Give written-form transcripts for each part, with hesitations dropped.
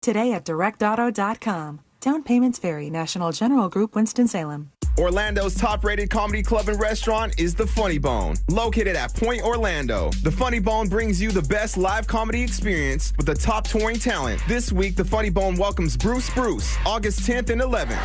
today at directauto.com. Down payments vary. National General Group, Winston-Salem. Orlando's top-rated comedy club and restaurant is The Funny Bone, located at Point Orlando. The Funny Bone brings you the best live comedy experience with the top touring talent. This week, The Funny Bone welcomes Bruce, August 10th and 11th.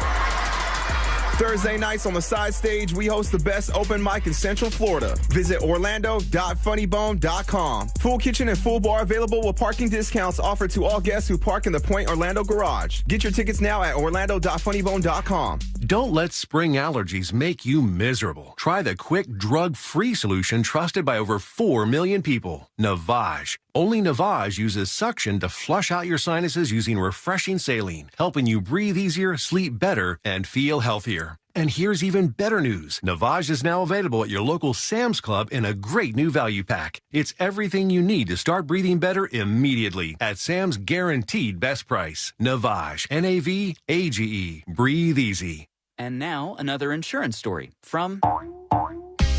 Thursday nights on the side stage, we host the best open mic in Central Florida. Visit orlando.funnybone.com. Full kitchen and full bar available with parking discounts offered to all guests who park in the Point Orlando garage. Get your tickets now at orlando.funnybone.com. Don't let spring allergies make you miserable. Try the quick, drug-free solution trusted by over 4 million people, Navage. Only Navage uses suction to flush out your sinuses using refreshing saline, helping you breathe easier, sleep better, and feel healthier. And here's even better news. Navage is now available at your local Sam's Club in a great new value pack. It's everything you need to start breathing better immediately at Sam's guaranteed best price. Navage, N-A-V-A-G-E. Breathe easy. And now, another insurance story from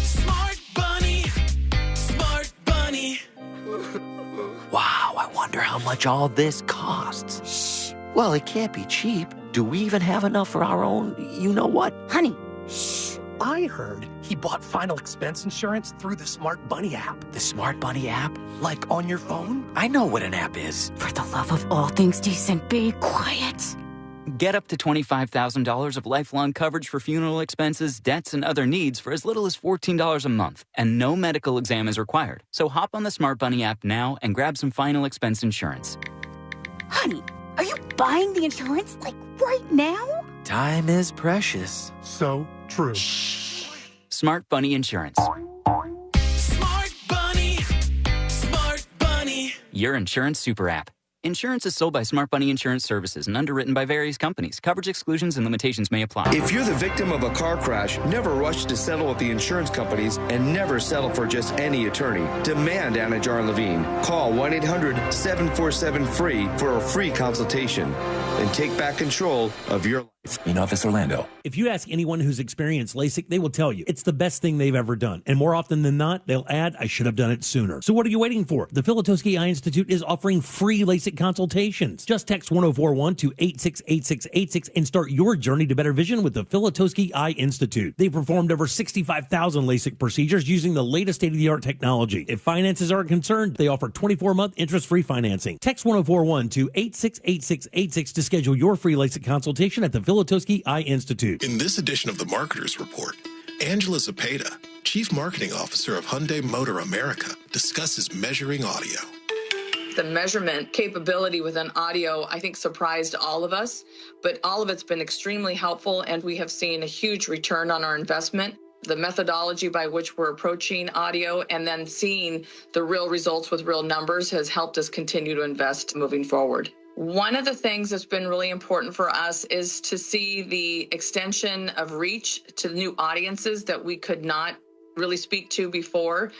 Smart Bunny. Smart Bunny. Wow, I wonder how much all this costs. Shh. Well, it can't be cheap. Do we even have enough for our own you-know-what? Honey, shh. I heard he bought final expense insurance through the Smart Bunny app. The Smart Bunny app? Like on your phone? I know what an app is. For the love of all things decent, be quiet. Get up to $25,000 of lifelong coverage for funeral expenses, debts, and other needs for as little as $14 a month. And no medical exam is required. So hop on the Smart Bunny app now and grab some final expense insurance. Honey, are you buying the insurance, like, right now? Time is precious. So true. Shh. Smart Bunny Insurance. Smart Bunny. Smart Bunny. Your insurance super app. Insurance is sold by Smart Bunny Insurance Services and underwritten by various companies. Coverage exclusions and limitations may apply. If you're the victim of a car crash, never rush to settle with the insurance companies and never settle for just any attorney. Demand Anajar and Levine. Call 1-800-747-FREE for a free consultation and take back control of your life. In Office Orlando. If you ask anyone who's experienced LASIK, they will tell you it's the best thing they've ever done. And more often than not, they'll add, I should have done it sooner. So what are you waiting for? The Filatowski Eye Institute is offering free LASIK consultations. Just text 1041 to 868686 and start your journey to better vision with the Filatowski Eye Institute. They've performed over 65,000 LASIK procedures using the latest state-of-the-art technology. If finances aren't concerned, they offer 24-month interest-free financing. Text 1041 to 868686 to schedule your free LASIK consultation at the Filatowski Eye Institute. In this edition of the Marketers Report, Angela Zapata, Chief Marketing Officer of Hyundai Motor America, discusses measuring audio. The measurement capability within audio, I think, surprised all of us, but all of it's been extremely helpful, and we have seen a huge return on our investment. The methodology by which we're approaching audio and then seeing the real results with real numbers has helped us continue to invest moving forward. One of the things that's been really important for us is to see the extension of reach to new audiences that we could not really speak to before.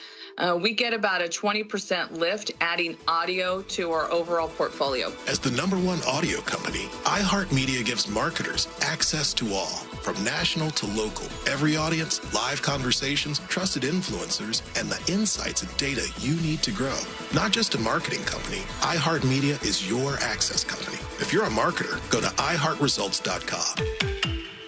We get about a 20% lift adding audio to our overall portfolio. As the #1 audio company, iHeartMedia gives marketers access to all, from national to local. Every audience, live conversations, trusted influencers, and the insights and data you need to grow. Not just a marketing company, iHeartMedia is your access company. If you're a marketer, go to iHeartResults.com.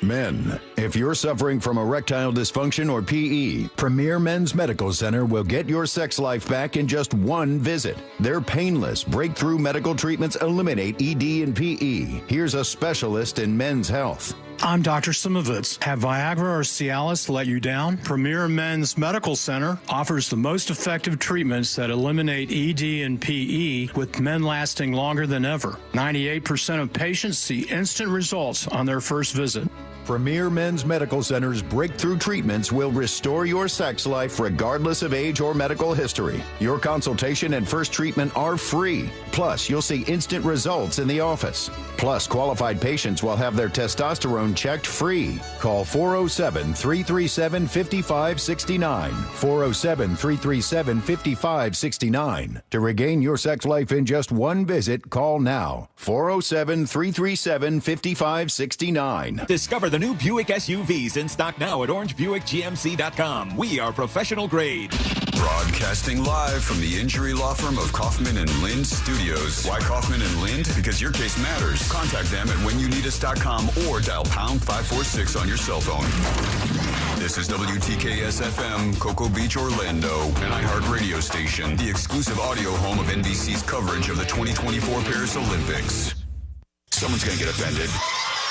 Men, if you're suffering from erectile dysfunction or PE, Premier Men's Medical Center will get your sex life back in just one visit. Their painless, breakthrough medical treatments eliminate ED and PE. Here's a specialist in men's health. I'm Dr. Simovitz. Have Viagra or Cialis let you down? Premier Men's Medical Center offers the most effective treatments that eliminate ED and PE, with men lasting longer than ever. 98% of patients see instant results on their first visit. Premier Men's Medical Center's breakthrough treatments will restore your sex life regardless of age or medical history. Your consultation and first treatment are free. Plus, you'll see instant results in the office. Plus, qualified patients will have their testosterone checked free. Call 407-337-5569. 407-337-5569. To regain your sex life in just one visit, call now. 407-337-5569. Discover the new Buick SUVs in stock now at OrangeBuickGMC.com. We are professional grade. Broadcasting live from the injury law firm of Kaufman and Lind Studios. Why Kaufman and Lind? Because your case matters. Contact them at whenyouneedus.com or dial pound 546 on your cell phone. This is WTKS FM, Cocoa Beach, Orlando, an iHeart radio station, the exclusive audio home of NBC's coverage of the 2024 Paris Olympics. Someone's going to get offended.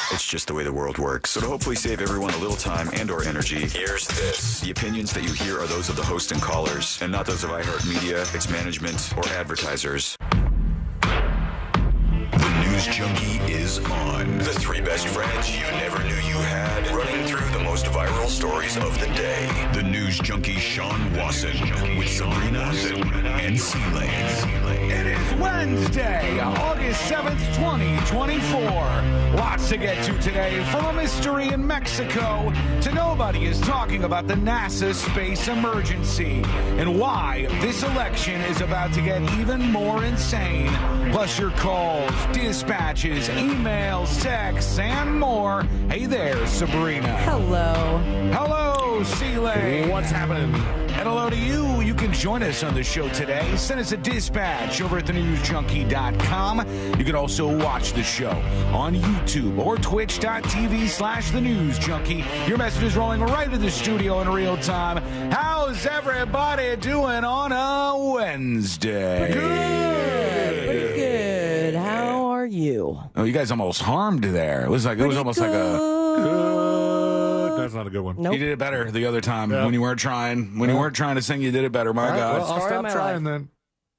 It's just the way the world works. So to hopefully save everyone a little time and or energy, here's this. The opinions that you hear are those of the host and callers, and not those of iHeartMedia, its management, or advertisers. The News Junkie is on. The three best friends you never knew you had, running through the most viral stories of the day. The News Junkie Sean Wasson with Sabrina and C-Lane. It is Wednesday, August 7th, 2024. Lots to get to today, from a mystery in Mexico to nobody is talking about the NASA space emergency and why this election is about to get even more insane. Plus your calls, dispatches, emails, texts, and more. Hey there, Sabrina. Hello. Hello, C-Lane. What's happening? And hello to you. You can join us on the show today. Send us a dispatch over at thenewsjunkie.com. You can also watch the show on YouTube or twitch.tv/thenewsjunkie. Your message is rolling right to the studio in real time. How's everybody doing on a Wednesday? Pretty good. How are you? Oh, you guys almost harmed there. It was almost like a... That's not a good one. Nope. You did it better the other time when you weren't trying. When you weren't trying to sing, you did it better. My God. Well, I'll stop trying then.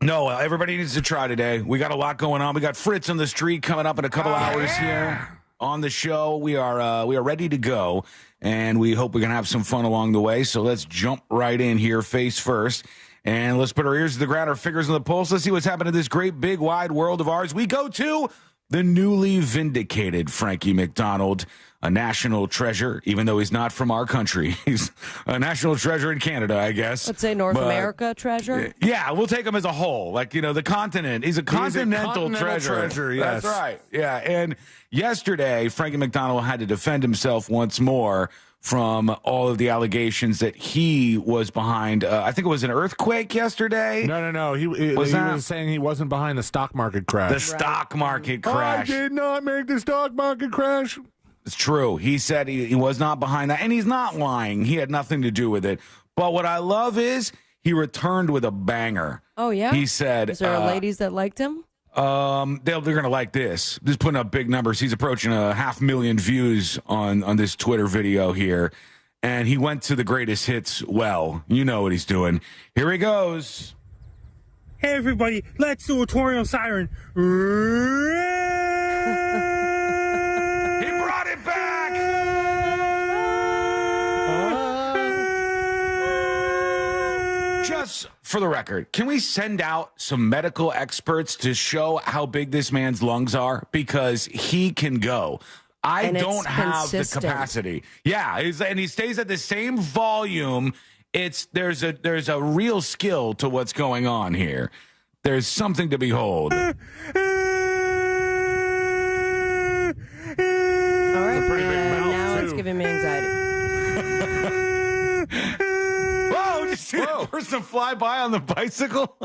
No, everybody needs to try today. We got a lot going on. We got Fritz on the street coming up in a couple hours here on the show. We are ready to go, and we hope we can have some fun along the way. So let's jump right in here, face first, and let's put our ears to the ground, our fingers on the pulse. Let's see what's happening in this great, big, wide world of ours. We go to the newly vindicated Frankie McDonald, a national treasure, even though he's not from our country. He's a national treasure in Canada, I guess. Let's say North America treasure. Yeah, we'll take him as a whole. Like, the continent. He's a continental treasure. Yes. That's right. Yeah, and yesterday, Frankie McDonald had to defend himself once more from all of the allegations that he was behind, I think it was an earthquake yesterday. No. He was saying he wasn't behind the stock market crash. The stock market crash. I did not make the stock market crash. It's true. He said he was not behind that, and he's not lying. He had nothing to do with it. But what I love is he returned with a banger. Oh, yeah? He said... Is there ladies that liked him? They're going to like this. Just putting up big numbers. He's approaching 500,000 views on this Twitter video here. And he went to the greatest hits well. You know what he's doing. Here he goes. Hey, everybody. Let's do a Torium Siren. He brought it back. Just for the record, can we send out some medical experts to show how big this man's lungs are? Because he can go. I don't have the capacity. Yeah, and he stays at the same volume. There's a real skill to what's going on here. There's something to behold. All right, now it's giving me anxiety. Whoa, did you see that person fly by on the bicycle?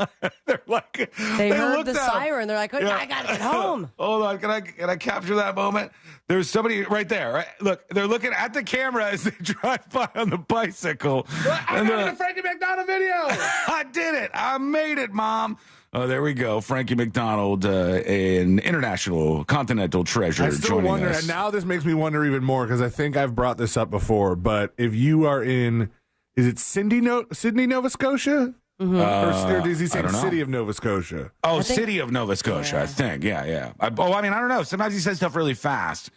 They're like, they heard the siren. They're like, oh, I got to get home. Hold on. Can I capture that moment? There's somebody right there. Right? Look, they're looking at the camera as they drive by on the bicycle. I got the Frankie McDonald video. I did it. I made it, Mom. Oh, there we go. Frankie McDonald, an international continental treasure. I still wonder, us. and now this makes me wonder even more because I think I've brought this up before. But if you are in, is it Sydney, Nova Scotia? Mm-hmm. Or does he say City of Nova Scotia? Oh, City of Nova Scotia, I think. Yeah. I don't know. Sometimes he says stuff really fast,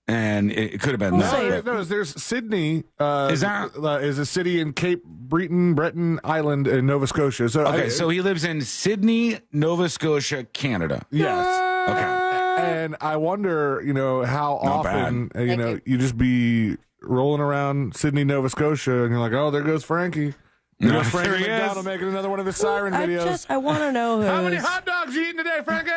and it could have been that. No, there's Sydney. Is a city in Cape Breton Island in Nova Scotia. So he lives in Sydney, Nova Scotia, Canada. Yes. Okay. And I wonder, how often, you just be rolling around Sydney, Nova Scotia, and you're like, oh, there goes Frankie. No, Frankie McDonald making another one of his siren videos. I want to know how many hot dogs you eating today, Frankie?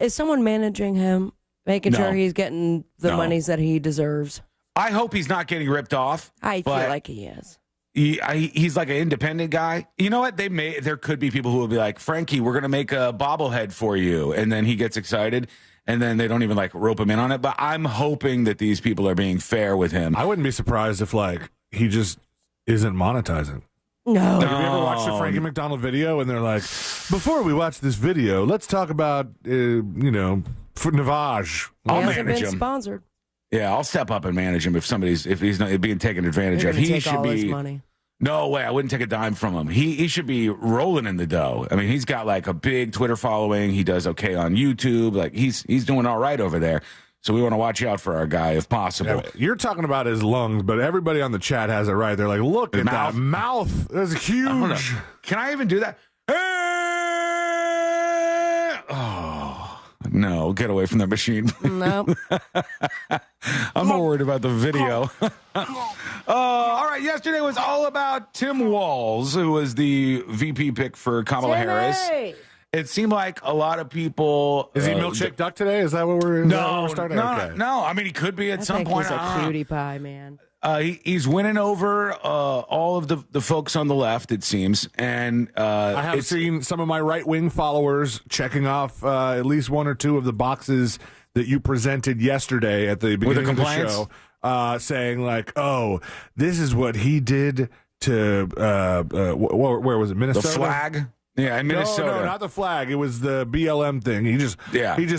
Is someone managing him, making sure he's getting the monies that he deserves? I hope he's not getting ripped off. I feel like he is. He's like an independent guy. You know what? There could be people who will be like, Frankie, we're going to make a bobblehead for you. And then he gets excited. And then they don't even like rope him in on it. But I'm hoping that these people are being fair with him. I wouldn't be surprised if like he just isn't monetizing. No. Like, have you ever watched the Frankie McDonald video and they're like, before we watch this video, let's talk about, for Navage. I'll hasn't manage been him. sponsored. Yeah, I'll step up and manage him if he's not being taken advantage You're of. gonna He take should all be. his money. No way, I wouldn't take a dime from him. He should be rolling in the dough. I mean, he's got like a big Twitter following. He does okay on YouTube. Like he's doing all right over there. So we want to watch out for our guy if possible. Yeah, you're talking about his lungs, but everybody on the chat has it right. They're like, look at that mouth. That's huge. Can I even do that? Oh, no, get away from that machine. Nope. I'm more worried about the video. All right, yesterday was all about Tim Walz, who was the VP pick for Kamala Harris. It seemed like a lot of people. Is he milkshake duck today? Is that what we're starting? Okay. No. I mean, he could be at some point. He's a cutie pie, man. He's winning over all of the folks on the left, it seems. And I have seen some of my right-wing followers checking off at least one or two of the boxes that you presented yesterday at the beginning of the show, saying like, "Oh, this is what he did to where was it? Minnesota? The flag." Yeah, in Minnesota. No, not the flag. It was the BLM thing. He just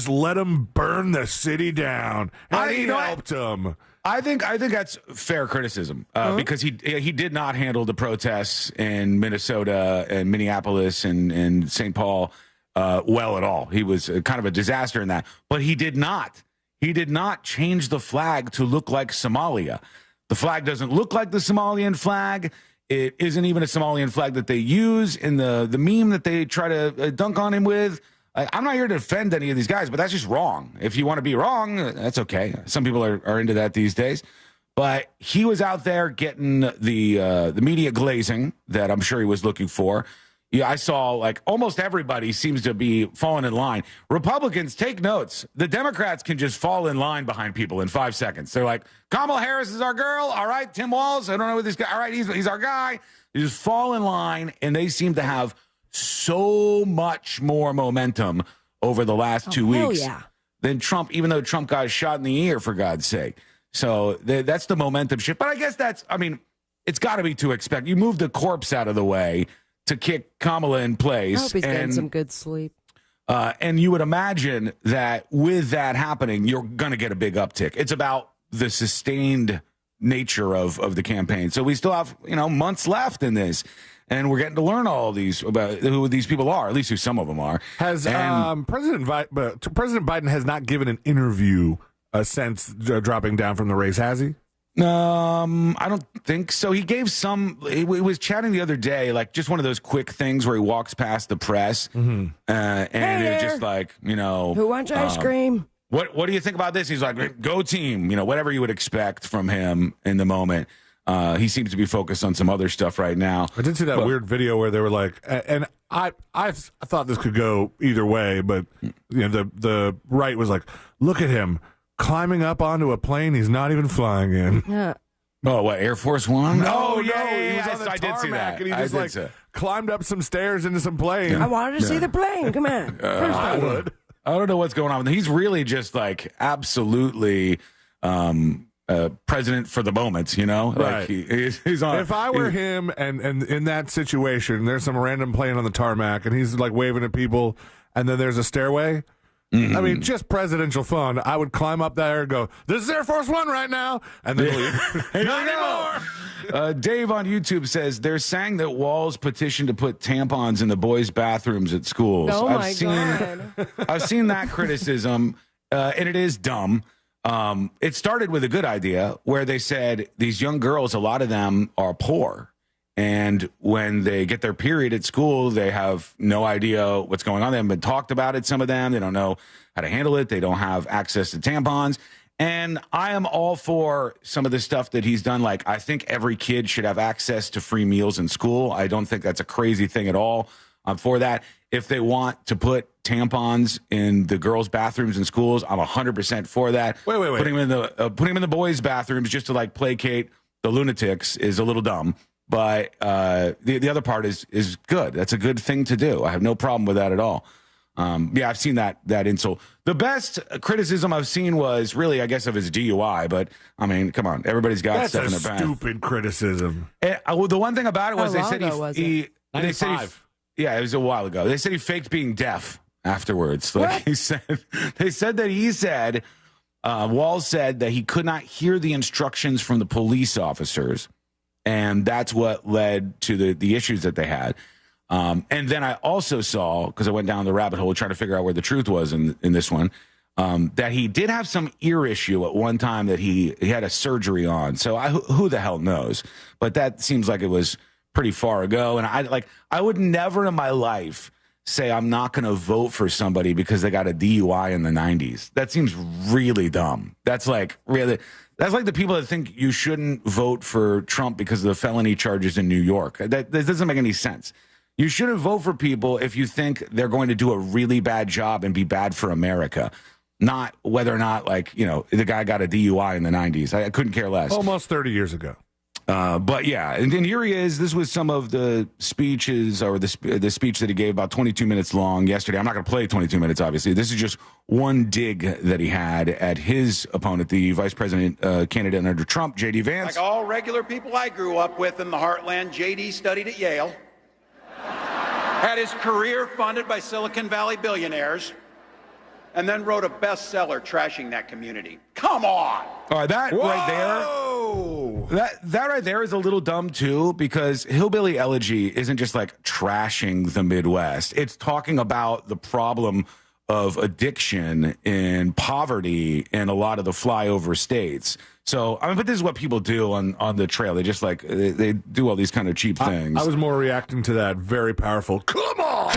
let him burn the city down, and he helped him. I think that's fair criticism because he did not handle the protests in Minnesota and Minneapolis and St. Paul well at all. He was kind of a disaster in that, but he did not change the flag to look like Somalia. The flag doesn't look like the Somalian flag. It isn't even a Somalian flag that they use in the meme that they try to dunk on him with. I'm not here to defend any of these guys, but that's just wrong. If you want to be wrong, that's okay. Some people are into that these days. But he was out there getting the media glazing that I'm sure he was looking for. Yeah, I saw like almost everybody seems to be falling in line. Republicans, take notes. The Democrats can just fall in line behind people in 5 seconds. They're like, Kamala Harris is our girl. All right, Tim Walz. I don't know who this guy. All right, he's our guy. They just fall in line, and they seem to have so much more momentum over the last 2 weeks than Trump, even though Trump got shot in the ear, for God's sake. So that's the momentum shift. But I guess it's got to be to expect. You move the corpse out of the way to kick Kamala in place. I hope he's getting some good sleep. And you would imagine that with that happening, you're going to get a big uptick. It's about the sustained nature of the campaign. So we still have, months left in this. And we're getting to learn all of these about who these people are, at least who some of them are. President Biden has not given an interview since dropping down from the race, has he? I don't think so. He gave some. He was chatting the other day, like just one of those quick things where he walks past the press, and it's just like, who wants ice cream? What do you think about this? He's like, go team, whatever you would expect from him in the moment. He seems to be focused on some other stuff right now. I did see that weird video where they were like, and I thought this could go either way, but the right was like, look at him climbing up onto a plane he's not even flying in. Yeah. Oh, what, Air Force One? No, oh, he was on the I did see that. And he just climbed up some stairs into some plane. I wanted to see the plane. Come on. I would. I don't know what's going on. He's really just like absolutely president for the moment, Right. Like he's on. If I were him and in that situation, there's some random plane on the tarmac and he's like waving at people and then there's a stairway. Mm-hmm. I mean, just presidential fun. I would climb up there and go, this is Air Force One right now. And then leave. Not anymore. Dave on YouTube says they're saying that Walz petitioned to put tampons in the boys' bathrooms at schools. Oh, my God. I've seen that criticism, and it is dumb. It started with a good idea where they said these young girls, a lot of them are poor. And when they get their period at school, they have no idea what's going on. They haven't been talked about it, some of them. They don't know how to handle it. They don't have access to tampons. And I am all for some of the stuff that he's done. Like, I think every kid should have access to free meals in school. I don't think that's a crazy thing at all. I'm for that. If they want to put tampons in the girls' bathrooms in schools, I'm 100% for that. Wait. Putting them in the boys' bathrooms just to like placate the lunatics is a little dumb. But the other part is good. That's a good thing to do. I have no problem with that at all. I've seen that insult. The best criticism I've seen was really, I guess, of his DUI. But I mean, come on, everybody's got stuff in their bag. Stupid criticism. The one thing about it was they said they said it was a while ago. They said he faked being deaf afterwards. Like he said, Walz said that he could not hear the instructions from the police officers, and that's what led to the issues that they had. And then I also saw, because I went down the rabbit hole trying to figure out where the truth was in this one, that he did have some ear issue at one time that he had a surgery on. So who the hell knows? But that seems like it was pretty far ago. And I would never in my life say I'm not going to vote for somebody because they got a DUI in the 90s. That seems really dumb. That's like the people that think you shouldn't vote for Trump because of the felony charges in New York. That doesn't make any sense. You shouldn't vote for people if you think they're going to do a really bad job and be bad for America, not whether or not, the guy got a DUI in the 90s. I couldn't care less. Almost 30 years ago. But yeah, and then here he is. This was some of the speeches, or the speech that he gave, about 22 minutes long yesterday. I'm not going to play 22 minutes, obviously. This is just one dig that he had at his opponent, the vice president candidate under Trump, J.D. Vance. Like all regular people I grew up with in the heartland, J.D. studied at Yale, had his career funded by Silicon Valley billionaires, and then wrote a bestseller trashing that community. Come on! All right, that right there is a little dumb too, because Hillbilly Elegy isn't just like trashing the Midwest. It's talking about the problem of addiction and poverty in a lot of the flyover states. So, but this is what people do on the trail. They just they do all these kind of cheap things. I was more reacting to that very powerful, come on!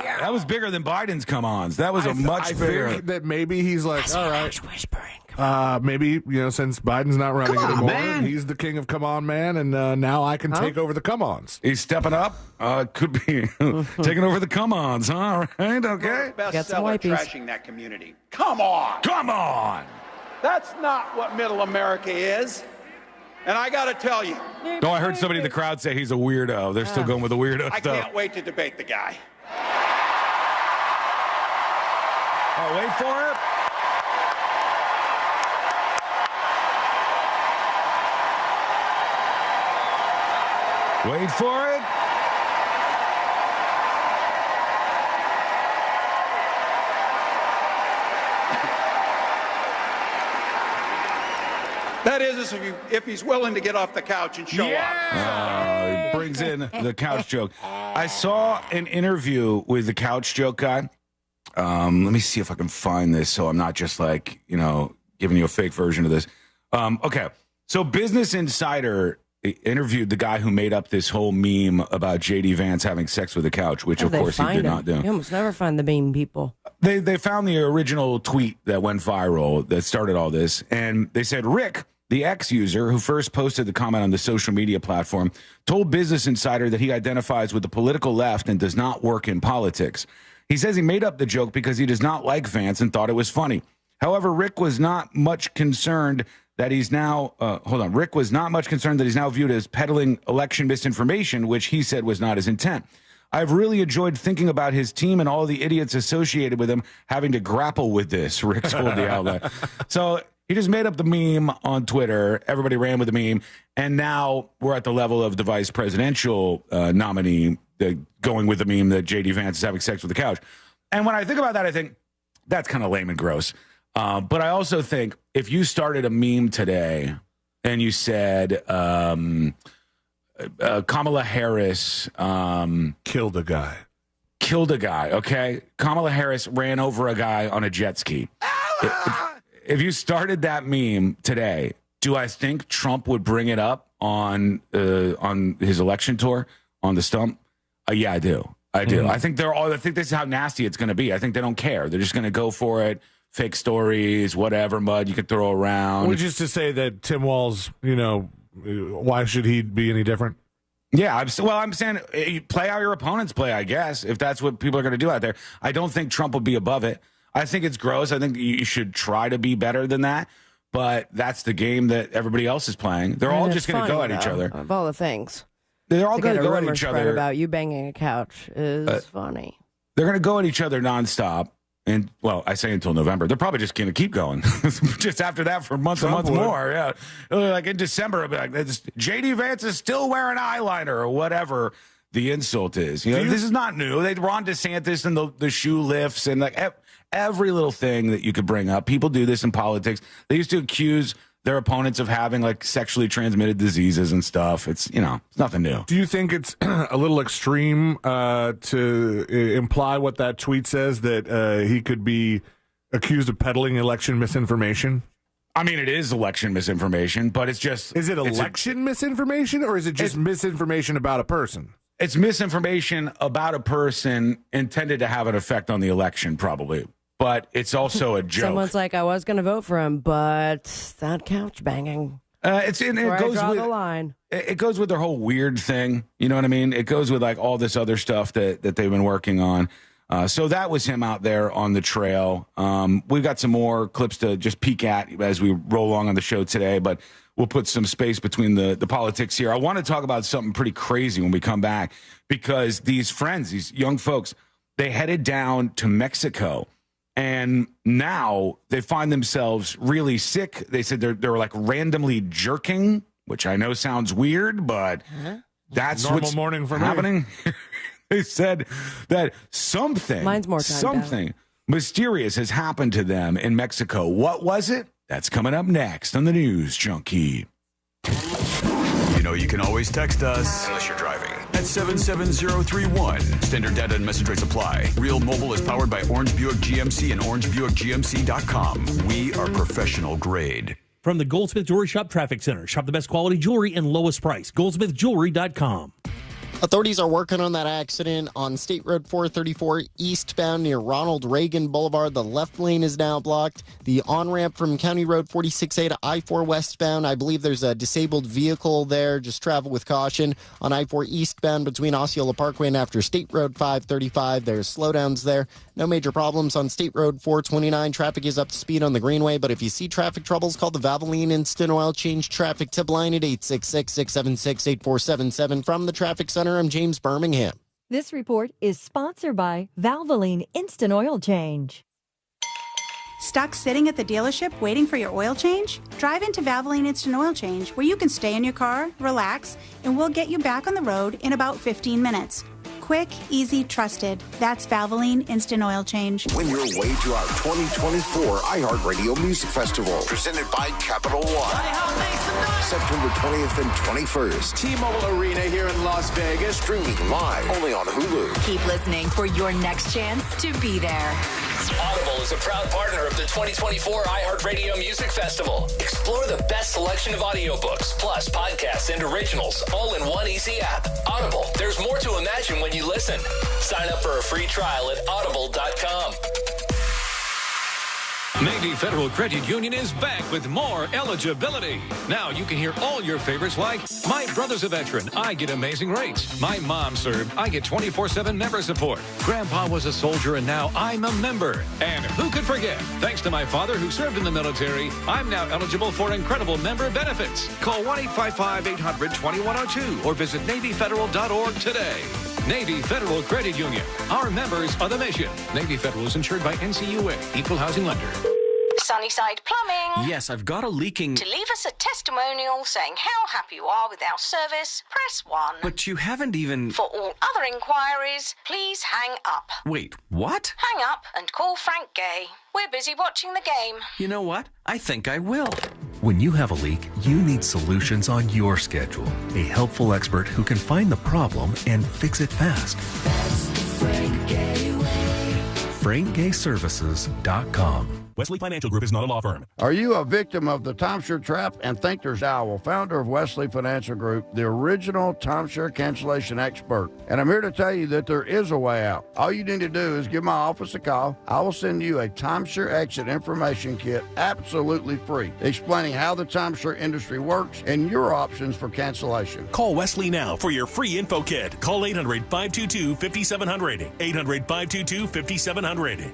Yeah. That was bigger than Biden's come-ons. That was much bigger. I think that maybe he's like, all right. Maybe, since Biden's not running anymore, he's the king of come on, man, and now I can take over the come-ons. He's stepping up. Could be taking over the come-ons, huh? All right, okay. Bestseller trashing that community. Come on! Come on! That's not what middle America is. And I got to tell you. Oh, I heard somebody in the crowd say he's a weirdo. They're still going with the weirdo I stuff. can't wait to debate the guy. Oh, wait for it. Wait for it. That is, if he's willing to get off the couch and show up. He brings in the couch joke. I saw an interview with the couch joke guy. Let me see if I can find this so I'm not just giving you a fake version of this. Okay. So Business Insider interviewed the guy who made up this whole meme about J.D. Vance having sex with a couch, which, of course, he did not do. You almost never find the meme people. They found the original tweet that went viral that started all this, and they said, Rick, the ex-user who first posted the comment on the social media platform, told Business Insider that he identifies with the political left and does not work in politics. He says he made up the joke because he does not like Vance and thought it was funny. However, Rick was not much concerned that he's now Rick was not much concerned that he's now viewed as peddling election misinformation, which he said was not his intent. I've really enjoyed thinking about his team and all the idiots associated with him having to grapple with this, Rick told the outlet. So he just made up the meme on Twitter. Everybody ran with the meme. And now we're at the level of the vice presidential nominee going with the meme that J.D. Vance is having sex with the couch. And when I think about that, I think that's kind of lame and gross. But I also think if you started a meme today and you said Kamala Harris killed a guy. Okay. Kamala Harris ran over a guy on a jet ski. If you started that meme today, do I think Trump would bring it up on his election tour on the stump? Yeah, I do. I think I think this is how nasty it's going to be. I think they don't care. They're just going to go for it. Fake stories, whatever mud you could throw around. Which is to say that Tim Walz, why should he be any different? Yeah, I'm saying play how your opponents play, I guess, if that's what people are going to do out there. I don't think Trump will be above it. I think it's gross. I think you should try to be better than that. But that's the game that everybody else is playing. They're all just going to go at each other. Of all the things. They're all to going get to a go at rumor each spread other. about you banging a couch is funny. They're going to go at each other nonstop. And, well, I say until November. They're probably just going to keep going. Just after that for months and months more. Yeah. Like in December, it'll be like, J.D. Vance is still wearing eyeliner or whatever the insult is. You know, this is not new. Ron DeSantis and the shoe lifts and like every little thing that you could bring up. People do this in politics. They used to accuse their opponents of having like sexually transmitted diseases and stuff. It's, it's nothing new. Do you think it's a little extreme to imply what that tweet says, that he could be accused of peddling election misinformation? I mean, it is election misinformation, but it's just... Is it election misinformation, or is it just misinformation about a person? It's misinformation about a person intended to have an effect on the election, probably. But it's also a joke. Someone's like, I was going to vote for him, but that couch banging. It goes draw with the line. It goes with their whole weird thing. You know what I mean? It goes with like all this other stuff that they've been working on. So that was him out there on the trail. We've got some more clips to just peek at as we roll along on the show today, but we'll put some space between the politics here. I want to talk about something pretty crazy when we come back, because these friends, these young folks, they headed down to Mexico. And now they find themselves really sick. They said they're like randomly jerking, which I know sounds weird, but that's normal what's morning for happening. They said that something mysterious has happened to them in Mexico. What was it? That's coming up next on the News Junkie. You know you can always text us, unless you're driving, at 77031. Standard data and message rates apply. Real Mobile is powered by Orange Buick GMC and orangebuickgmc.com. We are professional grade. From the Goldsmith Jewelry Shop Traffic Center. Shop the best quality jewelry and lowest price. goldsmithjewelry.com. Authorities are working on that accident on State Road 434 eastbound near Ronald Reagan Boulevard. The left lane is now blocked. The on-ramp from County Road 46A to I-4 westbound, I believe there's a disabled vehicle there. Just travel with caution. On I-4 eastbound between Osceola Parkway and after State Road 535, there's slowdowns there. No major problems on State Road 429. Traffic is up to speed on the Greenway, but if you see traffic troubles, call the Valvoline Instant Oil Change Traffic Tip Line at 866-676-8477. From the Traffic Center, I'm James Birmingham. This report is sponsored by Valvoline Instant Oil Change. Stuck sitting at the dealership waiting for your oil change? Drive into Valvoline Instant Oil Change, where you can stay in your car, relax, and we'll get you back on the road in about 15 minutes. Quick, easy, trusted. That's Valvoline Instant Oil Change. Win your way to our 2024 iHeartRadio Music Festival, presented by Capital One. September 20th and 21st. T-Mobile Arena here in Las Vegas, streaming live only on Hulu. Keep listening for your next chance to be there. Audible is a proud partner of the 2024 iHeartRadio Music Festival. Explore the best selection of audiobooks, plus podcasts and originals, all in one easy app. Audible, there's more to imagine when you listen. Sign up for a free trial at audible.com. Navy Federal Credit Union is back with more eligibility. Now you can hear all your favorites like, my brother's a veteran, I get amazing rates. My mom served, I get 24/7 member support. Grandpa was a soldier and now I'm a member. And who could forget, thanks to my father who served in the military, I'm now eligible for incredible member benefits. Call 1-855-800-2102 or visit NavyFederal.org today. Navy Federal Credit Union. Our members are the mission. Navy Federal is insured by NCUA, Equal Housing Lender. Sunnyside Plumbing. Yes, I've got a leaking... To leave us a testimonial saying how happy you are with our service, press 1. But you haven't even... For all other inquiries, please hang up. Wait, what? Hang up and call Frank Gay. We're busy watching the game. You know what? I think I will. When you have a leak, you need solutions on your schedule. A helpful expert who can find the problem and fix it fast. That's the Frank Gay way. FrankGayServices.com. Wesley Financial Group is not a law firm. Are you a victim of the timeshare trap and think there's Dowell, founder of Wesley Financial Group, the original timeshare cancellation expert? And I'm here to tell you that there is a way out. All you need to do is give my office a call. I will send you a timeshare exit information kit absolutely free, explaining how the timeshare industry works and your options for cancellation. Call Wesley now for your free info kit. Call 800-522-5700. 800-522-5700.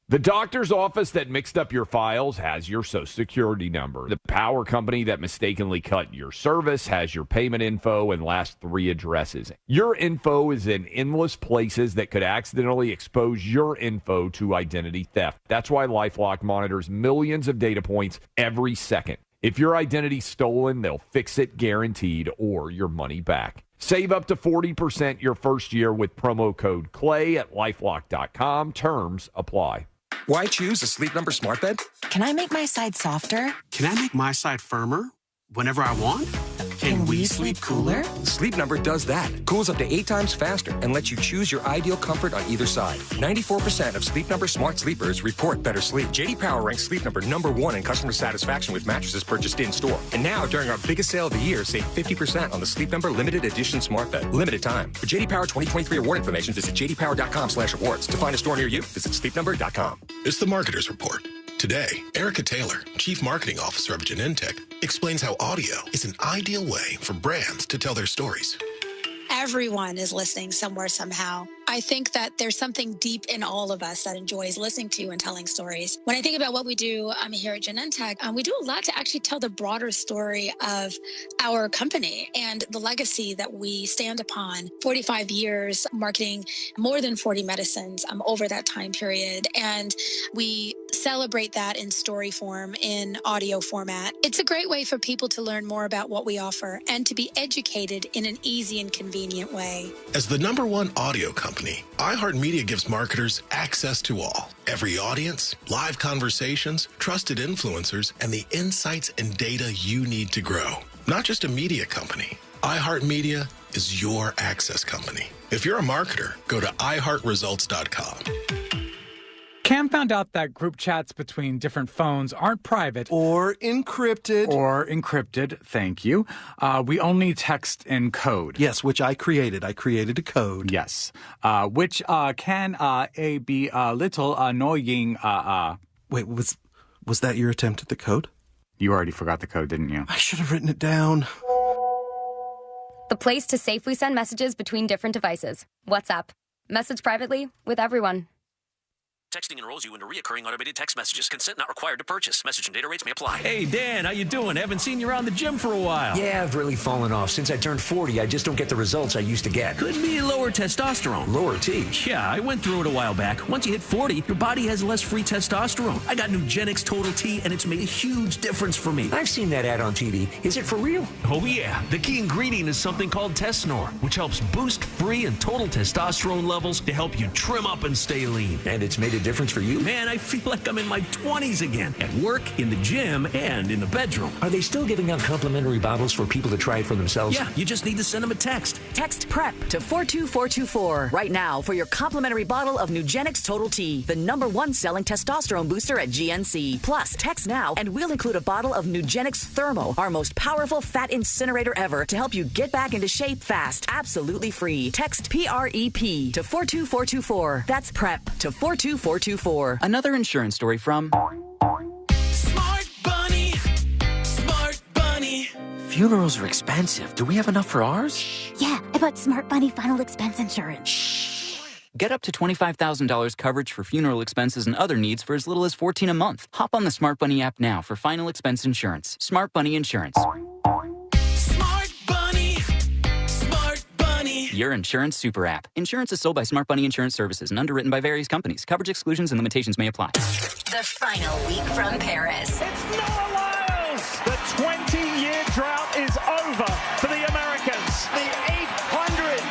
The doctor's office that mixed up your files has your Social Security number. The power company that mistakenly cut your service has your payment info and last 3 addresses. Your info is in endless places that could accidentally expose your info to identity theft. That's why LifeLock monitors millions of data points every second. If your identity's stolen, they'll fix it guaranteed or your money back. Save up to 40% your first year with promo code CLAY at LifeLock.com. Terms apply. Why choose a Sleep Number smart bed? Can I make my side softer? Can I make my side firmer whenever I want? Can we sleep cooler? Sleep Number does that. Cools up to 8 times faster and lets you choose your ideal comfort on either side. 94% of Sleep Number smart sleepers report better sleep. J.D. Power ranks Sleep Number #1 in customer satisfaction with mattresses purchased in-store. And now, during our biggest sale of the year, save 50% on the Sleep Number Limited Edition smart bed. Limited time. For J.D. Power 2023 award information, visit jdpower.com/awards. To find a store near you, visit sleepnumber.com. It's the Marketer's Report. Today, Erica Taylor, Chief Marketing Officer of Genentech, explains how audio is an ideal way for brands to tell their stories. Everyone is listening somewhere, somehow. I think that there's something deep in all of us that enjoys listening to and telling stories. When I think about what we do here at Genentech, we do a lot to actually tell the broader story of our company and the legacy that we stand upon. 45 years marketing more than 40 medicines over that time period. And we celebrate that in story form, in audio format. It's a great way for people to learn more about what we offer and to be educated in an easy and convenient way. As the #1 audio company, iHeartMedia gives marketers access to all. Every audience, live conversations, trusted influencers, and the insights and data you need to grow. Not just a media company. iHeartMedia is your access company. If you're a marketer, go to iHeartResults.com. Cam found out that group chats between different phones aren't private. Or encrypted. Thank you. We only text in code. Yes, which I created. I created a code. Yes. Which can be a little annoying. Wait, was that your attempt at the code? You already forgot the code, didn't you? I should have written it down. The place to safely send messages between different devices. WhatsApp. Message privately with everyone. Texting enrolls you into reoccurring automated text messages. Consent not required to purchase. Message and data rates may apply. Hey, Dan, how you doing? Haven't seen you around the gym for a while. Yeah, I've really fallen off. Since I turned 40, I just don't get the results I used to get. Could be lower testosterone. Lower T? Yeah, I went through it a while back. Once you hit 40, your body has less free testosterone. I got Nugenix Total T, and it's made a huge difference for me. I've seen that ad on TV. Is it for real? Oh, yeah. The key ingredient is something called Tesnor, which helps boost free and total testosterone levels to help you trim up and stay lean. And it's made a difference for you? Man, I feel like I'm in my 20s again. At work, in the gym, and in the bedroom. Are they still giving out complimentary bottles for people to try it for themselves? Yeah, you just need to send them a text. Text PREP to 42424 right now for your complimentary bottle of Nugenix Total T, the #1 selling testosterone booster at GNC. Plus, text now and we'll include a bottle of Nugenix Thermo, our most powerful fat incinerator ever, to help you get back into shape fast. Absolutely free. Text PREP to 42424. That's PREP to 42424. Another insurance story from Smart Bunny. Smart Bunny. Funerals are expensive. Do we have enough for ours? Yeah, I bought Smart Bunny final expense insurance. Get up to $25,000 coverage for funeral expenses and other needs for as little as $14 a month. Hop on the Smart Bunny app now for final expense insurance. Smart Bunny Insurance. Smart Bunny. Smart Bunny. Your insurance super app. Insurance is sold by Smart Bunny Insurance Services and underwritten by various companies. Coverage exclusions and limitations may apply. The final week from Paris. It's Noah Lyles! The 20-year drought is over for the Americans. The 800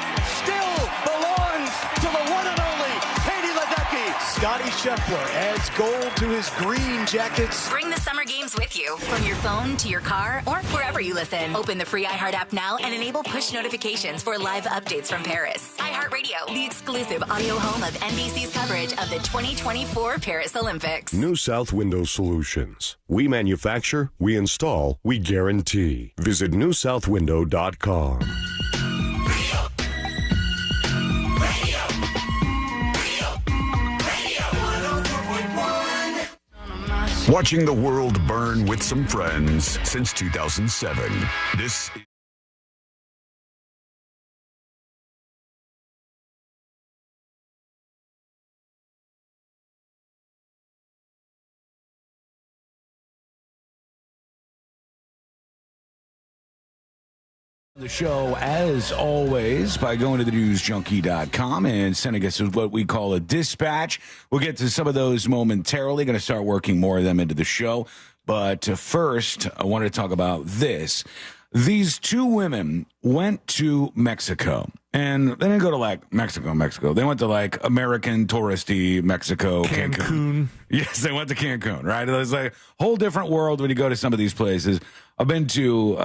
still belongs to the one and only Katie Ledecky. Scotty Scheffler adds gold to his Green Jackets. Bring the summer games with you from your phone to your car or wherever you listen. Open the free iHeart app now and enable push notifications for live updates from Paris. iHeartRadio, the exclusive audio home of NBC's coverage of the 2024 Paris Olympics. New South Window Solutions. We manufacture, we install, we guarantee. Visit newsouthwindow.com. Watching the world burn with some friends since 2007. This the show, as always, by going to thenewsjunkie.com and sending us what we call a dispatch. We'll get to some of those momentarily. Going to start working more of them into the show. But first, I wanted to talk about this. These two women went to Mexico. And they didn't go to, like, Mexico. They went to, like, American touristy Mexico. Cancun. Yes, they went to Cancun, right? It's like a whole different world when you go to some of these places. I've been to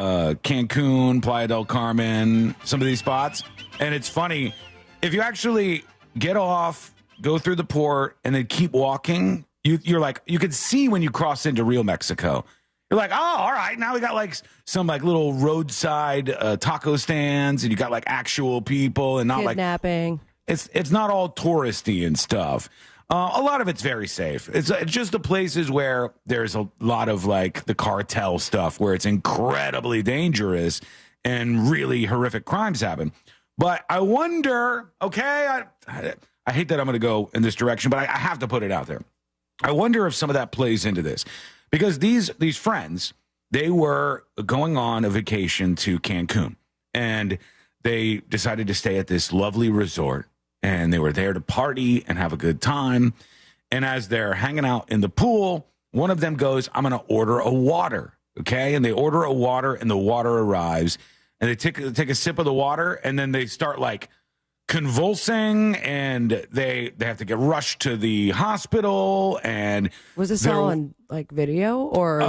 Cancun, Playa del Carmen, some of these spots. And it's funny, if you actually get off, go through the port, and then keep walking, you're like, you can see when you cross into real Mexico. You're like, oh, all right, now we got like some like little roadside taco stands, and you got like actual people and not kidnapping. It's not all touristy and stuff. A lot of it's very safe. It's just the places where there's a lot of like the cartel stuff where it's incredibly dangerous and really horrific crimes happen. But I wonder, okay, I hate that I'm going to go in this direction, but I have to put it out there. I wonder if some of that plays into this. Because these friends, they were going on a vacation to Cancun, and they decided to stay at this lovely resort, and they were there to party and have a good time. And as they're hanging out in the pool, one of them goes, I'm going to order a water, okay? And they order a water, and the water arrives, and they take a sip of the water, and then they start, like, convulsing, and they have to get rushed to the hospital. And was this all on like video, or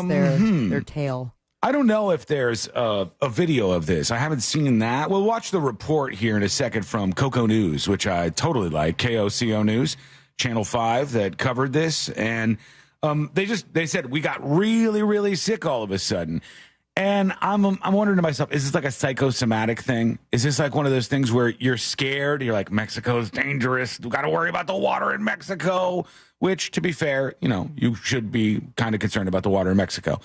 this is their tale? I don't know if there's a video of this. I haven't seen that. We'll watch the report here in a second from Coco News, which I totally like. KOCO News, Channel 5, that covered this, and they said we got really, really sick all of a sudden. And I'm wondering to myself, is this like a psychosomatic thing? Is this like one of those things where you're scared? You're like, Mexico's dangerous. We got to worry about the water in Mexico, which, to be fair, you should be kind of concerned about the water in Mexico.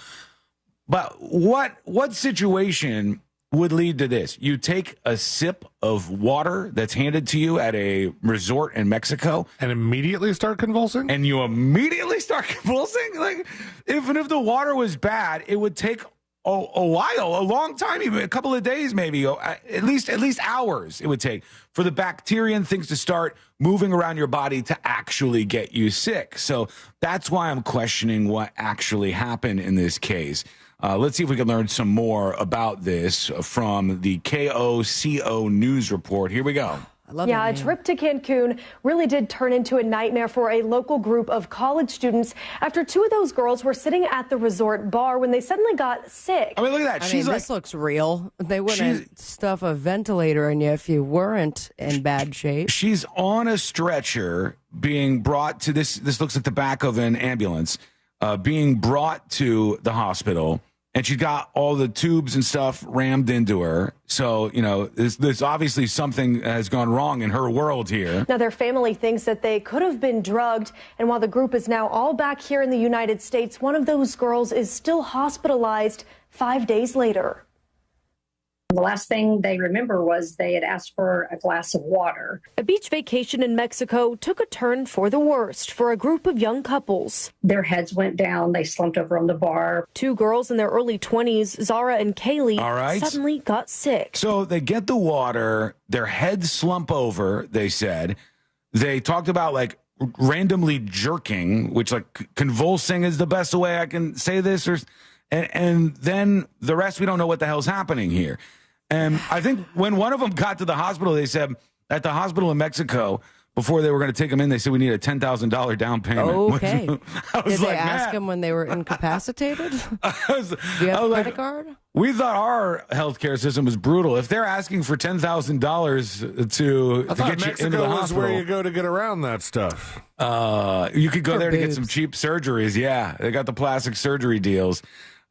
But what situation would lead to this? You take a sip of water that's handed to you at a resort in Mexico and immediately start convulsing? And you immediately start convulsing? Like, even if the water was bad, it would take a while, a long time, even a couple of days, maybe at least hours it would take for the bacteria and things to start moving around your body to actually get you sick. So that's why I'm questioning what actually happened in this case. Let's see if we can learn some more about this from the KOCO News report. Here we go. A trip to Cancun really did turn into a nightmare for a local group of college students after two of those girls were sitting at the resort bar when they suddenly got sick. I mean, look at that. This looks real. They wouldn't stuff a ventilator in you if you weren't in bad shape. She's on a stretcher being brought to this. This looks like the back of an ambulance, being brought to the hospital. And she's got all the tubes and stuff rammed into her. So, there's obviously something has gone wrong in her world here. Now, their family thinks that they could have been drugged. And while the group is now all back here in the United States, one of those girls is still hospitalized 5 days later. The last thing they remember was they had asked for a glass of water. A beach vacation in Mexico took a turn for the worst for a group of young couples. Their heads went down. They slumped over on the bar. Two girls in their early 20s, Zara and Kaylee, suddenly got sick. So they get the water, their heads slump over, they said. They talked about like randomly jerking, which like convulsing is the best way I can say this. And then the rest, we don't know what the hell's happening here. And I think when one of them got to the hospital, they said at the hospital in Mexico, before they were going to take him in, they said we need a $10,000 down payment. Okay. I was Did like, they ask him when they were incapacitated? Do you have a credit card? We thought our healthcare system was brutal. If they're asking for $10,000 to get you Mexico into the was hospital, where you go to get around that stuff. you could go For there to get boobs. some cheap surgeries. Yeah, they got the plastic surgery deals.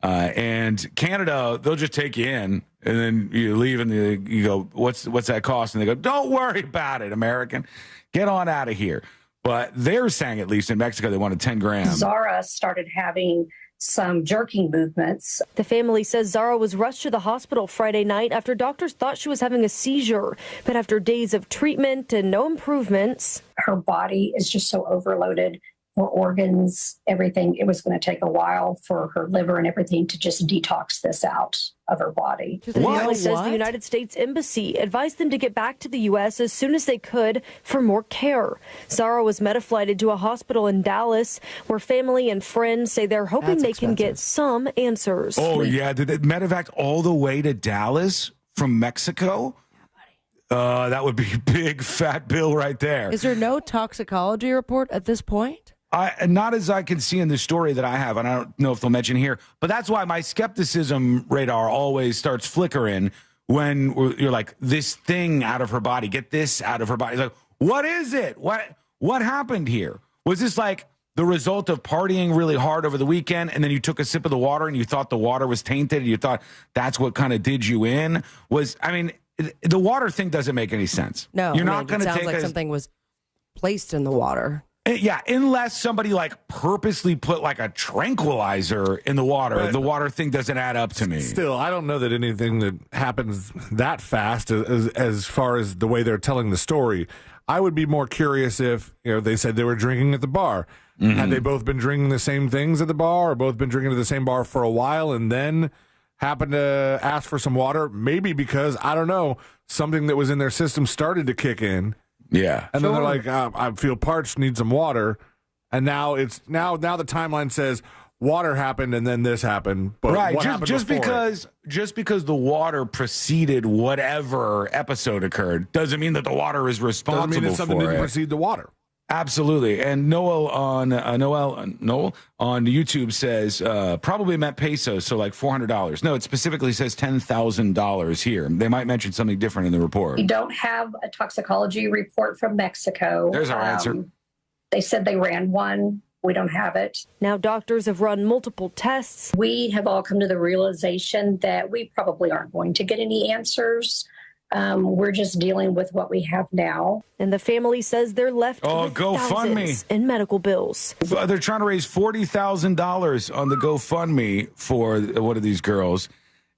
And Canada, they'll just take you in, and then you leave, and you go, what's that cost? And they go, don't worry about it, American. Get on out of here. But they're saying, at least in Mexico, they wanted 10 grand. Zara started having some jerking movements. The family says Zara was rushed to the hospital Friday night after doctors thought she was having a seizure. But after days of treatment and no improvements, Her body is just so overloaded. Her organs, everything. It was going to take a while for her liver and everything to just detox this out of her body. the family says the United States Embassy advised them to get back to the U.S. as soon as they could for more care. Zara was metaflighted to a hospital in Dallas, where family and friends say they're hoping they can get some answers. Oh, yeah. Did it medevac all the way to Dallas from Mexico? That would be a big fat bill right there. Is there no toxicology report at this point? Not as I can see in the story that I have, and I don't know if they'll mention here, but that's why my skepticism radar always starts flickering when you're like, this thing out of her body, get this out of her body. It's like, what is it? What happened here? Was this like the result of partying really hard over the weekend, and then you took a sip of the water and you thought the water was tainted, and you thought that's what kind of did you in? The water thing doesn't make any sense. No, you're not going to sounds take like something was placed in the water. Yeah, unless somebody like purposely put like a tranquilizer in the water, But the water thing doesn't add up to me. Still, I don't know that anything that happens that fast as far as the way they're telling the story. I would be more curious if, they said they were drinking at the bar. Mm-hmm. Had they both been drinking the same things at the bar, or both been drinking at the same bar for a while and then happened to ask for some water? Maybe because, I don't know, something that was in their system started to kick in. Yeah. And then they're like, I feel parched, need some water. And now the timeline says water happened and then this happened. But right, what happened just because the water preceded whatever episode occurred doesn't mean that the water is responsible doesn't mean that something for didn't it. precede the water. Absolutely. And Noel on YouTube says probably meant pesos, so like $400. No, it specifically says $10,000 here. They might mention something different in the report. We don't have a toxicology report from Mexico. There's our answer. They said they ran one. We don't have it. Now doctors have run multiple tests. We have all come to the realization that we probably aren't going to get any answers. We're just dealing with what we have now. And the family says they're left with thousands in medical bills. They're trying to raise $40,000 on the GoFundMe for one of these girls.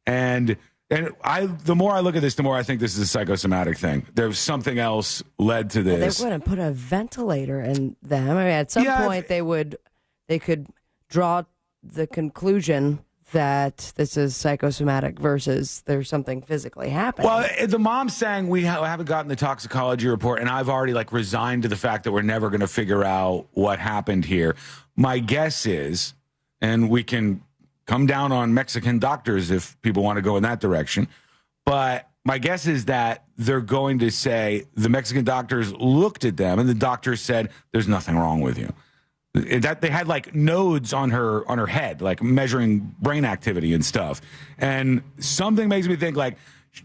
And the more I look at this, the more I think this is a psychosomatic thing. There's something else led to this. They wouldn't put a ventilator in them. I mean, at some point they could draw the conclusion that this is psychosomatic versus there's something physically happening. Well, the mom's saying we haven't gotten the toxicology report, and I've already resigned to the fact that we're never going to figure out what happened here. My guess is, and we can come down on Mexican doctors if people want to go in that direction, but my guess is that they're going to say the Mexican doctors looked at them and the doctors said, there's nothing wrong with you. That they had nodes on her head, measuring brain activity and stuff. And something makes me think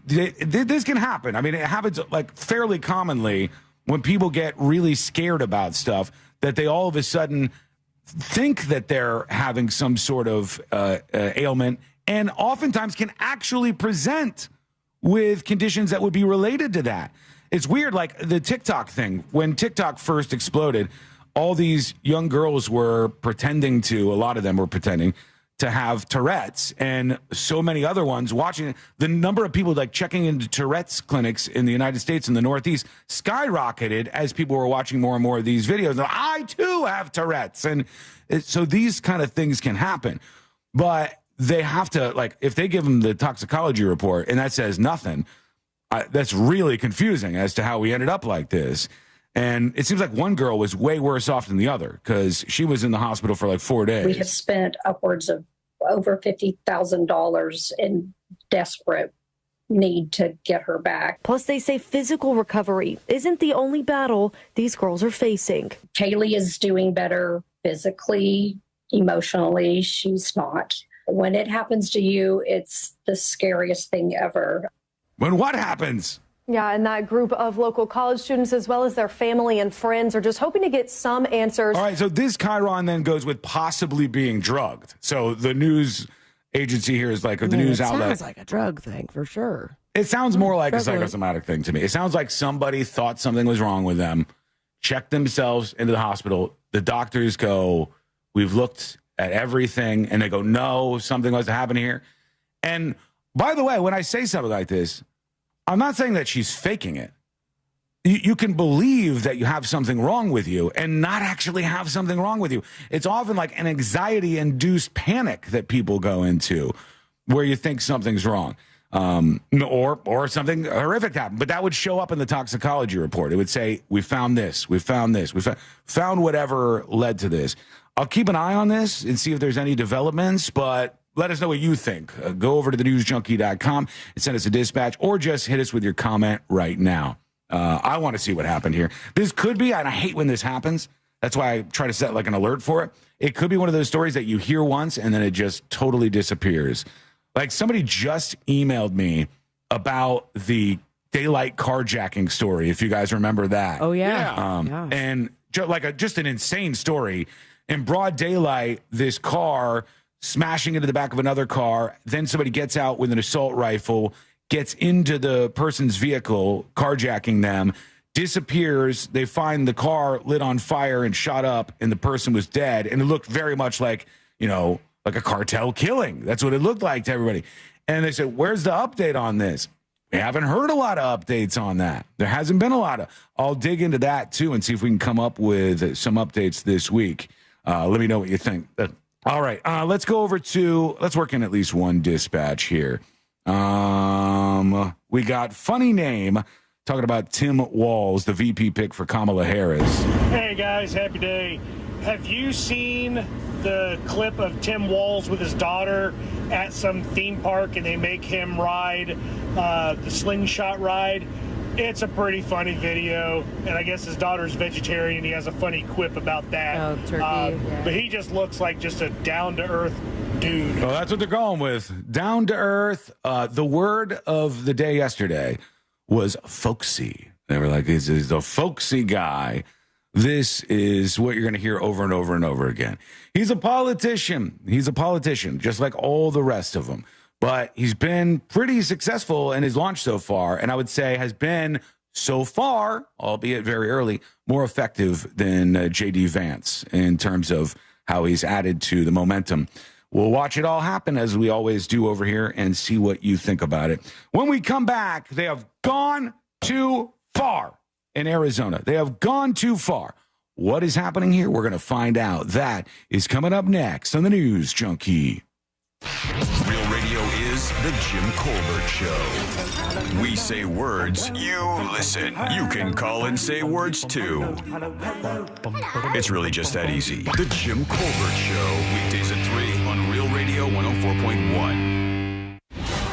this can happen. I mean, it happens fairly commonly when people get really scared about stuff, that they all of a sudden think that they're having some sort of ailment, and oftentimes can actually present with conditions that would be related to that. It's weird, the TikTok thing. When TikTok first exploded, all these young girls were pretending to, a lot of them were pretending to have Tourette's, and so many other ones watching. The number of people checking into Tourette's clinics in the United States and the Northeast skyrocketed as people were watching more and more of these videos. And I too have Tourette's. And so these kind of things can happen, but they have to, if they give them the toxicology report and that says nothing, that's really confusing as to how we ended up like this. And it seems like one girl was way worse off than the other because she was in the hospital for 4 days. We have spent upwards of over $50,000 in desperate need to get her back. Plus, they say physical recovery isn't the only battle these girls are facing. Kaylee is doing better physically, emotionally. She's not. When it happens to you, it's the scariest thing ever. When what happens? Yeah, and that group of local college students, as well as their family and friends, are just hoping to get some answers. All right, so this Chiron then goes with possibly being drugged. So the news agency here is like, the news outlet. Sounds like a drug thing for sure. It sounds more like a Drug alert. psychosomatic thing to me. It sounds like somebody thought something was wrong with them, checked themselves into the hospital. The doctors go, we've looked at everything, and they go, no, something must have happened here. And by the way, when I say something like this, I'm not saying that she's faking it. You can believe that you have something wrong with you and not actually have something wrong with you. It's often like an anxiety-induced panic that people go into where you think something's wrong. Or something horrific happened. But that would show up in the toxicology report. It would say, we found this, we found this, we found whatever led to this. I'll keep an eye on this and see if there's any developments, but let us know what you think. Go over to thenewsjunkie.com and send us a dispatch, or just hit us with your comment right now. I want to see what happened here. This could be, and I hate when this happens. That's why I try to set like an alert for it. It could be one of those stories that you hear once and then it just totally disappears. Like somebody just emailed me about the daylight carjacking story, if you guys remember that. Oh, yeah. And just an insane story. In broad daylight, this car smashing into the back of another car. Then somebody gets out with an assault rifle, gets into the person's vehicle, carjacking them, disappears. They find the car lit on fire and shot up, and the person was dead. And it looked very much like, like a cartel killing. That's what it looked like to everybody. And they said, where's the update on this? We haven't heard a lot of updates on that. There hasn't been a lot of. I'll dig into that, too, and see if we can come up with some updates this week. Let me know what you think. All right, let's go over to, let's work in at least one dispatch here. We got funny name talking about Tim Walz, the VP pick for Kamala Harris. Hey guys, happy day. Have you seen the clip of Tim Walz with his daughter at some theme park and they make him ride the slingshot ride? It's a pretty funny video, and I guess his daughter's vegetarian. He has a funny quip about that. Oh, turkey. Yeah. But he just looks like just a down-to-earth dude. Well, that's what they're going with. Down to earth. The word of the day yesterday was folksy. They were like, he's a folksy guy. This is what you're going to hear over and over and over again. He's a politician. He's a politician, just like all the rest of them. But he's been pretty successful in his launch so far, and I would say has been, so far, albeit very early, more effective than J.D. Vance in terms of how he's added to the momentum. We'll watch it all happen, as we always do over here, and see what you think about it. When we come back, they have gone too far in Arizona. They have gone too far. What is happening here? We're going to find out. That is coming up next on the News Junkie. Real Radio is the Jim Colbert Show. We say words, you listen. You can call and say words too. It's really just that easy. The Jim Colbert Show, weekdays at 3 on Real Radio 104.1.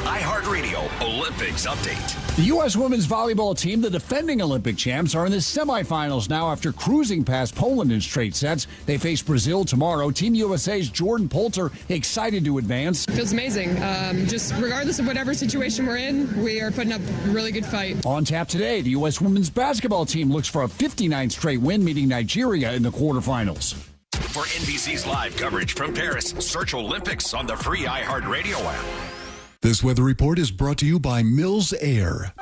iHeartRadio Olympics update. The U.S. women's volleyball team, the defending Olympic champs, are in the semifinals now after cruising past Poland in straight sets. They face Brazil tomorrow. Team USA's Jordan Poulter excited to advance. Feels amazing. Just regardless of whatever situation we're in, we are putting up a really good fight. On tap today, the U.S. women's basketball team looks for a 59th straight win, meeting Nigeria in the quarterfinals. For NBC's live coverage from Paris, search Olympics on the free iHeartRadio app. This weather report is brought to you by Mills Air.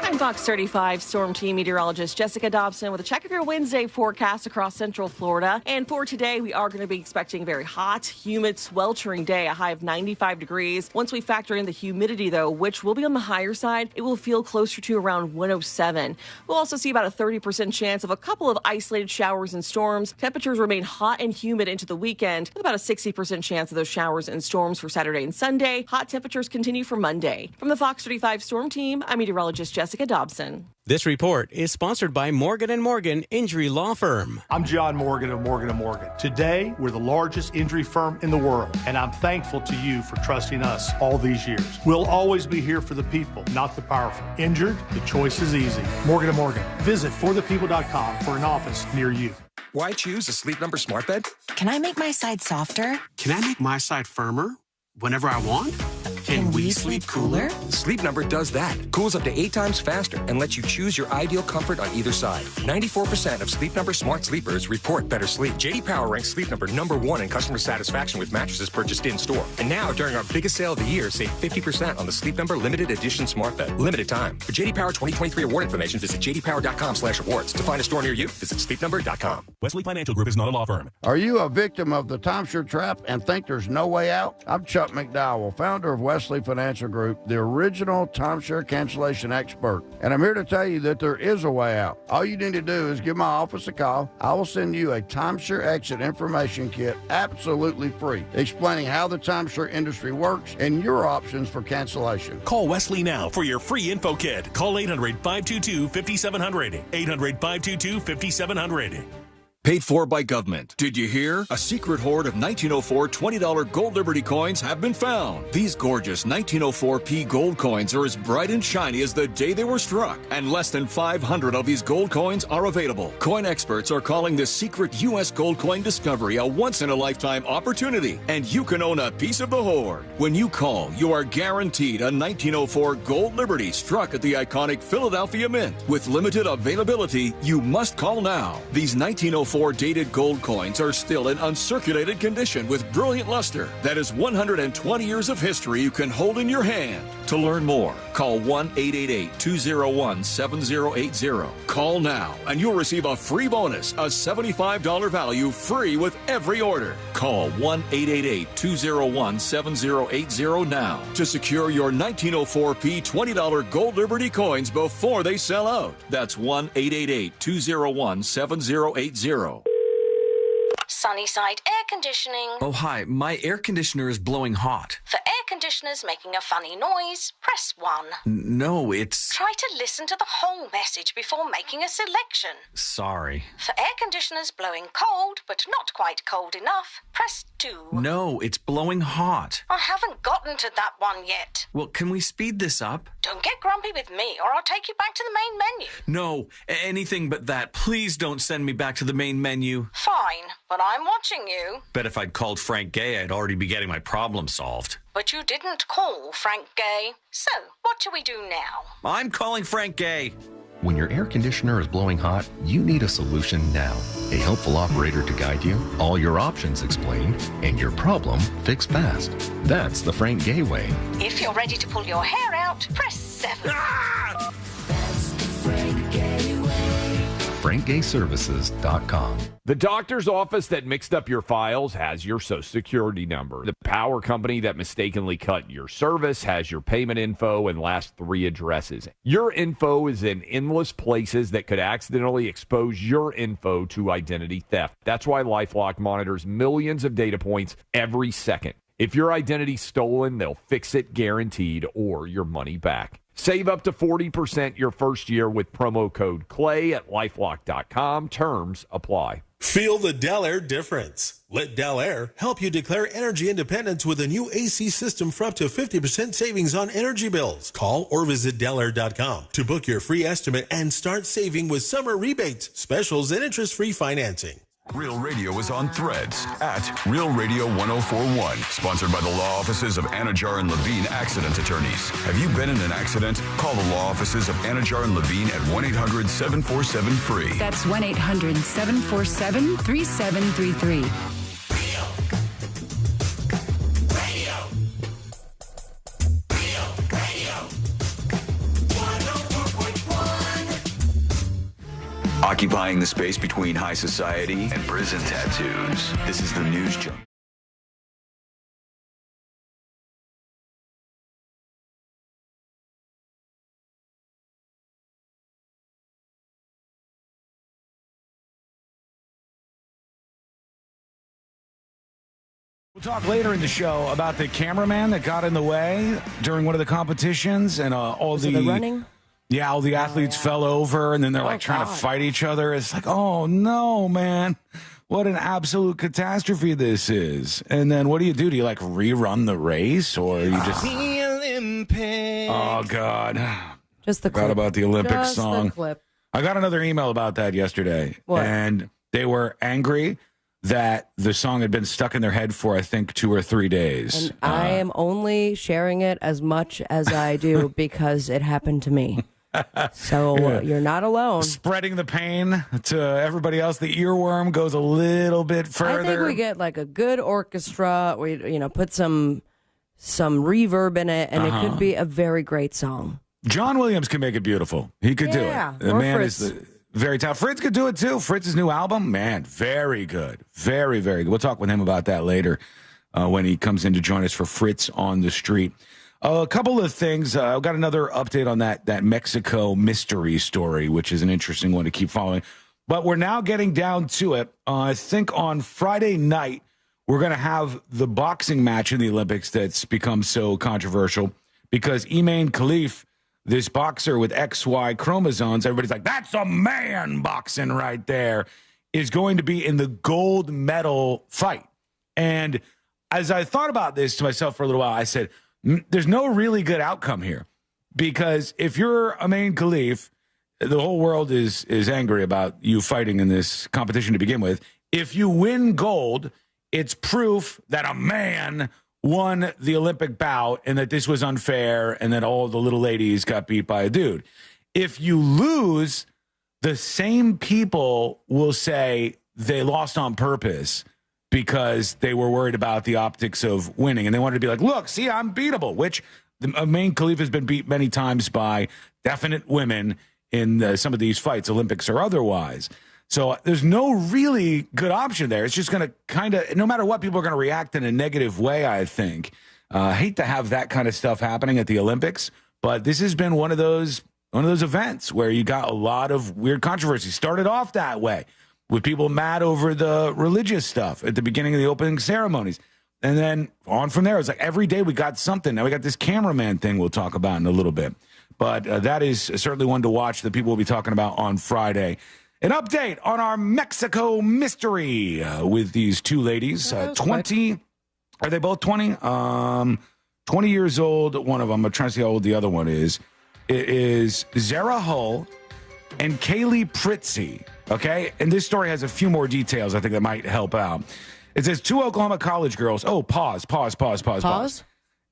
I'm Fox 35 Storm Team meteorologist Jessica Dobson with a check of your Wednesday forecast across central Florida. And for today, we are going to be expecting a very hot, humid, sweltering day, a high of 95 degrees. Once we factor in the humidity, though, which will be on the higher side, it will feel closer to around 107. We'll also see about a 30% chance of a couple of isolated showers and storms. Temperatures remain hot and humid into the weekend, with about a 60% chance of those showers and storms for Saturday and Sunday. Hot temperatures continue for Monday. From the Fox 35 Storm Team, I'm meteorologist Jessica Jessica Dobson. This report is sponsored by Morgan & Morgan Injury Law Firm. I'm John Morgan of Morgan & Morgan. Today, we're the largest injury firm in the world, and I'm thankful to you for trusting us all these years. We'll always be here for the people, not the powerful. Injured? The choice is easy. Morgan & Morgan. Visit forthepeople.com for an office near you. Why choose a Sleep Number smart bed? Can I make my side softer? Can I make my side firmer whenever I want? Can we sleep cooler? Sleep Number does that. Cools up to 8 times faster and lets you choose your ideal comfort on either side. 94% of Sleep Number smart sleepers report better sleep. J.D. Power ranks Sleep Number #1 in customer satisfaction with mattresses purchased in-store. And now, during our biggest sale of the year, save 50% on the Sleep Number Limited Edition smart bed. Limited time. For J.D. Power 2023 award information, visit jdpower.com/awards. To find a store near you, visit sleepnumber.com. Wesley Financial Group is not a law firm. Are you a victim of the timeshare trap and think there's no way out? I'm Chuck McDowell, founder of Wesley Financial Group, the original timeshare cancellation expert. And I'm here to tell you that there is a way out. All you need to do is give my office a call. I will send you a timeshare exit information kit absolutely free, explaining how the timeshare industry works and your options for cancellation. Call Wesley now for your free info kit. Call 800-522-5700. 800-522-5700. Paid for by government. Did you hear? A secret hoard of 1904 $20 Gold Liberty coins have been found. These gorgeous 1904p gold coins are as bright and shiny as the day they were struck, and less than 500 of these gold coins are available. Coin experts are calling this secret U.S. gold coin discovery a once-in-a-lifetime opportunity, and you can own a piece of the hoard. When you call, you are guaranteed a 1904 Gold Liberty struck at the iconic Philadelphia Mint. With limited availability, you must call now. These 1904 dated gold coins are still in uncirculated condition with brilliant luster. That is 120 years of history you can hold in your hand. To learn more, call 1-888-201-7080. Call now and you'll receive a free bonus, a $75 value free with every order. Call 1-888-201-7080 now to secure your 1904p $20 Gold Liberty coins before they sell out. That's 1-888-201-7080. Sunnyside Air Conditioning. Oh, hi. My air conditioner is blowing hot. For air conditioners making a funny noise, press 1. No, it's... Try to listen to the whole message before making a selection. Sorry. For air conditioners blowing cold, but not quite cold enough, press 2. No, it's blowing hot. I haven't gotten to that one yet. Well, can we speed this up? Don't get grumpy with me, or I'll take you back to the main menu. No, anything but that. Please don't send me back to the main menu. Fine, but I'm watching you. Bet if I'd called Frank Gay, I'd already be getting my problem solved. But you didn't call Frank Gay. So, what do we do now? I'm calling Frank Gay. When your air conditioner is blowing hot, you need a solution now. A helpful operator to guide you, all your options explained, and your problem fixed fast. That's the Frank Gay way. If you're ready to pull your hair out, press 7. Ah! That's the Frank Gay way. FrankGayServices.com. The doctor's office that mixed up your files has your Social Security number. The power company that mistakenly cut your service has your payment info and last 3 addresses. Your info is in endless places that could accidentally expose your info to identity theft. That's why LifeLock monitors millions of data points every second. If your identity's stolen, they'll fix it guaranteed or your money back. Save up to 40% your first year with promo code CLAY at LifeLock.com. Terms apply. Feel the Del Air difference. Let Del Air help you declare energy independence with a new AC system for up to 50% savings on energy bills. Call or visit delair.com to book your free estimate and start saving with summer rebates, specials, and interest-free financing. Real Radio is on Threads at Real Radio 1041. Sponsored by the law offices of Anajar and Levine Accident Attorneys. Have you been in an accident? Call the law offices of Anajar and Levine at 1-800-747-FREE. That's 1-800-747-3733. Occupying the space between high society and prison tattoos. This is the News Junk. We'll talk later in the show about the cameraman that got in the way during one of the competitions and all the running. Yeah, all the athletes fell over, and then they're like trying to fight each other. It's like, oh no, man. What an absolute catastrophe this is. And then what do? Do you like rerun the race, or you just The Olympics? Oh God. Just the Forgot clip. about the Olympics Just song. The clip. I got another email about that yesterday. What? And they were angry that the song had been stuck in their head for, I think, 2 or 3 days. And I am only sharing it as much as I do because it happened to me. So you're not alone. Spreading the pain to everybody else. The earworm goes a little bit further. I think we get like a good orchestra. We put some reverb in it, and it could be a very great song. John Williams can make it beautiful. He could do it. The or man Fritz. is very talented. Fritz could do it too. Fritz's new album, man, very good. Very, very good. We'll talk with him about that later when he comes in to join us for Fritz on the Street. A couple of things. I've got another update on that Mexico mystery story, which is an interesting one to keep following. But we're now getting down to it. I think on Friday night, we're going to have the boxing match in the Olympics that's become so controversial because Emain Khalif, this boxer with XY chromosomes, everybody's like, that's a man boxing right there, is going to be in the gold medal fight. And as I thought about this to myself for a little while, I said, there's no really good outcome here, because if you're Emain Khalif, the whole world is angry about you fighting in this competition to begin with. If you win gold, it's proof that a man won the Olympic bout and that this was unfair and that all the little ladies got beat by a dude. If you lose, the same people will say they lost on purpose because they were worried about the optics of winning. And they wanted to be like, look, see, I'm beatable, which Emain Khalif has been beat many times by definite women in some of these fights, Olympics or otherwise. So there's no really good option there. It's just going to kind of, no matter what, people are going to react in a negative way, I think. Hate to have that kind of stuff happening at the Olympics, but this has been one of those events where you got a lot of weird controversy. Started off that way with people mad over the religious stuff at the beginning of the opening ceremonies. And then on from there, it's like every day we got something. Now we got this cameraman thing we'll talk about in a little bit. But that is certainly one to watch that people will be talking about on Friday. An update on our Mexico mystery with these two ladies. 20, are they both 20? 20 years old, one of them. I'm trying to see how old the other one is. It is Zara Hull and Kaylee Pritzi. Okay, and this story has a few more details I think that might help out. It says 2 Oklahoma college girls. Oh, pause.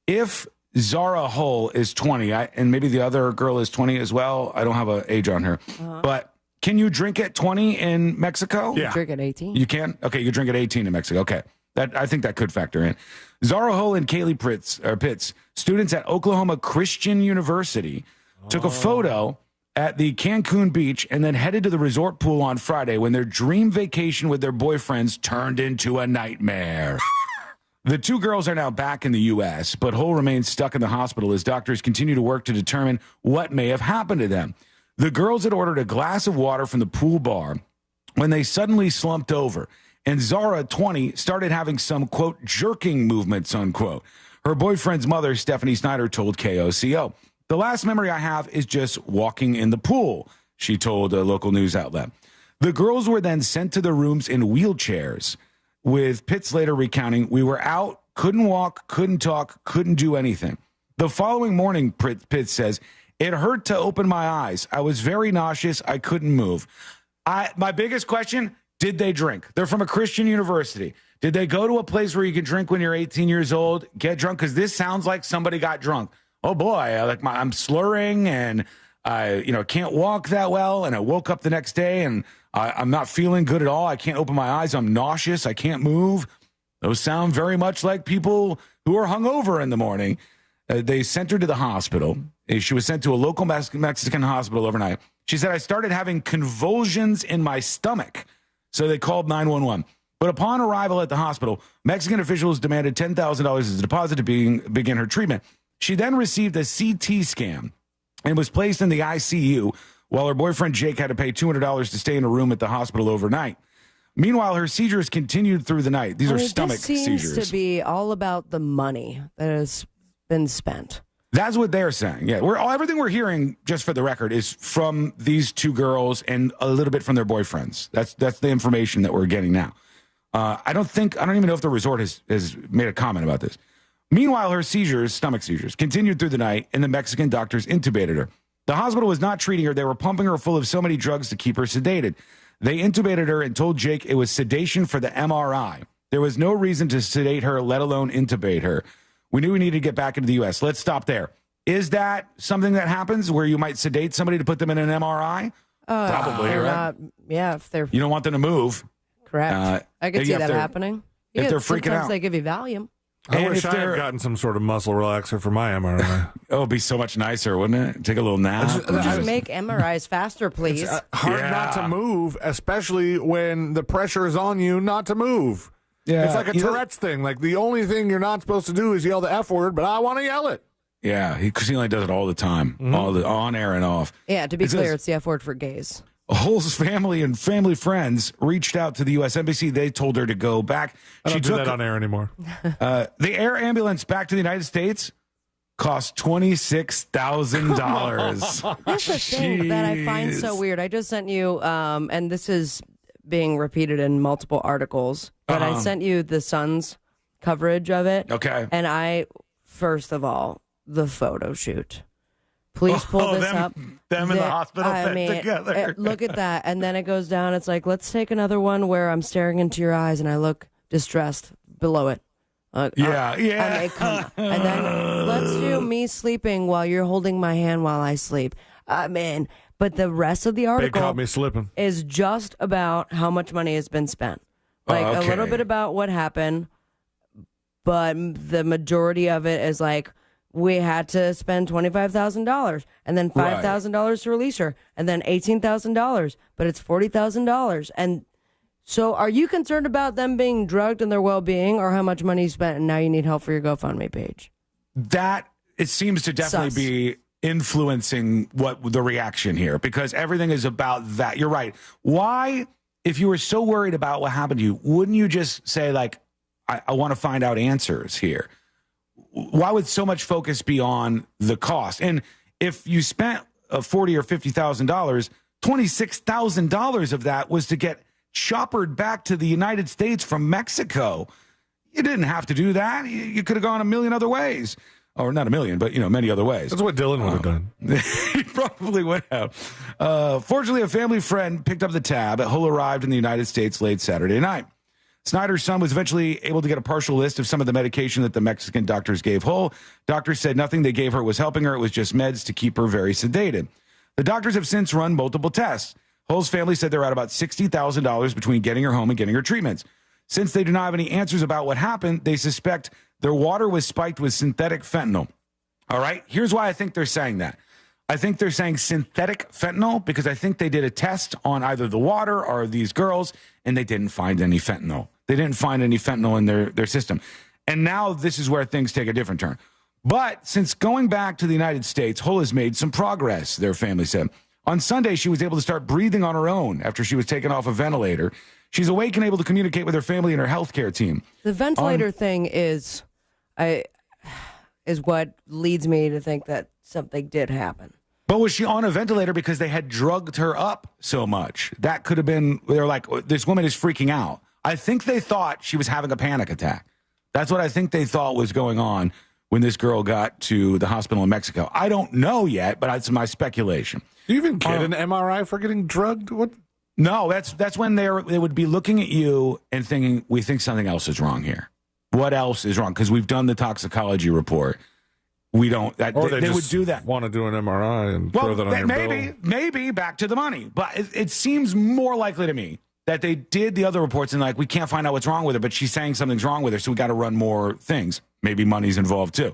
If Zara Hull is 20, and maybe the other girl is 20 as well. I don't have an age on her. But can you drink at 20 in Mexico? You drink at 18. You can? Okay, you drink at 18 in Mexico. Okay. I think that could factor in. Zara Hull and Kaylee Pitts, students at Oklahoma Christian University, took a photo at the Cancun beach and then headed to the resort pool on Friday when their dream vacation with their boyfriends turned into a nightmare. The two girls are now back in the U.S., but Hull remains stuck in the hospital as doctors continue to work to determine what may have happened to them. The girls had ordered a glass of water from the pool bar when they suddenly slumped over, and Zara, 20, started having some, quote, jerking movements, unquote. Her boyfriend's mother, Stephanie Snyder, told KOCO. The last memory I have is just walking in the pool, she told a local news outlet. The girls were then sent to their rooms in wheelchairs, with Pitts later recounting, we were out, couldn't walk, couldn't talk, couldn't do anything. The following morning, Pitts says, it hurt to open my eyes. I was very nauseous. I couldn't move. My biggest question, did they drink? They're from a Christian university. Did they go to a place where you can drink when you're 18 years old, get drunk? Because this sounds like somebody got drunk. Oh, boy, I'm slurring and I can't walk that well. And I woke up the next day and I'm not feeling good at all. I can't open my eyes. I'm nauseous. I can't move. Those sound very much like people who are hungover in the morning. They sent her to the hospital. She was sent to a local Mexican hospital overnight. She said, I started having convulsions in my stomach. So they called 911. But upon arrival at the hospital, Mexican officials demanded $10,000 as a deposit to begin her treatment. She then received a CT scan and was placed in the ICU while her boyfriend Jake had to pay $200 to stay in a room at the hospital overnight. Meanwhile, her seizures continued through the night. These are stomach seems seizures. Seems to be all about the money that has been spent. That's what they're saying. Yeah, everything we're hearing, just for the record, is from these two girls and a little bit from their boyfriends. That's the information that we're getting now. I don't even know if the resort has made a comment about this. Meanwhile, her stomach seizures, continued through the night, and the Mexican doctors intubated her. The hospital was not treating her. They were pumping her full of so many drugs to keep her sedated. They intubated her and told Jake it was sedation for the MRI. There was no reason to sedate her, let alone intubate her. We knew we needed to get back into the U.S. Let's stop there. Is that something that happens where you might sedate somebody to put them in an MRI? Probably, right? If they're... You don't want them to move. Correct. I could see that happening. If they're freaking out. Sometimes they give you Valium. I wish I had gotten some sort of muscle relaxer for my MRI. Oh, it'd be so much nicer, wouldn't it? Take a little nap. Just make MRIs faster, please. It's hard not to move, especially when the pressure is on you not to move. Yeah, it's like a Tourette's thing. Like, the only thing you're not supposed to do is yell the F word, but I want to yell it. Yeah, because he only does it all the time, all the on air and off. Yeah, to be clear, it's the F word for gays. Hull's family and family friends reached out to the U.S. Embassy. They told her to go back. I don't do that on air anymore. The air ambulance back to the United States cost $26,000. That's the thing that I find so weird. I just sent you, and this is being repeated in multiple articles, but I sent you the Sun's coverage of it. Okay. And first of all, the photo shoot. Please pull this up. Them in the hospital together. Look at that. And then it goes down. It's like, let's take another one where I'm staring into your eyes and I look distressed below it. Yeah. And then let's do me sleeping while you're holding my hand while I sleep. Man. But the rest of the article caught me slipping. Is just about how much money has been spent. Like a little bit about what happened, but the majority of it is like, we had to spend $25,000 and then $5,000 to release her and then $18,000, but it's $40,000. And so are you concerned about them being drugged and their well-being, or how much money you spent and now you need help for your GoFundMe page? That, it seems to definitely be influencing the reaction here, because everything is about that. You're right. Why, if you were so worried about what happened to you, wouldn't you just say, like, I want to find out answers here? Why would so much focus be on the cost? And if you spent $40,000 or $50,000, $26,000 of that was to get choppered back to the United States from Mexico. You didn't have to do that. You could have gone a million other ways. Or not a million, but, many other ways. That's what Dylan would have done. He probably would have. Fortunately, a family friend picked up the tab. Hull arrived in the United States late Saturday night. Snyder's son was eventually able to get a partial list of some of the medication that the Mexican doctors gave Hull. Doctors said nothing they gave her was helping her. It was just meds to keep her very sedated. The doctors have since run multiple tests. Hull's family said they're at about $60,000 between getting her home and getting her treatments. Since they do not have any answers about what happened, they suspect their water was spiked with synthetic fentanyl. All right? Here's why I think they're saying that. I think they're saying synthetic fentanyl because I think they did a test on either the water or these girls, and they didn't find any fentanyl. They didn't find any fentanyl in their system. And now this is where things take a different turn. But since going back to the United States, Hull has made some progress, their family said. On Sunday, she was able to start breathing on her own after she was taken off a ventilator. She's awake and able to communicate with her family and her healthcare team. The ventilator thing is what leads me to think that something did happen. But was she on a ventilator because they had drugged her up so much? That could have been, they're like, this woman is freaking out. I think they thought she was having a panic attack. That's what I think they thought was going on when this girl got to the hospital in Mexico. I don't know yet, but it's my speculation. Do you even get an MRI for getting drugged? What? No, that's when they would be looking at you and thinking, we think something else is wrong here. What else is wrong? Because we've done the toxicology report. We don't. They would do that. Want to do an MRI and throw that on your bill. Maybe back to the money. But it seems more likely to me that they did the other reports and we can't find out what's wrong with her, but she's saying something's wrong with her, so we got to run more things. Maybe money's involved too.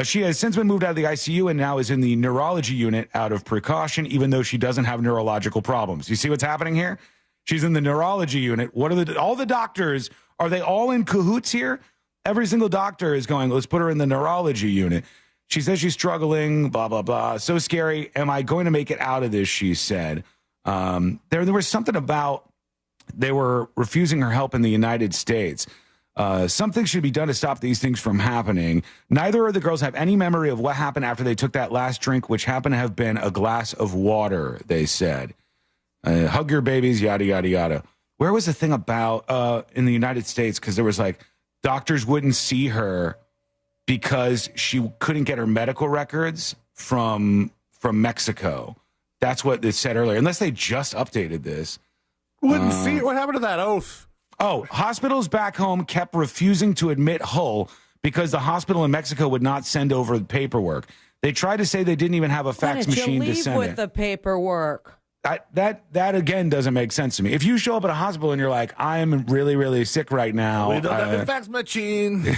She has since been moved out of the ICU and now is in the neurology unit out of precaution, even though she doesn't have neurological problems. You see what's happening here? She's in the neurology unit. What are all the doctors? Are they all in cahoots here? Every single doctor is going, let's put her in the neurology unit. She says she's struggling, blah, blah, blah. So scary. Am I going to make it out of this? She said. There was something about they were refusing her help in the United States. Something should be done to stop these things from happening. Neither of the girls have any memory of what happened after they took that last drink, which happened to have been a glass of water, they said. Hug your babies, yada, yada, yada. Where was the thing about in the United States? Because there was doctors wouldn't see her because she couldn't get her medical records from Mexico. That's what it said earlier. Unless they just updated this. Wouldn't see what happened to that oath. Oh, hospitals back home kept refusing to admit Hull because the hospital in Mexico would not send over the paperwork. They tried to say they didn't even have a fax machine to send with it. the paperwork? That again doesn't make sense to me. If you show up at a hospital and you're like, I'm really, really sick right now. We don't have a fax machine.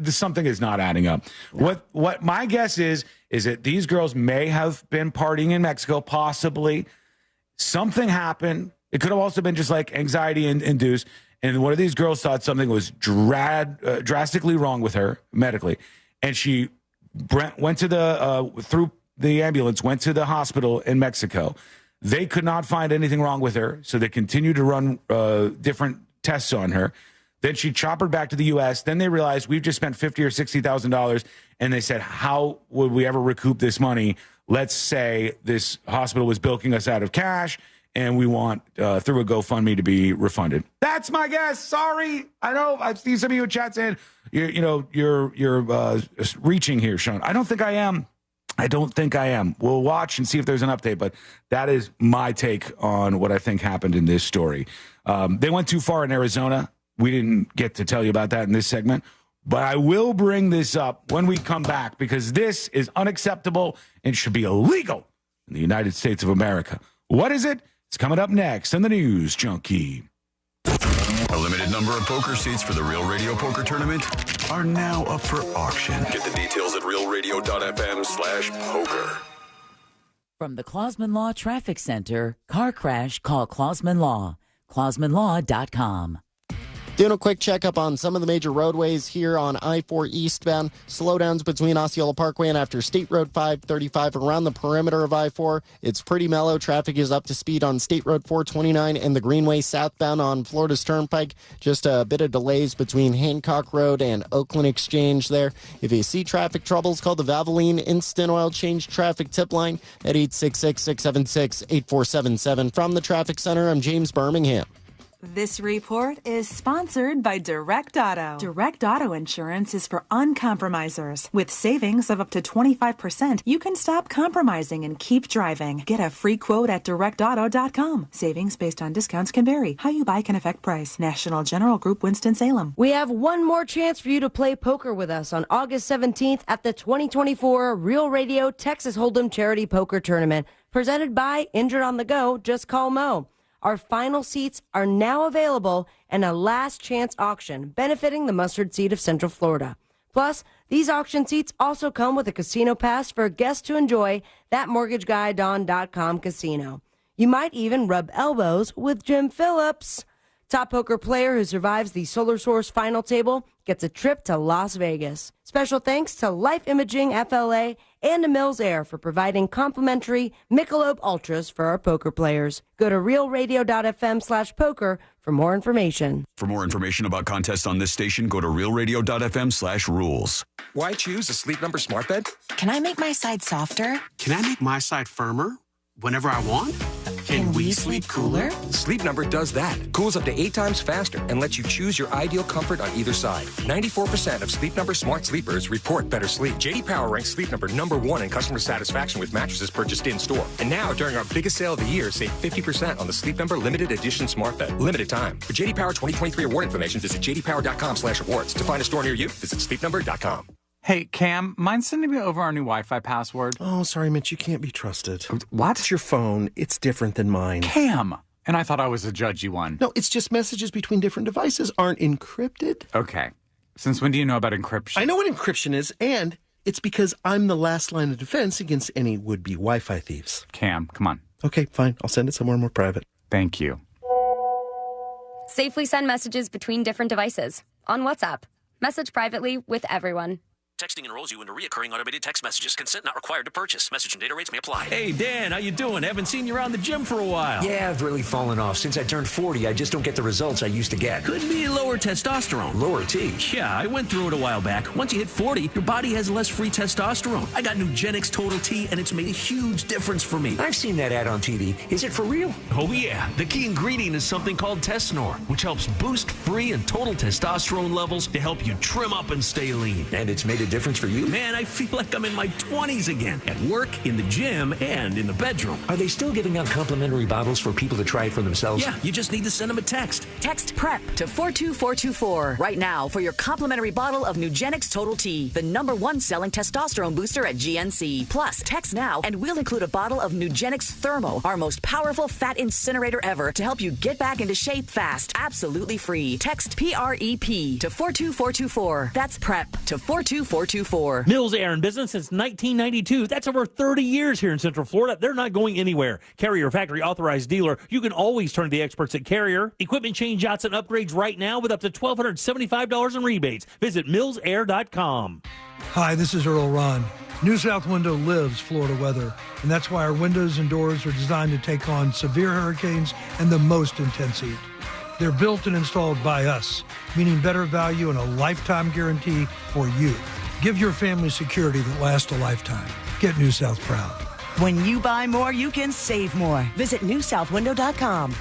Something is not adding up. What my guess is that these girls may have been partying in Mexico, possibly. Something happened. It could have also been just anxiety induced. And one of these girls thought something was drastically wrong with her medically. And she went to through the ambulance, went to the hospital in Mexico. They could not find anything wrong with her. So they continued to run different tests on her. Then she choppered back to the U.S. Then they realized we've just spent $50,000 or $60,000. And they said, how would we ever recoup this money? Let's say this hospital was bilking us out of cash. And we want, through a GoFundMe, to be refunded. That's my guess. Sorry. I know I've seen some of you in chat saying, you're reaching here, Sean. I don't think I am. We'll watch and see if there's an update, but that is my take on what I think happened in this story. They went too far in Arizona. We didn't get to tell you about that in this segment, but I will bring this up when we come back because this is unacceptable and should be illegal in the United States of America. What is it? It's coming up next on the News Junkie. A limited number of poker seats for the Real Radio Poker Tournament are now up for auction. Get the details at realradio.fm/poker. From the Clausman Law Traffic Center, car crash, call Clausman Law. ClausmanLaw.com. Doing a quick checkup on some of the major roadways here on I-4 eastbound. Slowdowns between Osceola Parkway and after State Road 535 around the perimeter of I-4. It's pretty mellow. Traffic is up to speed on State Road 429 and the Greenway southbound on Florida's Turnpike. Just a bit of delays between Hancock Road and Oakland Exchange there. If you see traffic troubles, call the Valvoline Instant Oil Change Traffic Tip Line at 866-676-8477. From the Traffic Center, I'm James Birmingham. This report is sponsored by Direct Auto. Direct Auto Insurance is for uncompromisers. With savings of up to 25%, you can stop compromising and keep driving. Get a free quote at directauto.com. Savings based on discounts can vary. How you buy can affect price. National General Group, Winston-Salem. We have one more chance for you to play poker with us on August 17th at the 2024 Real Radio Texas Hold'em Charity Poker Tournament, presented by Injured on the Go. Just call Mo. Our final seats are now available in a last chance auction benefiting the Mustard Seed of Central Florida. Plus, these auction seats also come with a casino pass for guests to enjoy that MortgageGuy.com casino. You might even rub elbows with Jim Phillips. Top poker player who survives the Solar Source final table gets a trip to Las Vegas. Special thanks to Life Imaging FLA and to Mills Air for providing complimentary Michelob Ultras for our poker players. Go to realradio.fm/poker for more information. For more information about contests on this station, go to realradio.fm/rules. Why choose a Sleep Number smart bed? Can I make my side softer? Can I make my side firmer whenever I want? Can we sleep cooler? Sleep Number does that. Cools up to 8 times faster and lets you choose your ideal comfort on either side. 94% of Sleep Number smart sleepers report better sleep. JD Power ranks Sleep Number #1 in customer satisfaction with mattresses purchased in-store. And now, during our biggest sale of the year, save 50% on the Sleep Number Limited Edition smart bed. Limited time. For JD Power 2023 award information, visit jdpower.com/awards. To find a store near you, visit sleepnumber.com. Hey, Cam, mind sending me over our new Wi-Fi password? Oh, sorry, Mitch, you can't be trusted. What? It's your phone. It's different than mine. Cam! And I thought I was a judgy one. No, it's just messages between different devices aren't encrypted. Okay. Since when do you know about encryption? I know what encryption is, and it's because I'm the last line of defense against any would-be Wi-Fi thieves. Cam, come on. Okay, fine. I'll send it somewhere more private. Thank you. Safely send messages between different devices on WhatsApp. Message privately with everyone. Texting enrolls you into recurring automated text messages. Consent not required to purchase. Message and data rates may apply. Hey, Dan, how you doing? Haven't seen you around the gym for a while. Yeah, I've really fallen off. Since I turned 40, I just don't get the results I used to get. Could be lower testosterone. Lower T? Yeah, I went through it a while back. Once you hit 40, your body has less free testosterone. I got Nugenix Total T, and it's made a huge difference for me. I've seen that ad on TV. Is it for real? Oh, yeah. The key ingredient is something called Tesnor, which helps boost free and total testosterone levels to help you trim up and stay lean. And it's made a difference for you? Man, I feel like I'm in my 20s again. At work, in the gym, and in the bedroom. Are they still giving out complimentary bottles for people to try it for themselves? Yeah, you just need to send them a text. Text PREP to 42424 right now for your complimentary bottle of Nugenix Total T, the #1 selling testosterone booster at GNC. Plus, text now and we'll include a bottle of Nugenix Thermo, our most powerful fat incinerator ever, to help you get back into shape fast. Absolutely free. Text PREP to 42424. That's PREP to 42424. Mills Air in business since 1992. That's over 30 years here in Central Florida. They're not going anywhere. Carrier factory authorized dealer. You can always turn to the experts at Carrier. Equipment change-outs and upgrades right now with up to $1,275 in rebates. Visit millsair.com. Hi, this is Earl Ron. New South Window lives Florida weather, and that's why our windows and doors are designed to take on severe hurricanes and the most intense heat. They're built and installed by us, meaning better value and a lifetime guarantee for you. Give your family security that lasts a lifetime. Get New South proud. When you buy more, you can save more. Visit newsouthwindow.com.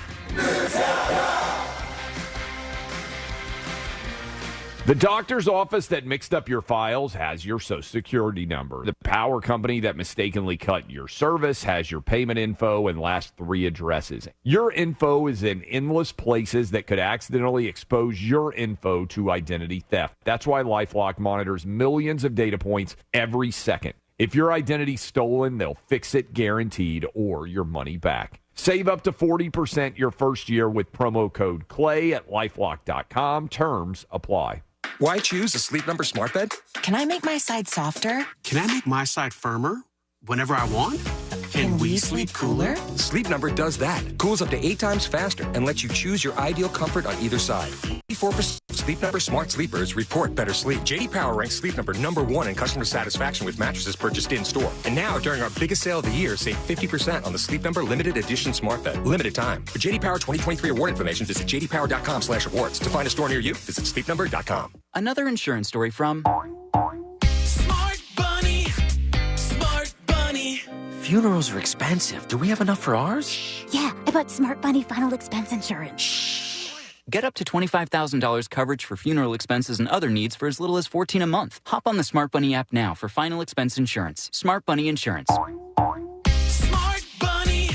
The doctor's office that mixed up your files has your Social Security number. The power company that mistakenly cut your service has your payment info and last 3 addresses. Your info is in endless places that could accidentally expose your info to identity theft. That's why LifeLock monitors millions of data points every second. If your identity's stolen, they'll fix it guaranteed or your money back. Save up to 40% your first year with promo code CLAY at LifeLock.com. Terms apply. Why choose a Sleep Number smart bed? Can I make my side softer? Can I make my side firmer whenever I want? Can we sleep cooler? Sleep Number does that. Cools up to 8 times faster and lets you choose your ideal comfort on either side. 84% of Sleep Number smart sleepers report better sleep. J.D. Power ranks Sleep Number #1 in customer satisfaction with mattresses purchased in-store. And now, during our biggest sale of the year, save 50% on the Sleep Number limited edition smart bed. Limited time. For J.D. Power 2023 award information, visit jdpower.com/awards. To find a store near you, visit sleepnumber.com. Another insurance story from Smart Bunny. Smart Bunny. Funerals are expensive. Do we have enough for ours? Yeah, I bought Smart Bunny final expense insurance. Get up to $25,000 coverage for funeral expenses and other needs for as little as $14 a month. Hop on the Smart Bunny app now for final expense insurance. Smart Bunny Insurance. Smart Bunny.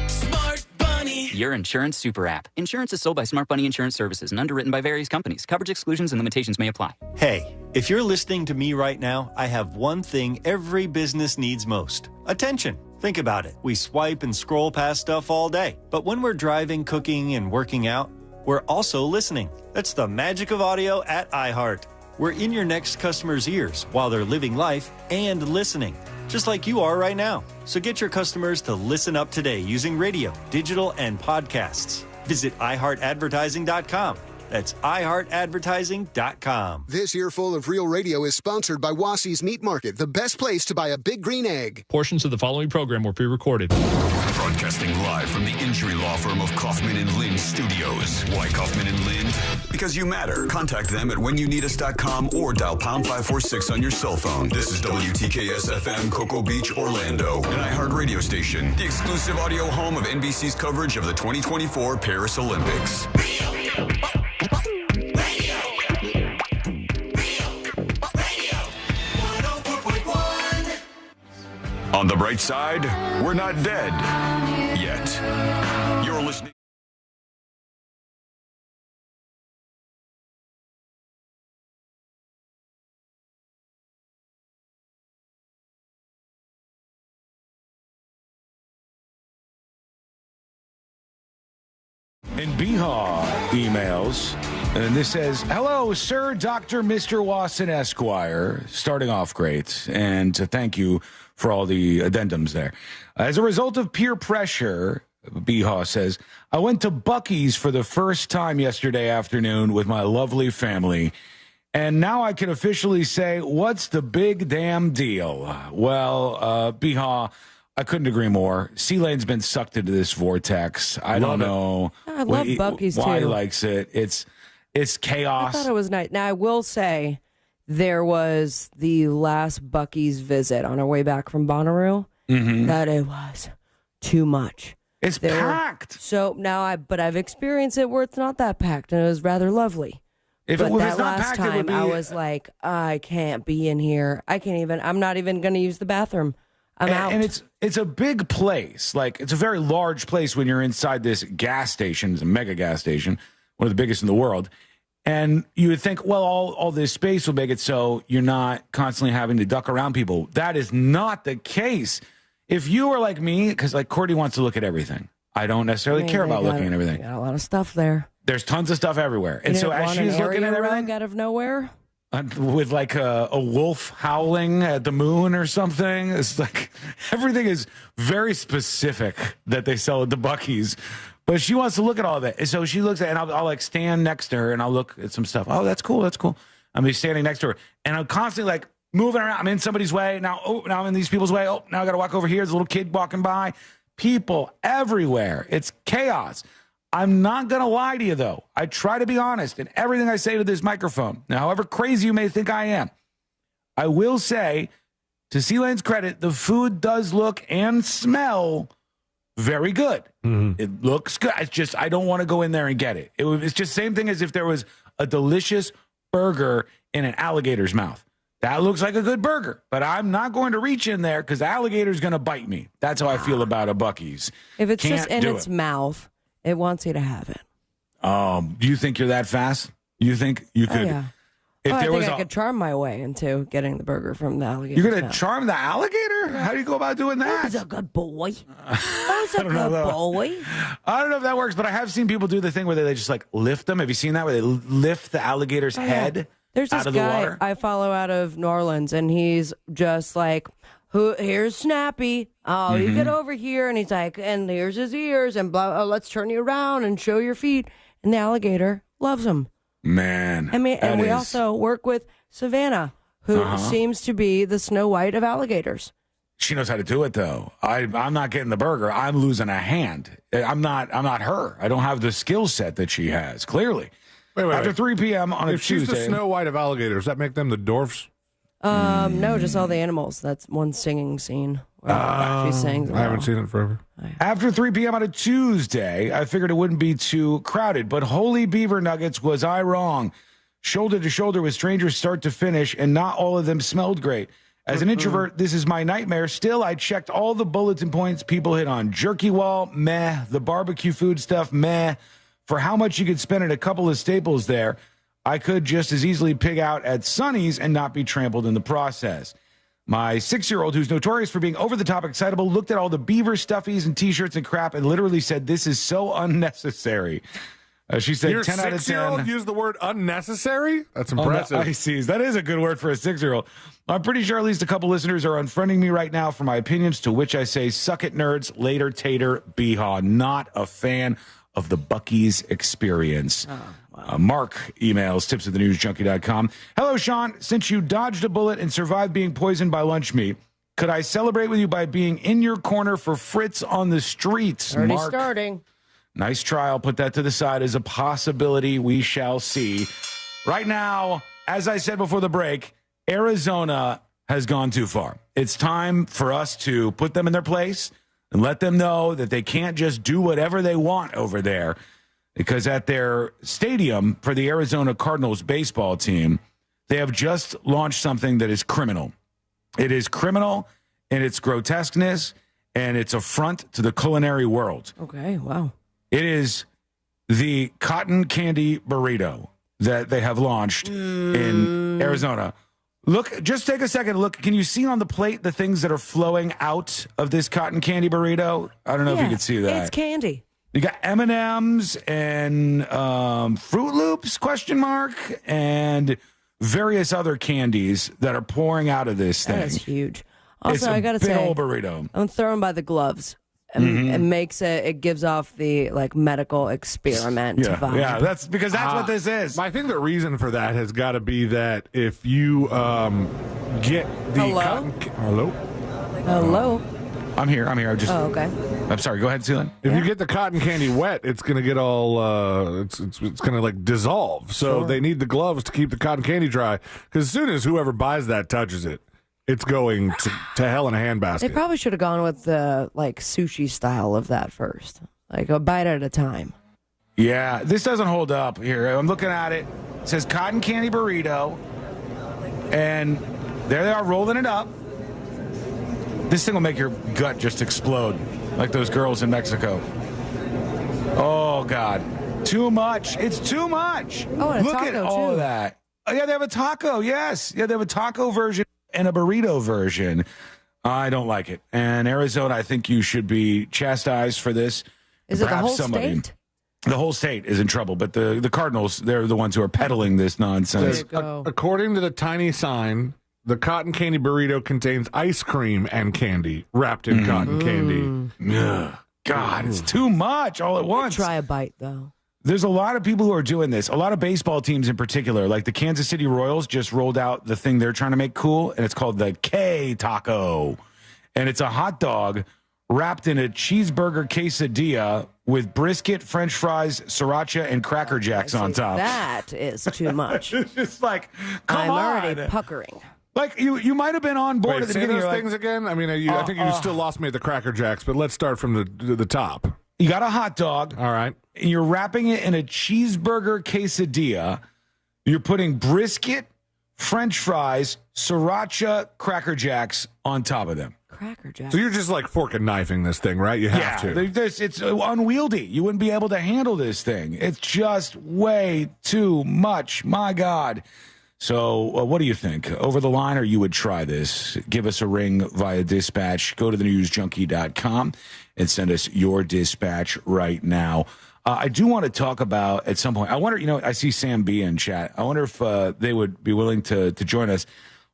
Smart Bunny. Your insurance super app. Insurance is sold by Smart Bunny Insurance Services and underwritten by various companies. Coverage exclusions and limitations may apply. Hey, if you're listening to me right now, I have one thing every business needs most: attention. Think about it. We swipe and scroll past stuff all day. But when we're driving, cooking, and working out, we're also listening. That's the magic of audio at iHeart. We're in your next customer's ears while they're living life and listening, just like you are right now. So get your customers to listen up today using radio, digital, and podcasts. Visit iHeartAdvertising.com. That's iHeartAdvertising.com. This earful of Real Radio is sponsored by Wassey's Meat Market, the best place to buy a big green egg. Portions of the following program were pre-recorded. Broadcasting live from the injury law firm of Kaufman and Lind Studios. Why Kaufman and Lind? Because you matter. Contact them at whenyounneedus.com or dial pound 546 on your cell phone. This is WTKS FM, Cocoa Beach, Orlando, an iHeart radio station. The exclusive audio home of NBC's coverage of the 2024 Paris Olympics. On the bright side, we're not dead yet. You're listening. And Biha emails, and this says, hello, Sir Dr. Mr. Wasson Esquire. Starting off great, and thank you for all the addendums there. As a result of peer pressure, Biha says, I went to Buc-ee's for the first time yesterday afternoon with my lovely family, And now I can officially say, what's the big damn deal? Well, Biha, I couldn't agree more. C-Lane's been sucked into this vortex. I don't know. I love Buc-ee's why too. he likes it. It's chaos. I thought it was nice. Now, I will say there was the last Buc-ee's visit on our way back from Bonnaroo that it was too much. It's packed. So now I've experienced it where it's not that packed, and it was rather lovely. If but it was that not last packed, time, it would be, I was like, I can't be in here. I'm not even going to use the bathroom. I'm out. And it's a big place. Like, it's a very large place when you're inside this gas station. It's a mega gas station, one of the biggest in the world. And you would think, well, all this space will make it so you're not constantly having to duck around people. That is not the case. If you are like me, because like Courtney wants to look at everything. I don't necessarily care about looking at everything. Got a lot of stuff there. There's tons of stuff everywhere. And You so didn't as want she's an looking at area everything, rug out of nowhere. with like a wolf howling at the moon or something, it's like everything is very specific that they sell at the Buc-ee's. But she wants to look at all of it. And so she looks at it, and I'll like stand next to her and I'll look at some stuff. Oh, that's cool. That's cool. I'm be standing next to her. And I'm constantly like moving around. I'm in somebody's way. Now I'm in these people's way. Oh, now I got to walk over here. There's a little kid walking by. People everywhere. It's chaos. I'm not going to lie to you, though. I try to be honest in everything I say to this microphone. Now, however crazy you may think I am, I will say, to C-Lane's credit, the food does look and smell very good. It looks good. It's just, I don't want to go in there and get it. It's just same thing as if there was a delicious burger in an alligator's mouth. That looks like a good burger, but I'm not going to reach in there because the alligator's going to bite me. That's how I feel about a Buc-ee's. If it's Can't just in do its it. mouth, it wants you to have it. Do you think you're that fast? You think you could? Oh, yeah. If I there think was I a, could charm my way into getting the burger from the alligator. you're going to charm the alligator? How do you go about doing that? He's a good boy. He's a don't know good though. boy. I don't know if that works, but I have seen people do the thing where they just like lift them. Have you seen that? Where they lift the alligator's head There's out this of the guy water? I follow out of New Orleans, and he's just like, here's Snappy. Oh, you get over here. And he's like, and here's his ears, and blah, let's turn you around and show your feet. And the alligator loves him. Man. I mean, and that we is- also work with Savannah, who seems to be the Snow White of alligators. She knows how to do it, though. I'm not getting the burger. I'm losing a hand. I'm not her. I don't have the skill set that she has, clearly. Wait. After 3 p.m. on a If she's Tuesday. the Snow White of alligators, does that make them the dwarfs? No, just all the animals. That's one singing scene. She sings. I haven't seen it forever. After 3 p.m. on a Tuesday, I figured it wouldn't be too crowded, but holy beaver nuggets, was I wrong. Shoulder to shoulder with strangers start to finish, and not all of them smelled great. As an introvert, this is my nightmare. Still, I checked all the bulletin points people hit on. Jerky wall, meh. The barbecue food stuff, meh. For how much you could spend at a couple of staples there, I could just as easily pig out at Sonny's and not be trampled in the process. My 6-year-old, who's notorious for being over-the-top excitable, looked at all the beaver stuffies and T-shirts and crap and literally said, this is so unnecessary. She said Your 10 out of 6-year-old 10. used the word unnecessary? That's impressive. I see. That is a good word for a 6-year-old. I'm pretty sure at least a couple listeners are unfriending me right now for my opinions, to which I say, suck it, nerds, later, tater, beehaw. Not a fan of the Buc-ee's experience. Mark emails tips@thenewsjunkie.com. Hello, Sean. Since you dodged a bullet and survived being poisoned by lunch meat, could I celebrate with you by being in your corner for Fritz on the streets? Already Mark. starting. Nice try. I'll put that to the side as a possibility. We shall see. Right now, as I said before the break, Arizona has gone too far. It's time for us to put them in their place and let them know that they can't just do whatever they want over there. Because at their stadium for the Arizona Cardinals baseball team, they have just launched something that is criminal. It is criminal in its grotesqueness and its affront to the culinary world. Okay, wow. It is the cotton candy burrito that they have launched in Arizona. Look, just take a second. Look, can you see on the plate the things that are flowing out of this cotton candy burrito? I don't know if you can see that. It's candy. You got M&Ms and Fruit Loops, question mark, and various other candies that are pouring out of this thing. That is huge. It's Also, a I got to big say, old burrito. I'm thrown by the gloves. It makes it gives off the like medical experiment vibe. Yeah, that's because that's what this is. I think the reason for that has got to be that if you get the Hello. I'm here. Okay. I'm sorry. Go ahead, Celine. If you get the cotton candy wet, it's going to get all it's going to like dissolve. So they need the gloves to keep the cotton candy dry. Because as soon as whoever buys that touches it, it's going to hell in a handbasket. They probably should have gone with the like sushi style of that first, like a bite at a time. Yeah, this doesn't hold up here. I'm looking at it. It says cotton candy burrito, and there they are rolling it up. This thing will make your gut just explode, like those girls in Mexico. Oh, God. Too much. It's too much. Oh, and a Look taco, at all too. of that. Oh, yeah, they have a taco, yes. Yeah, they have a taco version and a burrito version. I don't like it. And Arizona, I think you should be chastised for this. Is it the Perhaps whole somebody- state? The whole state is in trouble, but the Cardinals, they're the ones who are peddling this nonsense. According to the tiny sign, the cotton candy burrito contains ice cream and candy wrapped in cotton candy. Ugh. God, it's too much all at once. Try a bite, though. There's a lot of people who are doing this. A lot of baseball teams in particular, like the Kansas City Royals just rolled out the thing they're trying to make cool, and it's called the K Taco. And it's a hot dog wrapped in a cheeseburger quesadilla with brisket, French fries, sriracha, and Cracker Jacks on top. That is too much. It's just like, come I'm on. already puckering. Like, you might have been on board Wait, at the say beginning. those You're like, things again? I mean, I think you still lost me at the Cracker Jacks, but let's start from the top. You got a hot dog. All right. And you're wrapping it in a cheeseburger quesadilla. You're putting brisket, French fries, sriracha, Cracker Jacks on top of them. Cracker Jacks. So you're just like fork and knifing this thing, right? You have to. It's unwieldy. You wouldn't be able to handle this thing. It's just way too much. My God. So what do you think? Over the line, or you would try this? Give us a ring via dispatch. Go to thenewsjunkie.com and send us your dispatch right now. I do want to talk about at some point. I wonder, I see Sam B in chat. I wonder if they would be willing to join us.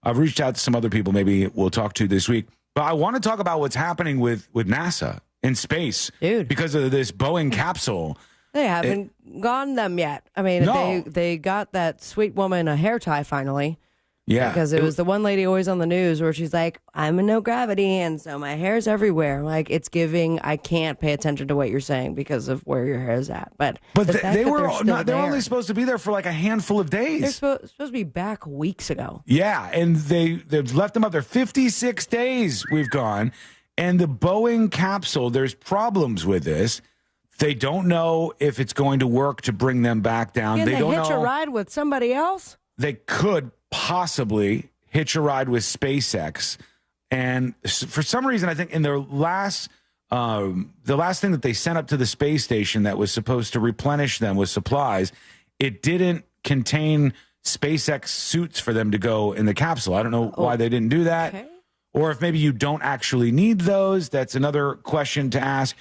I've reached out to some other people maybe we'll talk to this week. But I want to talk about what's happening with NASA in space. Dude. Because of this Boeing capsule. They haven't gone them yet. I mean, No. they got that sweet woman a hair tie finally. Yeah. Because it was the one lady always on the news where she's like, I'm in no gravity, and so my hair's everywhere. Like, it's giving, I can't pay attention to what you're saying because of where your hair is at. But the fact they that were they're still not, they're there- only supposed to be there for like a handful of days. They're supposed to be back weeks ago. Yeah, and they've left them up there 56 days we've gone. And the Boeing capsule, there's problems with this. They don't know if it's going to work to bring them back down. Can they don't hitch know. a ride with somebody else? They could possibly hitch a ride with SpaceX. And for some reason, I think in their last the last thing that they sent up to the space station that was supposed to replenish them with supplies, it didn't contain SpaceX suits for them to go in the capsule. I don't know why they didn't do that. Okay. Or if maybe you don't actually need those. That's another question to ask.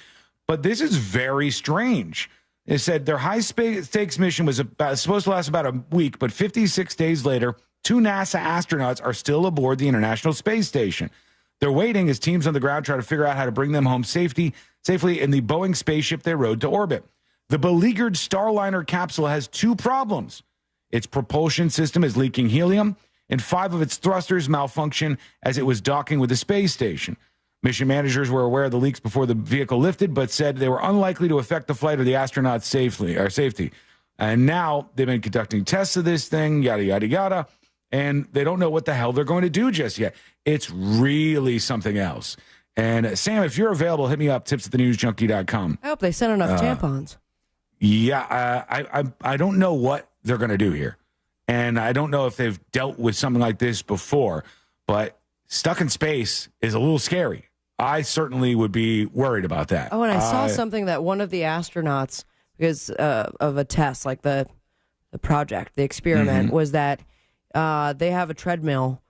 But this is very strange. They said their high-stakes mission was supposed to last about a week, but 56 days later, 2 NASA astronauts are still aboard the International Space Station. They're waiting as teams on the ground try to figure out how to bring them home safely in the Boeing spaceship they rode to orbit. The beleaguered Starliner capsule has 2 problems. Its propulsion system is leaking helium, and 5 of its thrusters malfunction as it was docking with the space station. Mission managers were aware of the leaks before the vehicle lifted, but said they were unlikely to affect the flight or the astronauts' safety. And now they've been conducting tests of this thing, yada, yada, yada, and they don't know what the hell they're going to do just yet. It's really something else. And Sam, if you're available, hit me up, tips@thenewsjunkie.com. I hope they sent enough tampons. Yeah, I don't know what they're going to do here. And I don't know if they've dealt with something like this before, but stuck in space is a little scary. I certainly would be worried about that. Oh, and I saw something that one of the astronauts, because of a test, like the project, the experiment, was that they have a treadmill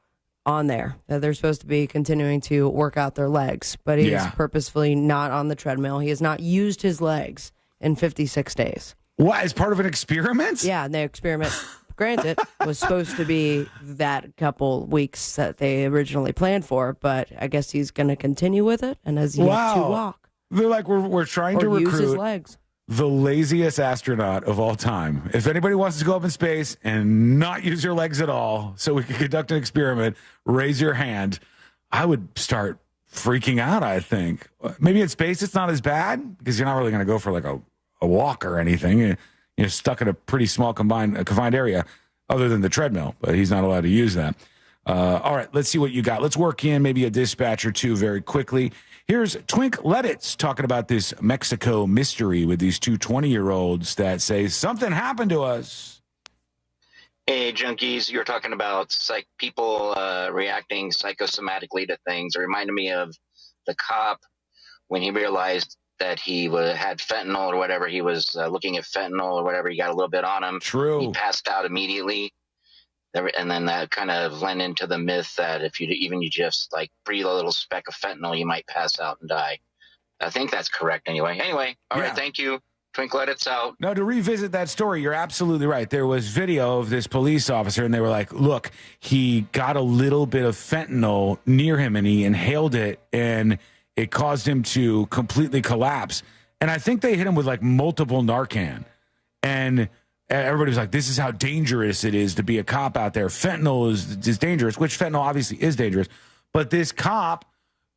on there that they're supposed to be continuing to work out their legs, but he's purposefully not on the treadmill. He has not used his legs in 56 days. What, as part of an experiment? Yeah, and the experiment, granted, was supposed to be that couple weeks that they originally planned for, but I guess he's going to continue with it and has yet to walk. They're like, we're trying to Or use his recruit legs. the laziest astronaut of all time. If anybody wants to go up in space and not use your legs at all so we can conduct an experiment, raise your hand. I would start freaking out, I think. Maybe in space it's not as bad because you're not really going to go for like a walk or anything. You're stuck in a pretty small confined area other than the treadmill, but he's not allowed to use that. All right, let's see what you got. Let's work in maybe a dispatch or two very quickly. Here's Twink Leditz talking about this Mexico mystery with these two 20-year-olds that say something happened to us. Hey, junkies, you were talking about people reacting psychosomatically to things. It reminded me of the cop when he realized that he had fentanyl or whatever. He was looking at fentanyl or whatever. He got a little bit on him. True. He passed out immediately. And then that kind of lent into the myth that if you just like breathe a little speck of fentanyl, you might pass out and die. I think that's correct anyway. All right, thank you. Twink Leditz out. No, to revisit that story, you're absolutely right. There was video of this police officer, and they were like, look, he got a little bit of fentanyl near him, and he inhaled it, and it caused him to completely collapse. And I think they hit him with like multiple Narcan. And everybody was like, this is how dangerous it is to be a cop out there. Fentanyl is dangerous, which fentanyl obviously is dangerous. But this cop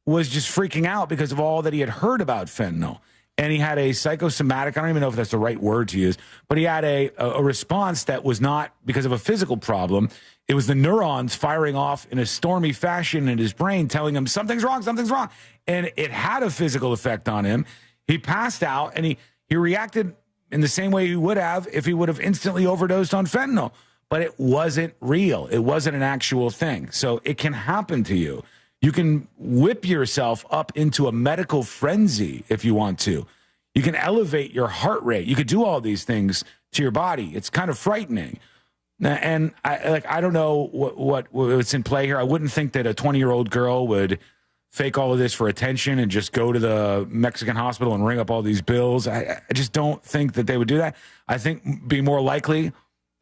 was just freaking out because of all that he had heard about fentanyl. And he had a psychosomatic, I don't even know if that's the right word to use, but he had a response that was not because of a physical problem. It was the neurons firing off in a stormy fashion in his brain, telling him something's wrong. And it had a physical effect on him. He passed out, and he reacted in the same way he would have if he would have instantly overdosed on fentanyl. But it wasn't real. It wasn't an actual thing. So it can happen to you. You can whip yourself up into a medical frenzy if you want to. You can elevate your heart rate. You could do all these things to your body. It's kind of frightening. And I don't know what's in play here. I wouldn't think that a 20-year-old girl would fake all of this for attention and just go to the Mexican hospital and ring up all these bills. I just don't think that they would do that. I think be more likely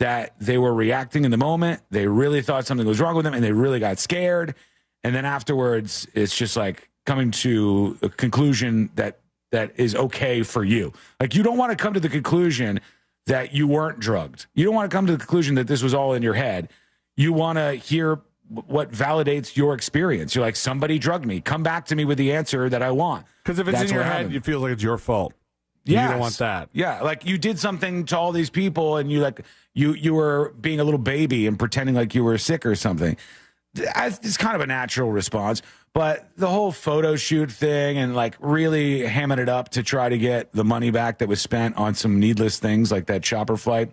that they were reacting in the moment. They really thought something was wrong with them, and they really got scared. And then afterwards, it's just like coming to a conclusion that is okay for you. Like, you don't want to come to the conclusion that you weren't drugged. You don't want to come to the conclusion that this was all in your head. You want to hear what validates your experience. You're like, somebody drugged me. Come back to me with the answer that I want. Because if it's in your head, you feel like it's your fault. Yes. You don't want that. Yeah, like you did something to all these people, and you were being a little baby and pretending like you were sick or something. It's kind of a natural response, but the whole photo shoot thing and like really hamming it up to try to get the money back that was spent on some needless things like that chopper flight,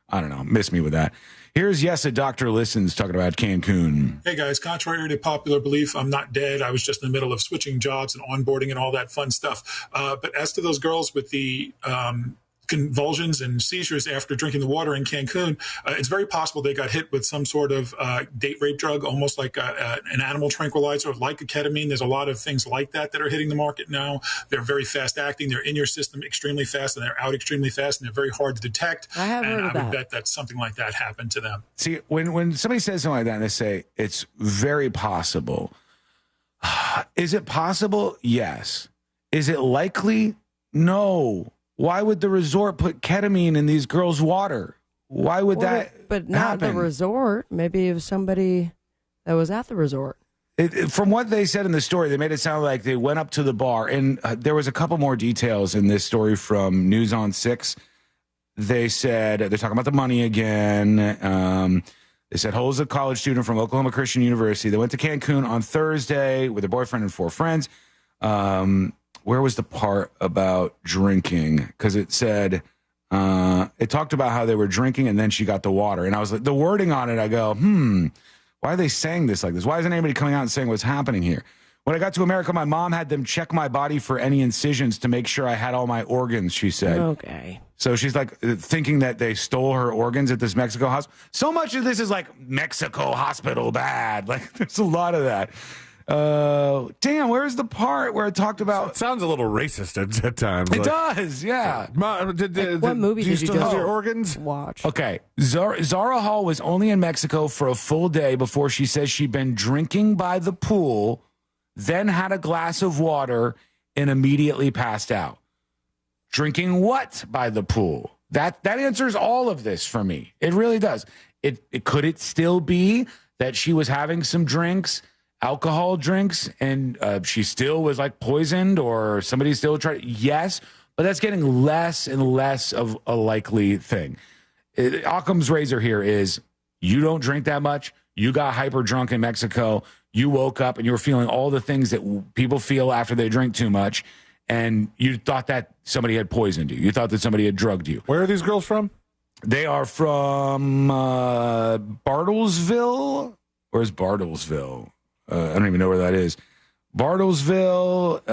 I don't know, miss me with that. Here's a Dr. Listens talking about Cancun. Hey guys, contrary to popular belief, I'm not dead. I was just in the middle of switching jobs and onboarding and all that fun stuff. But as to those girls with the convulsions and seizures after drinking the water in Cancun, it's very possible they got hit with some sort of date rape drug, almost like an animal tranquilizer, like a ketamine. There's a lot of things like that are hitting the market now. They're very fast acting. They're in your system extremely fast, and they're out extremely fast, and they're very hard to detect. I have heard of that. I would bet that something like that happened to them. See, when somebody says something like that and they say it's very possible, is it possible? Yes. Is it likely? No. Why would the resort put ketamine in these girls' water? Why would that But not happen? the resort. Maybe it was somebody that was at the resort. From what they said in the story, they made it sound like they went up to the bar. And there was a couple more details in this story from News on 6. They said, they're talking about the money again. They said, Hull's a college student from Oklahoma Christian University. They went to Cancun on Thursday with their boyfriend and 4 friends. Where was the part about drinking? Because it said, it talked about how they were drinking and then she got the water. And I was like, the wording on it, I go, why are they saying this like this? Why isn't anybody coming out and saying what's happening here? When I got to America, my mom had them check my body for any incisions to make sure I had all my organs, she said. Okay. So she's like thinking that they stole her organs at this Mexico hospital. So much of this is like Mexico hospital bad. Like there's a lot of that. Damn, where's the part where it talked about? It sounds a little racist at times. It does, yeah. What movie do you did you still have just your organs? watch? Okay, Zara Hall was only in Mexico for a full day before she says she'd been drinking by the pool, then had a glass of water, and immediately passed out. Drinking what by the pool? That answers all of this for me. It really does. Could it still be that she was having some drinks, alcohol drinks, and she still was like poisoned, or somebody still tried? Yes, but that's getting less and less of a likely thing. Occam's razor here is you don't drink that much. You got hyper drunk in Mexico. You woke up and you were feeling all the things that people feel after they drink too much. And you thought that somebody had poisoned you. You thought that somebody had drugged you. Where are these girls from? They are from Bartlesville. Where's Bartlesville? I don't even know where that is. Bartlesville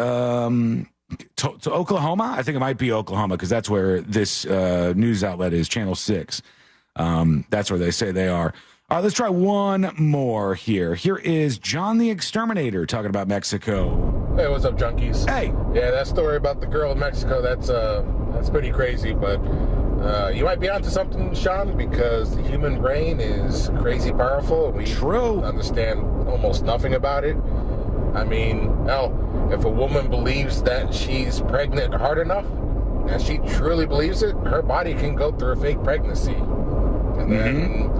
to Oklahoma. I think it might be Oklahoma because that's where this news outlet is, Channel 6. That's where they say they are. All right, let's try one more here. Here is John the Exterminator talking about Mexico. Hey, what's up, junkies? Hey. Yeah, that story about the girl in Mexico, that's pretty crazy, but you might be onto something, Sean, because the human brain is crazy powerful. We understand almost nothing about it. I mean, hell, if a woman believes that she's pregnant hard enough, and she truly believes it, her body can go through a fake pregnancy. And then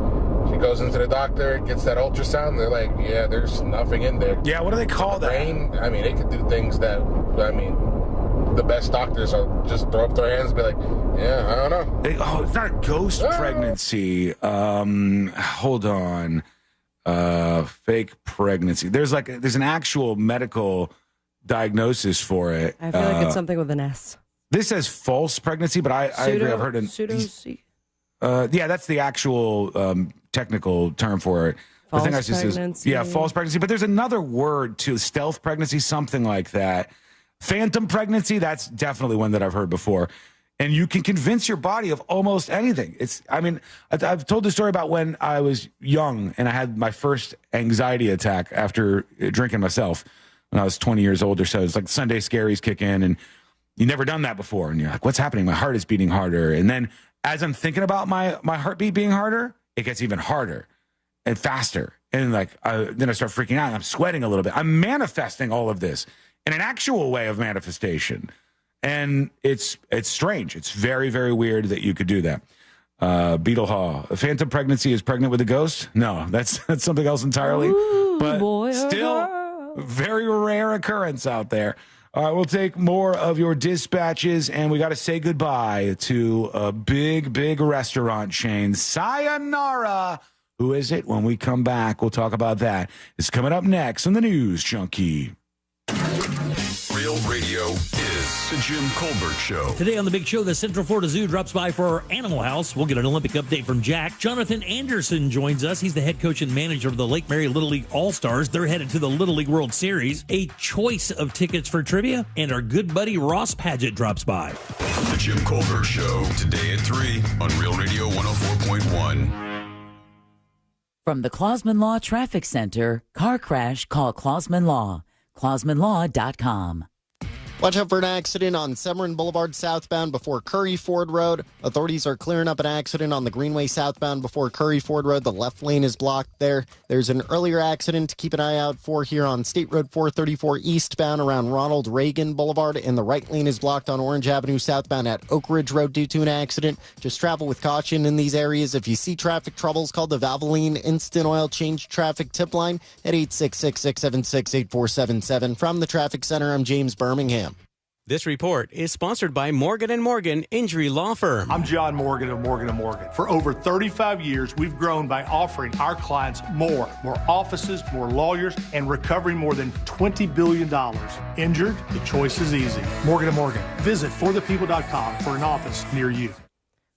she goes into the doctor, gets that ultrasound, they're like, yeah, there's nothing in there. Yeah, what do they call that? Brain, I mean, it could do things that, I mean, the best doctors will just throw up their hands and be like, yeah, I don't know. It's not a ghost pregnancy. Hold on. Fake pregnancy. There's an actual medical diagnosis for it. I feel like it's something with an S. This says false pregnancy, but I agree. I've heard yeah, that's the actual technical term for it. False the thing I just pregnancy. Says, false pregnancy. But there's another word too, stealth pregnancy, something like that. Phantom pregnancy, that's definitely one that I've heard before. And you can convince your body of almost anything. I've told the story about when I was young and I had my first anxiety attack after drinking myself when I was 20 years old or so. It's like Sunday scaries kick in and you've never done that before. And you're like, what's happening? My heart is beating harder. And then as I'm thinking about my heartbeat being harder, it gets even harder and faster. And then I start freaking out and I'm sweating a little bit. I'm manifesting all of this in an actual way of manifestation. And it's strange. It's very, very weird that you could do that. Beetle Haw. A phantom pregnancy is pregnant with a ghost? No, that's something else entirely. Ooh, but boy, still, very rare occurrence out there. All right, we'll take more of your dispatches, and we got to say goodbye to a big, big restaurant chain, Sayonara. Who is it? When we come back, we'll talk about that. It's coming up next on the News Junkie. Real Radio is the Jim Colbert Show. Today on the Big Show, the Central Florida Zoo drops by for Animal House. We'll get an Olympic update from Jack. Jonathan Anderson joins us. He's the head coach and manager of the Lake Mary Little League All-Stars. They're headed to the Little League World Series. A choice of tickets for trivia, and our good buddy Ross Padgett drops by. The Jim Colbert Show, today at 3 on Real Radio 104.1. From the Clausman Law Traffic Center, car crash, call Clausman Law. ClausmanLaw.com. Watch out for an accident on Severin Boulevard southbound before Curry Ford Road. Authorities are clearing up an accident on the Greenway southbound before Curry Ford Road. The left lane is blocked there. There's an earlier accident to keep an eye out for here on State Road 434 eastbound around Ronald Reagan Boulevard, and the right lane is blocked on Orange Avenue southbound at Oak Ridge Road due to an accident. Just travel with caution in these areas. If you see traffic troubles, call the Valvoline Instant Oil Change Traffic Tip Line at 866-676-8477. From the Traffic Center, I'm James Birmingham. This report is sponsored by Morgan & Morgan Injury Law Firm. I'm John Morgan of Morgan & Morgan. For over 35 years, we've grown by offering our clients more offices, more lawyers, and recovering more than $20 billion. Injured? The choice is easy. Morgan & Morgan. Visit forthepeople.com for an office near you.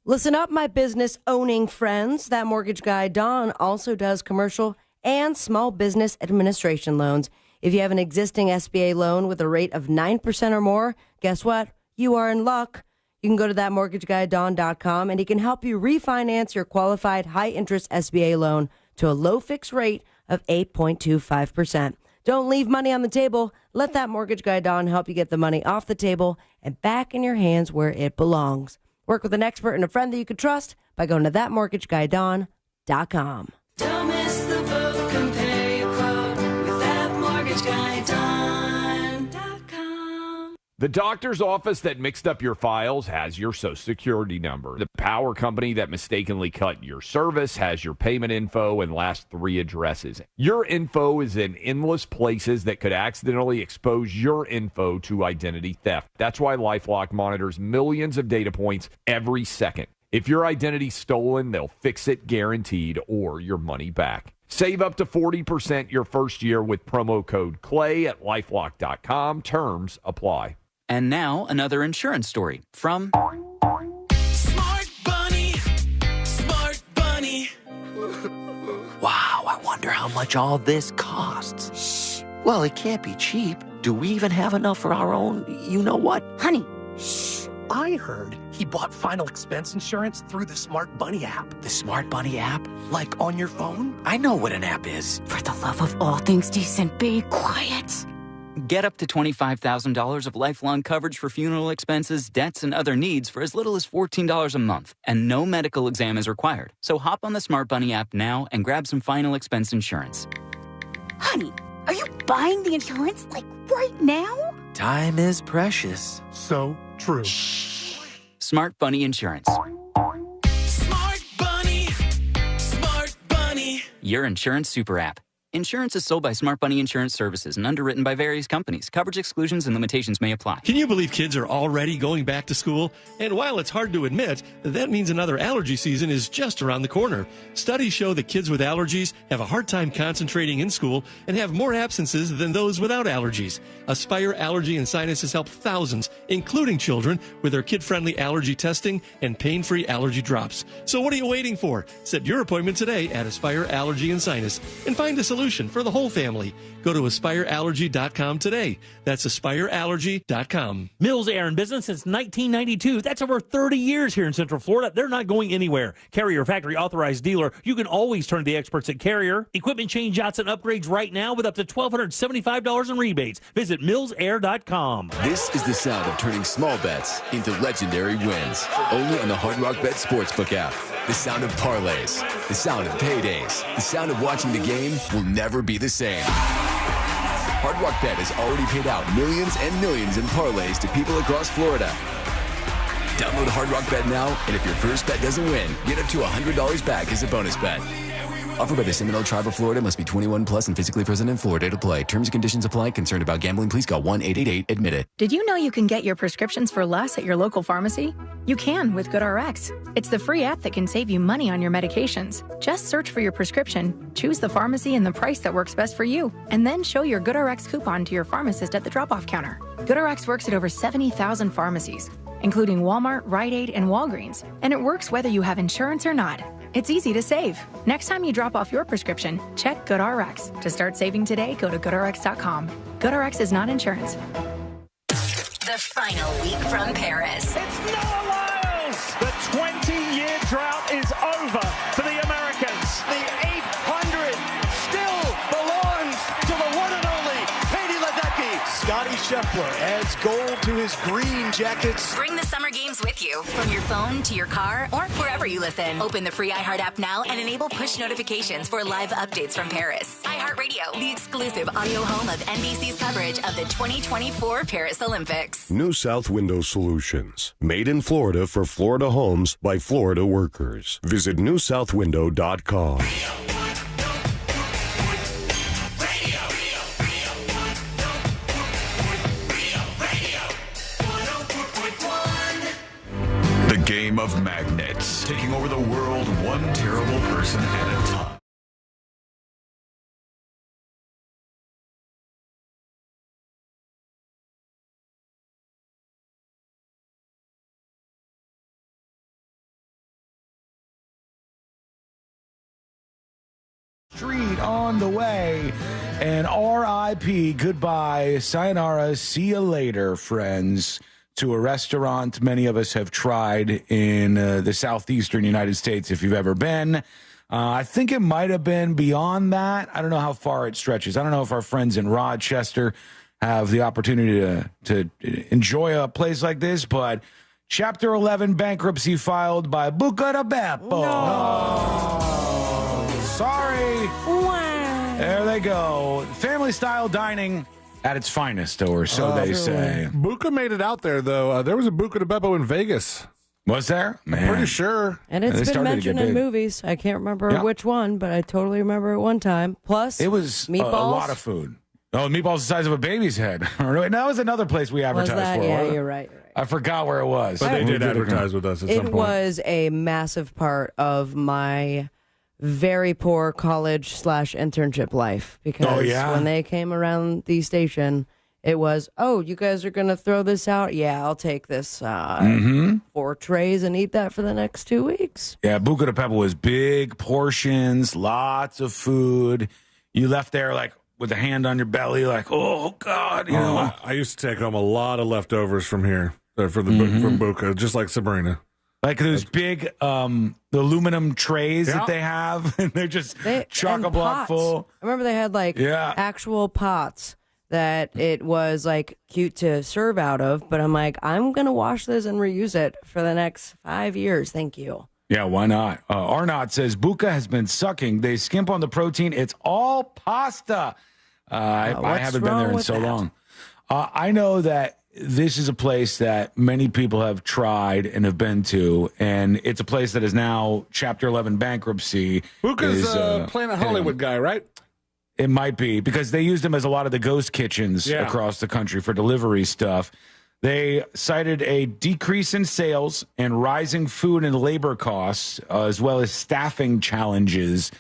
Listen up, my business owning friends. That mortgage guy, Don, also does commercial and small business administration loans. If you have an existing SBA loan with a rate of 9% or more, guess what? You are in luck. You can go to thatmortgageguydawn.com and he can help you refinance your qualified high-interest SBA loan to a low fixed rate of 8.25%. Don't leave money on the table. Let that mortgage guy Don help you get the money off the table and back in your hands where it belongs. Work with an expert and a friend that you can trust by going to thatmortgageguydawn.com. Don't miss the boat, compare your quote with thatmortgageguydawn.com. The doctor's office that mixed up your files has your Social Security number. The power company that mistakenly cut your service has your payment info and last 3 addresses. Your info is in endless places that could accidentally expose your info to identity theft. That's why LifeLock monitors millions of data points every second. If your identity's stolen, they'll fix it guaranteed or your money back. Save up to 40% your first year with promo code CLAY at LifeLock.com. Terms apply. And now, another insurance story from Smart Bunny. Smart Bunny. Wow, I wonder how much all this costs. Shh. Well, it can't be cheap. Do we even have enough for our own you-know-what? Honey. Shh. I heard he bought final expense insurance through the Smart Bunny app. The Smart Bunny app? Like on your phone? I know what an app is. For the love of all things decent, be quiet. Get up to $25,000 of lifelong coverage for funeral expenses, debts, and other needs for as little as $14 a month. And no medical exam is required. So hop on the Smart Bunny app now and grab some final expense insurance. Honey, are you buying the insurance, like, right now? Time is precious. So true. Smart Bunny Insurance. Smart Bunny. Smart Bunny. Your insurance super app. Insurance is sold by Smart Bunny Insurance Services and underwritten by various companies. Coverage exclusions and limitations may apply. Can you believe kids are already going back to school? And while it's hard to admit, that means another allergy season is just around the corner. Studies show that kids with allergies have a hard time concentrating in school and have more absences than those without allergies. Aspire Allergy and Sinus has helped thousands, including children, with their kid-friendly allergy testing and pain-free allergy drops. So what are you waiting for? Set your appointment today at Aspire Allergy and Sinus and find a solution for the whole family. Go to AspireAllergy.com today. That's AspireAllergy.com. Mills Air in business since 1992. That's over 30 years here in Central Florida. They're not going anywhere. Carrier factory authorized dealer. You can always turn to the experts at Carrier. Equipment change outs and upgrades right now with up to $1,275 in rebates. Visit MillsAir.com. This is the sound of turning small bets into legendary wins. Only on the Hard Rock Bet Sportsbook app. The sound of parlays, the sound of paydays, the sound of watching the game will never be the same. Hard Rock Bet has already paid out millions and millions in parlays to people across Florida. Download Hard Rock Bet now, and if your first bet doesn't win, get up to $100 back as a bonus bet. Offered by the Seminole Tribe of Florida. Must be 21 plus and physically present in Florida to play. Terms and conditions apply. Concerned about gambling? Please call 1-888-ADMIT-IT. Did you know you can get your prescriptions for less at your local pharmacy? You can with GoodRx. It's the free app that can save you money on your medications. Just search for your prescription, choose the pharmacy and the price that works best for you, and then show your GoodRx coupon to your pharmacist at the drop-off counter. GoodRx works at over 70,000 pharmacies, including Walmart, Rite Aid, and Walgreens, and it works whether you have insurance or not. It's easy to save. Next time you drop off your prescription, check GoodRx. To start saving today, go to GoodRx.com. GoodRx is not insurance. The final week from Paris. It's Noah Lyles! The 20-year drought is over for the Americans. The 800 still belongs to the one and only Katie Ledecky. Scotty Scheffler adds gold to his green jackets. Bring the summer games with you from your phone to your car or wherever you listen. Open the free iHeart app now and enable push notifications for live updates from Paris. iHeartRadio, the exclusive audio home of NBC's coverage of the 2024 Paris Olympics. New South Window Solutions. Made in Florida for Florida homes by Florida workers. Visit newsouthwindow.com. The game of magnets, taking over the world one terrible person at a time. Street on the way, and R.I.P. goodbye, sayonara, see you later, friends, to a restaurant many of us have tried in the southeastern United States, if you've ever been. I think it might have been beyond that. I don't know how far it stretches. I don't know if our friends in Rochester have the opportunity to enjoy a place like this, but Chapter 11 bankruptcy filed by Buca di Beppo. No. Sorry. There they go. Family-style dining at its finest, or so they say. Buca made it out there, though. There was a Buca de Beppo in Vegas. Was there? Man. I'm pretty sure. And it's been mentioned in movies. I can't remember which one, but I totally remember it one time. Plus, it was meatballs. A lot of food. Oh, meatballs the size of a baby's head. No, that was another place we advertised for. Yeah, you're right. I forgot where it was. But they did advertise with us at some point. It was a massive part of my very poor college/internship life because when they came around the station, it was, you guys are going to throw this out? Yeah, I'll take this 4 trays and eat that for the next 2 weeks. Yeah, Buca de Beppo was big portions, lots of food. You left there like with a hand on your belly, like, oh, God. You know? I used to take home a lot of leftovers from here, from Buca, just like Sabrina. Like those big the aluminum trays that they have, and they're just chock-a-block full. I remember they had actual pots that it was like cute to serve out of, but I'm like, I'm going to wash this and reuse it for the next 5 years. Thank you. Yeah, why not? Arnott says, Buca has been sucking. They skimp on the protein. It's all pasta. I haven't been there in so long. I know that this is a place that many people have tried and have been to, and it's a place that is now Chapter 11 bankruptcy. Buca's Planet Hollywood guy, right? It might be, because they used them as a lot of the ghost kitchens across the country for delivery stuff. They cited a decrease in sales and rising food and labor costs, as well as staffing challenges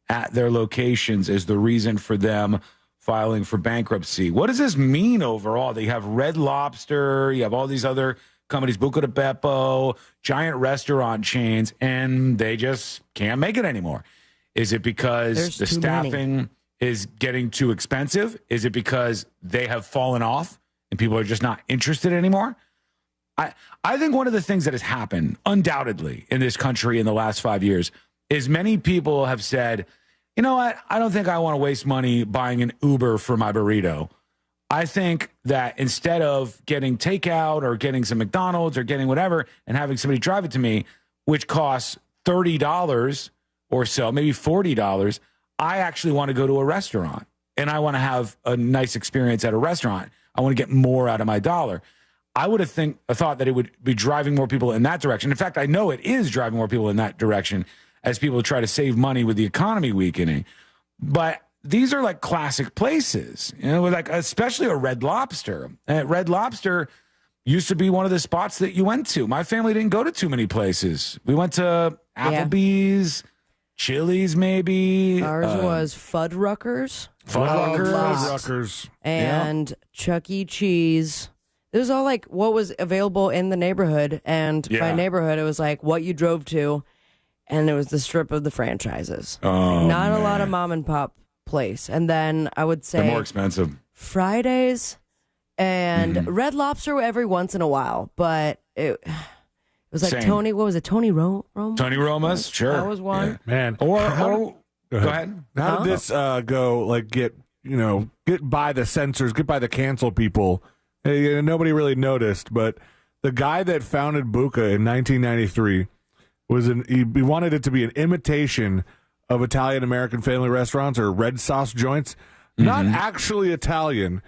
at their locations as the reason for them filing for bankruptcy. What does this mean overall? They have Red Lobster, you have all these other companies, Buca de Beppo, giant restaurant chains, and they just can't make it anymore. Is it because the staffing is getting too expensive? Is it because they have fallen off and people are just not interested anymore? I think one of the things that has happened undoubtedly in this country in the last 5 years is many people have said, you know what, I don't think I want to waste money buying an Uber for my burrito. I think that instead of getting takeout or getting some McDonald's or getting whatever and having somebody drive it to me, which costs $30 or so, maybe $40, I actually want to go to a restaurant and I want to have a nice experience at a restaurant. I want to get more out of my dollar. I would have thought that it would be driving more people in that direction. In fact, I know it is driving more people in that direction as people try to save money with the economy weakening. But these are like classic places, you know, like especially a Red Lobster. Red Lobster used to be one of the spots that you went to. My family didn't go to too many places. We went to Applebee's, Chili's maybe. Ours was Fuddruckers. Fuddruckers. And Chuck E. Cheese. It was all like what was available in the neighborhood. And by neighborhood, it was like what you drove to. And it was the strip of the franchises. Not a lot of mom and pop place. And then I would say they're more expensive. Fridays and Red Lobster every once in a while. But it was like Tony, what was it? Tony Roma? Tony Roma's, sure. That was one. Yeah. Man. Go ahead. How did this go, like, get by the censors, get by the cancel people? Nobody really noticed, but the guy that founded Buca in 1993 he wanted it to be an imitation of Italian-American family restaurants or red sauce joints, not actually Italian.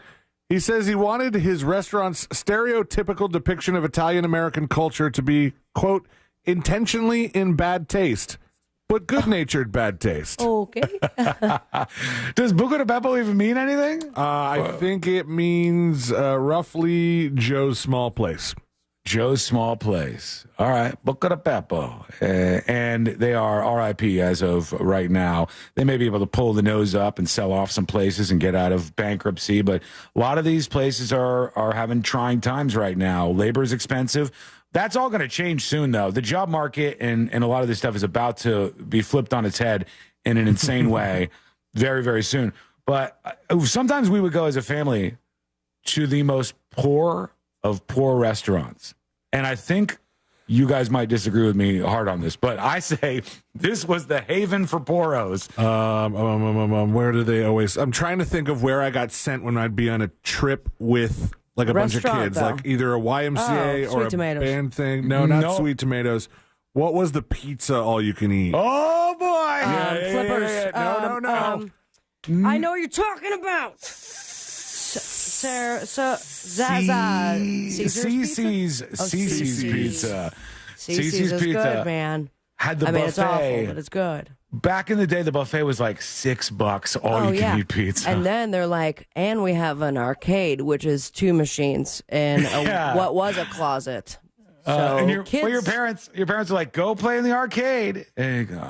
He says he wanted his restaurant's stereotypical depiction of Italian-American culture to be, quote, intentionally in bad taste, but good-natured bad taste. Okay. Does Buca de Beppo even mean anything? I think it means roughly Joe's Small Place. Joe's Small Place. All right. Buca de Beppo. And they are RIP as of right now. They may be able to pull the nose up and sell off some places and get out of bankruptcy, but a lot of these places are having trying times right now. Labor is expensive. That's all going to change soon, though. The job market and a lot of this stuff is about to be flipped on its head in an insane way very, very soon. But sometimes we would go as a family to the most poor of poor restaurants. And I think you guys might disagree with me hard on this, but I say this was the haven for poros. Where do they always... I'm trying to think of where I got sent when I'd be on a trip with like a bunch of kids, though. like either a YMCA or a band thing. No, not Sweet Tomatoes. What was the pizza all you can eat? Oh, boy. Flippers. No. I know what you're talking about. Zaza. Cece's Pizza. Cece's is good, man. Had the I mean, buffet. it's awful, but it's good. Back in the day, the buffet was like $6, all you can eat pizza. And then they're like, and we have an arcade, which is 2 machines and what was a closet. So and your parents are like, go play in the arcade. And you go,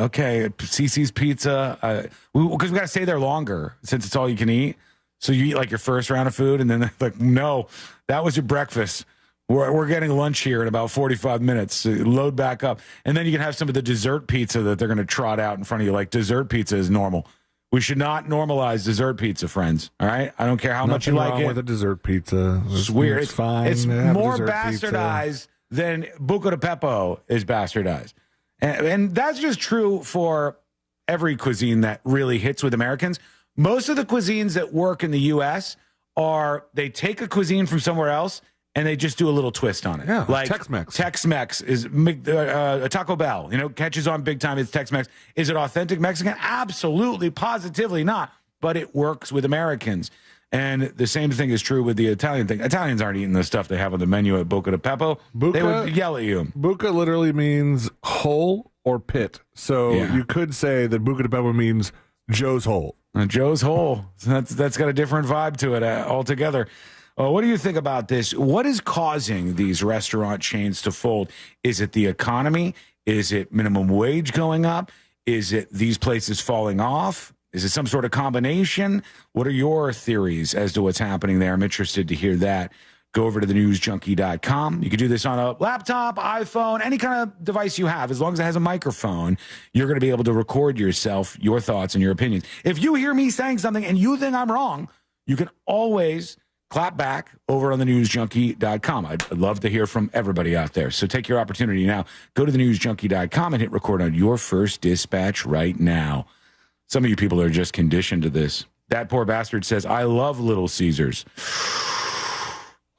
okay, Cece's Pizza. Because we got to stay there longer since it's all you can eat. So you eat like your first round of food, and then they're like, no, that was your breakfast. We're getting lunch here in about 45 minutes. So load back up. And then you can have some of the dessert pizza that they're going to trot out in front of you. Like, dessert pizza is normal. We should not normalize dessert pizza, friends. All right? I don't care how much you like wrong it. with a dessert pizza. It's weird. It's fine. It's to have more dessert bastardized than Buca de Beppo is bastardized. And that's just true for every cuisine that really hits with Americans. Most of the cuisines that work in the U.S. are they take a cuisine from somewhere else and they just do a little twist on it. Yeah, like Tex-Mex. Tex-Mex is Taco Bell, catches on big time. It's Tex-Mex. Is it authentic Mexican? Absolutely, positively not. But it works with Americans. And the same thing is true with the Italian thing. Italians aren't eating the stuff they have on the menu at Buca de Beppo. They would yell at you. Buca literally means hole or pit. So you could say that Buca de Beppo means Joe's hole. Joe's hole. That's got a different vibe to it altogether. What do you think about this? What is causing these restaurant chains to fold? Is it the economy? Is it minimum wage going up? Is it these places falling off? Is it some sort of combination? What are your theories as to what's happening there? I'm interested to hear that. Go over to thenewsjunkie.com. You can do this on a laptop, iPhone, any kind of device you have. As long as it has a microphone, you're going to be able to record yourself, your thoughts, and your opinions. If you hear me saying something and you think I'm wrong, you can always clap back over on thenewsjunkie.com. I'd love to hear from everybody out there. So take your opportunity now. Go to thenewsjunkie.com and hit record on your first dispatch right now. Some of you people are just conditioned to this. That poor bastard says, I love Little Caesars.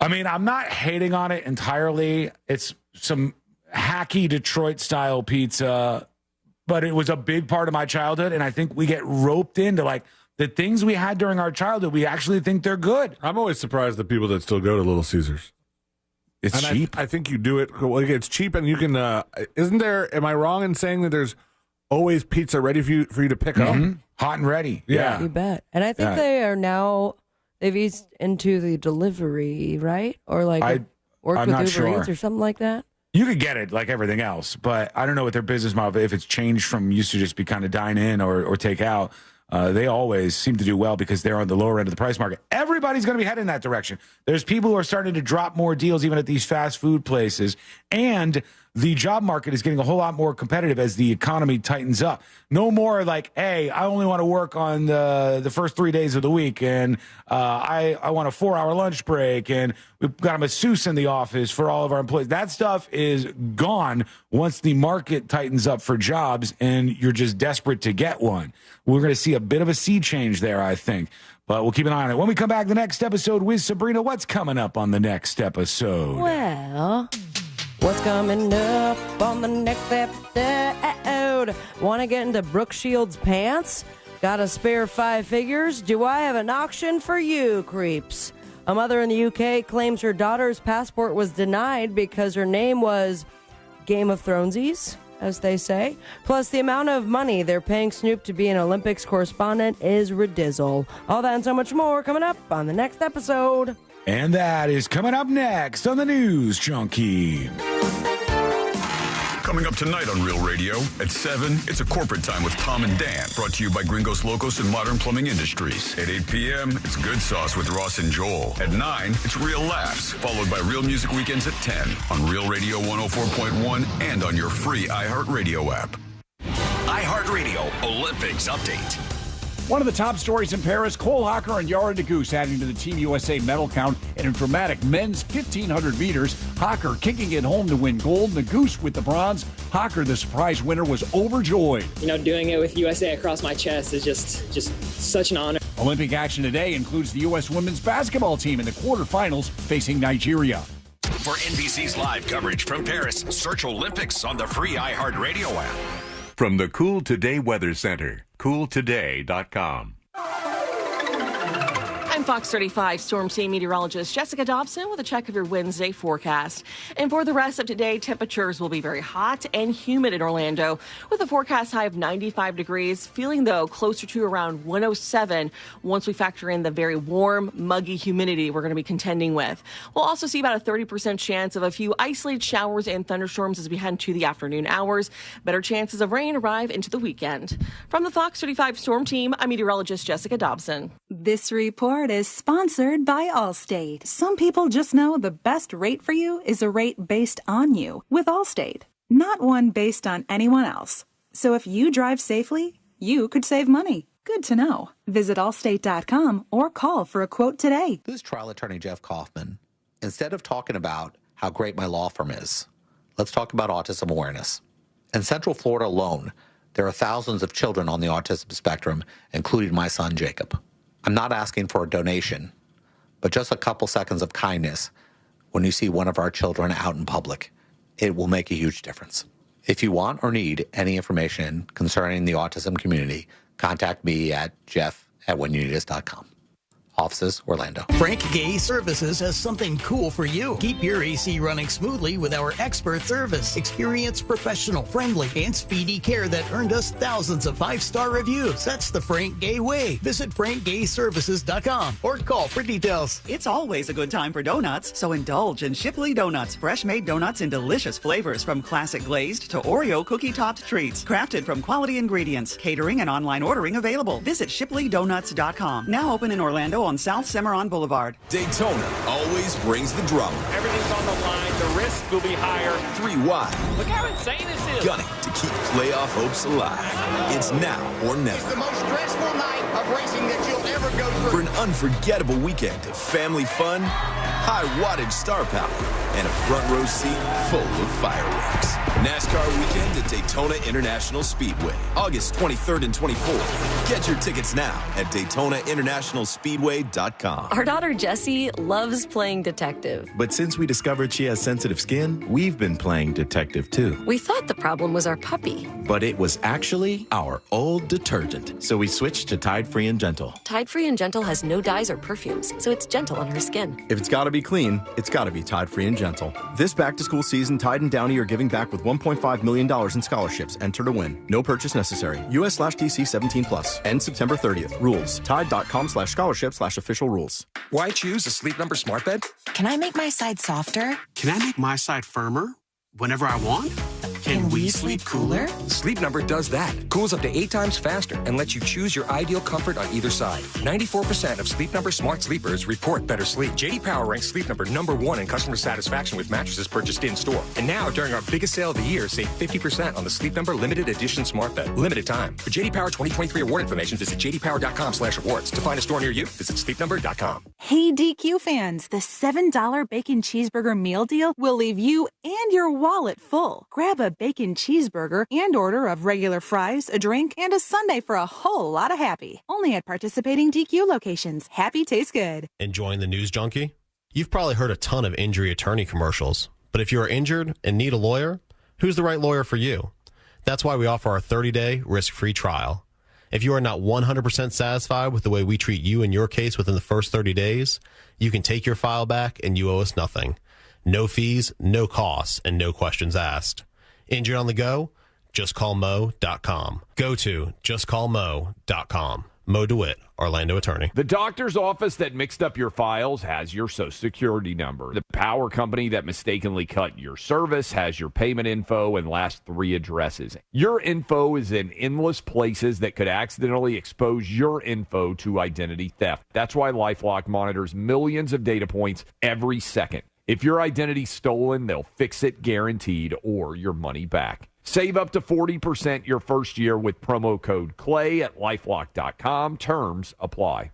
I mean, I'm not hating on it entirely. It's some hacky Detroit-style pizza, but it was a big part of my childhood, and I think we get roped into, like, the things we had during our childhood, we actually think they're good. I'm always surprised at people that still go to Little Caesars. It's cheap. I think you do it. Like, it's cheap, and you can. Isn't there? Am I wrong in saying that there's always pizza ready for you to pick up, hot and ready? Yeah, you bet. And I think they are now. They've eased into the delivery, right? Or like work I'm with not Uber sure. Eats or something like that. You could get it like everything else, but I don't know what their business model, if it's changed from used to just be kind of dine in or take out. They always seem to do well because they're on the lower end of the price market. Everybody's going to be heading in that direction. There's people who are starting to drop more deals even at these fast food places. And the job market is getting a whole lot more competitive as the economy tightens up. No more like, hey, I only want to work on the first 3 days of the week, and I want a 4-hour lunch break, and we've got a masseuse in the office for all of our employees. That stuff is gone once the market tightens up for jobs and you're just desperate to get one. We're going to see a bit of a sea change there, I think. But we'll keep an eye on it. When we come back, the next episode with Sabrina, what's coming up on the next episode? Well, what's coming up on the next episode? Want to get into Brooke Shields' pants? Got a spare 5 figures? Do I have an auction for you, creeps? A mother in the UK claims her daughter's passport was denied because her name was Game of Thronesies, as they say. Plus, the amount of money they're paying Snoop to be an Olympics correspondent is ridizzle. All that and so much more coming up on the next episode. And that is coming up next on the News Junkie. Coming up tonight on Real Radio at 7, it's a corporate time with Tom and Dan, brought to you by Gringos Locos and Modern Plumbing Industries. At 8 p.m., it's Good Sauce with Ross and Joel. At 9, it's Real Laughs, followed by Real Music Weekends at 10 on Real Radio 104.1 and on your free iHeartRadio app. iHeartRadio Olympics Update. One of the top stories in Paris, Cole Hocker and Yara Degoose adding to the Team USA medal count in a dramatic men's 1,500 meters. Hocker kicking it home to win gold. Degoose with the bronze. Hocker, the surprise winner, was overjoyed. You know, doing it with USA across my chest is just such an honor. Olympic action today includes the U.S. women's basketball team in the quarterfinals facing Nigeria. For NBC's live coverage from Paris, search Olympics on the free iHeartRadio app. From the Cool Today Weather Center, cooltoday.com. I'm Fox 35 Storm Team meteorologist Jessica Dobson with a check of your Wednesday forecast. And for the rest of today, temperatures will be very hot and humid in Orlando with a forecast high of 95 degrees, feeling, though, closer to around 107 once we factor in the very warm, muggy humidity we're going to be contending with. We'll also see about a 30% chance of a few isolated showers and thunderstorms as we head into the afternoon hours. Better chances of rain arrive into the weekend. From the Fox 35 Storm Team, I'm meteorologist Jessica Dobson. This report is sponsored by Allstate. Some people just know the best rate for you is a rate based on you with Allstate, not one based on anyone else. So if you drive safely, you could save money. Good to know. Visit allstate.com or call for a quote today. This is trial attorney Jeff Kaufman. Instead of talking about how great my law firm is, let's talk about autism awareness. In Central Florida alone, there are thousands of children on the autism spectrum, including my son, Jacob. I'm not asking for a donation, but just a couple seconds of kindness when you see one of our children out in public. It will make a huge difference. If you want or need any information concerning the autism community, contact me at jeff@whenyouneedus.com. Offices, Orlando. Frank Gay Services has something cool for you. Keep your AC running smoothly with our expert service. Experienced, professional, friendly, and speedy care that earned us thousands of 5-star reviews. That's the Frank Gay way. Visit frankgayservices.com or call for details. It's always a good time for donuts, so indulge in Shipley Donuts. Fresh-made donuts in delicious flavors from classic glazed to Oreo cookie-topped treats. Crafted from quality ingredients. Catering and online ordering available. Visit shipleydonuts.com. Now open in Orlando on South Cimarron Boulevard. Daytona always brings the drama. Everything's on the line. The risk will be higher. 3 wide. Look how insane this is. Gunning to keep playoff hopes alive. It's now or never. It's the most stressful night of racing that you'll ever go through. For an unforgettable weekend of family fun, high wattage star power, and a front row seat full of fireworks. NASCAR weekend at Daytona International Speedway, August 23rd and 24th. Get your tickets now at DaytonaInternationalSpeedway.com. Our daughter Jessie loves playing detective. But since we discovered she has sensitive skin, we've been playing detective too. We thought the problem was our puppy. But it was actually our old detergent. So we switched to Tide Free and Gentle. Tide Free and Gentle has no dyes or perfumes, so it's gentle on her skin. If it's got to be clean, it's got to be Tide Free and Gentle. This back-to-school season, Tide and Downy are giving back with $1.5 million in scholarships. Enter to win. No purchase necessary. US/DC 17+. End September 30th. Rules. Tide.com/scholarship/official rules. Why choose a Sleep Number smart bed? Can I make my side softer? Can I make my side firmer whenever I want? Can we sleep cooler? Sleep Number does that. Cools up to 8 times faster and lets you choose your ideal comfort on either side. 94% of Sleep Number smart sleepers report better sleep. J.D. Power ranks Sleep Number #1 in customer satisfaction with mattresses purchased in-store. And now, during our biggest sale of the year, save 50% on the Sleep Number Limited Edition smart bed. Limited time. For J.D. Power 2023 award information, visit jdpower.com/awards. To find a store near you, visit sleepnumber.com. Hey, DQ fans, the $7 bacon cheeseburger meal deal will leave you and your wallet full. Grab a bacon cheeseburger and order of regular fries, a drink, and a sundae for a whole lot of happy. Only at participating DQ locations. Happy tastes good. Enjoying the news junkie? You've probably heard a ton of injury attorney commercials, but if you are injured and need a lawyer, who's the right lawyer for you? That's why we offer our 30-day risk-free trial. If you are not 100% satisfied with the way we treat you in your case within the first 30 days, you can take your file back and you owe us nothing. No fees, no costs, and no questions asked. Injured on the go? JustCallMo.com. Go to JustCallMo.com. Mo DeWitt, Orlando attorney. The doctor's office that mixed up your files has your Social Security number. The power company that mistakenly cut your service has your payment info and last 3 addresses. Your info is in endless places that could accidentally expose your info to identity theft. That's why LifeLock monitors millions of data points every second. If your identity's stolen, they'll fix it guaranteed or your money back. Save up to 40% your first year with promo code CLAY at LifeLock.com. Terms apply.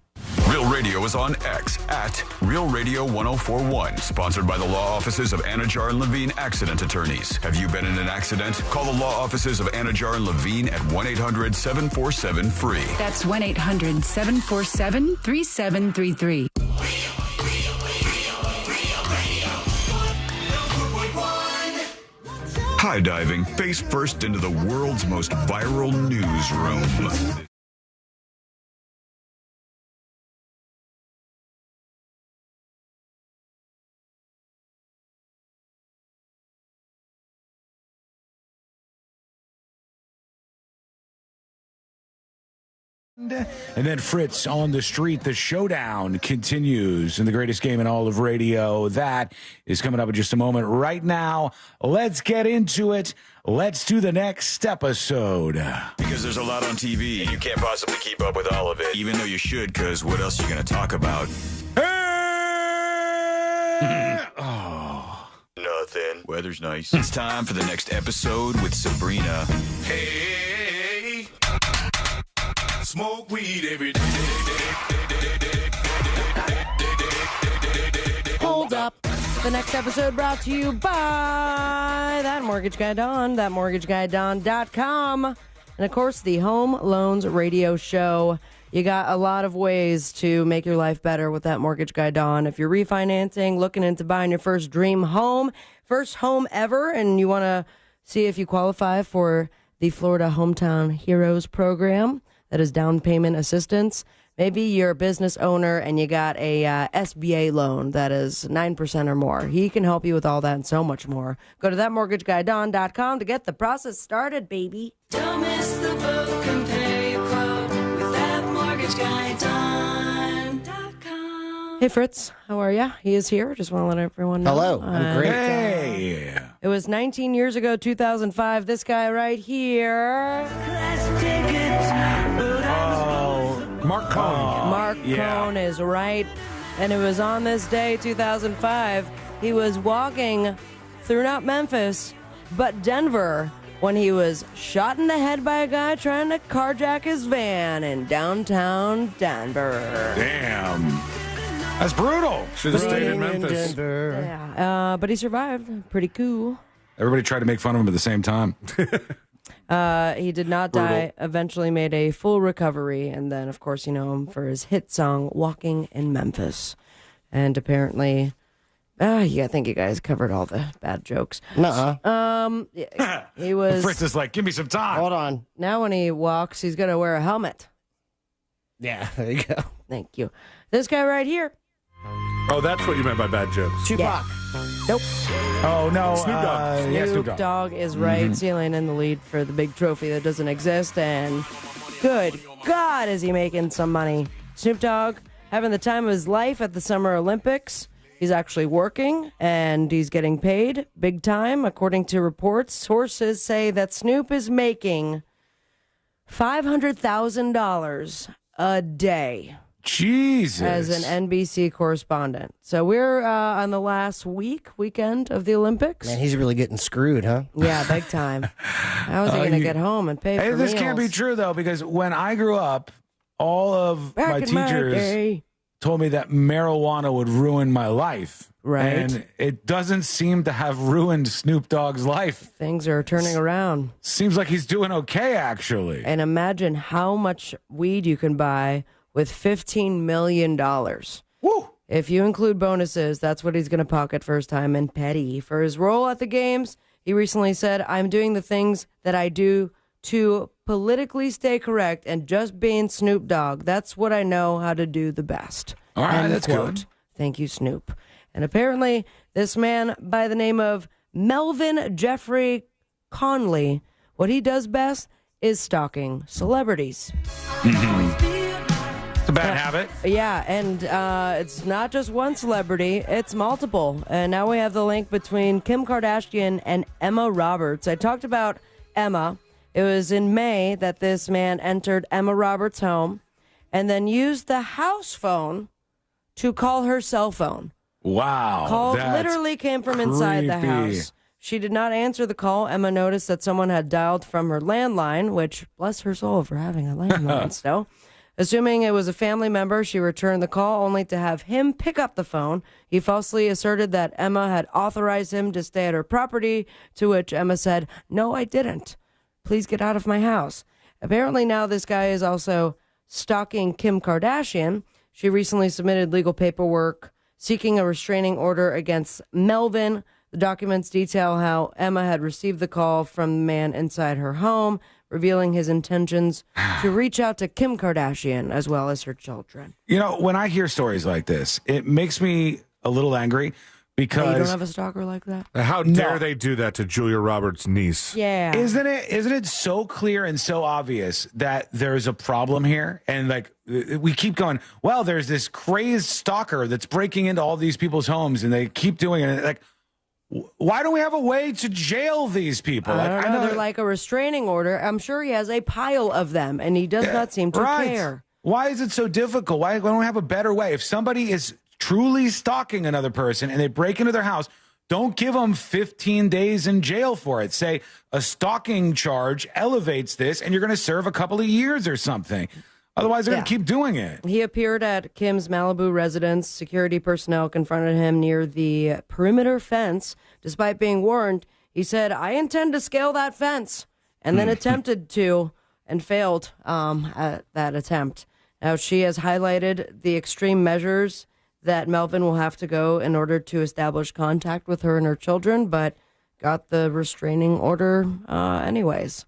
Real Radio is on X at Real Radio 1041. Sponsored by the law offices of Anajar and Levine Accident Attorneys. Have you been in an accident? Call the law offices of Anajar and Levine at 1-800-747-FREE. That's 1-800-747-3733. High diving face first into the world's most viral newsroom. And then Fritz on the street. The showdown continues in the greatest game in all of radio. That is coming up in just a moment. Right now, let's get into it. Let's do the next episode. Because there's a lot on TV, and you can't possibly keep up with all of it, even though you should, because what else are you going to talk about? Oh. Nothing. Weather's nice. It's time for the next episode with Sabrina. Hey, smoke weed every day. Hold up. The next episode brought to you by That Mortgage Guy Don, thatmortgageguyDon.com, and of course the Home Loans Radio Show. You got a lot of ways to make your life better with That Mortgage Guy Don. If you're refinancing, looking into buying your first dream home, first home ever, and you want to see if you qualify for the Florida Hometown Heroes program, that is down payment assistance. Maybe you're a business owner and you got a SBA loan that is 9% or more. He can help you with all that and so much more. Go to thatmortgageguyDon.com to get the process started, baby. Don't miss the boat. Compare your quote with thatmortgageguyDon.com. Hey, Fritz. How are you? He is here. Just want to let everyone know. Hello. I'm great. Hey. It was 19 years ago, 2005. This guy right here. Mark Cohn. Mark Cohn is right. And it was on this day, 2005, he was walking through not Memphis, but Denver, when he was shot in the head by a guy trying to carjack his van in downtown Denver. Damn. That's brutal. Should have stayed in Memphis. Yeah, but he survived. Pretty cool. Everybody tried to make fun of him at the same time. He did not die, eventually made a full recovery, and then, of course, you know him for his hit song, Walking in Memphis. And apparently, I think you guys covered all the bad jokes. Nuh-uh. He was... Fritz is like, give me some time. Hold on. Now when he walks, he's going to wear a helmet. Yeah, there you go. Thank you. This guy right here. Oh, that's what you meant by bad jokes. Tupac. Yeah. Nope. Oh, no. Snoop Dogg. Snoop Dogg is right, sealing in the lead for the big trophy that doesn't exist, and good God, is he making some money. Snoop Dogg having the time of his life at the Summer Olympics. He's actually working, and he's getting paid big time. According to reports, sources say that Snoop is making $500,000 a day. Jesus. As an NBC correspondent. So we're on the last weekend of the Olympics. Man, he's really getting screwed, huh? Yeah, big time. How is he going to get home and pay for This meals? can't be true, though, because when I grew up, all of Back my in my teachers day. told me that marijuana would ruin my life. Right. And it doesn't seem to have ruined Snoop Dogg's life. Things are turning around. Seems like he's doing okay, actually. And imagine how much weed you can buy with $15 million. Woo! If you include bonuses, that's what he's going to pocket first time in petty. For his role at the games, he recently said, I'm doing the things that I do to politically stay correct and just being Snoop Dogg. That's what I know how to do the best. All right, End that's quote. good. Thank you, Snoop. And apparently, this man by the name of Melvin Jeffrey Conley, what he does best is stalking celebrities. It's a bad habit. Yeah, and it's not just one celebrity, it's multiple. And now we have the link between Kim Kardashian and Emma Roberts. I talked about Emma. It was in May that this man entered Emma Roberts' home and then used the house phone to call her cell phone. Wow. Call that's literally came from inside the creepy. house. She did not answer the call. Emma noticed that someone had dialed from her landline, which, bless her soul for having a landline still. Assuming it was a family member, she returned the call only to have him pick up the phone. He falsely asserted that Emma had authorized him to stay at her property, to which Emma said, "No, I didn't. Please get out of my house." Apparently now this guy is also stalking Kim Kardashian. She recently submitted legal paperwork seeking a restraining order against Melvin. The documents detail how Emma had received the call from the man inside her home, revealing his intentions to reach out to Kim Kardashian as well as her children. You know, when I hear stories like this, it makes me a little angry because you don't have a stalker like that. How dare they do that to Julia Roberts' niece? Yeah. Isn't it so clear and so obvious that there's a problem here? And like we keep going, well, there's this crazed stalker that's breaking into all these people's homes, and they keep doing it. Like, why don't we have a way to jail these people? I know they're like a restraining order. I'm sure he has a pile of them, and he does not seem to care. Why is it so difficult? Why don't we have a better way? If somebody is truly stalking another person and they break into their house, don't give them 15 days in jail for it. Say a stalking charge elevates this, and you're going to serve a couple of years or something. Otherwise, they're going to keep doing it. He appeared at Kim's Malibu residence. Security personnel confronted him near the perimeter fence. Despite being warned, he said, "I intend to scale that fence," and then attempted to and failed at that attempt. Now, she has highlighted the extreme measures that Melvin will have to go in order to establish contact with her and her children, but got the restraining order anyways.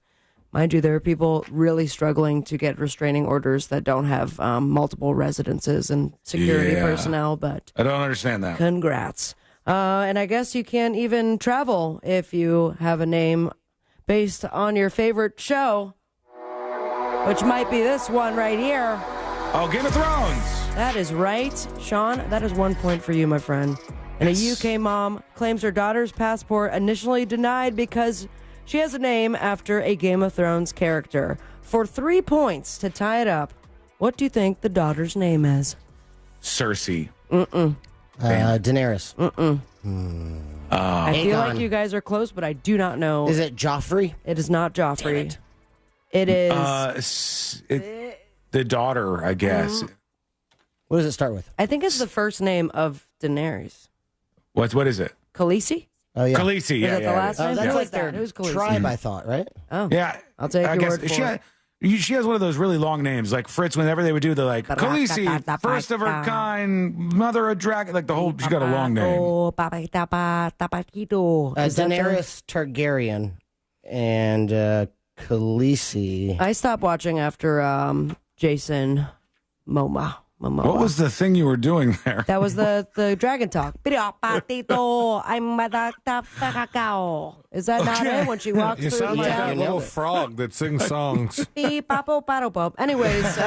Mind you, there are people really struggling to get restraining orders that don't have multiple residences and security personnel, but I don't understand that. Congrats. And I guess you can't even travel if you have a name based on your favorite show, which might be this one right here. Oh, Game of Thrones. That is right. Sean, that is 1 point for you, my friend. And a UK mom claims her daughter's passport initially denied because she has a name after a Game of Thrones character. For 3 points to tie it up, what do you think the daughter's name is? Cersei. Daenerys. I feel like you guys are close, but I do not know. Is it Joffrey? It is not Joffrey. It is... the daughter, I guess. What does it start with? I think it's the first name of Daenerys. What is it? Khaleesi? Oh, yeah. Khaleesi, Is it the last name? That's Who like is that? their Who's Khaleesi? tribe, I thought, right? Oh. Yeah. I'll take your word for it. She has one of those really long names. Like Fritz, whenever they would do the Khaleesi, first of her kind, mother of dragon, like the whole, she's got a long name. Daenerys Targaryen and Khaleesi. I stopped watching after Jason Momoa. What was the thing you were doing there? That was the dragon talk. Is that not it when she walks You through sound the like town? that little frog that sings songs. Anyways,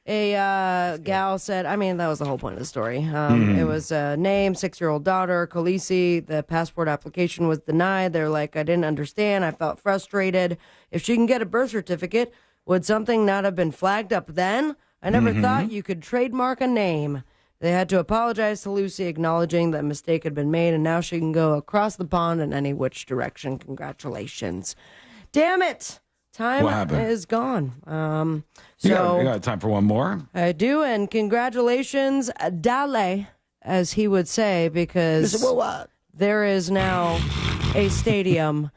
a gal said, I mean, that was the whole point of the story. It was a name, 6-year-old daughter, Khaleesi. The passport application was denied. They're like, I didn't understand. I felt frustrated. If she can get a birth certificate, would something not have been flagged up then? I never thought you could trademark a name. They had to apologize to Lucy, acknowledging that a mistake had been made, and now she can go across the pond in any which direction. Congratulations. Damn it. Time is gone. You got time for one more? I do, and congratulations, Dale, as he would say, because there is now a stadium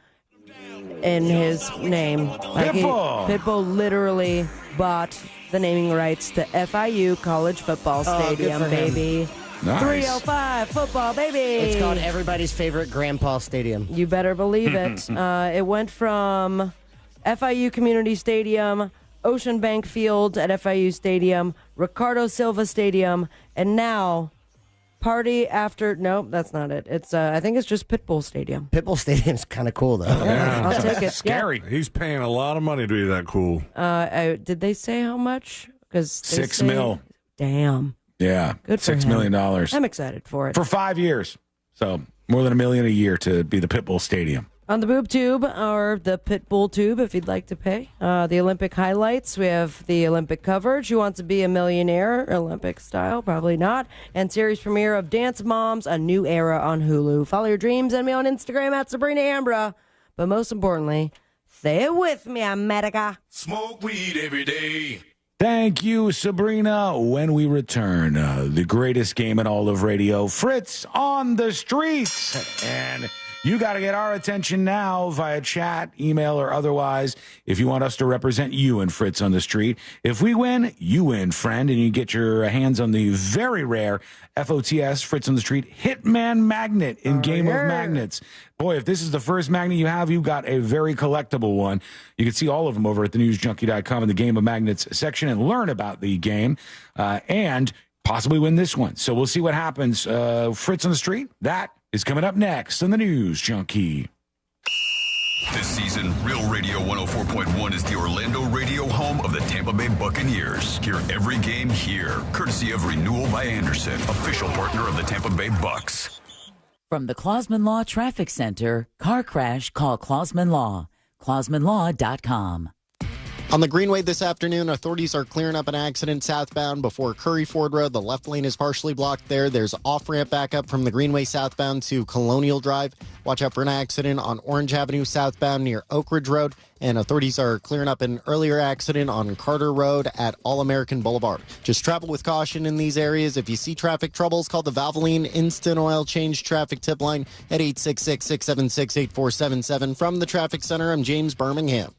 in his name. Pitbull literally bought the naming rights to FIU College Football Stadium, baby. Nice. 305 football, baby. It's called everybody's favorite Grandpa Stadium. You better believe it. It went from FIU Community Stadium, Ocean Bank Field at FIU Stadium, Ricardo Silva Stadium, and now Party After... Nope, that's not it. It's I think it's just Pitbull Stadium. Pitbull Stadium's kind of cool, though. Yeah, I'll take it. Scary. He's paying a lot of money to be that cool. Did they say how much? Because $6 million. Damn. Yeah. Good for $6 him. million. I'm excited for it. For 5 years. So more than $1 million a year to be the Pitbull Stadium. On the boob tube, or the Pitbull tube, if you'd like to pay. The Olympic highlights, we have the Olympic coverage. Who Wants to Be a Millionaire, Olympic style, probably not. And series premiere of Dance Moms, A New Era on Hulu. Follow your dreams and me on Instagram at Sabrina Ambra. But most importantly, say it with me, America. Smoke weed every day. Thank you, Sabrina. When we return, the greatest game in all of radio, Fritz on the Streets. And you got to get our attention now via chat, email, or otherwise if you want us to represent you and Fritz on the Street. If we win, you win, friend, and you get your hands on the very rare FOTS, Fritz on the Street, Hitman Magnet in Game of Magnets. Boy, if this is the first magnet you have, you've got a very collectible one. You can see all of them over at thenewsjunkie.com in the Game of Magnets section and learn about the game. And possibly win this one. So we'll see what happens. Fritz on the Street, that is coming up next on the News Junkie. This season, Real Radio 104.1 is the Orlando radio home of the Tampa Bay Buccaneers. Hear every game here, courtesy of Renewal by Anderson, official partner of the Tampa Bay Bucks. From the Clausman Law Traffic Center, car crash, call Clausman Law. ClausmanLaw.com. On the Greenway this afternoon, authorities are clearing up an accident southbound before Curry Ford Road. The left lane is partially blocked there. There's off-ramp backup from the Greenway southbound to Colonial Drive. Watch out for an accident on Orange Avenue southbound near Oak Ridge Road. And authorities are clearing up an earlier accident on Carter Road at All-American Boulevard. Just travel with caution in these areas. If you see traffic troubles, call the Valvoline Instant Oil Change Traffic Tip Line at 866-676-8477. From the Traffic Center, I'm James Birmingham.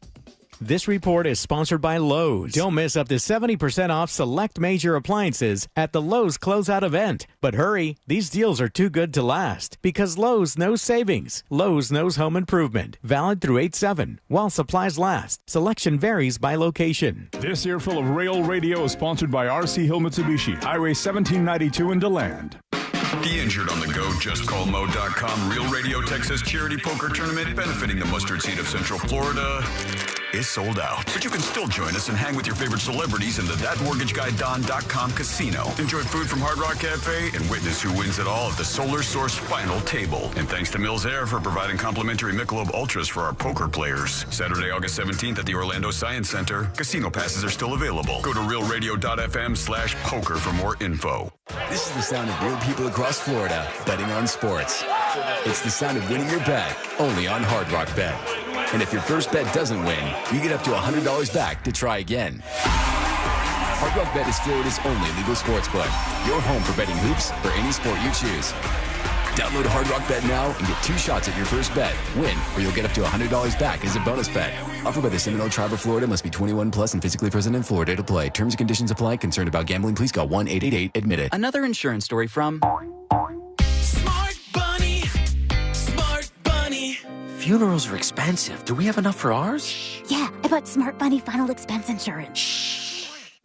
This report is sponsored by Lowe's. Don't miss up to 70% off select major appliances at the Lowe's Closeout event. But hurry, these deals are too good to last because Lowe's knows savings. Lowe's knows home improvement. Valid through 8/7 while supplies last. Selection varies by location. This earful of Real Radio is sponsored by RC Hill Mitsubishi, Highway 1792 in DeLand. The Injured on the Go, JustCallMo.com Real Radio Texas Charity Poker Tournament benefiting the Mustard Seed of Central Florida is sold out. But you can still join us and hang with your favorite celebrities in the ThatMortgageGuy.com casino. Enjoy food from Hard Rock Cafe and witness who wins it all at the Solar Source Final Table. And thanks to Mills Air for providing complimentary Michelob Ultras for our poker players. Saturday, August 17th at the Orlando Science Center. Casino passes are still available. Go to realradio.fm/poker for more info. This is the sound of real people across Florida betting on sports. It's the sound of winning your bet, only on Hard Rock Bet. And if your first bet doesn't win, you get up to $100 back to try again. Hard Rock Bet is Florida's only legal sports book. Your home for betting hoops for any sport you choose. Download Hard Rock Bet now and get 2 shots at your first bet. Win, or you'll get up to $100 back as a bonus bet. Offered by the Seminole Tribe of Florida. Must be 21 plus and physically present in Florida to play. Terms and conditions apply. Concerned about gambling? Please call 1-888-ADMIT-IT. Another insurance story from Smart Bunny. Smart Bunny. Funerals are expensive. Do we have enough for ours? Yeah, I bought Smart Bunny Final Expense Insurance.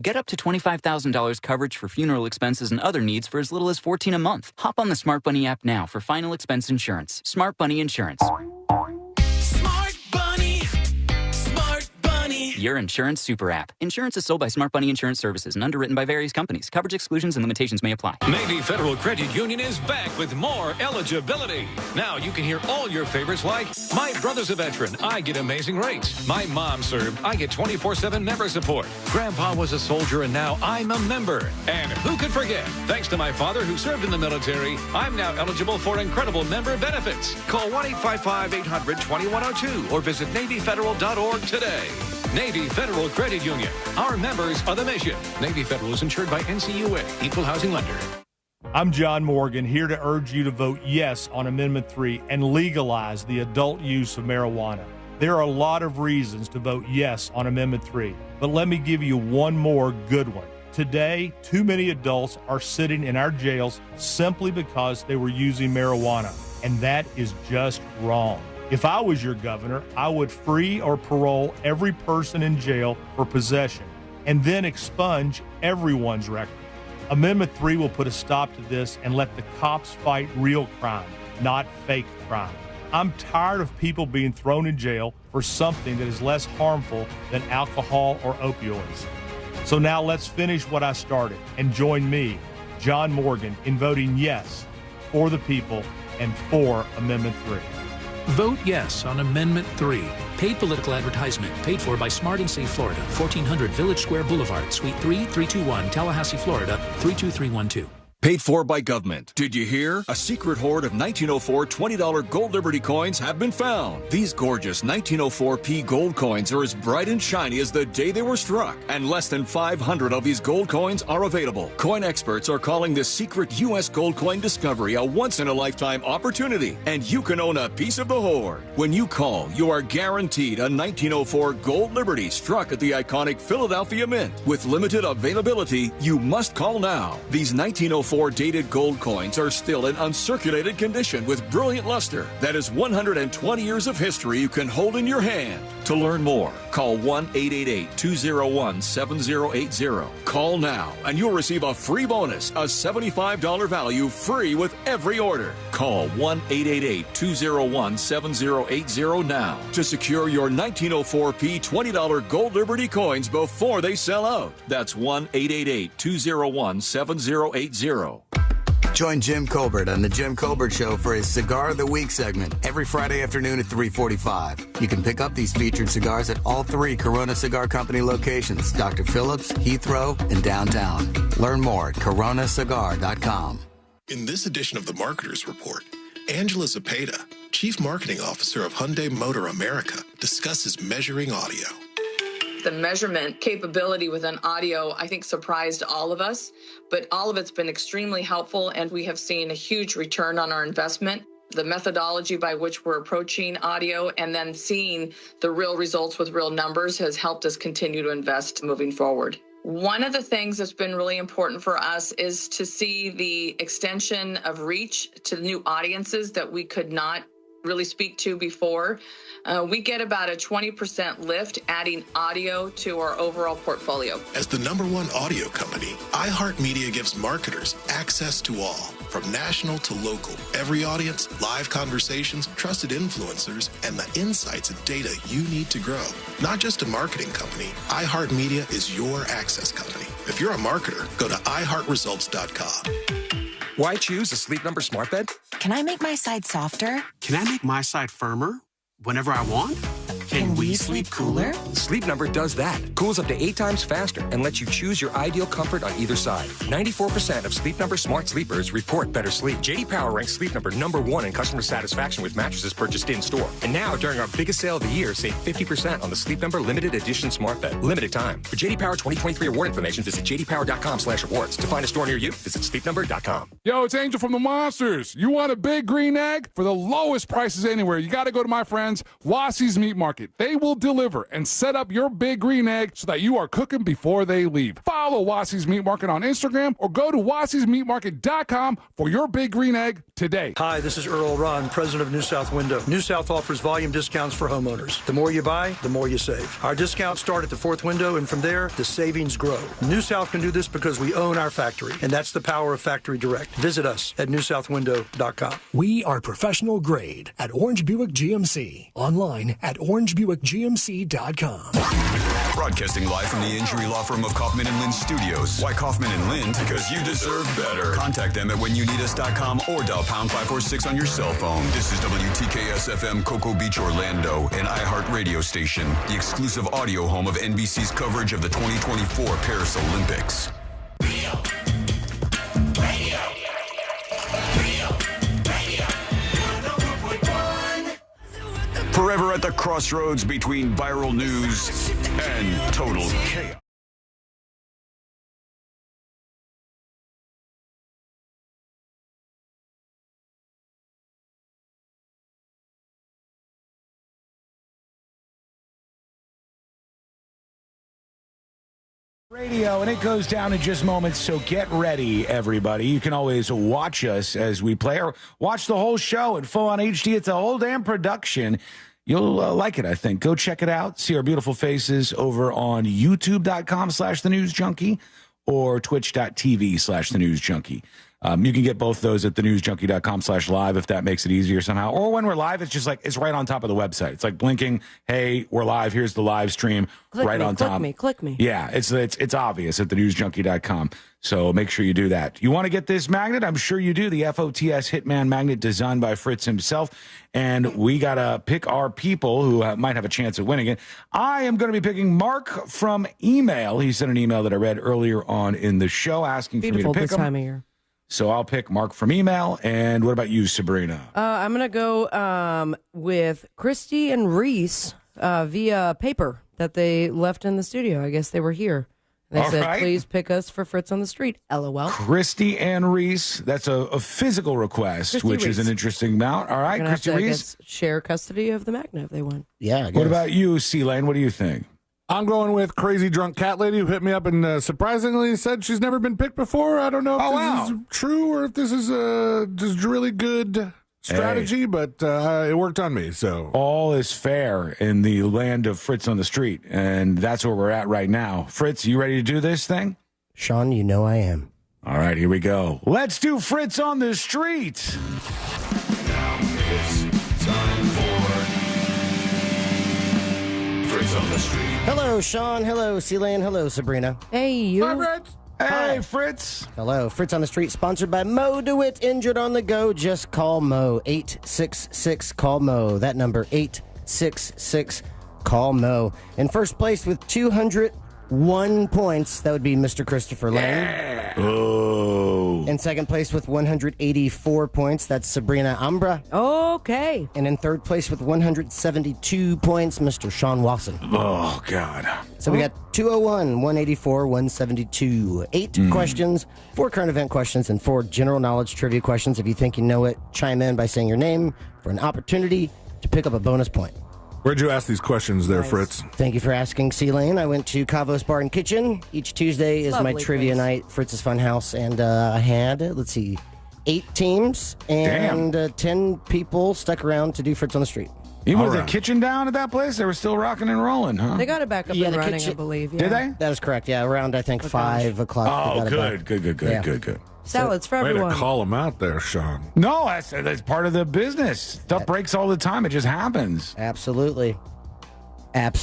Get up to $25,000 coverage for funeral expenses and other needs for as little as $14 a month. Hop on the Smart Bunny app now for final expense insurance. Smart Bunny Insurance. Smart Bunny. Smart Bunny. Your insurance super app. Insurance is sold by Smart Bunny Insurance Services and underwritten by various companies. Coverage exclusions and limitations may apply. Navy Federal Credit Union is back with more eligibility. Now you can hear all your favorites like, my brother's a veteran, I get amazing rates. My mom served, I get 24/7 member support. Grandpa was a soldier and now I'm a member. And who could forget, thanks to my father who served in the military, I'm now eligible for incredible member benefits. Call 1-855-800-2102 or visit NavyFederal.org today. Navy Federal Credit Union. Our members are the mission. Navy Federal is insured by NCUA, Equal Housing Lender. I'm John Morgan, here to urge you to vote yes on Amendment 3 and legalize the adult use of marijuana. There are a lot of reasons to vote yes on Amendment 3, but let me give you one more good one. Today, too many adults are sitting in our jails simply because they were using marijuana, and that is just wrong. If I was your governor, I would free or parole every person in jail for possession and then expunge everyone's record. Amendment 3 will put a stop to this and let the cops fight real crime, not fake crime. I'm tired of people being thrown in jail for something that is less harmful than alcohol or opioids. So now let's finish what I started and join me, John Morgan, in voting yes for the people and for Amendment 3. Vote yes on Amendment 3. Paid political advertisement paid for by Smart and Safe Florida, 1400 Village Square Boulevard, Suite 3, 321, Tallahassee, Florida, 32312. Paid for by government. Did you hear? A secret hoard of 1904 $20 Gold Liberty coins have been found. These gorgeous 1904p gold coins are as bright and shiny as the day they were struck, and less than 500 of these gold coins are available. Coin experts are calling this secret U.S. gold coin discovery a once-in-a-lifetime opportunity, and you can own a piece of the hoard. When you call, you are guaranteed a 1904 Gold Liberty struck at the iconic Philadelphia Mint. With limited availability, you must call now. These 1904 1904 dated gold coins are still in uncirculated condition with brilliant luster. That is 120 years of history you can hold in your hand. To learn more, call 1-888-201-7080. Call now and you'll receive a free bonus, a $75 value free with every order. Call 1-888-201-7080 now to secure your 1904P $20 Gold Liberty coins before they sell out. That's 1-888-201-7080. Join Jim Colbert on the Jim Colbert Show for his Cigar of the Week segment every Friday afternoon at 3:45. You can pick up these featured cigars at all 3 Corona Cigar Company locations, Dr. Phillips, Heathrow, and downtown. Learn more at coronacigar.com. In this edition of the Marketers Report, Angela Zepeda, Chief Marketing Officer of Hyundai Motor America, discusses measuring audio. The measurement capability within audio, I think, surprised all of us, but all of it's been extremely helpful, and we have seen a huge return on our investment. The methodology by which we're approaching audio and then seeing the real results with real numbers has helped us continue to invest moving forward. One of the things that's been really important for us is to see the extension of reach to new audiences that we could not really speak to before. We get about a 20% lift adding audio to our overall portfolio. As the #1 audio company, iHeartMedia gives marketers access to all, from national to local, every audience, live conversations, trusted influencers, and the insights and data you need to grow. Not just a marketing company, iHeartMedia is your access company. If you're a marketer, go to iHeartResults.com. Why choose a Sleep Number smart bed? Can I make my side softer? Can I make my side firmer whenever I want? Can we sleep cooler? Sleep Number does that. Cools up to 8 times faster and lets you choose your ideal comfort on either side. 94% of Sleep Number smart sleepers report better sleep. J.D. Power ranks Sleep Number #1 in customer satisfaction with mattresses purchased in-store. And now, during our biggest sale of the year, save 50% on the Sleep Number limited edition smart bed. Limited time. For J.D. Power 2023 award information, visit jdpower.com/awards. To find a store near you, visit sleepnumber.com. Yo, it's Angel from the Monsters. You want a big green egg? For the lowest prices anywhere, you got to go to my friends, Wassie's Meat Market. They will deliver and set up your big green egg so that you are cooking before they leave. Follow Wassie's Meat Market on Instagram or go to wassiesmeatmarket.com for your big green egg today. Hi, this is Earl Ron, president of New South Window. New South offers volume discounts for homeowners. The more you buy, the more you save. Our discounts start at the 4th window, and from there, the savings grow. New South can do this because we own our factory, and that's the power of Factory Direct. Visit us at newsouthwindow.com. We are professional grade at Orange Buick GMC. Online at orangebuickgmc.com. Broadcasting live from the injury law firm of Kaufman and Lind Studios. Why Kaufman and Lind? Because you deserve better. Contact them at whenyouneedus.com or dial pound 546 on your cell phone. This is WTKS FM Cocoa Beach, Orlando, an iHeart radio station, the exclusive audio home of NBC's coverage of the 2024 Paris Olympics. Forever at the crossroads between viral news and total chaos. Radio, and it goes down in just moments, so get ready, everybody. You can always watch us as we play, or watch the whole show in full on HD. It's a whole damn production. You'll like it, I think. Go check it out. See our beautiful faces over on youtube.com/thenewsjunkie or twitch.tv/thenewsjunkie. You can get both those at thenewsjunkie.com/live if that makes it easier somehow. Or when we're live, it's just like, it's right on top of the website. It's like blinking, hey, we're live, here's the live stream, right on top. Click me. Yeah, it's obvious at thenewsjunkie.com. So make sure you do that. You want to get this magnet? I'm sure you do. The FOTS Hitman magnet designed by Fritz himself. And we got to pick our people who might have a chance of winning it. I am going to be picking Mark from email. He sent an email that I read earlier on in the show asking for me to pick this him. time of year. So I'll pick Mark from email. And what about you, Sabrina? I'm going to go with Christy and Reese via paper that they left in the studio. I guess they were here. They All said, right. please pick us for Fritz on the Street. LOL. Christy and Reese. That's a physical request, Christy which is Reese. an interesting amount. All right, Gonna have Christy to, I Reese. guess, share custody of the magnet if they win. Yeah. What about you, C-Lane? What do you think? I'm going with crazy drunk cat lady who hit me up and surprisingly said she's never been picked before. I don't know if this is true or if this is just really good strategy, but it worked on me. So all is fair in the land of Fritz on the Street, and that's where we're at right now. Fritz, you ready to do this thing? Sean, you know I am. All right, here we go. Let's do Fritz on the Street. Now it's time for Fritz on the Street. Hello, Sean. Hello, Celine. Hello, Sabrina. Hey, you. Hi, Fritz. Hey, Fritz. Hello. Fritz on the Street, sponsored by Mo DeWitt. Injured on the go, just call Mo. 866-CALL-MO. That number, 866-CALL-MO. In first place with 201 points, that would be Mr. Christopher Lane. Oh. In second place with 184 points, that's Sabrina Ambra. Okay. And in third place with 172 points, Mr. Sean Wasson. Oh, God. So we got 201, 184, 172. 8 questions, 4 current event questions, and 4 general knowledge trivia questions. If you think you know it, chime in by saying your name for an opportunity to pick up a bonus point. Where'd you ask these questions there, Fritz? Thank you for asking, C-Lane. I went to Cavos Bar and Kitchen. Each Tuesday is my trivia night, Fritz's Fun House, and I had, 8 teams and 10 people stuck around to do Fritz on the Street. Even with the kitchen down at that place, they were still rocking and rolling, huh? They got it back up and running, I believe. Yeah. Did they? That is correct, yeah. Around, I think, 5 o'clock. Oh, good. Salads for Way everyone. to call them out there, Sean. No, that's part of the business. Stuff breaks all the time. It just happens. Absolutely. Without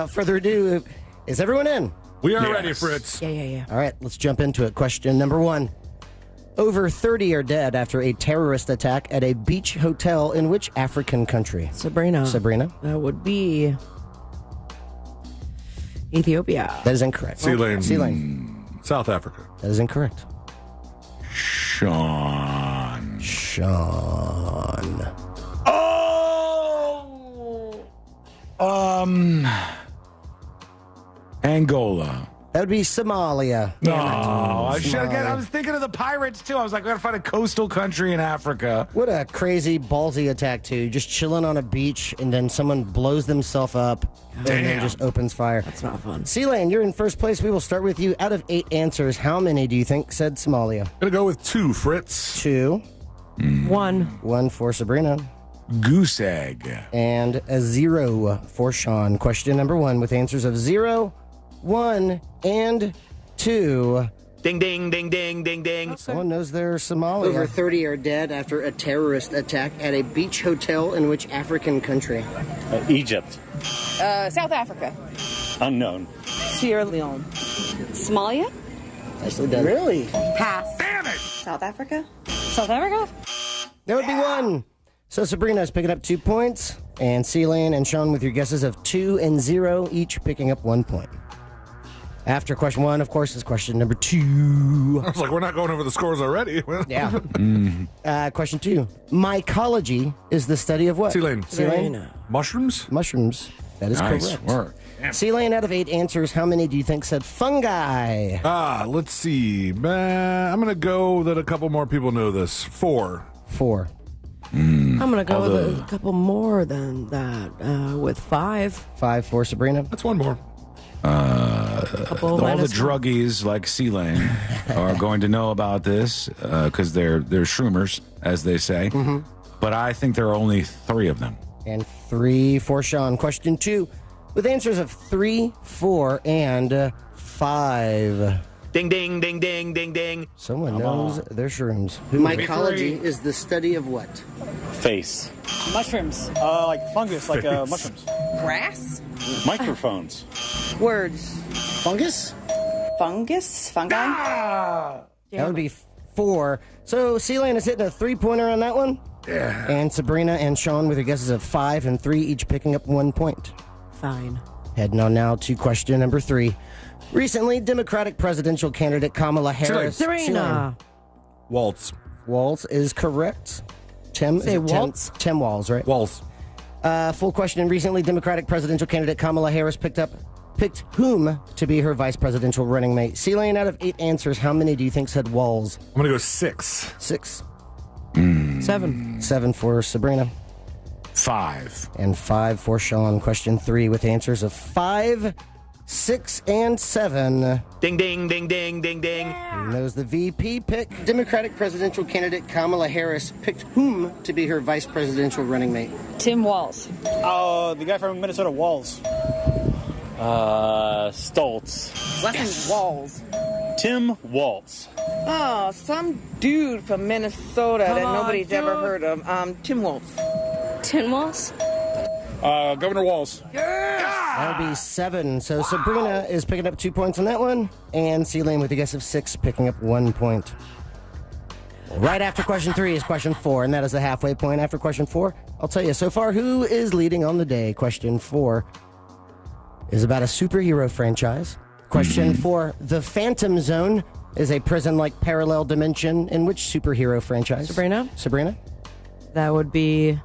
further ado, is everyone in? We are ready, Fritz. Yeah. All right, let's jump into it. Question number 1. Over 30 are dead after a terrorist attack at a beach hotel in which African country? Sabrina. That would be Ethiopia. That is incorrect. C-Lane. South Africa. That is incorrect. Sean. Angola. That would be Somalia. No, I was thinking of the pirates too. I was like, I gotta find a coastal country in Africa. What a crazy ballsy attack too. Just chilling on a beach and then someone blows themselves up and then just opens fire. That's not fun. C-Lane, you're in first place. We will start with you. Out of 8 answers, how many do you think said Somalia? Gonna go with 2, Fritz. 2. 1. 1 for Sabrina. Goose egg. And a 0 for Sean. Question number 1 with answers of 0, 1, and 2. Ding, ding, ding, ding, ding, ding. Someone knows their Somalia. Over 30 are dead after a terrorist attack at a beach hotel in which African country? Egypt. South Africa. Unknown. Sierra Leone. Somalia? Nicely done. Really? Pass. Damn it! South Africa? South Africa? That would be 1. So Sabrina is picking up 2 points, and C-Lane and Sean with your guesses of 2 and 0, each picking up 1 point. After question 1, of course, is question number 2. I was like, we're not going over the scores already. Yeah. Question 2. Mycology is the study of what? C-Lane. Mushrooms? Mushrooms. That is Nice correct. work. C-Lane, out of 8 answers, how many do you think said fungi? Let's see. I'm going to go that a couple more people know this. 4. 4. I'm going to go with a couple more than that, with 5. 5 for Sabrina. That's 1 more. All the druggies like C-Lane are going to know about this because they're shroomers, as they say. Mm-hmm. But I think there are only 3 of them. And 3 for Sean. Question 2, with answers of 3, 4, and 5. Ding, ding, ding, ding, ding, ding. Someone knows their shrooms. Mycology is the study of what? Face. Mushrooms. Like fungus, like mushrooms. Grass? Microphones. Words. Fungus? Fungus? Fungi? That would be 4. So C-Lane is hitting a 3-pointer on that one. Yeah. And Sabrina and Sean with your guesses of 5 and 3, each picking up 1 point. Fine. Heading on now to question number 3. Recently, Democratic presidential candidate Kamala Harris. Serena. Waltz. Waltz is correct. Tim? Say Waltz? Tim Walz, right? Waltz. Full question. Recently, Democratic presidential candidate Kamala Harris picked whom to be her vice presidential running mate? C-Lane, out of 8 answers, how many do you think said Walz? I'm going to go 6. 6. 7. 7 for Sabrina. 5. And 5 for Sean. Question 3 with answers of 5, 6, and 7. Ding, ding, ding, ding, ding, ding. Who knows the VP pick? Democratic presidential candidate Kamala Harris picked whom to be her vice presidential running mate? Tim Walz. The guy from Minnesota, Walz. Stoltz. Last name Walz. Tim Walz. Oh, some dude from Minnesota that nobody's ever heard of. Tim Walz. Tim Walz? Governor Walz. That would be 7. So Sabrina is picking up 2 points on that one, and Celine with a guess of 6 picking up 1 point. Right after question 3 is question 4, and that is the halfway point. After question 4, I'll tell you so far who is leading on the day. Question 4 is about a superhero franchise. Question 4, the Phantom Zone is a prison-like parallel dimension in which superhero franchise? Sabrina? That would be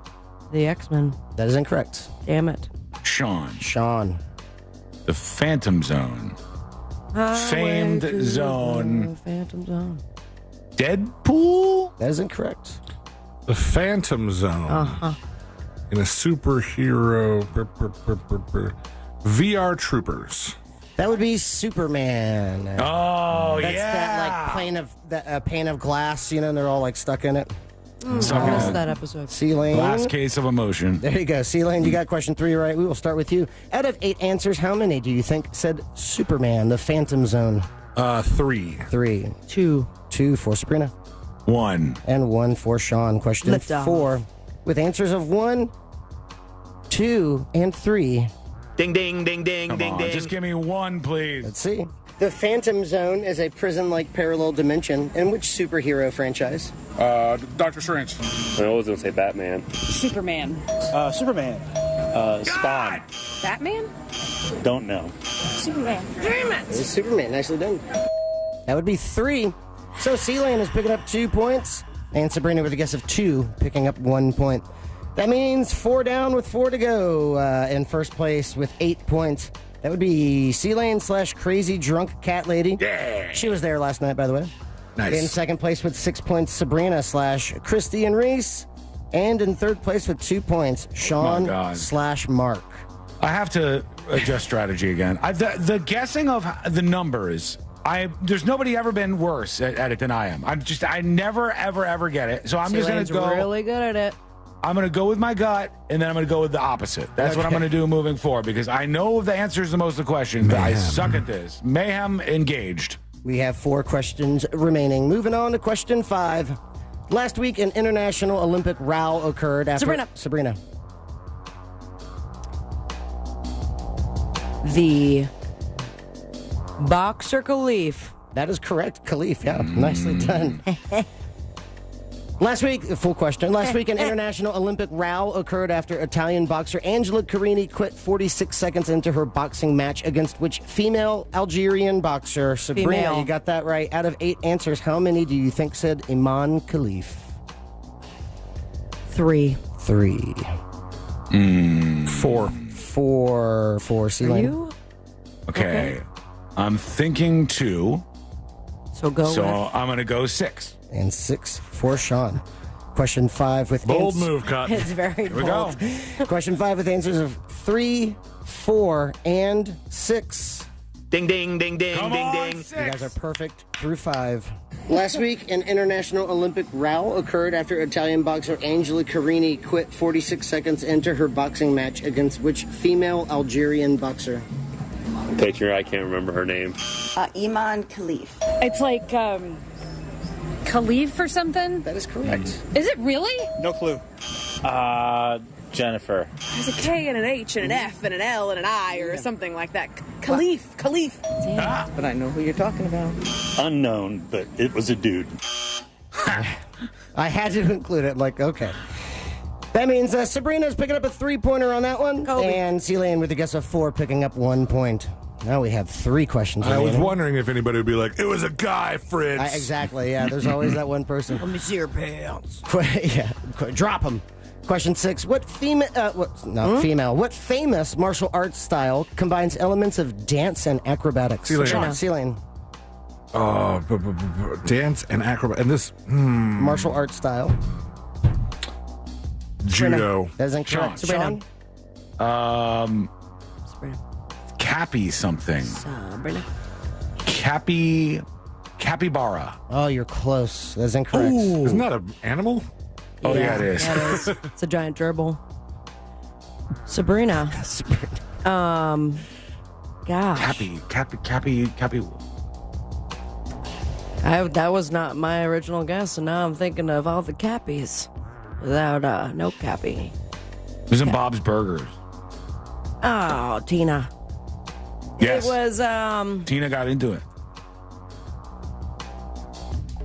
the X-Men. That is incorrect. Damn it. Sean. The Phantom Zone. Famed Zone. Phantom Zone. Deadpool? That is incorrect. The Phantom Zone. Uh-huh. In a superhero. VR Troopers. That would be Superman. Oh, That's that like pane of glass, and they're all like stuck in it. I missed that episode. Celine. Last case of emotion. There you go. Celine, you got question 3 right. We will start with you. Out of 8 answers, how many do you think said Superman, the Phantom Zone? 3. 3. 2. 2 for Sabrina. 1. And 1 for Sean. Question 4 with answers of 1, 2, and 3. Ding, ding, ding, ding, Come ding, on, ding. just give me 1, please. Let's see. The Phantom Zone is a prison-like parallel dimension in which superhero franchise? Doctor Strange. I was going to say Batman. Superman. Superman. Spawn. Batman? Don't know. Superman. Damn it! It's Superman. Nicely done. That would be 3. So Celine is picking up 2 points, and Sabrina with a guess of 2, picking up 1 point. That means 4 down with 4 to go. In first place with 8 points. That would be Celine/Crazy Drunk Cat Lady. Yeah. She was there last night, by the way. Nice. In second place with 6 points, Sabrina/Christy and Reese. And in third place with 2 points, Sean/Mark. I have to adjust strategy again. The guessing of the numbers, there's nobody ever been worse at it than I am. I never, ever get it. So I'm just going to go. Really good at it. I'm going to go with my gut, and then I'm going to go with the opposite. That's what I'm going to do moving forward, because I know the answers to most of the questions, but I suck at this. Mayhem engaged. We have 4 questions remaining. Moving on to question 5. Last week, an international Olympic row occurred after... Sabrina. The Boxer Khalif. That is correct. Khalif, yeah. Nicely done. Last week, full question. Last week, an international Olympic row occurred after Italian boxer Angela Carini quit 46 seconds into her boxing match against which female Algerian boxer? Sabrina, you got that right. Out of 8 answers, how many do you think said Iman Khalif? 3. 3. 4. 4 for Celine. You? Okay. I'm thinking 2. So I'm going to go 6. And 6 for Sean. Question 5 with bold move, Cotton. It's very Here we bold. go. Question 5 with answers of 3, 4, and 6. Ding, ding, ding, ding, Come ding, on, ding. 6. You guys are perfect through 5. Last week, an international Olympic row occurred after Italian boxer Angela Carini quit 46 seconds into her boxing match against which female Algerian boxer? Picture, I can't remember her name. Iman Khalif. It's like, Khalif or something? That is correct. Is it really? No clue. Jennifer. There's a K and an H and an F and an L and an I or something like that. Khalif. But I know who you're talking about. Unknown, but it was a dude. I had to include it. Okay. That means Sabrina's picking up a 3-pointer on that one. And Celine with a guess of 4 picking up 1 point. Now we have 3 questions. I was remaining. wondering if anybody would be like, it was a guy, Fritz. Exactly, yeah. There's always that one person. Let me see your pants. Drop them. Question 6. What female? What famous martial arts style combines elements of dance and acrobatics? Celine. Dance and acrobat. And this... Martial arts style. Judo. That is incorrect. Sabrina. Sean? Cappy something. Sabrina. Capybara. Oh, you're close. That's incorrect. Ooh. Isn't that an animal? Oh, yeah, it is. Yeah, it is. It's a giant gerbil. Sabrina. Gosh. Cappy. That was not my original guess, and now I'm thinking of all the Cappies without no Cappy. It was in Bob's Burgers. Oh, Tina. Yes. It was Tina got into it.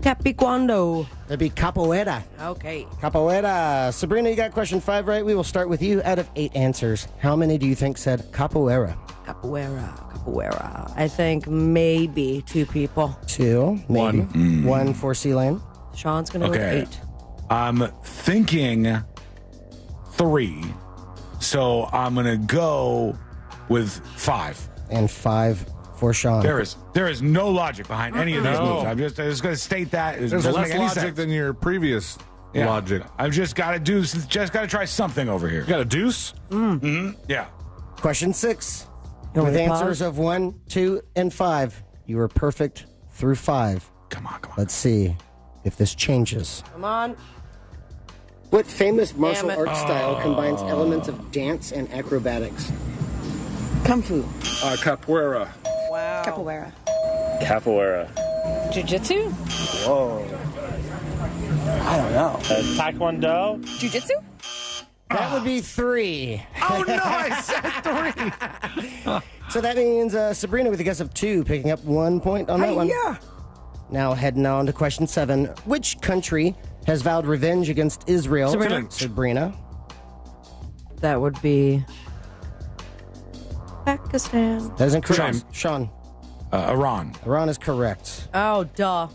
Capiquando. That'd be capoeira. Okay. Capoeira. Sabrina, you got question 5 right. We will start with you. Out of 8 answers, how many do you think said capoeira? Capoeira. I think maybe 2 people. 2, maybe. 1 for C-Lane. Sean's going to go with 8. I'm thinking 3. So I'm going to go with 5. And 5 for Sean. There is no logic behind any of these moves. I'm just going to state that. There's less logic than your previous logic. I've just got to try something over here. You got a deuce? Mm-hmm. Yeah. Question 6. You want With me to answers pause? of 1, 2, and 5, you were perfect through 5. Come on. Let's see if this changes. Come on. What famous martial Damn it. arts style combines elements of dance and acrobatics? Kung Fu. Capoeira. Wow. Capoeira. Jiu-jitsu? Whoa. I don't know. Taekwondo? Jiu-jitsu? That would be 3. Oh, no, I said 3. So that means Sabrina with a guess of 2, picking up 1 point on that one. Yeah. Now heading on to question 7. Which country has vowed revenge against Israel? Sabrina. That would be Pakistan. That is incorrect. Sean. Iran. Iran is correct. Oh, duh.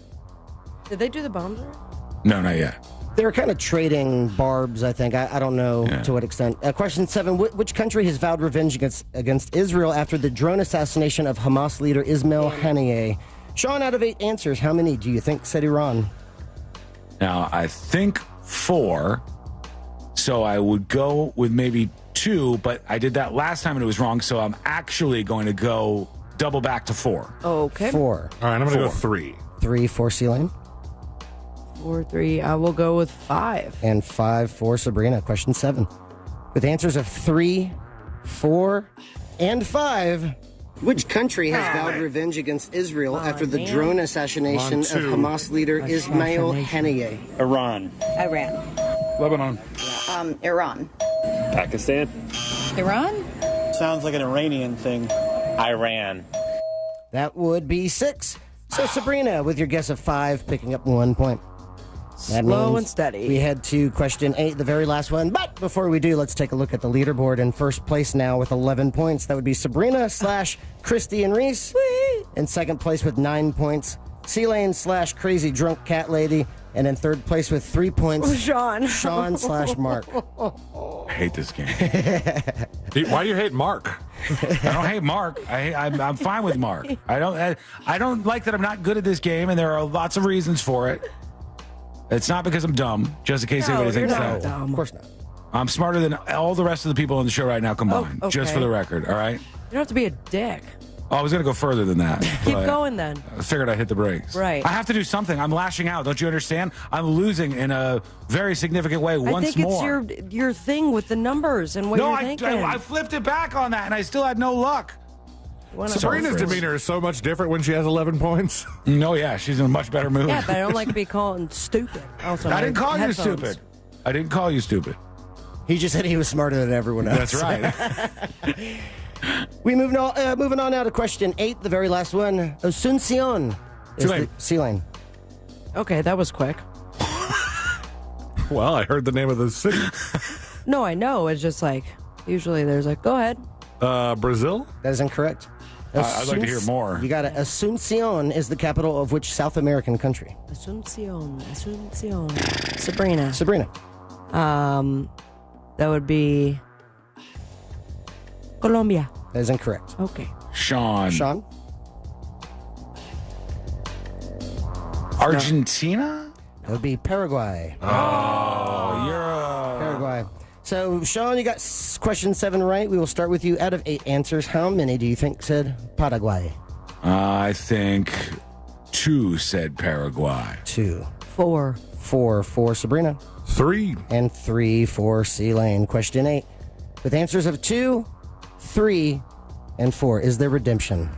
Did they do the bombs already? No, not yet. They were kind of trading barbs, I think. I don't know to what extent. Question 7. Which country has vowed revenge against Israel after the drone assassination of Hamas leader Ismail Haniyeh? Sean, out of 8 answers, how many do you think said Iran? Now, I think 4. So I would go with maybe 2, but I did that last time and it was wrong. So I'm actually going to go double back to 4. Okay. 4. All right, I'm going to go 3. 3 for C-Lane. 4, 3. I will go with 5. And 5 for Sabrina. Question 7. With answers of 3, 4, and 5. Which country has vowed revenge against Israel after the drone assassination of Hamas leader Ismail Haniyeh? Iran. Iran. Lebanon. Iran. Pakistan. Iran? Sounds like an Iranian thing. Iran. That would be 6. So Sabrina, with your guess of 5, picking up 1 point. That Slow means and steady. We head to question 8, the very last one. But before we do, let's take a look at the leaderboard. In first place now with 11 points. That would be Sabrina / Christy and Reese. In second place with 9 points, C-Lane / Crazy Drunk Cat Lady. And in third place with 3 points, Sean / Mark. I hate this game. Why do you hate Mark? I don't hate Mark. I'm fine with Mark. I don't like that I'm not good at this game, and there are lots of reasons for it. It's not because I'm dumb, just in case anybody thinks that. Of course not. I'm smarter than all the rest of the people on the show right now combined, just for the record, all right? You don't have to be a dick. Oh, I was going to go further than that. Keep going then. I figured I'd hit the brakes. Right. I have to do something. I'm lashing out. Don't you understand? I'm losing in a very significant way once more. I think it's your thing with the numbers and what you're thinking. I flipped it back on that, and I still had no luck. Sabrina's demeanor is so much different when she has 11 points. No, yeah, she's in a much better mood. Yeah, but I don't like to be called stupid. Also, I didn't call you stupid. I didn't call you stupid. He just said he was smarter than everyone else. That's right. We moving on now to question 8, the very last one. Asuncion is the C-Lane. Okay, that was quick. Well, I heard the name of the city. No, I know. It's just like, usually there's like, go ahead. Brazil? That is incorrect. I'd like to hear more. You got it. Asuncion is the capital of which South American country? Asuncion. Sabrina. That would be Colombia. That is incorrect. Okay. Sean. Argentina? That would be Paraguay. Oh, you're Paraguay. So, Sean, you got question 7 right. We will start with you. Out of 8 answers, how many do you think said Paraguay? I think 2 said Paraguay. 2. 4. 4 for Sabrina. 3. And 3 for C-Lane. Question 8. With answers of 2, 3, and 4, is there redemption?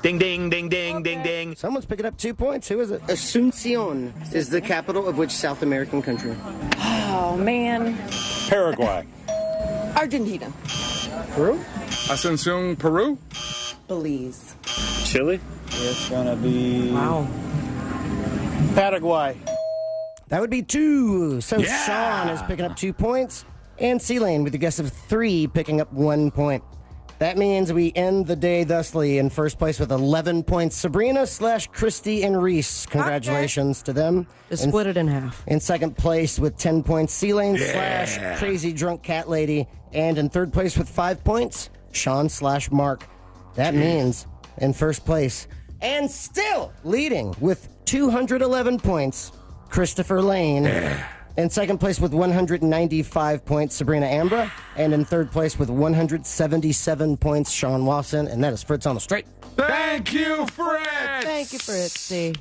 Ding, ding, ding, ding, ding, ding. Someone's picking up 2 points. Who is it? Asuncion is the capital of which South American country? Oh, man. Paraguay. Argentina. Peru? Asuncion, Peru? Belize. Chile. It's gonna be Wow. Paraguay. That would be 2. So Sean is picking up 2 points. And C-Lane with a guess of 3, picking up 1 point. That means we end the day thusly in first place with 11 points. Sabrina / Christy and Reese. Congratulations to them. Just split it in half. In second place with 10 points, C-Lane / Crazy Drunk Cat Lady. And in third place with 5 points, Sean / Mark. That means in first place and still leading with 211 points, Christopher Lane. In second place with 195 points, Sabrina Ambra. And in third place with 177 points, Sean Wasson. And that is Fritz on the Straight. Thank you, Fritz. Thank you, Fritzy.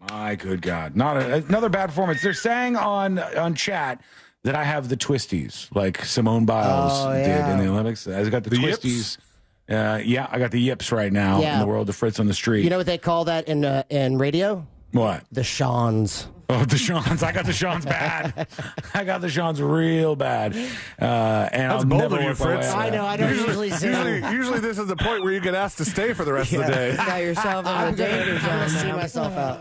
My good God. Another bad performance. They're saying on chat that I have the twisties, like Simone Biles did in the Olympics. I got the twisties. Yeah, I got the yips right now in the world of Fritz on the Street. You know what they call that in radio? What? The Shawns. Oh, the Shawns. I got the Shawns bad. I got the Shawns real bad. And That's I'll bold never of you, work my way Fritz. out of I know, I don't usually sing. Usually this is the point where you get asked to stay for the rest of the day. You got yourself in the danger I'm going to see zone. myself out.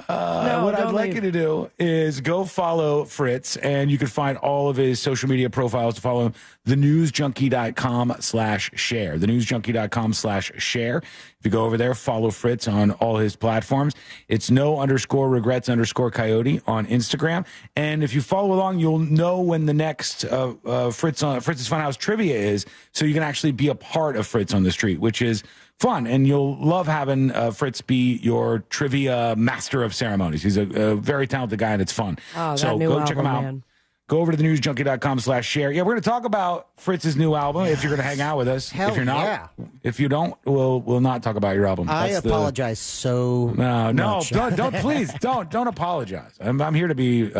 What I'd don't like leave. you to do is go follow Fritz, and you can find all of his social media profiles to follow him. thenewsjunkie.com/share. thenewsjunkie.com/share. If you go over there, follow Fritz on all his platforms. It's no_regrets_coyote on Instagram. And if you follow along, you'll know when the next Fritz's Funhouse trivia is, so you can actually be a part of Fritz on the Street, which is fun. And you'll love having Fritz be your trivia master of ceremonies. He's a very talented guy, and it's fun. Oh, so that new go check him album, out. man. Go over to thenewsjunkie.com/share. Yeah, we're going to talk about Fritz's new album if you're going to hang out with us. Hell if you're not, yeah. If you don't, we'll not talk about your album. I apologize so much. Don't please don't apologize. I'm here to be.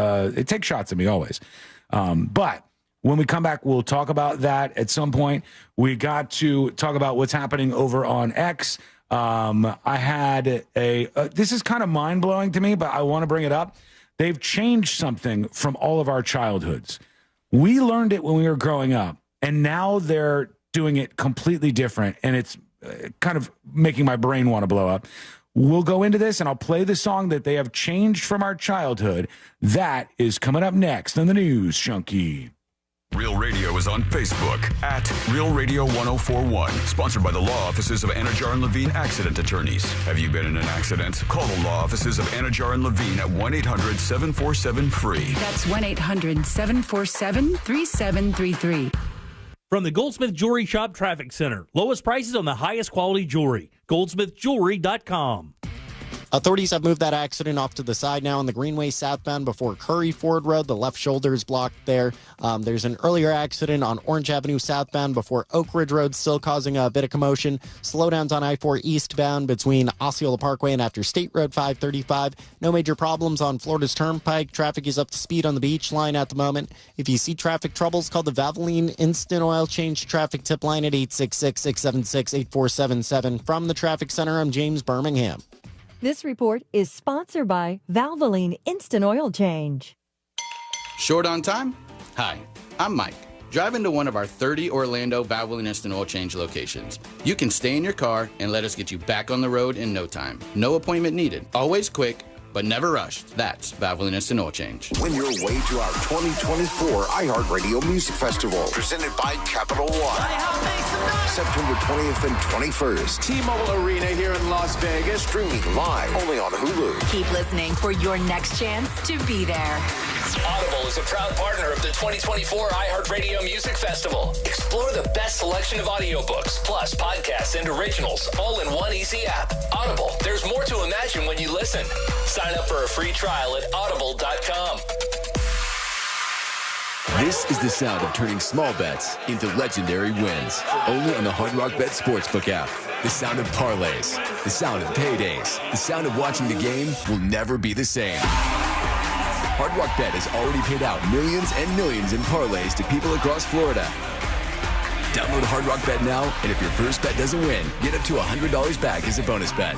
Take shots at me always. But when we come back, we'll talk about that at some point. We got to talk about what's happening over on X. I had this is kind of mind blowing to me, but I want to bring it up. They've changed something from all of our childhoods. We learned it when we were growing up, and now they're doing it completely different, and it's kind of making my brain want to blow up. We'll go into this, and I'll play the song that they have changed from our childhood. That is coming up next on the News Junkie. Real Radio is on Facebook at Real Radio 1041. Sponsored by the law offices of Anajar and Levine Accident Attorneys. Have you been in an accident? Call the law offices of Anajar and Levine at 1-800-747-FREE. That's 1-800-747-3733. From the Goldsmith Jewelry Shop Traffic Center. Lowest prices on the highest quality jewelry. GoldsmithJewelry.com. Authorities have moved that accident off to the side now on the Greenway southbound before Curry Ford Road. The left shoulder is blocked there. There's an earlier accident on Orange Avenue southbound before Oak Ridge Road, still causing a bit of commotion. Slowdowns on I-4 eastbound between Osceola Parkway and after State Road 535. No major problems on Florida's Turnpike. Traffic is up to speed on the beach line at the moment. If you see traffic troubles, call the Valvoline Instant Oil Change Traffic Tip Line at 866-676-8477. From the Traffic Center, I'm James Birmingham. This report is sponsored by Valvoline Instant Oil Change. Short on time? Hi, I'm Mike. Driving to one of our 30 Orlando Valvoline Instant Oil Change locations. You can stay in your car and let us get you back on the road in no time. No appointment needed. Always quick, but never rushed. That's Valvoline Instant Oil Change. Win your way to our 2024 iHeartRadio Music Festival, presented by Capital One. September 20th and 21st. T-Mobile Arena here in Las Vegas. Streaming live only on Hulu. Keep listening for your next chance to be there. Audible is a proud partner of the 2024 iHeartRadio Music Festival. Explore the best selection of audiobooks, plus podcasts and originals, all in one easy app. Audible, there's more to imagine attention when you listen. Sign up for a free trial at audible.com. This is the sound of turning small bets into legendary wins. Only on the Hard Rock Bet Sportsbook app. The sound of parlays. The sound of paydays. The sound of watching the game will never be the same. Hard Rock Bet has already paid out millions and millions in parlays to people across Florida. Download Hard Rock Bet now, and if your first bet doesn't win, get up to $100 back as a bonus bet.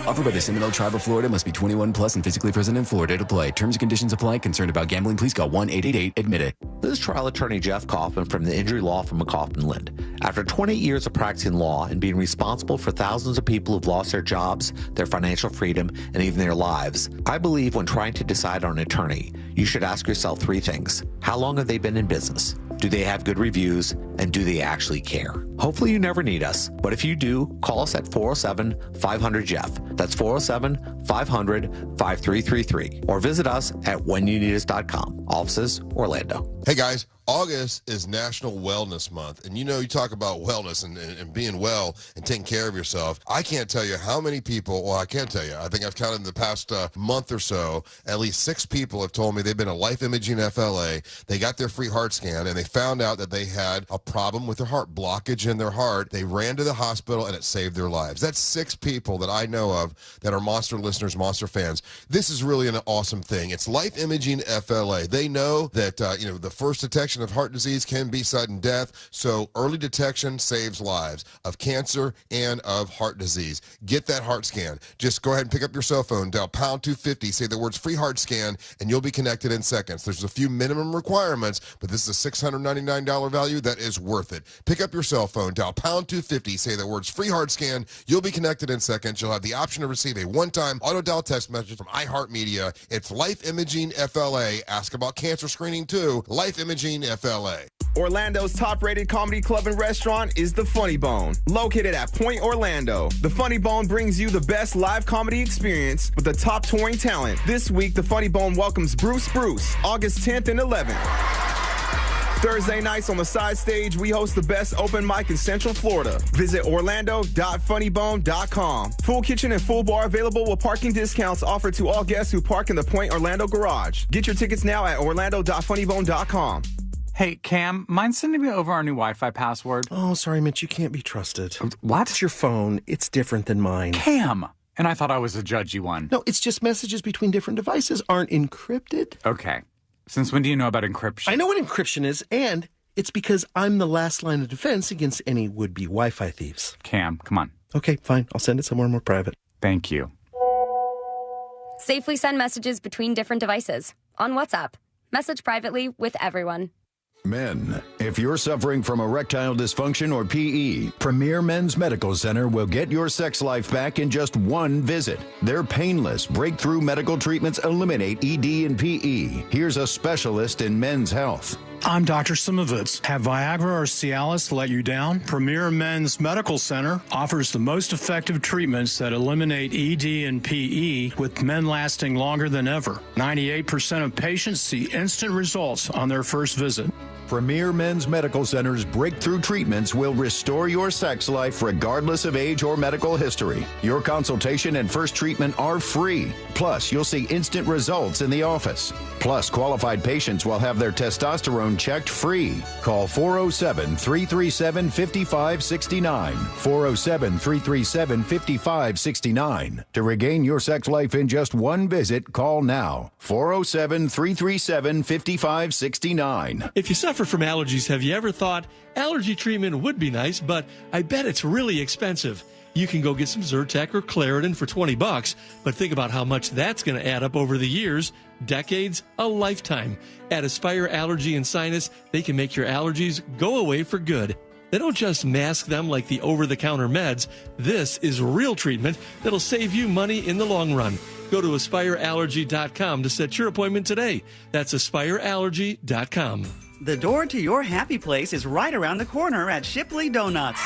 Offered by the Seminole Tribe of Florida. Must be 21 plus and physically present in Florida to play. Terms and conditions apply. Concerned about gambling? Please call 1-888-ADMIT-IT. This is trial attorney Jeff Kaufman from the Injury Law firm of Kaufman Lind. After 20 years of practicing law and being responsible for thousands of people who've lost their jobs, their financial freedom, and even their lives, I believe when trying to decide on an attorney, you should ask yourself 3 things. How long have they been in business? Do they have good reviews? And do they actually care? Hopefully you never need us, but if you do, call us at 407-500-JEFF. That's 407-500-5333. Or visit us at whenyouneedus.com. Offices, Orlando. Hey guys, August is National Wellness Month, and you talk about wellness and being well and taking care of yourself. I can't tell you how many people, well, I can tell you, I think I've counted in the past month or so, at least 6 people have told me they've been to Life Imaging FLA, they got their free heart scan, and they found out that they had a problem with their heart, blockage in their heart. They ran to the hospital, and it saved their lives. That's 6 people that I know of that are Monster listeners, Monster fans. This is really an awesome thing. It's Life Imaging FLA. They know that, the first detection of heart disease can be sudden death, so early detection saves lives of cancer and of heart disease. Get that heart scan. Just go ahead and pick up your cell phone, dial pound 250, say the words free heart scan, and you'll be connected in seconds. There's a few minimum requirements, but this is a $699 value that is worth it. Pick up your cell phone, dial pound 250, say the words free heart scan, you'll be connected in seconds. You'll have the option to receive a one-time auto dial text message from iHeartMedia. It's Life Imaging FLA. Ask about cancer screening too. Life Imaging FLA. Orlando's top-rated comedy club and restaurant is The Funny Bone, located at Point Orlando. The Funny Bone brings you the best live comedy experience with the top touring talent. This week, The Funny Bone welcomes Bruce, August 10th and 11th. Thursday nights on the side stage, we host the best open mic in Central Florida. Visit orlando.funnybone.com. Full kitchen and full bar available with parking discounts offered to all guests who park in the Point Orlando garage. Get your tickets now at orlando.funnybone.com. Hey, Cam, mind sending me over our new Wi-Fi password? Oh, sorry, Mitch, you can't be trusted. What? It's your phone. It's different than mine. Cam! And I thought I was a judgy one. No, it's just messages between different devices aren't encrypted. Okay. Since when do you know about encryption? I know what encryption is, and it's because I'm the last line of defense against any would-be Wi-Fi thieves. Cam, come on. Okay, fine. I'll send it somewhere more private. Thank you. Safely send messages between different devices. On WhatsApp. Message privately with everyone. Men, if you're suffering from erectile dysfunction or PE, Premier Men's Medical Center will get your sex life back in just one visit. Their painless, breakthrough medical treatments eliminate ED and PE. Here's a specialist in men's health. I'm Dr. Simovitz. Have Viagra or Cialis let you down? Premier Men's Medical Center offers the most effective treatments that eliminate ED and PE, with men lasting longer than ever. 98% of patients see instant results on their first visit. Premier Men's Medical Center's breakthrough treatments will restore your sex life regardless of age or medical history. Your consultation and first treatment are free. Plus, you'll see instant results in the office. Plus, qualified patients will have their testosterone checked free. Call 407-337-5569. 407-337-5569. To regain your sex life in just one visit, call now. 407-337-5569. If you suffer from allergies, have you ever thought allergy treatment would be nice, but I bet it's really expensive? You can go get some Zyrtec or Claritin for $20, but think about how much that's going to add up over the years, decades, a lifetime. At Aspire Allergy and Sinus, they can make your allergies go away for good. They don't just mask them like the over-the-counter meds. This is real treatment that'll save you money in the long run. Go to AspireAllergy.com to set your appointment today. That's AspireAllergy.com. The door to your happy place is right around the corner at Shipley Donuts.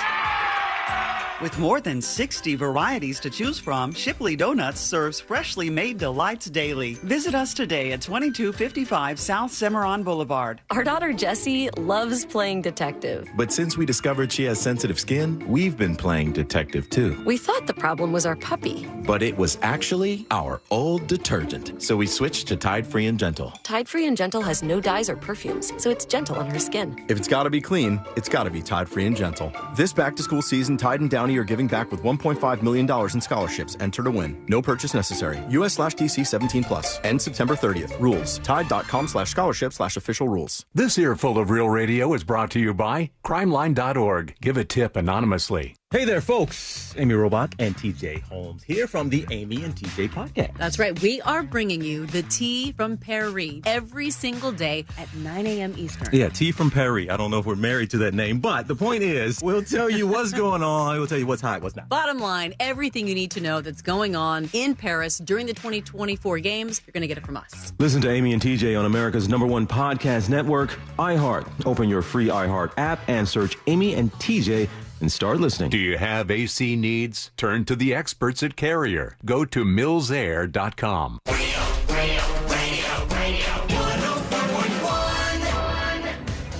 With more than 60 varieties to choose from, Shipley Donuts serves freshly made delights daily. Visit us today at 2255 South Cimarron Boulevard. Our daughter Jessie loves playing detective. But since we discovered she has sensitive skin, we've been playing detective too. We thought the problem was our puppy. But it was actually our old detergent. So we switched to Tide Free and Gentle. Tide Free and Gentle has no dyes or perfumes, so it's gentle on her skin. If it's gotta be clean, it's gotta be Tide Free and Gentle. This back-to-school season, Tide and Downy are giving back with $1.5 million in scholarships. Enter to win. No purchase necessary. US/DC 17+. End September 30th. Rules. Tide.com/scholarship/official rules. This earful of Real Radio is brought to you by crimeline.org. Give a tip anonymously. Hey there, folks. Amy Robach and TJ Holmes here from the Amy and TJ podcast. That's right. We are bringing you the Tea from Perry every single day at 9 a.m. Eastern. Yeah, Tea from Perry. I don't know if we're married to that name, but the point is, we'll tell you what's going on. We'll tell you what's hot, what's not. Bottom line, everything you need to know that's going on in Paris during the 2024 games, you're going to get it from us. Listen to Amy and TJ on America's #1 podcast network, iHeart. Open your free iHeart app and search Amy and TJ and start listening. Do you have AC needs? Turn to the experts at Carrier. Go to millsair.com.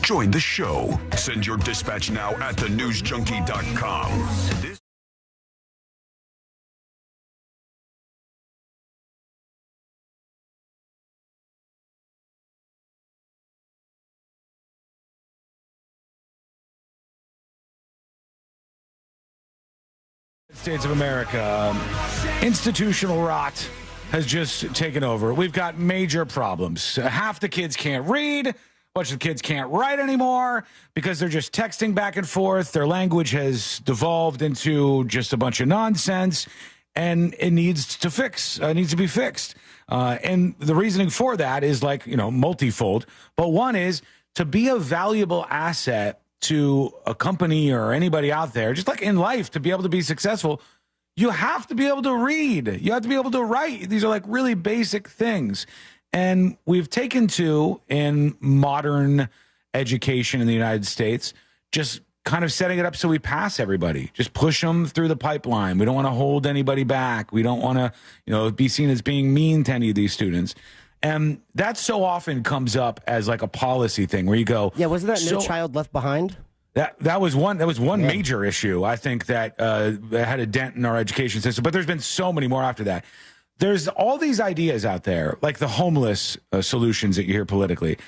Join the show. Send your dispatch now at thenewsjunkie.com. States of America, institutional rot has just taken over. We've got major problems. Half the kids can't read. A bunch of kids can't write anymore because they're just texting back and forth. Their language has devolved into just a bunch of nonsense, and it needs to be fixed. And the reasoning for that is multifold. But one is to be a valuable asset to a company or anybody out there, just like in life, to be able to be successful, you have to be able to read. You have to be able to write. These are really basic things. And we've taken to, in modern education in the United States, just kind of setting it up so we pass everybody. Just push them through the pipeline. We don't want to hold anybody back. We don't want to, be seen as being mean to any of these students. And that so often comes up as a policy thing where you go, yeah, wasn't that No Child Left Behind? That was one major issue, I think, that had a dent in our education system. But there's been so many more after that. There's all these ideas out there, like the homeless solutions that you hear politically,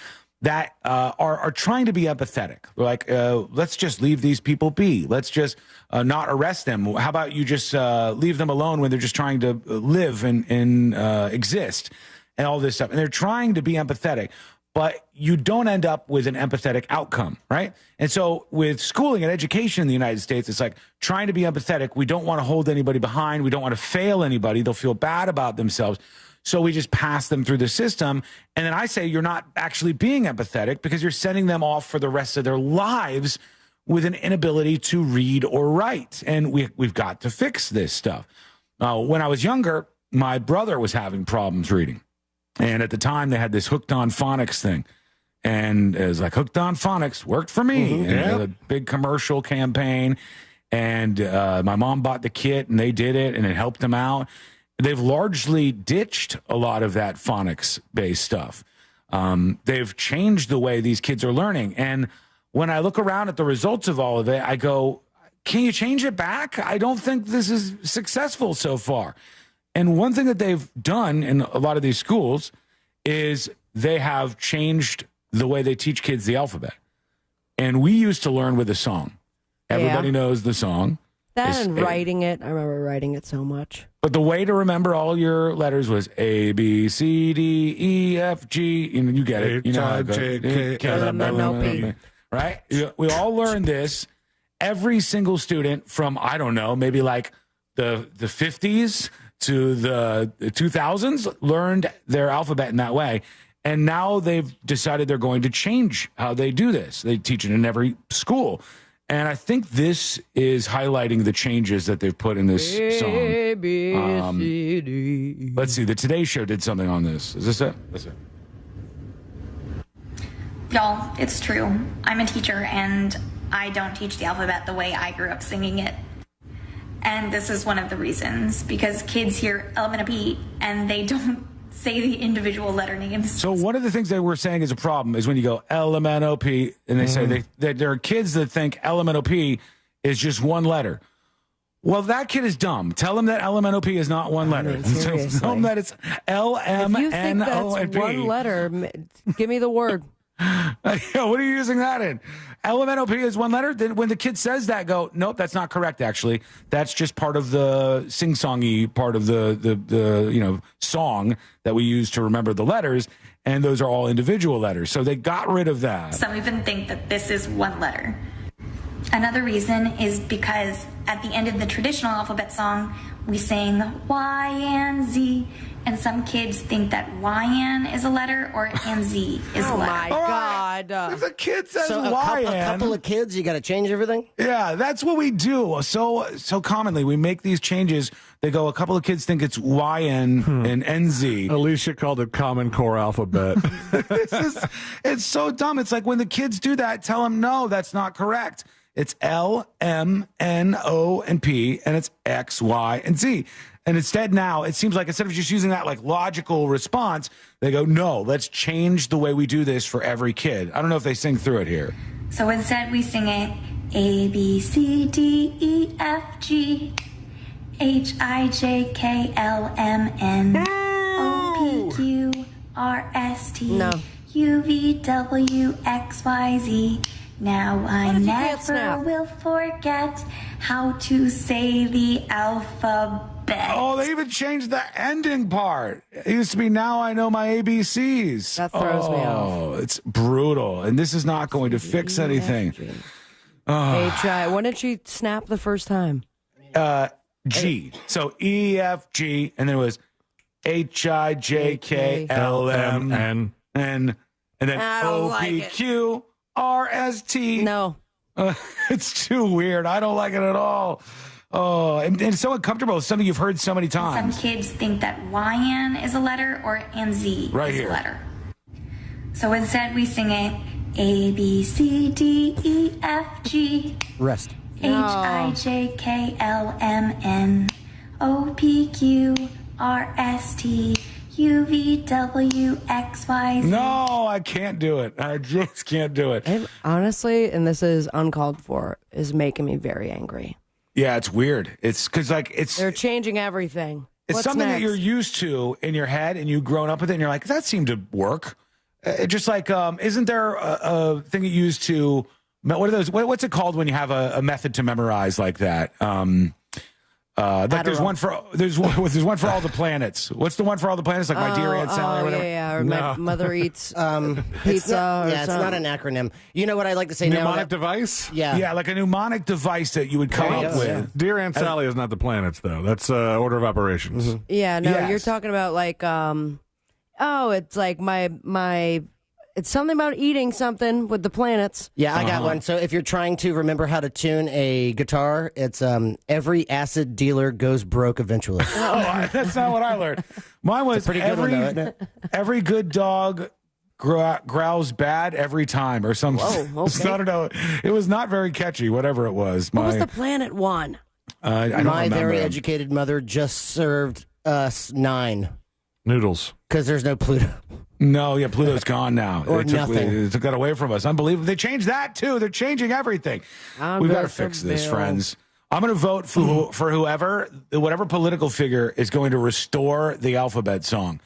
that are trying to be empathetic. Like, let's just leave these people be. Let's just not arrest them. How about you just leave them alone when they're just trying to live and exist? And all this stuff. And they're trying to be empathetic, but you don't end up with an empathetic outcome, right? And so with schooling and education in the United States, it's like trying to be empathetic. We don't want to hold anybody behind. We don't want to fail anybody. They'll feel bad about themselves. So we just pass them through the system. And then I say you're not actually being empathetic because you're sending them off for the rest of their lives with an inability to read or write. And we've got to fix this stuff. When I was younger, my brother was having problems reading. And at the time, they had this Hooked on Phonics thing. And it was like, Hooked on Phonics worked for me. Mm-hmm. And a big commercial campaign. And my mom bought the kit, and they did it, and it helped them out. They've largely ditched a lot of that phonics-based stuff. They've changed the way these kids are learning. And when I look around at the results of all of it, I go, can you change it back? I don't think this is successful so far. And one thing that they've done in a lot of these schools is they have changed the way they teach kids the alphabet. And we used to learn with a song. Everybody knows the song. That and writing it. I remember writing it so much. But the way to remember all your letters was A, B, C, D, E, F, G. You get it. Right? We all learned this. Every single student from, I don't know, maybe the 50s to the 2000s learned their alphabet in that way. And now they've decided they're going to change how they do this. They teach it in every school. And I think this is highlighting the changes that they've put in this song. Let's see. The Today Show did something on this. Is this it? That's it. Y'all, it's true. I'm a teacher, and I don't teach the alphabet the way I grew up singing it. And this is one of the reasons, because kids hear LMNOP and they don't say the individual letter names. So one of the things that we're saying is a problem is when you go LMNOP and they say there are kids that think LMNOP is just one letter. Well, that kid is dumb. Tell him that LMNOP is not one letter. Tell him that it's LMNOP. If you think that's one letter, give me the word. What are you using that in? LMNOP is one letter. Then when the kid says that, go, nope, that's not correct. Actually, that's just part of the sing-songy part of the song that we use to remember the letters, and those are all individual letters. So they got rid of that. Some even think that this is one letter. Another reason is because at the end of the traditional alphabet song, we sing Y and Z, and some kids think that YN is a letter or and Z is a letter. Oh my God! If a kid says so YN, a couple of kids, you got to change everything. Yeah, that's what we do. So commonly we make these changes. They go, a couple of kids think it's YN and NZ. Alicia called it Common Core Alphabet. It's so dumb. It's like when the kids do that, tell them, no, that's not correct. It's L, M, N, O, and P, and it's X, Y, and Z. And instead now, it seems like instead of just using that like logical response, they go, no, let's change the way we do this for every kid. I don't know if they sing through it here. So instead we sing it A, B, C, D, E, F, G, H, I, J, K, L, M, N, O, P, Q, R, S, T, U, V, W, X, Y, Z. Now I never will forget how to say the alphabet. Oh, they even changed the ending part. It used to be, now I know my ABCs. That throws me off. Oh, it's brutal. And this is not going to fix anything. H-I. When did she snap the first time? G. So E, F, G, and then it was H, I, J, K, L, M, N, and then O, P, Q, R, S, T. No. It's too weird. I don't like it at all. Oh, and it's so uncomfortable. It's something you've heard so many times. Some kids think that YN is a letter or and Z is a letter. So instead we sing it A, B, C, D, E, F, G. Rest. H, I, J, K, L, M, N, O, P, Q, R, S, T, U, V, W, X, Y, Z. No, I can't do it. I just can't do it. And honestly, and this is uncalled for, is making me very angry. Yeah, it's weird. It's because they're changing everything. It's What's something next? that you're used to in your head, and you've grown up with it, and you're like, that seemed to work. Just like, isn't there a thing you use to? What are those? What's it called when you have a method to memorize like that? Like there's one for one for all the planets. What's the one for all the planets? Like My Dear Aunt Sally or whatever. Yeah, or My Mother Eats Pizza. It's it's not an acronym. You know what I like to say Mnemonic device? Yeah, like a mnemonic device that you would come up with. Dear Aunt Sally is not the planets, though. That's order of operations. Yeah, no, you're talking about like, it's like my. It's something about eating something with the planets. Yeah, I got one. So if you're trying to remember how to tune a guitar, it's every acid dealer goes broke eventually. Oh, that's not what I learned. Mine was pretty good one, though, isn't it? Every good dog growls bad every time or something. Whoa, okay. So I don't know. It was not very catchy, whatever it was. What was the planet one? I don't My remember. very educated mother just served us 9. Noodles. Because there's no Pluto. No, yeah, Pluto's gone now. Or nothing. They took that away from us. Unbelievable. They changed that, too. They're changing everything. We've got to fix this, friends. I'm going to vote for whatever political figure is going to restore the alphabet song.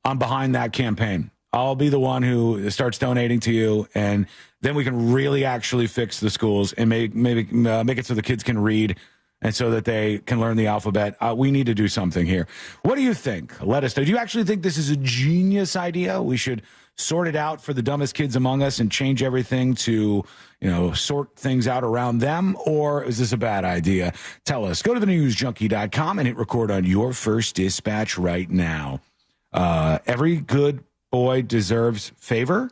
I'm behind that campaign. I'll be the one who starts donating to you, and then we can really actually fix the schools and make it so the kids can read and so that they can learn the alphabet. We need to do something here. What do you think? Let us know. Do you actually think this is a genius idea? We should sort it out for the dumbest kids among us and change everything to, sort things out around them? Or is this a bad idea? Tell us. Go to thenewsjunkie.com and hit record on your first dispatch right now. Every good boy deserves favor.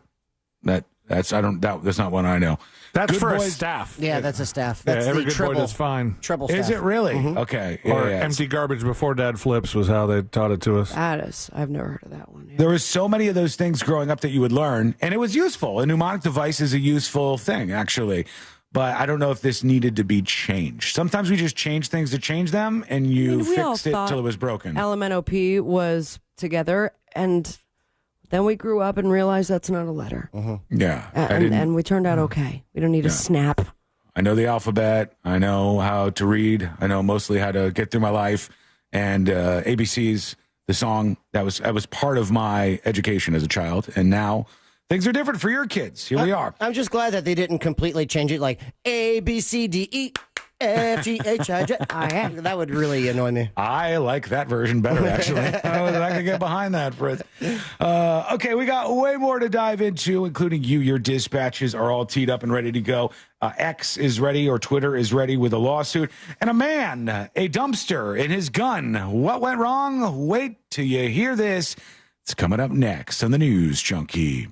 That's not one I know. That's good for boys, a staff. Yeah, that's a staff. That's every the good boy does fine. Treble staff. Is it really? Mm-hmm. Okay. Or empty garbage before Dad flips was how they taught it to us. I've never heard of that one. Yeah. There was so many of those things growing up that you would learn, and it was useful. A mnemonic device is a useful thing, actually. but I don't know if this needed to be changed. Sometimes we just change things to change them, and you fixed it till it was broken. LMNOP was together, and then we grew up and realized that's not a letter. Yeah. And we turned out okay. We don't need a snap. I know the alphabet. I know how to read. I know mostly how to get through my life. And ABC's the song that was part of my education as a child. And now things are different for your kids. Here we are. I'm just glad that they didn't completely change it like A, B, C, D, E, F, G, H, I, J. That would really annoy me. I like that version better, actually. I can get behind that, Fritz. Okay, we got way more to dive into, including you. Your dispatches are all teed up and ready to go. X is ready, or Twitter is ready with a lawsuit. And a man, a dumpster, and his gun. What went wrong? Wait till you hear this. It's coming up next on the News Junkie.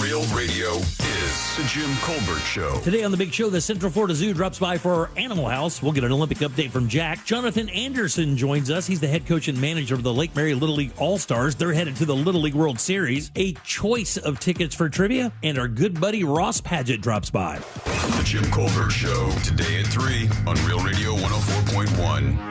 Real Radio is the Jim Colbert Show. Today on the Big Show, the Central Florida Zoo drops by for Animal House. We'll get an Olympic update from Jack. Jonathan Anderson joins us. He's the head coach and manager of the Lake Mary Little League All-Stars. They're headed to the Little League World Series. A choice of tickets for trivia, and our good buddy Ross Padgett drops by. The Jim Colbert Show, today at 3 on Real Radio 104.1.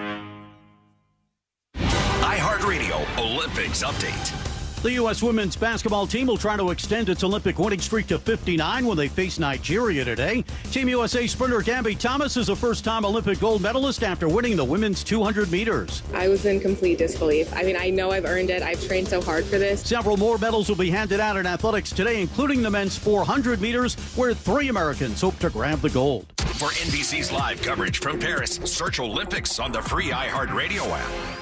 iHeartRadio Olympics Update. The U.S. women's basketball team will try to extend its Olympic winning streak to 59 when they face Nigeria today. Team USA sprinter Gabby Thomas is a first-time Olympic gold medalist after winning the women's 200 meters. I was in complete disbelief. I mean, I know I've earned it. I've trained so hard for this. Several more medals will be handed out in athletics today, including the men's 400 meters, where 3 Americans hope to grab the gold. For NBC's live coverage from Paris, search Olympics on the free iHeartRadio app.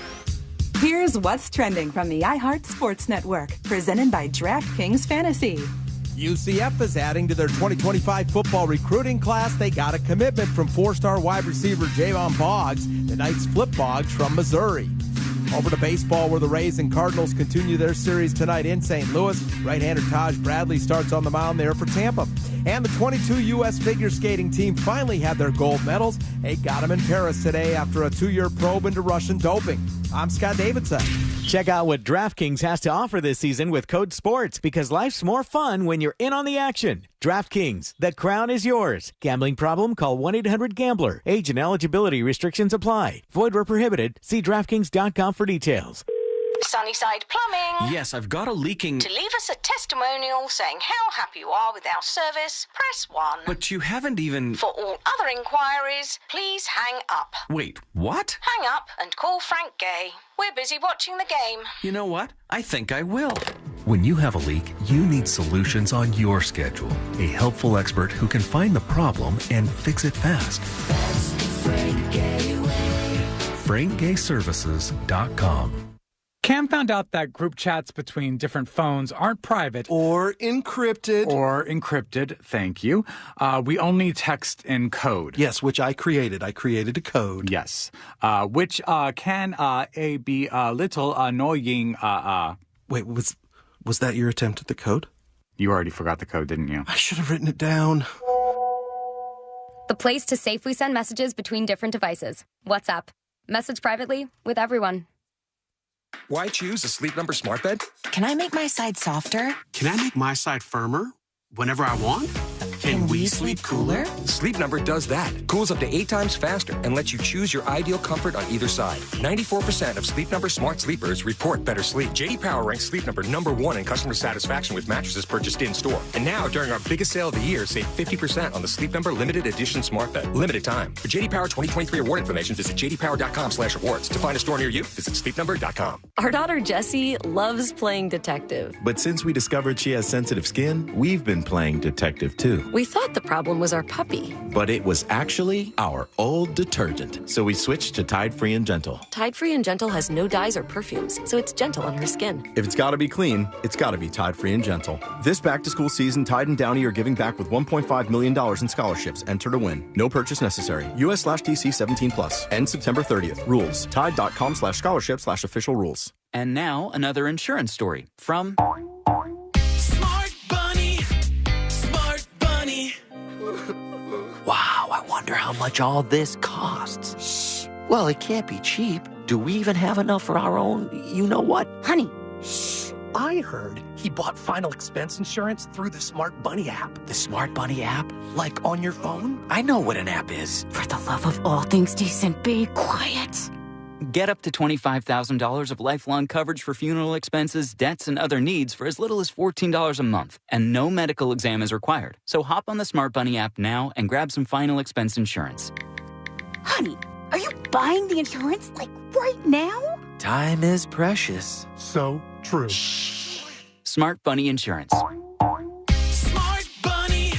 Here's what's trending from the iHeart Sports Network, presented by DraftKings Fantasy. UCF is adding to their 2025 football recruiting class. They got a commitment from 4-star wide receiver Javon Boggs. The Knights flip Boggs from Missouri. Over to baseball, where the Rays and Cardinals continue their series tonight in St. Louis. Right-hander Taj Bradley starts on the mound there for Tampa. And the 22 U.S. figure skating team finally had their gold medals. They got them in Paris today after a 2-year probe into Russian doping. I'm Scott Davidson. Check out what DraftKings has to offer this season with code SPORTS, because life's more fun when you're in on the action. DraftKings, the crown is yours. Gambling problem? Call 1-800-GAMBLER. Age and eligibility restrictions apply. Void where prohibited. See DraftKings.com for details. Sunnyside Plumbing. Yes, I've got a leaking... To leave us a testimonial saying how happy you are with our service, press 1. But you haven't even... For all other inquiries, please hang up. Wait, what? Hang up and call Frank Gay. We're busy watching the game. You know what? I think I will. When you have a leak, you need solutions on your schedule. A helpful expert who can find the problem and fix it fast. That's the Frank Gay way. FrankGayServices.com. Cam found out that group chats between different phones aren't private. Or encrypted. Thank you. We only text in code. Yes, which I created. I created a code. Yes. Which can be a little annoying. Wait, was that your attempt at the code? You already forgot the code, didn't you? I should have written it down. The place to safely send messages between different devices. WhatsApp. Message privately with everyone. Why choose a Sleep Number smart bed? Can I make my side softer? Can I make my side firmer whenever I want? Can we sleep cooler? Sleep Number does that. Cools up to 8 times faster and lets you choose your ideal comfort on either side. 94% of Sleep Number smart sleepers report better sleep. J.D. Power ranks Sleep Number #1 in customer satisfaction with mattresses purchased in-store. And now, during our biggest sale of the year, save 50% on the Sleep Number limited edition smart bed. Limited time. For J.D. Power 2023 award information, visit jdpower.com/awards. To find a store near you, visit sleepnumber.com. Our daughter Jessie loves playing detective. But since we discovered she has sensitive skin, we've been playing detective too. We thought the problem was our puppy. But it was actually our old detergent. So we switched to Tide Free and Gentle. Tide Free and Gentle has no dyes or perfumes, so it's gentle on her skin. If it's got to be clean, it's got to be Tide Free and Gentle. This back-to-school season, Tide and Downy are giving back with $1.5 million in scholarships. Enter to win. No purchase necessary. US/DC 17+. End September 30th. Rules. Tide.com/scholarship/official rules. And now, another insurance story from... Wow, I wonder how much all this costs. Shh. Well, it can't be cheap. Do we even have enough for our own, you-know-what? Honey, shh. I heard He bought final expense insurance through the Smart Bunny app. The Smart Bunny app? Like on your phone? I know what an app is. For the love of all things decent, be quiet. Get up to $25,000 of lifelong coverage for funeral expenses, debts, and other needs for as little as $14 a month. And no medical exam is required. So hop on the Smart Bunny app now and grab some final expense insurance. Honey, are you buying the insurance, like, right now? Time is precious. So true. Smart Bunny Insurance. Smart Bunny.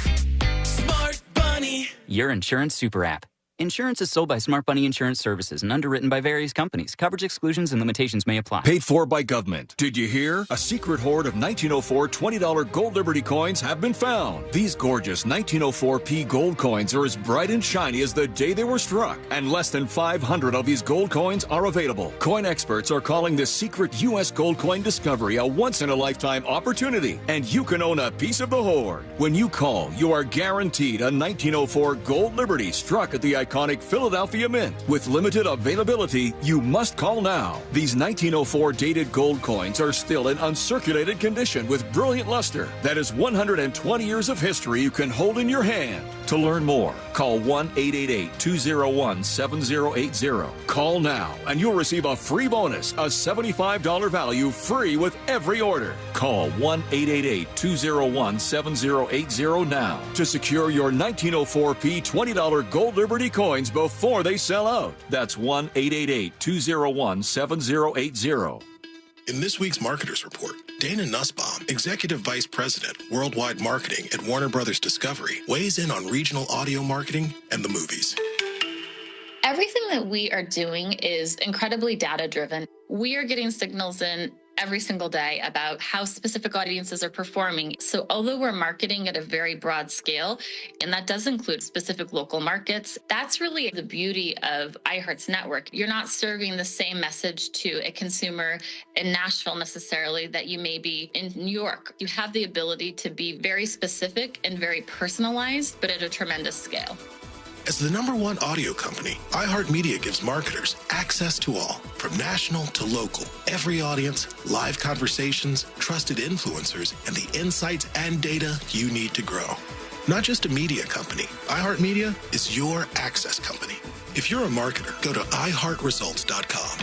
Smart Bunny. Your insurance super app. Insurance is sold by Smart Bunny Insurance Services and underwritten by various companies. Coverage exclusions and limitations may apply. Paid for by government. Did you hear? A secret hoard of 1904 $20 Gold Liberty coins have been found. These gorgeous 1904p gold coins are as bright and shiny as the day they were struck, and less than 500 of these gold coins are available. Coin experts are calling this secret U.S. gold coin discovery a once-in-a-lifetime opportunity, and you can own a piece of the hoard. When you call, you are guaranteed a 1904 Gold Liberty struck at the iconic Philadelphia Mint. With limited availability, you must call now. These 1904 dated gold coins are still in uncirculated condition with brilliant luster. That is 120 years of history you can hold in your hand. To learn more, call 1-888-201-7080. Call now and you'll receive a free bonus, a $75 value free with every order. Call 1-888-201-7080 now to secure your 1904p $20 Gold Liberty coins before they sell out. That's 1-888-201-7080. In this week's Marketers Report, Dana Nussbaum, Executive Vice President, Worldwide Marketing at Warner Brothers Discovery, weighs in on regional audio marketing and the movies. Everything that we are doing is incredibly data-driven. We are getting signals in every single day about how specific audiences are performing. So although we're marketing at a very broad scale, and that does include specific local markets, that's really the beauty of iHeart's network. You're not serving the same message to a consumer in Nashville necessarily that you may be in New York. You have the ability to be very specific and very personalized, but at a tremendous scale. As the #1 audio company, iHeartMedia gives marketers access to all, from national to local, every audience, live conversations, trusted influencers, and the insights and data you need to grow. Not just a media company, iHeartMedia is your access company. If you're a marketer, go to iHeartResults.com.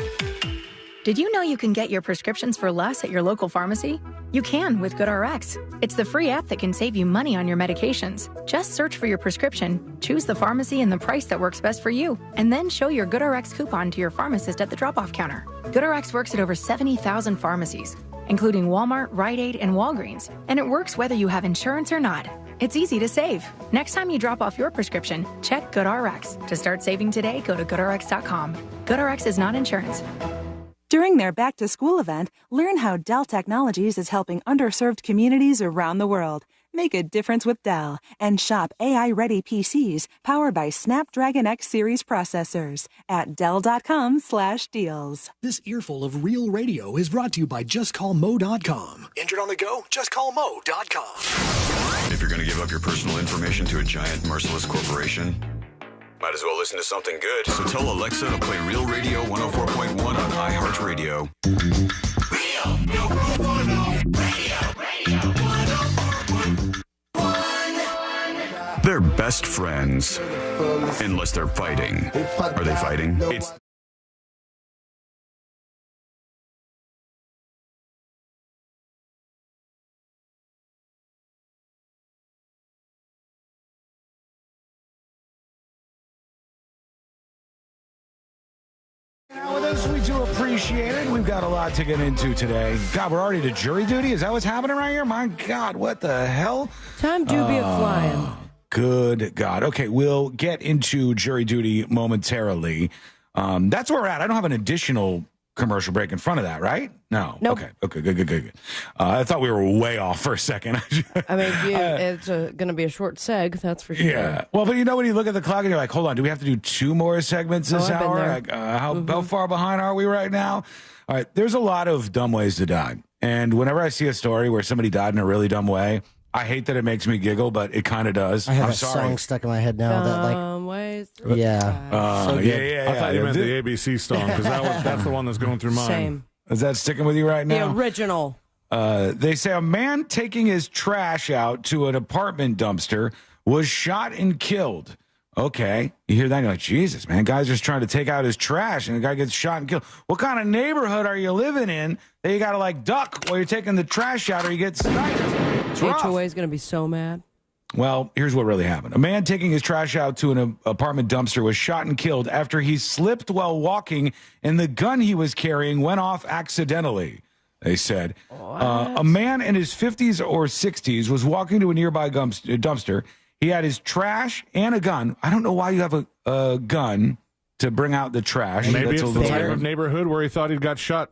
Did you know you can get your prescriptions for less at your local pharmacy? You can with GoodRx. It's the free app that can save you money on your medications. Just search for your prescription, choose the pharmacy and the price that works best for you, and then show your GoodRx coupon to your pharmacist at the drop-off counter. GoodRx works at over 70,000 pharmacies, including Walmart, Rite Aid, and Walgreens, and it works whether you have insurance or not. It's easy to save. Next time you drop off your prescription, check GoodRx. To start saving today, go to GoodRx.com. GoodRx is not insurance. During their back-to-school event, learn how Dell Technologies is helping underserved communities around the world. Make a difference with Dell and shop AI-ready PCs powered by Snapdragon X Series processors at Dell.com/deals. This earful of real radio is brought to you by JustCallMo.com. Injured on the go? JustCallMo.com. If you're going to give up your personal information to a giant, merciless corporation, might as well listen to something good. So tell Alexa to play Real Radio 104.1 on iHeartRadio. Real, no radio, 104.1. They're best friends. Unless they're fighting. Are they fighting? It's With us, we do appreciate it. We've got a lot to get into today. God, we're already to jury duty? Is that what's happening right here? My God, what the hell? Time to be flying. Good God. Okay, we'll get into jury duty momentarily. That's where we're at. I don't have an additional commercial break in front of that, right? No. Nope. Okay, good. I thought we were way off for a second. I mean, it's going to be a short seg, that's for sure. Yeah. Well, but when you look at the clock and you're like, hold on, do we have to do 2 more segments this hour? Like, how far behind are we right now? All right, there's a lot of dumb ways to die. And whenever I see a story where somebody died in a really dumb way, I hate that it makes me giggle, but it kind of does. I have a song stuck in my head now that ways. Yeah. Yeah. I thought you meant the ABC song because that's the one that's going through mine. Same. Is that sticking with you right now? The original. They say a man taking his trash out to an apartment dumpster was shot and killed. Okay. You hear that? You're like, Jesus, man. Guy's just trying to take out his trash and the guy gets shot and killed. What kind of neighborhood are you living in that you got to like duck while you're taking the trash out or you get sniped? It's rough. HOA is going to be so mad. Well, here's what really happened. A man taking his trash out to an apartment dumpster was shot and killed after he slipped while walking and the gun he was carrying went off accidentally, they said. A man in his 50s or 60s was walking to a nearby dumpster. He had his trash and a gun. I don't know why you have a gun to bring out the trash. Maybe That's it's the type of neighborhood where he thought he'd get shot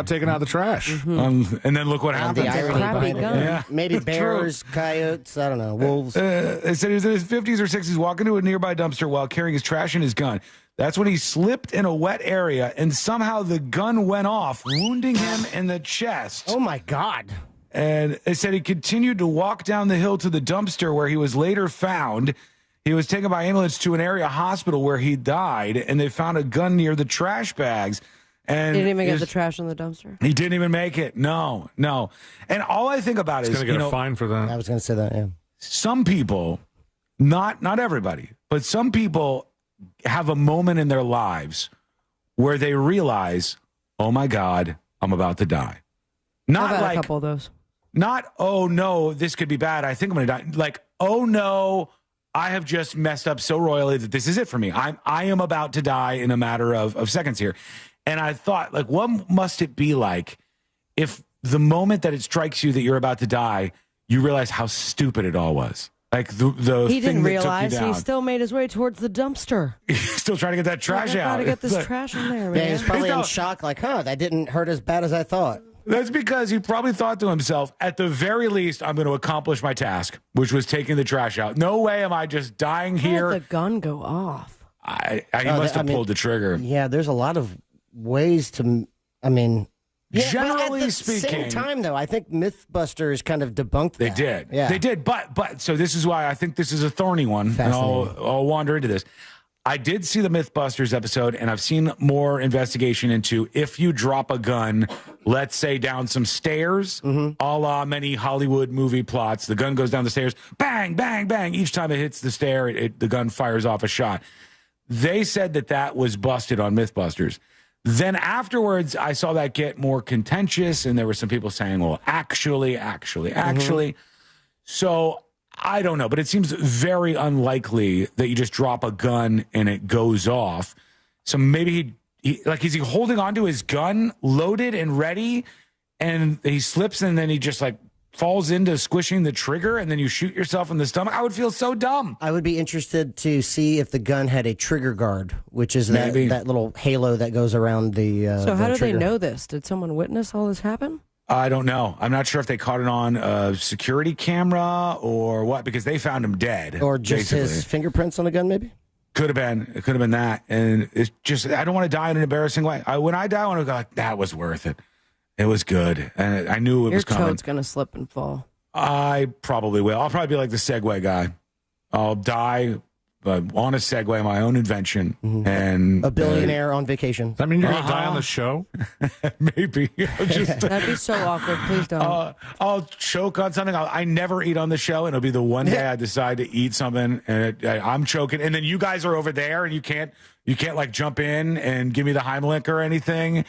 taking out the trash. And then look what happened. The irony behind it. Yeah. Maybe bears, coyotes, I don't know, wolves. They said he was in his 50s or 60s walking to a nearby dumpster while carrying his trash and his gun. That's when he slipped in a wet area and somehow the gun went off, wounding him in the chest. Oh, my God. And they said he continued to walk down the hill to the dumpster where he was later found. He was taken by ambulance to an area hospital where he died, and they found a gun near the trash bags. And He didn't even get the trash in the dumpster. He didn't even make it. No. And all I think about is, going to get a fine for that. I was going to say that, yeah. Some people, not everybody, but some people have a moment in their lives where they realize, oh my God, I'm about to die. Not I've had like a couple of those. Not, oh no, this could be bad. I think I'm going to die. Like, oh no, I have just messed up so royally that this is it for me. I am about to die in a matter of seconds here. And I thought, like, what must it be like if the moment that it strikes you that you're about to die, you realize how stupid it all was? Like the he thing didn't that realize took you down. he still made his way towards the dumpster. He's still trying to get that trash out. Got to get this It's trash in there, Yeah, man. he's probably in shock, like, that didn't hurt as bad as I thought. That's because he probably thought to himself, at the very least, I'm going to accomplish my task, which was taking the trash out. No way am I just dying How here. did the gun go off? He must have pulled the trigger. Yeah, there's a lot of ways to, I mean... Yeah, Generally but at the speaking, same time, though, I think MythBusters kind of debunked They that. did. Yeah. They did. But so this is why I think this is a thorny one. And I'll wander into this. I did see the MythBusters episode, and I've seen more investigation into if you drop a gun, let's say down some stairs, a la many Hollywood movie plots, the gun goes down the stairs, bang, bang, bang. Each time it hits the stair, the gun fires off a shot. They said that was busted on MythBusters. Then afterwards, I saw that get more contentious, and there were some people saying, well, actually. So I don't know, but it seems very unlikely that you just drop a gun and it goes off. So maybe is he holding onto his gun loaded and ready, and he slips and then he just like falls into squishing the trigger and then you shoot yourself in the stomach? I would feel so dumb. I would be interested to see if the gun had a trigger guard, which is that little halo that goes around the So how the do they trigger. know this? Did someone witness all this happen? I don't know. I'm not sure if they caught it on a security camera or what, because they found him dead. Or just his fingerprints on the gun, maybe? Could have been. It could have been that. And it's just, I don't want to die in an embarrassing way. When I die, I want to go like, that was worth it. It was good. And I knew it was coming. Your toad's going to slip and fall. I probably will. I'll probably be like the Segway guy. I'll die on a Segway, my own invention. And A billionaire on vacation. Does that mean you're going to die on the show? Maybe. That'd be so awkward. Please don't. I'll choke on something. I never eat on the show, and it'll be the one day I decide to eat something, and I'm choking. And then you guys are over there, and you can't like jump in and give me the Heimlich or anything.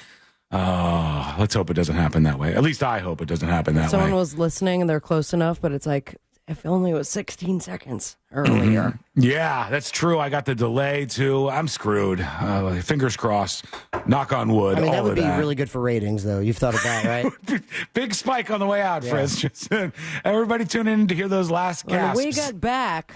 Let's hope it doesn't happen that way. At least I hope it doesn't happen that Someone way. was listening and they're close enough, but it's like, if only it was 16 seconds earlier. Yeah, that's true. I got the delay too. I'm screwed. Fingers crossed. Knock on wood. I mean, all that would of be that. really good for ratings, though. You've thought of that, right? Big spike on the way out, Yeah. Frizz. Just, everybody tune in to hear those last When gasps. we get back,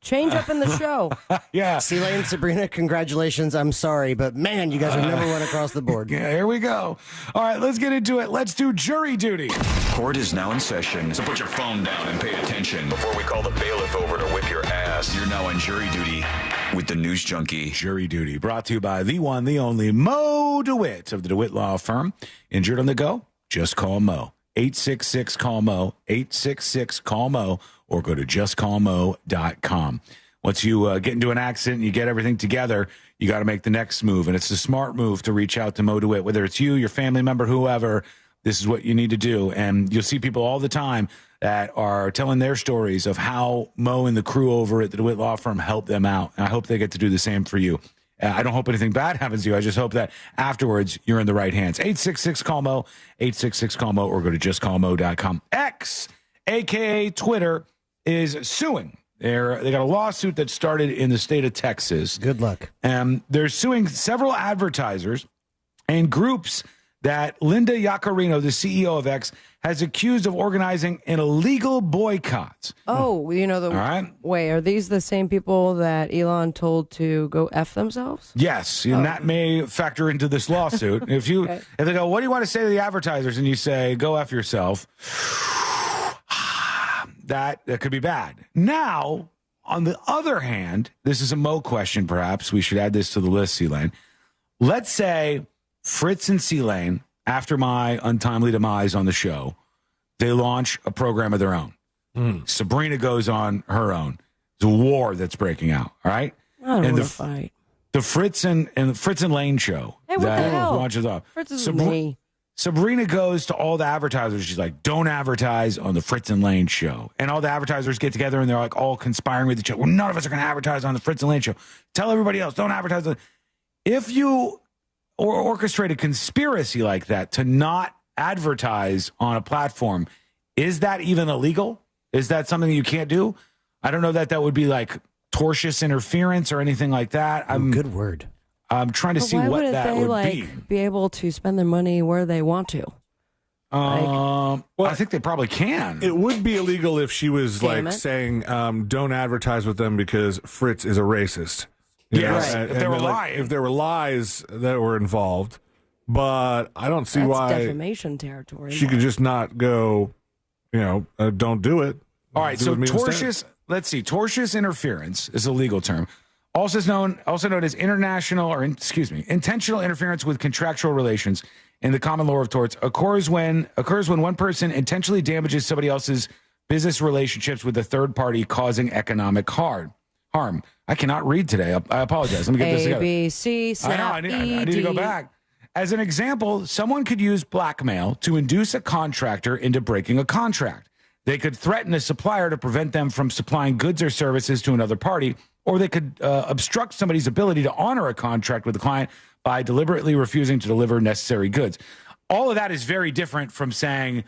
change up in the show. Yeah. Celia and Sabrina, congratulations. I'm sorry, but man, you guys are number one across the board. Yeah, here we go. All right, let's get into it. Let's do jury duty. Court is now in session, so put your phone down and pay attention. Before we call the bailiff over to whip your ass, you're now on jury duty with the News Junkie. Jury duty brought to you by the one, the only Mo DeWitt of the DeWitt Law Firm. Injured on the go? Just call Mo. 866-CALL-MO, 866-CALL-MO, or go to justcallmo.com. Once you get into an accident and you get everything together, you got to make the next move. And it's a smart move to reach out to Mo DeWitt, whether it's you, your family member, whoever. this is what you need to do. And you'll see people all the time that are telling their stories of how Mo and the crew over at the DeWitt Law Firm helped them out. And I hope they get to do the same for you. I don't hope anything bad happens to you. I just hope that afterwards you're in the right hands. 866-CALL-MO, 866-CALL-MO, or go to justcallmo.com. X, a.k.a. Twitter, is suing. They got a lawsuit that started in the state of Texas. Good luck. They're suing several advertisers and groups that Linda Yaccarino, the CEO of X, has accused of organizing an illegal boycott. Oh, you know, All right. Wait, are these the same people that Elon told to go F themselves? Yes, and that may factor into this lawsuit. If they go, what do you want to say to the advertisers? And you say, go F yourself, that could be bad. Now, on the other hand, this is a Mo question, perhaps. We should add this to the list, C-Lane. Let's say Fritz and C-Lane, after my untimely demise on the show, they launch a program of their own. Sabrina goes on her own. It's a war that's breaking out, all right? I don't want to fight. The Fritz and Lane show Hey, what the hell? launches up. Fritz is me. Sabrina goes to all the advertisers. She's like, don't advertise on the Fritz and Lane show. And all the advertisers get together and they're like all conspiring with each other. Well, none of us are going to advertise on the Fritz and Lane show. Tell everybody else, don't advertise. If you orchestrate a conspiracy like that to not advertise on a platform, is that even illegal? Is that something you can't do? I don't know that would be like tortious interference or anything like that. Good word. I'm trying to see what that would be able to spend their money where they want to? Well, I think they probably can. It would be illegal if she was Damn like it. saying, don't advertise with them because Fritz is a racist. You Yes, know, if they were lying. if there were lies that were involved. But I don't see That's why defamation territory. she could just not go, don't do it. All right, Do so with me instead. tortious interference is a legal term, also known as intentional interference with contractual relations in the common law of torts occurs when one person intentionally damages somebody else's business relationships with a third party, causing economic harm. I cannot read today. I apologize. Let me get this together. A, B, C, I know. I need to go back. As an example, someone could use blackmail to induce a contractor into breaking a contract. They could threaten a supplier to prevent them from supplying goods or services to another party, or they could obstruct somebody's ability to honor a contract with the client by deliberately refusing to deliver necessary goods. All of that is very different from saying,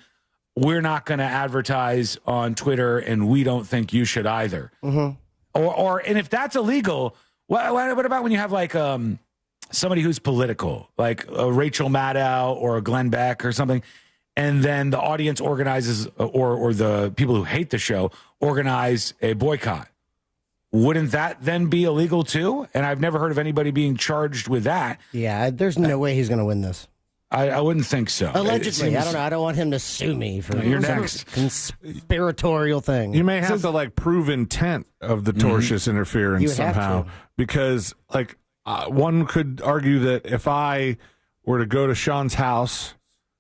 we're not going to advertise on Twitter and we don't think you should either. And if that's illegal, what about when you have like somebody who's political, like a Rachel Maddow or a Glenn Beck or something, and then the audience organizes or the people who hate the show organize a boycott? Wouldn't that then be illegal too? And I've never heard of anybody being charged with that. Yeah, there's no way he's going to win this. I wouldn't think so. Allegedly. I don't know. I don't want him to sue me for You're some next. conspiratorial thing. You may have to like prove intent of the tortious interference You would have somehow, to. because like one could argue that if I were to go to Sean's house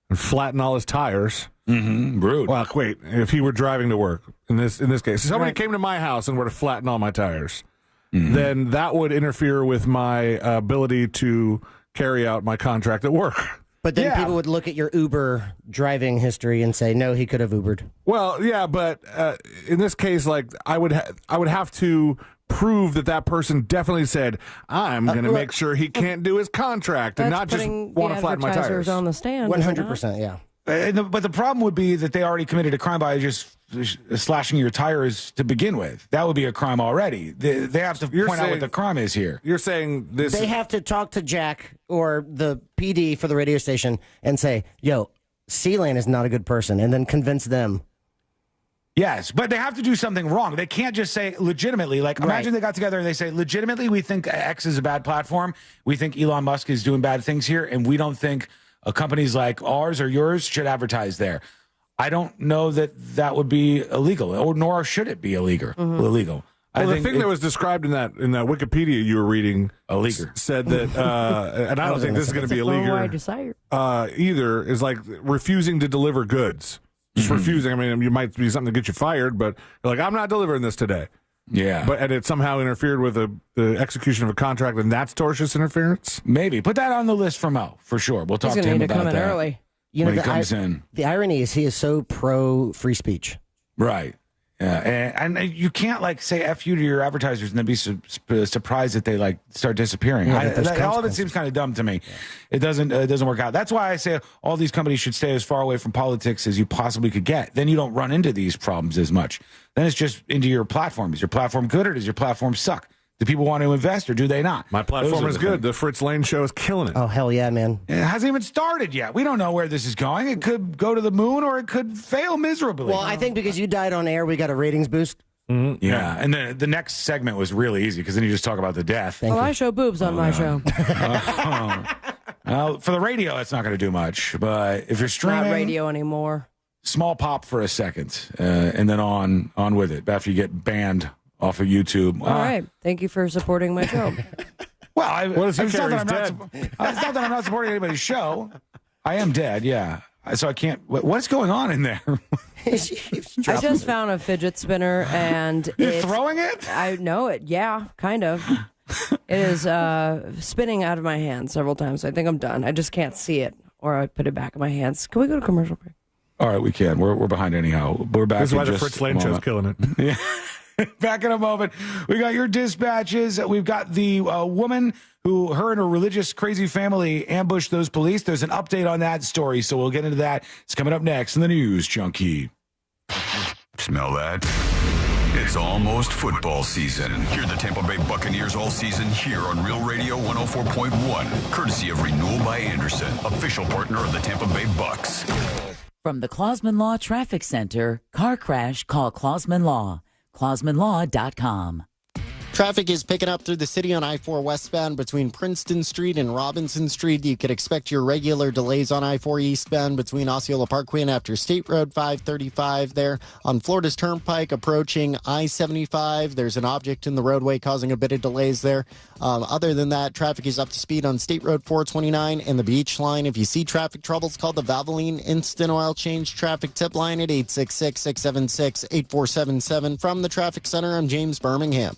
and flatten all his tires, rude. Well, wait, if he were driving to work in this case, if somebody came to my house and were to flatten all my tires, then that would interfere with my ability to carry out my contract at work. But then people would look at your Uber driving history and say, no, he could have Ubered. Well, yeah, but in this case, like I would have to prove that person definitely said, I'm going to make sure he can't do his contract and not just want to flatten my tires. On the stand, 100%, yeah. But the problem would be that they already committed a crime by just slashing your tires to begin with. That would be a crime already. They have to point out what the crime is here. You're saying this. They have to talk to Jack or the PD for the radio station and say, yo, C-Lane is not a good person, and then convince them. Yes, but they have to do something wrong. They can't just say legitimately, like imagine they got together and they say, legitimately, we think X is a bad platform. We think Elon Musk is doing bad things here, and we don't think companies like ours or yours should advertise there. I don't know that would be illegal, or nor should it be illegal. Illegal. Well, the thing that was described in that Wikipedia you were reading illegal said that, and I don't think this is going to be illegal either, is like refusing to deliver goods. Just refusing. I mean, you might be something to get you fired, but you're like, I'm not delivering this today. Yeah. And it somehow interfered with the execution of a contract, and that's tortious interference? Maybe. Put that on the list for Mo, for sure. We'll talk to him about that. He's going to need to come in early. You know, when he comes in. The irony is he is so pro free speech. Right. Yeah, and you can't like say F you to your advertisers and then be surprised that they like start disappearing. All of it seems kind of dumb to me. Yeah. It doesn't work out. That's why I say all these companies should stay as far away from politics as you possibly could get. Then you don't run into these problems as much. Then it's just into your platform. Is your platform good or does your platform suck? Do people want to invest or do they not? My platform is good. The Fritz Lane show is killing it. Oh, hell yeah, man. It hasn't even started yet. We don't know where this is going. It could go to the moon or it could fail miserably. Well, I think because you died on air, we got a ratings boost. Mm-hmm. Yeah, and then the next segment was really easy because then you just talk about the death. Well, I show boobs on my show. Well, for the radio, it's not going to do much. But if you're streaming... Not radio anymore. Small pop for a second, and then on with it after you get banned off of YouTube. All right. Thank you for supporting my show. Well, it's not that I'm not supporting anybody's show. I am dead, yeah. So I can't. What's going on in there? I just found a fidget spinner and you're throwing it? I know it. Yeah, kind of. It is spinning out of my hands several times. I think I'm done. I just can't see it, or I put it back in my hands. Can we go to commercial break? All right, we can. We're behind anyhow. We're back. This is why the Fritz Lane show's killing it. Yeah. Back in a moment. We got your dispatches. We've got the woman who, her and her religious crazy family ambushed those police. There's an update on that story, so we'll get into that. It's coming up next in the News Junkie. Smell that? It's almost football season. Hear the Tampa Bay Buccaneers all season here on Real Radio 104.1, courtesy of Renewal by Anderson, official partner of the Tampa Bay Bucks. From the Clausman Law Traffic Center, car crash, call Clausman Law. ClausmanLaw.com. Traffic is picking up through the city on I-4 westbound between Princeton Street and Robinson Street. You could expect your regular delays on I-4 eastbound between Osceola Parkway and after State Road 535 there. On Florida's Turnpike approaching I-75, there's an object in the roadway causing a bit of delays there. Other than that, traffic is up to speed on State Road 429 and the Beach Line. If you see traffic troubles, call the Valvoline Instant Oil Change Traffic Tip Line at 866-676-8477. From the Traffic Center, I'm James Birmingham.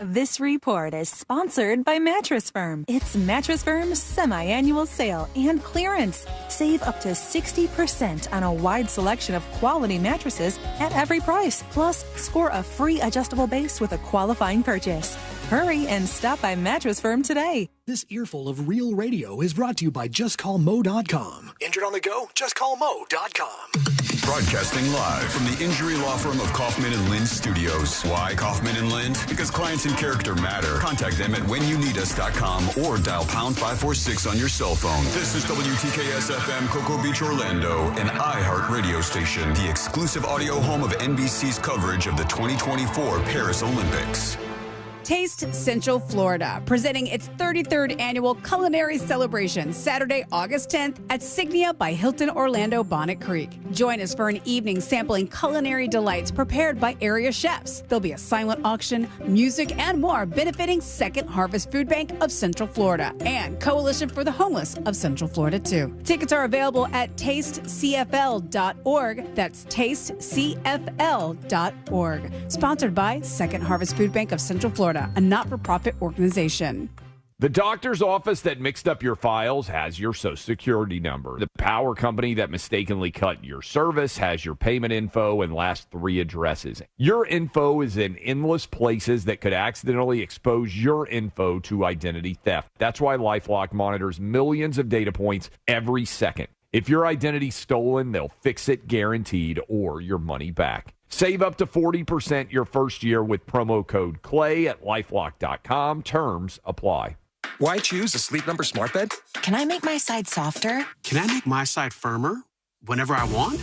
This report is sponsored by Mattress Firm. It's Mattress Firm's semi-annual sale and clearance. Save up to 60% on a wide selection of quality mattresses at every price. Plus, score a free adjustable base with a qualifying purchase. Hurry and stop by Mattress Firm today. This earful of Real Radio is brought to you by JustCallMo.com. Injured on the go? JustCallMo.com. Broadcasting live from the injury law firm of Kaufman and Lind Studios. Why Kaufman and Lind? Because clients and character matter. Contact them at whenyounneedus.com or dial pound 546 on your cell phone. This is WTKS FM Cocoa Beach, Orlando, an iHeart radio station, the exclusive audio home of NBC's coverage of the 2024 Paris Olympics. Taste Central Florida, presenting its 33rd annual culinary celebration Saturday, August 10th at Signia by Hilton Orlando Bonnet Creek. Join us for an evening sampling culinary delights prepared by area chefs. There'll be a silent auction, music, and more benefiting Second Harvest Food Bank of Central Florida and Coalition for the Homeless of Central Florida, too. Tickets are available at tastecfl.org. That's tastecfl.org. Sponsored by Second Harvest Food Bank of Central Florida, a not-for-profit organization. The doctor's office that mixed up your files has your Social Security number. The power company that mistakenly cut your service has your payment info and last 3 addresses. Your info is in endless places that could accidentally expose your info to identity theft. That's why LifeLock monitors millions of data points every second. If your identity's stolen, they'll fix it guaranteed or your money back. Save up to 40% your first year with promo code CLAY at LifeLock.com. Terms apply. Why choose a Sleep Number smart bed? Can I make my side softer? Can I make my side firmer whenever I want?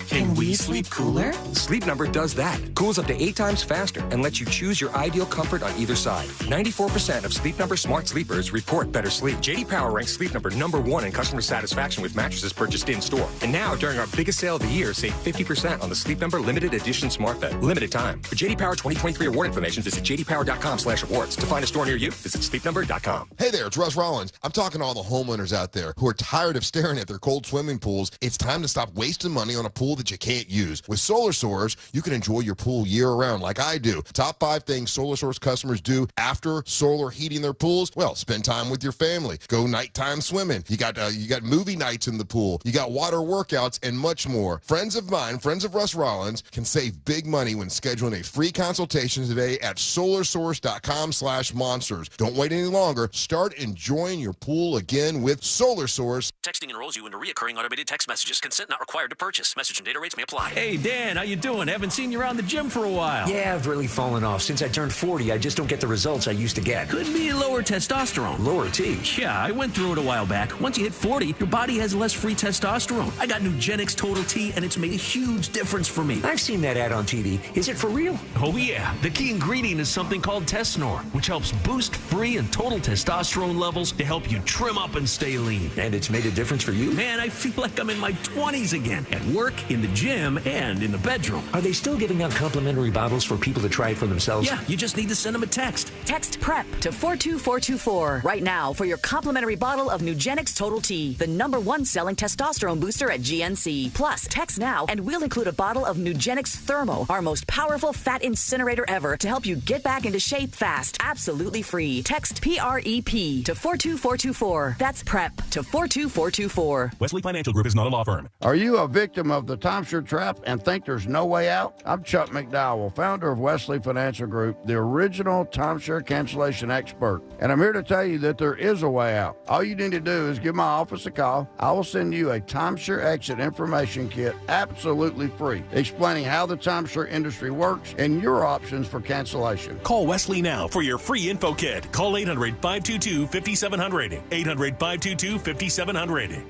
Can we sleep cooler? Sleep Number does that. Cools up to 8 times faster and lets you choose your ideal comfort on either side. 94% of Sleep Number smart sleepers report better sleep. J.D. Power ranks Sleep Number #1 in customer satisfaction with mattresses purchased in-store. And now, during our biggest sale of the year, save 50% on the Sleep Number Limited Edition smart bed. Limited time. For J.D. Power 2023 award information, visit jdpower.com/awards. To find a store near you, visit sleepnumber.com. Hey there, it's Russ Rollins. I'm talking to all the homeowners out there who are tired of staring at their cold swimming pools. It's time to stop wasting money on a pool that you can't use. With Solar Source, you can enjoy your pool year-round like I do. Top 5 things Solar Source customers do after solar heating their pools? Well, spend time with your family. Go nighttime swimming. You got movie nights in the pool. You got water workouts and much more. Friends of mine, friends of Russ Rollins, can save big money when scheduling a free consultation today at solarsource.com/monsters. Don't wait any longer. Start enjoying your pool again with Solar Source. Texting enrolls you into recurring automated text messages. Consent not required to purchase. Message and data rates may apply. Hey, Dan, how you doing? Haven't seen you around the gym for a while. Yeah, I've really fallen off. Since I turned 40, I just don't get the results I used to get. Could be lower testosterone. Lower T? Yeah, I went through it a while back. Once you hit 40, your body has less free testosterone. I got Nugenix Total T, and it's made a huge difference for me. I've seen that ad on TV. Is it for real? Oh, yeah. The key ingredient is something called Tesnor, which helps boost free and total testosterone levels to help you trim up and stay lean. And it's made a difference for you? Man, I feel like I'm in my 20s again. At work, in the gym, and in the bedroom. Are they still giving out complimentary bottles for people to try it for themselves? Yeah, you just need to send them a text. Text PREP to 42424 right now for your complimentary bottle of Nugenix Total T, the #1 selling testosterone booster at GNC. Plus, text now and we'll include a bottle of Nugenix Thermo, our most powerful fat incinerator ever, to help you get back into shape fast. Absolutely free. Text PREP to 42424. That's PREP to 42424. Wesley Financial Group is not a law firm. Are you a victim of the timeshare trap and think there's no way out? I'm Chuck McDowell, founder of Wesley Financial Group, the original timeshare cancellation expert. And I'm here to tell you that there is a way out. All you need to do is give my office a call. I will send you a timeshare exit information kit absolutely free, explaining how the timeshare industry works and your options for cancellation. Call Wesley now for your free info kit. Call 800-522-5700. 800-522-5700.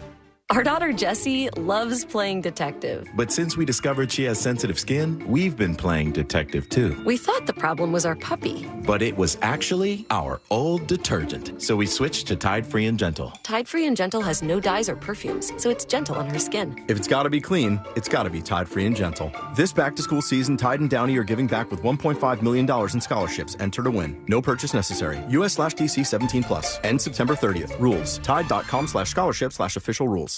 Our daughter Jessie loves playing detective. But since we discovered she has sensitive skin, we've been playing detective too. We thought the problem was our puppy. But it was actually our old detergent. So we switched to Tide Free and Gentle. Tide Free and Gentle has no dyes or perfumes, so it's gentle on her skin. If it's gotta be clean, it's gotta be Tide Free and Gentle. This back-to-school season, Tide and Downy are giving back with $1.5 million in scholarships. Enter to win. No purchase necessary. US/DC 17+. End September 30th. Rules. Tide.com/scholarship/official rules.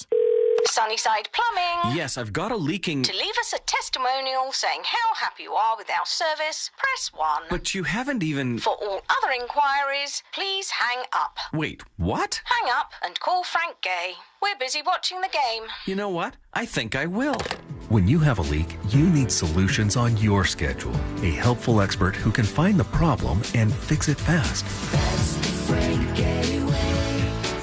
Sunnyside Plumbing. Yes, I've got a leaking... To leave us a testimonial saying how happy you are with our service, press 1. But you haven't even... For all other inquiries, please hang up. Wait, what? Hang up and call Frank Gay. We're busy watching the game. You know what? I think I will. When you have a leak, you need solutions on your schedule. A helpful expert who can find the problem and fix it fast. That's the Frank Gay way.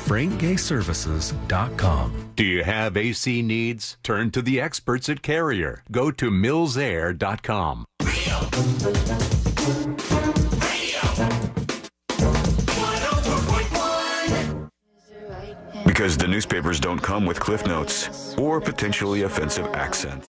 FrankGayServices.com. Do you have AC needs? Turn to the experts at Carrier. Go to millsair.com. Because the newspapers don't come with cliff notes or potentially offensive accents.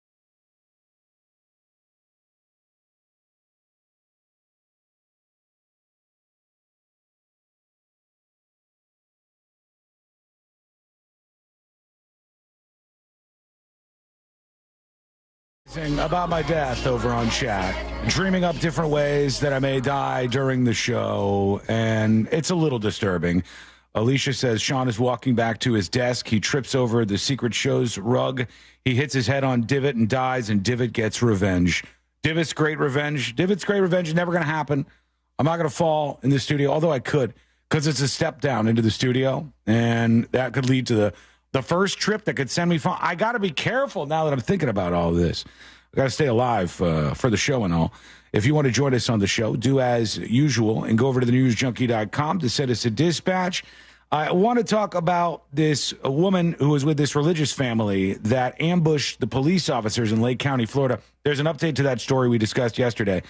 About my death over on chat, dreaming up different ways that I may die during the show, and it's a little disturbing. Alicia says Sean is walking back to his desk. He trips over the Secret Show's rug. He hits his head on Divot and dies, and Divot gets revenge. Divot's great revenge is never going to happen. I'm not going to fall in the studio, although I could, because it's a step down into the studio, and that could lead to the first trip that could send me far. I got to be careful now that I'm thinking about all this. I got to stay alive for the show and all. If you want to join us on the show, do as usual and go over to thenewsjunkie.com to send us a dispatch. I want to talk about this woman who was with this religious family that ambushed the police officers in Lake County, Florida. There's an update to that story we discussed yesterday.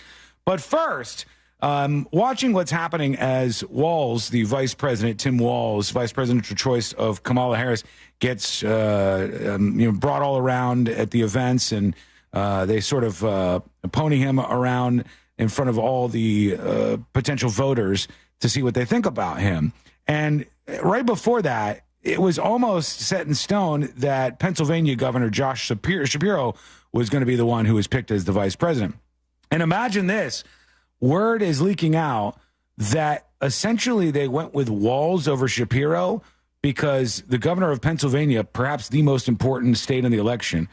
But first, watching what's happening as Walz, the vice president, Tim Walz, vice presidential choice of Kamala Harris, gets brought all around at the events, and they sort of pony him around in front of all the potential voters to see what they think about him. And right before that, it was almost set in stone that Pennsylvania Governor Josh Shapiro was going to be the one who was picked as the vice president. And imagine this. Word is leaking out that essentially they went with Walz over Shapiro because the governor of Pennsylvania, perhaps the most important state in the election,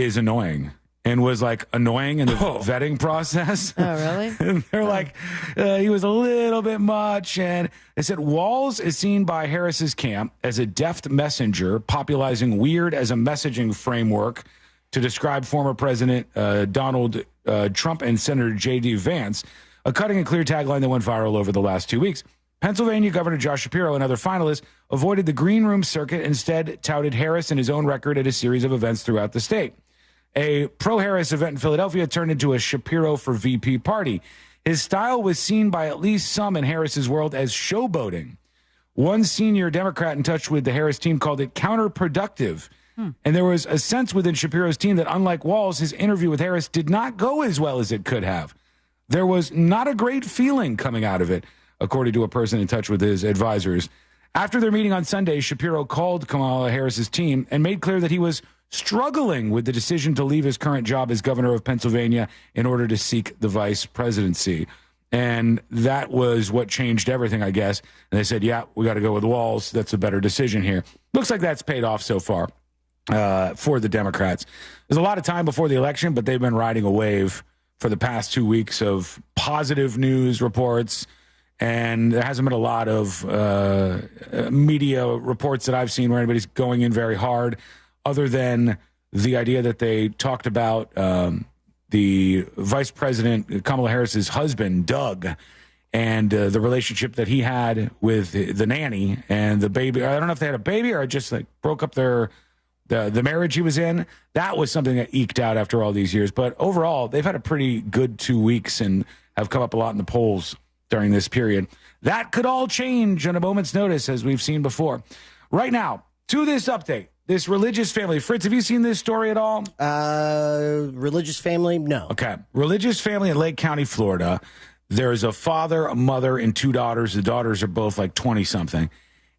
is annoying and was like annoying in the vetting process. Oh, really? And they're like, he was a little bit much. And they said Walz is seen by Harris's camp as a deft messenger, popularizing weird as a messaging framework to describe former President Donald Trump and Senator J.D. Vance, a cutting and clear tagline that went viral over the last 2 weeks. Pennsylvania Governor Josh Shapiro and other finalists avoided the green room circuit, instead touted Harris and his own record at a series of events throughout the state. A pro-Harris event in Philadelphia turned into a Shapiro for VP party. His style was seen by at least some in Harris's world as showboating. One senior Democrat in touch with the Harris team called it counterproductive. And there was a sense within Shapiro's team that, unlike Walz, his interview with Harris did not go as well as it could have. There was not a great feeling coming out of it, according to a person in touch with his advisors. After their meeting on Sunday, Shapiro called Kamala Harris's team and made clear that he was struggling with the decision to leave his current job as governor of Pennsylvania in order to seek the vice presidency. And that was what changed everything, I guess. And they said, yeah, we got to go with Walz. That's a better decision here. Looks like that's paid off so far for the Democrats. There's a lot of time before the election, but they've been riding a wave for the past 2 weeks of positive news reports. And there hasn't been a lot of media reports that I've seen where anybody's going in very hard, other than the idea that they talked about the Vice President Kamala Harris's husband, Doug, and the relationship that he had with the nanny and the baby. I don't know if they had a baby or just like broke up the marriage he was in. That was something that eked out after all these years. But overall, they've had a pretty good 2 weeks and have come up a lot in the polls during this period. That could all change on a moment's notice, as we've seen before. Right now, to this update, this religious family. Fritz, have you seen this story at all? Religious family? No. Okay. Religious family in Lake County, Florida. There's a father, a mother, and 2 daughters. The daughters are both like 20-something.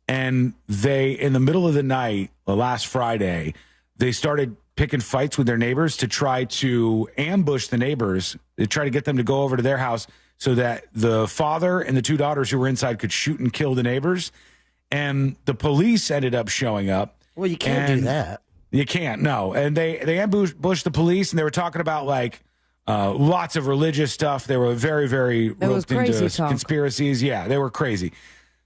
And they, in the middle of the night, last Friday, they started picking fights with their neighbors to try to ambush the neighbors. They try to get them to go over to their house so that the father and the 2 daughters who were inside could shoot and kill the neighbors. And the police ended up showing up. Well, you can't do that. You can't, no. And they ambushed the police, and they were talking about, like, lots of religious stuff. They were very, very roped into conspiracies. Yeah, they were crazy.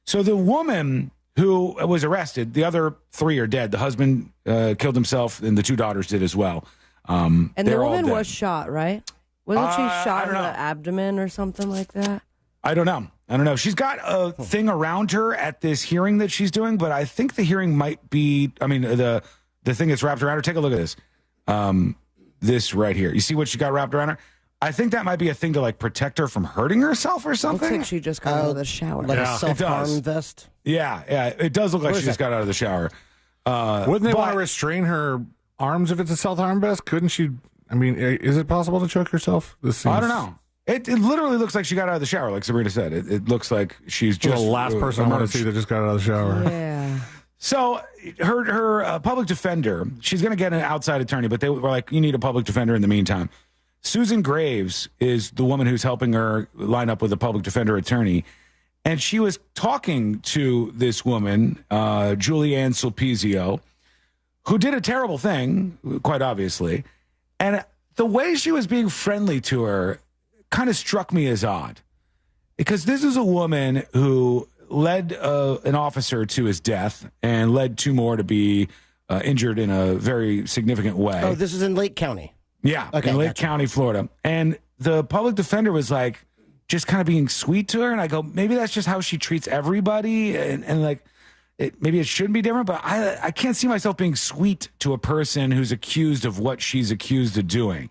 So the woman who was arrested, the other 3 are dead. The husband killed himself, and the 2 daughters did as well. And the woman was shot, right? Wasn't she shot in the abdomen or something like that? I don't know. She's got a thing around her at this hearing that she's doing, but I think the hearing might be, the thing that's wrapped around her. Take a look at this. This right here. You see what she got wrapped around her? I think that might be a thing to like protect her from hurting herself or something. Looks like she just got out of the shower. Like a self-harm vest? Yeah. It does look like she just got out of the shower. Wouldn't they want to restrain her arms if it's a self-harm vest? Couldn't she? Is it possible to choke yourself? I don't know. It literally looks like she got out of the shower, like Sabrina said. It looks like she's just the last person I want to see that just got out of the shower. Yeah. So her public defender, she's going to get an outside attorney, but they were like, you need a public defender in the meantime. Susan Graves is the woman who's helping her line up with a public defender attorney. And she was talking to this woman, Julianne Sulpizio, who did a terrible thing, quite obviously. And the way she was being friendly to her kind of struck me as odd, because this is a woman who led an officer to his death and led 2 more to be injured in a very significant way. Oh, this is in Lake County. Yeah, in Lake County, Florida. And the public defender was like just kind of being sweet to her. And I go, maybe that's just how she treats everybody. And like, maybe it shouldn't be different, but I can't see myself being sweet to a person who's accused of what she's accused of doing.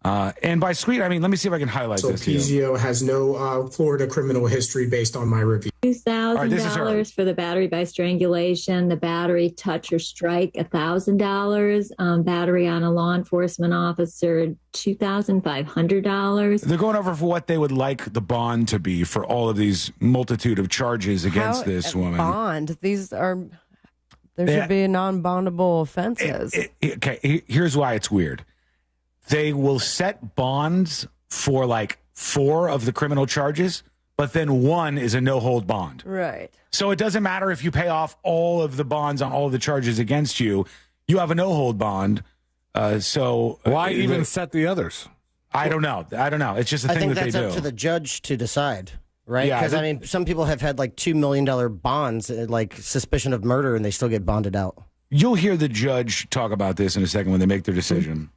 And by sweet, I mean, let me see if I can highlight this. Sulpizio has no Florida criminal history based on my review. $2,000 for the battery by strangulation, the battery touch or strike, $1,000, battery on a law enforcement officer, $2,500. They're going over for what they would like the bond to be for all of these multitude of charges against this woman. Bond? There should be non-bondable offenses. Okay, here's why it's weird. They will set bonds for like 4 of the criminal charges, but then 1 is a no-hold bond. Right. So it doesn't matter if you pay off all of the bonds on all of the charges against you. You have a no-hold bond So why even set the others? I don't know. It's just a thing that they do. I think that's up to the judge to decide, right? Yeah, Because, I mean, some people have had like $2 million bonds, like suspicion of murder, and they still get bonded out. You'll hear the judge talk about this in a second when they make their decision.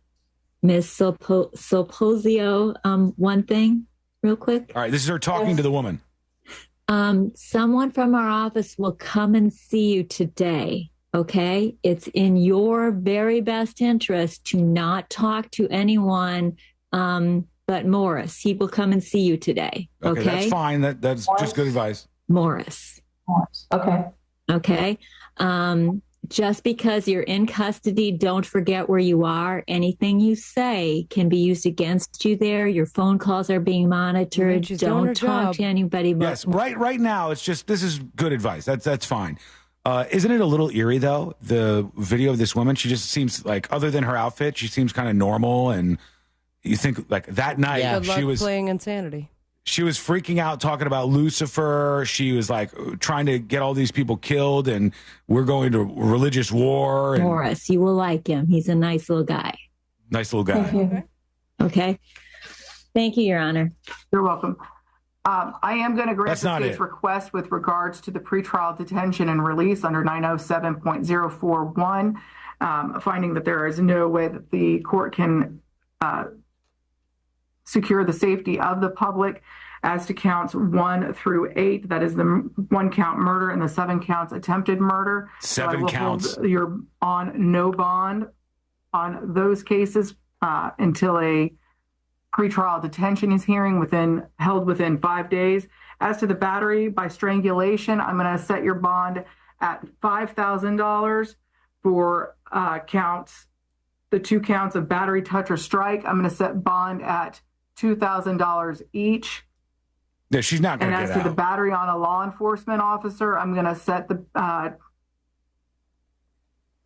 Miss Soposio, one thing real quick. All right, this is her talking to the woman. Someone from our office will come and see you today. Okay. It's in your very best interest to not talk to anyone but Morris. He will come and see you today. Okay. That's fine. That's Morris? Just good advice. Morris. Okay. Okay. Just because you're in custody, don't forget where you are. Anything you say can be used against you there. Your phone calls are being monitored. Don't talk to anybody. Yes, right now, it's just, this is good advice. That's fine. Isn't it a little eerie, though, the video of this woman? She just seems like, other than her outfit, she seems kind of normal. And you think, like, that night, she was playing Insanity. She was freaking out, talking about Lucifer. She was like trying to get all these people killed, and we're going to religious war. And Morris, you will like him. He's a nice little guy. Nice little guy. Okay. Thank you, Your Honor. You're welcome. I am going to grant That's the not state's it. request with regards to the pretrial detention and release under 907.041, finding that there is no way that the court can secure the safety of the public as to counts 1 through 8. That is the 1 count murder and the 7 counts attempted murder. 7 counts. You're on no bond on those cases until a pretrial detention is held within 5 days. As to the battery by strangulation, I'm going to set your bond at $5,000 for the 2 counts of battery, touch, or strike. I'm going to set bond at $2,000 each. Yeah, she's not going to get out. And as to the battery on a law enforcement officer, I'm going to set the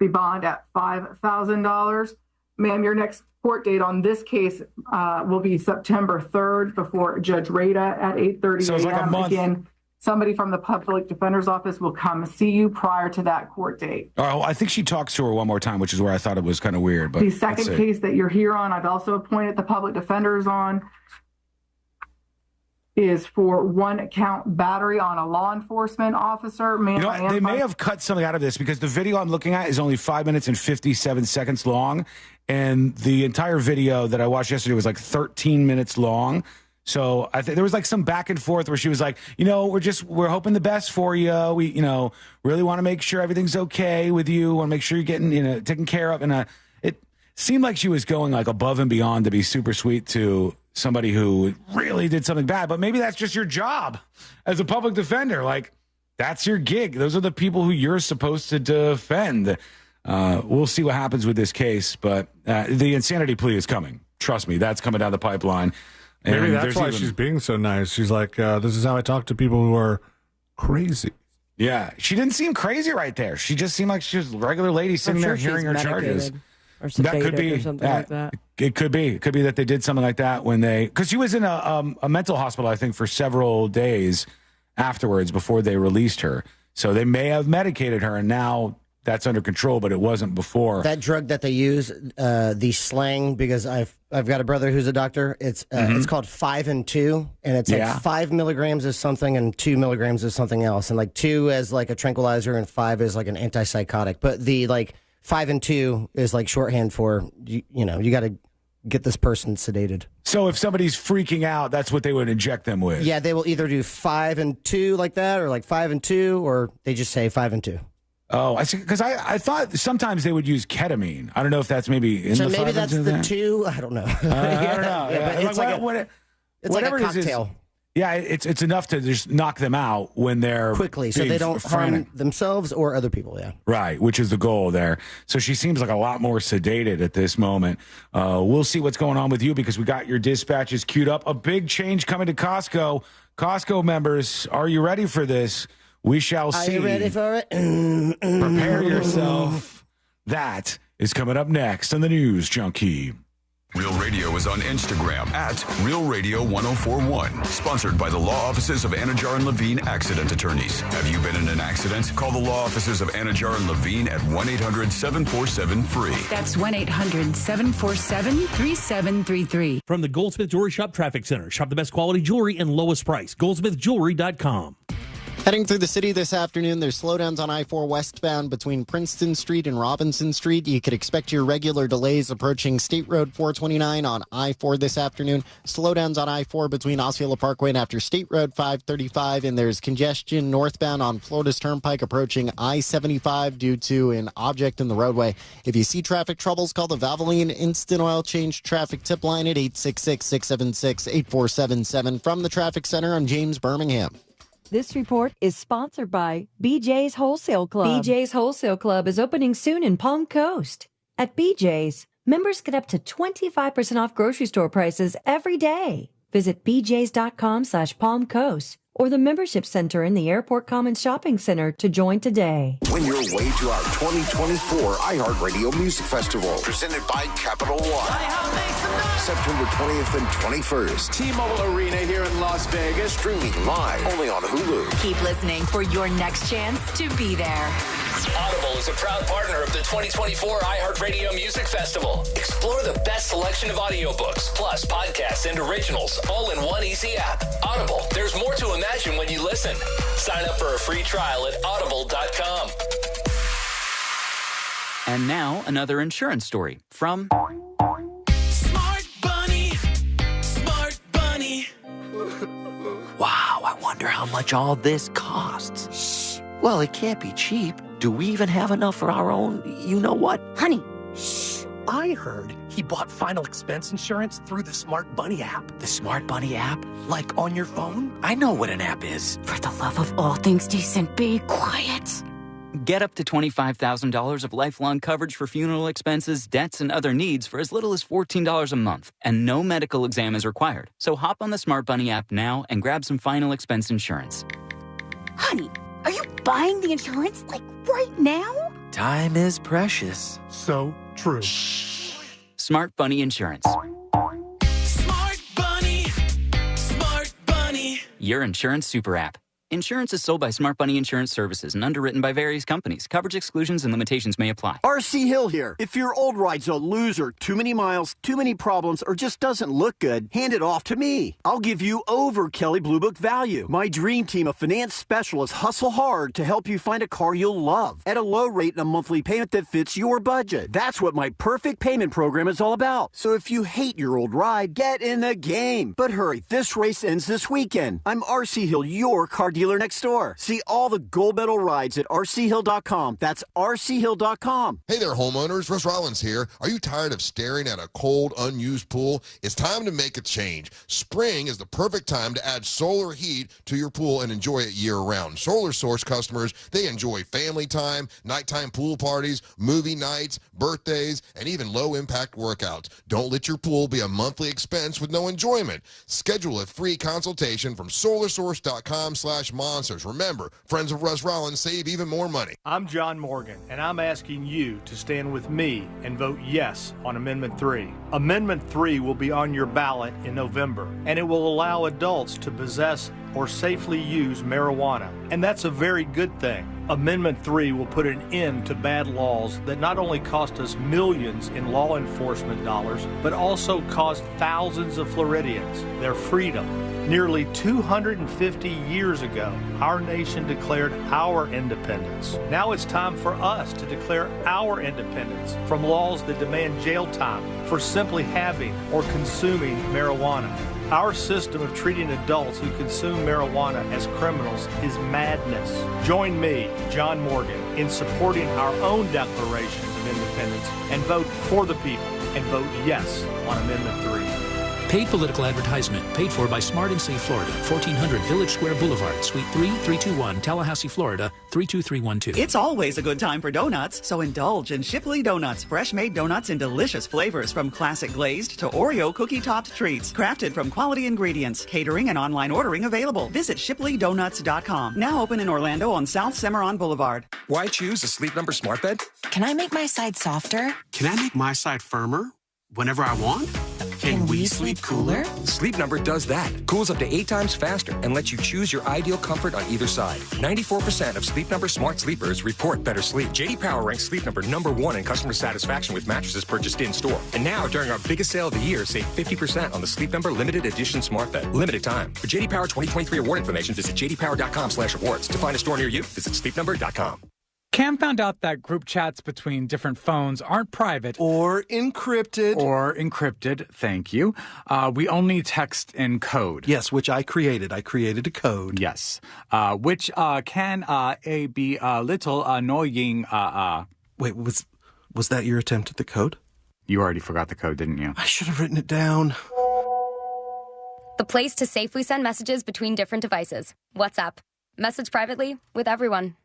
bond at $5,000. Ma'am, your next court date on this case will be September 3rd before Judge Rada at 8:30 So it's a.m. like a month. Again, somebody from the public defender's office will come see you prior to that court date. Oh, I think she talks to her one more time, which is where I thought it was kind of weird. But The second case that you're here on, I've also appointed the public defenders on, is for 1 count battery on a law enforcement officer. You know what? They may have cut something out of this because the video I'm looking at is only 5 minutes and 57 seconds long. And the entire video that I watched yesterday was like 13 minutes long. So I think there was like some back and forth where she was like, we're hoping the best for you. We, really want to make sure everything's okay with you. Want to make sure you're getting, taken care of. And it seemed like she was going like above and beyond to be super sweet to somebody who really did something bad. But maybe that's just your job as a public defender. Like, that's your gig. Those are the people who you're supposed to defend. We'll see what happens with this case, but the insanity plea is coming. Trust me, that's coming down the pipeline. And maybe that's why she's being so nice. She's like, this is how I talk to people who are crazy. Yeah, she didn't seem crazy right there. She just seemed like she was a regular lady sitting there hearing her charges. Or that could be or something like that. It could be. It could be that they did something like that because she was in a mental hospital, I think, for several days afterwards before they released her. So they may have medicated her, and now that's under control, but it wasn't before. That drug that they use, the slang, because I've got a brother who's a doctor. It's called 5 and 2, and it's like 5 milligrams is something and 2 milligrams is something else, and like 2 as like a tranquilizer and 5 is like an antipsychotic. But the 5 and 2 is like shorthand for you got to get this person sedated. So if somebody's freaking out, that's what they would inject them with. Yeah, they will either do 5 and 2 like that, or like 5 and 2, or they just say 5 and 2. Oh, I see. Because I thought sometimes they would use ketamine. I don't know if that's maybe in so the maybe that's the 2. I don't know. I don't know. Yeah, but it's like a cocktail. It's enough to just knock them out when they're quickly, so they don't harm themselves or other people. Yeah, right. Which is the goal there. So she seems like a lot more sedated at this moment. We'll see what's going on with you because we got your dispatches queued up. A big change coming to Costco. Costco members, are you ready for this? We shall see. Are you ready for it? Prepare yourself. That is coming up next on the News Junkie. Real Radio is on Instagram at Real Radio 1041. Sponsored by the law offices of Anajar and Levine Accident Attorneys. Have you been in an accident? Call the law offices of Anajar and Levine at 1-800-747-FREE. That's 1-800-747-3733. From the Goldsmith Jewelry Shop Traffic Center. Shop the best quality jewelry and lowest price. GoldsmithJewelry.com. Heading through the city this afternoon, there's slowdowns on I-4 westbound between Princeton Street and Robinson Street. You could expect your regular delays approaching State Road 429 on I-4 this afternoon. Slowdowns on I-4 between Osceola Parkway and after State Road 535. And there's congestion northbound on Florida's Turnpike approaching I-75 due to an object in the roadway. If you see traffic troubles, call the Valvoline Instant Oil Change Traffic Tip Line at 866-676-8477. From the Traffic Center, I'm James Birmingham. This report is sponsored by BJ's Wholesale Club. BJ's Wholesale Club is opening soon in Palm Coast. At BJ's, members get up to 25% off grocery store prices every day. Visit bjs.com/Palm Coast or the membership center in the Airport Commons Shopping Center to join today. Win your way to our 2024 iHeartRadio Music Festival, presented by Capital One. September 20th and 21st. T-Mobile Arena here in Las Vegas, streaming live only on Hulu. Keep listening for your next chance to be there. Audible is a proud partner of the 2024 iHeartRadio Music Festival. Explore the best selection of audiobooks, plus podcasts and originals, all in one easy app. Audible, there's more to imagine when you listen. Sign up for a free trial at audible.com. And now, another insurance story from... Smart Bunny. Smart Bunny. Wow, I wonder how much all this costs. Shh. Well, it can't be cheap. Do we even have enough for our own you-know-what? Honey, shh. I heard he bought final expense insurance through the Smart Bunny app. The Smart Bunny app? Like on your phone? I know what an app is. For the love of all things decent, be quiet. Get up to $25,000 of lifelong coverage for funeral expenses, debts, and other needs for as little as $14 a month. And no medical exam is required. So hop on the Smart Bunny app now and grab some final expense insurance. Honey, are you buying the insurance, like, right now? Time is precious. So true. Shh. Smart Bunny Insurance. Smart Bunny. Smart Bunny. Your insurance super app. Insurance is sold by Smart Bunny Insurance Services and underwritten by various companies. Coverage exclusions and limitations may apply. RC Hill here. If your old ride's a loser, too many miles, too many problems, or just doesn't look good, hand it off to me. I'll give you over Kelley Blue Book value. My dream team of finance specialists hustle hard to help you find a car you'll love at a low rate and a monthly payment that fits your budget. That's what my perfect payment program is all about. So if you hate your old ride, get in the game. But hurry, this race ends this weekend. I'm RC Hill, your car dealer next door. See all the gold medal rides at rchill.com. That's rchill.com. Hey there, homeowners. Russ Rollins here. Are you tired of staring at a cold, unused pool? It's time to make a change. Spring is the perfect time to add solar heat to your pool and enjoy it year-round. Solar Source customers, they enjoy family time, nighttime pool parties, movie nights, birthdays, and even low-impact workouts. Don't let your pool be a monthly expense with no enjoyment. Schedule a free consultation from solarsource.com/monsters. Remember, friends of Russ Rollins save even more money. I'm John Morgan, and I'm asking you to stand with me and vote yes on Amendment 3. Amendment 3 will be on your ballot in November, and it will allow adults to possess or safely use marijuana, and that's a very good thing. Amendment 3 will put an end to bad laws that not only cost us millions in law enforcement dollars, but also cost thousands of Floridians their freedom. Nearly 250 years ago, our nation declared our independence. Now it's time for us to declare our independence from laws that demand jail time for simply having or consuming marijuana. Our system of treating adults who consume marijuana as criminals is madness. Join me, John Morgan, in supporting our own Declaration of Independence and vote for the people and vote yes on Amendment 3. Paid political advertisement paid for by Smart and Safe Florida, 1400 Village Square Boulevard, Suite 3, 321, Tallahassee, Florida, 32312. It's always a good time for donuts, so indulge in Shipley Donuts. Fresh-made donuts in delicious flavors, from classic glazed to Oreo cookie-topped treats. Crafted from quality ingredients. Catering and online ordering available. Visit ShipleyDonuts.com. Now open in Orlando on South Cimarron Boulevard. Why choose a Sleep Number smart bed? Can I make my side softer? Can I make my side firmer? whenever I want? Can we sleep cooler? Sleep Number does that. Cools up to 8 times faster and lets you choose your ideal comfort on either side. 94% of Sleep Number smart sleepers report better sleep. J.D. Power ranks Sleep Number #1 in customer satisfaction with mattresses purchased in-store. And now, during our biggest sale of the year, save 50% on the Sleep Number limited edition smart bed. Limited time. For J.D. Power 2023 award information, visit jdpower.com/awards. To find a store near you, visit sleepnumber.com. Cam found out that group chats between different phones aren't private. Or encrypted. Thank you. We only text in code. Yes, which I created. I created a code. Yes. Which can be a little annoying. Wait, was that your attempt at the code? You already forgot the code, didn't you? I should have written it down. The place to safely send messages between different devices. WhatsApp. Message privately with everyone.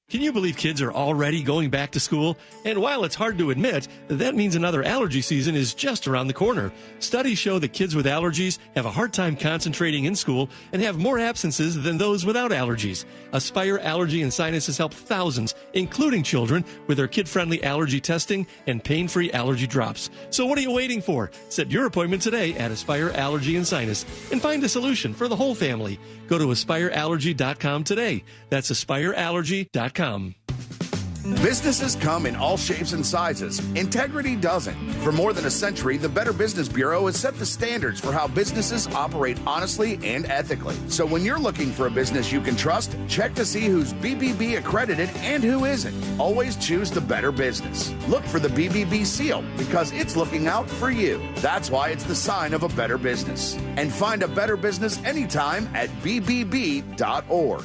Can you believe kids are already going back to school? And while it's hard to admit, that means another allergy season is just around the corner. Studies show that kids with allergies have a hard time concentrating in school and have more absences than those without allergies. Aspire Allergy and Sinus has helped thousands, including children, with their kid-friendly allergy testing and pain-free allergy drops. So what are you waiting for? Set your appointment today at Aspire Allergy and Sinus and find a solution for the whole family. Go to aspireallergy.com today. That's aspireallergy.com. Businesses come in all shapes and sizes. Integrity doesn't. For more than a century, the Better Business Bureau has set the standards for how businesses operate honestly and ethically. So when you're looking for a business you can trust, check to see who's BBB accredited and who isn't. Always choose the Better Business. Look for the BBB seal because it's looking out for you. That's why it's the sign of a better business. And find a better business anytime at bbb.org.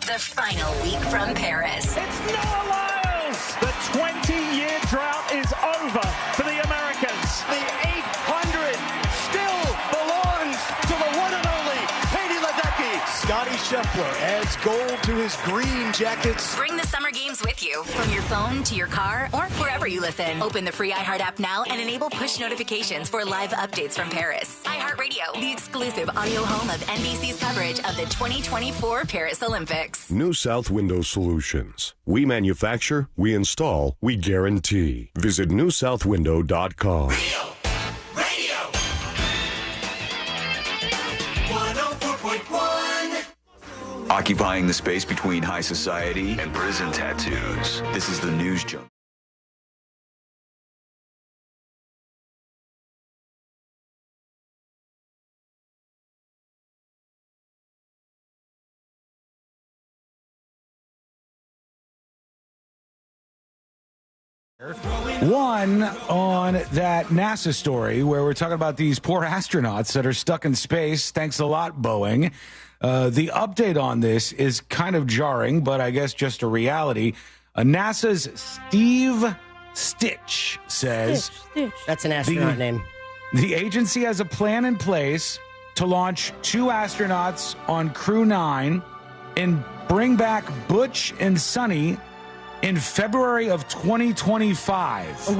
The final week from Paris. It's Noah Lyles! The 20-year drought is over for the Americans. The 800 still belongs to the one and only Katie Ledecky. Scotty Scheffler adds gold to his green jackets. Bring the Summer Games with you from your phone to your car or wherever you listen. Open the free iHeart app now and enable push notifications for live updates from Paris. iHeartRadio, the exclusive audio home of NBC's coverage of the 2024 Paris Olympics. New South Window Solutions. We manufacture, we install, we guarantee. Visit newsouthwindow.com. Radio 104.1. Occupying the space between high society and prison tattoos. This is the News Junk. One on that NASA story where we're talking about these poor astronauts that are stuck in space. Thanks a lot, Boeing. The update on this is kind of jarring, but I guess just a reality. NASA's Steve Stitch says... Stitch. That's an astronaut name. The agency has a plan in place to launch 2 astronauts on Crew 9 and bring back Butch and Sonny in February of 2025.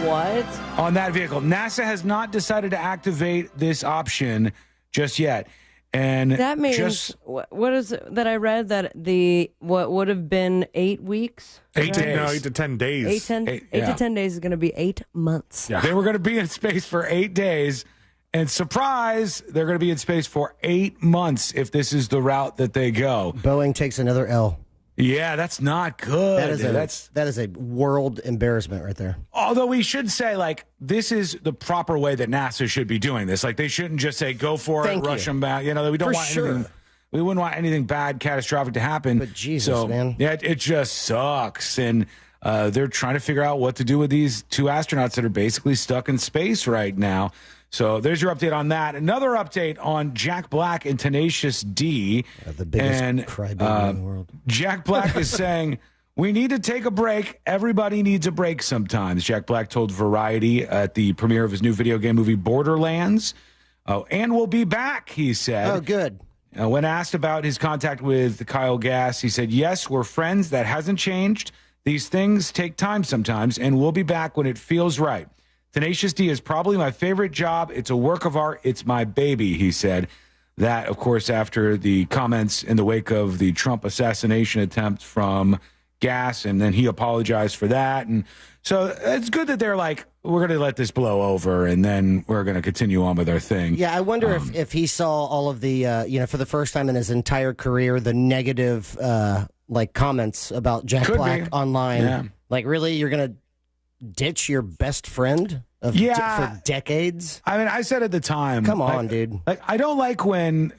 What? On that vehicle. NASA has not decided to activate this option just yet. And that means, what is it that I read that what would have been 8 weeks? 8 to 10 days. 8 to 10 days is going to be 8 months. Yeah. They were going to be in space for 8 days. And surprise, they're going to be in space for 8 months if this is the route that they go. Boeing takes another L. Yeah, that's not good. That is a world embarrassment right there. Although we should say, like, this is the proper way that NASA should be doing this. Like, they shouldn't just say, go for it, rush them back. You know, we don't want anything. We wouldn't want anything bad, catastrophic to happen. But Jesus, man. Yeah, it just sucks. And they're trying to figure out what to do with these 2 astronauts that are basically stuck in space right now. So there's your update on that. Another update on Jack Black and Tenacious D. The biggest crybaby in the world. Jack Black is saying, we need to take a break. Everybody needs a break sometimes. Jack Black told Variety at the premiere of his new video game movie, Borderlands. And we'll be back, he said. Oh, good. When asked about his contact with Kyle Gass, he said, yes, we're friends. That hasn't changed. These things take time sometimes, and we'll be back when it feels right. Tenacious D is probably my favorite job. It's a work of art. It's my baby, he said. That, of course, after the comments in the wake of the Trump assassination attempt from gas, and then he apologized for that. And so it's good that they're like, we're going to let this blow over, and then we're going to continue on with our thing. Yeah, I wonder if he saw all of the, for the first time in his entire career, the negative comments about Jack Black online. Yeah. Like, really, you're going to ditch your best friend for decades? I mean, I said at the time, come on, dude. Like, I don't like when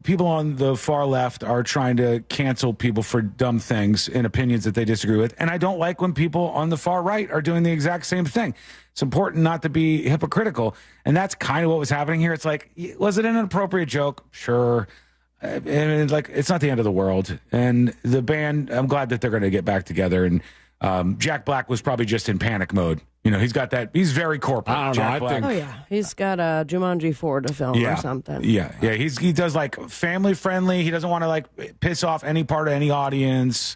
people on the far left are trying to cancel people for dumb things and opinions that they disagree with, and I don't like when people on the far right are doing the exact same thing. It's important not to be hypocritical, and that's kind of what was happening here. It's like, was it an inappropriate joke? Sure. I mean, like, it's not the end of the world. And the band, I'm glad that they're going to get back together. And Jack Black was probably just in panic mode. You know, he's got that. He's very corporate. I don't know. Jack Black. Oh, yeah. He's got a Jumanji 4 to film or something. Yeah. He does like family friendly. He doesn't want to like piss off any part of any audience.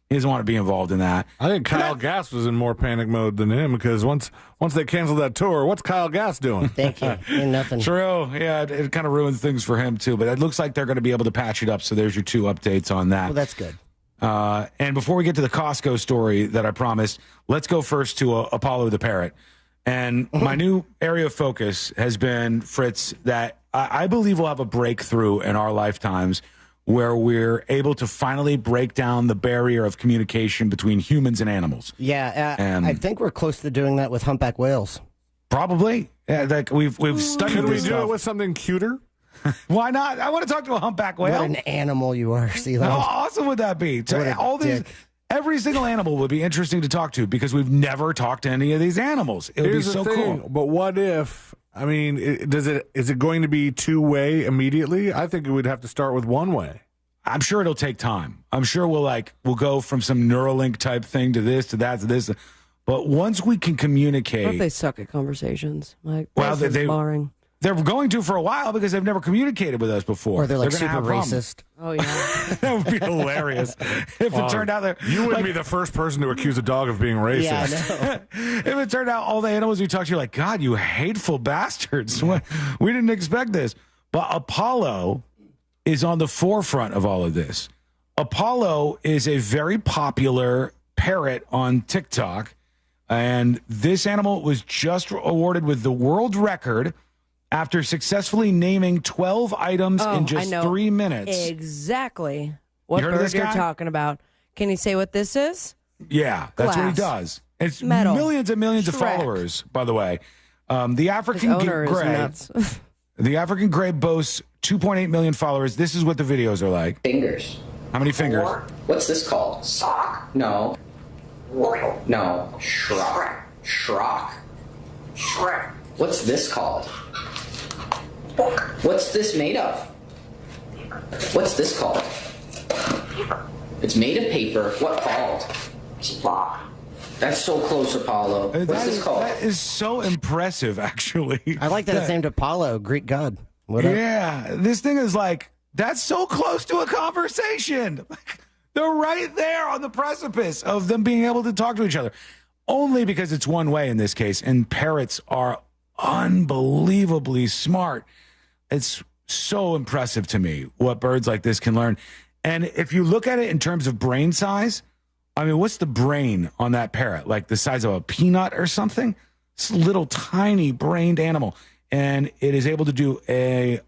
He doesn't want to be involved in that. I think Kyle Gass was in more panic mode than him because once they canceled that tour, what's Kyle Gass doing? Thank you. Ain't nothing. True. Yeah, it kind of ruins things for him too. But it looks like they're going to be able to patch it up. So there's your 2 updates on that. Well, that's good. And before we get to the Costco story that I promised, let's go first to Apollo the Parrot. And my new area of focus has been, Fritz, that I believe we'll have a breakthrough in our lifetimes where we're able to finally break down the barrier of communication between humans and animals. Yeah, I think we're close to doing that with humpback whales. Probably. Yeah, like we've studied Could we this do stuff. it with something cuter? Why not? I want to talk to a humpback whale. What an animal you are, CeeLo. How awesome would that be? Every single animal would be interesting to talk to because we've never talked to any of these animals. It would be so cool. But what if? I mean, is it going to be 2-way immediately? I think it would have to start with 1-way. I'm sure it'll take time. I'm sure we'll go from some Neuralink type thing to this, to that, to this. But once we can communicate, What if they suck at conversations? Like, well, this is boring. They're going to for a while because they've never communicated with us before. Or they're like gonna super have problems. racist. Oh, yeah. That would be hilarious if it turned out that You wouldn't be the first person to accuse a dog of being racist. Yeah, I know. if it turned out all the animals you talk to, you're like, God, you hateful bastards. We didn't expect this. But Apollo is on the forefront of all of this. Apollo is a very popular parrot on TikTok. And this animal was just awarded with the world record after successfully naming 12 items in just 3 minutes. Exactly what You heard of bird this you're guy? talking about. Can you say what this is? Yeah, that's what he does. It's Metal. millions and millions of Shrek. followers, by the way. The African His owner is gray. nuts. The African gray boasts 2.8 million followers. This is what the videos are like. Fingers. How many fingers? What's this called? Sock. No. No. Shrock. Shrock. Shrek. What's this called? What's this made of? What's this called? It's made of paper. What called? Block. That's so close, Apollo. What's this called? That is so impressive, actually. I like that it's named Apollo, Greek god. What up? Yeah, this thing is like, that's so close to a conversation. They're right there on the precipice of them being able to talk to each other. Only because it's one way in this case, and parrots are unbelievably smart. It's so impressive to me what birds like this can learn. And if you look at it in terms of brain size, I mean, what's the brain on that parrot? Like the size of a peanut or something? It's a little tiny brained animal. And it is able to do a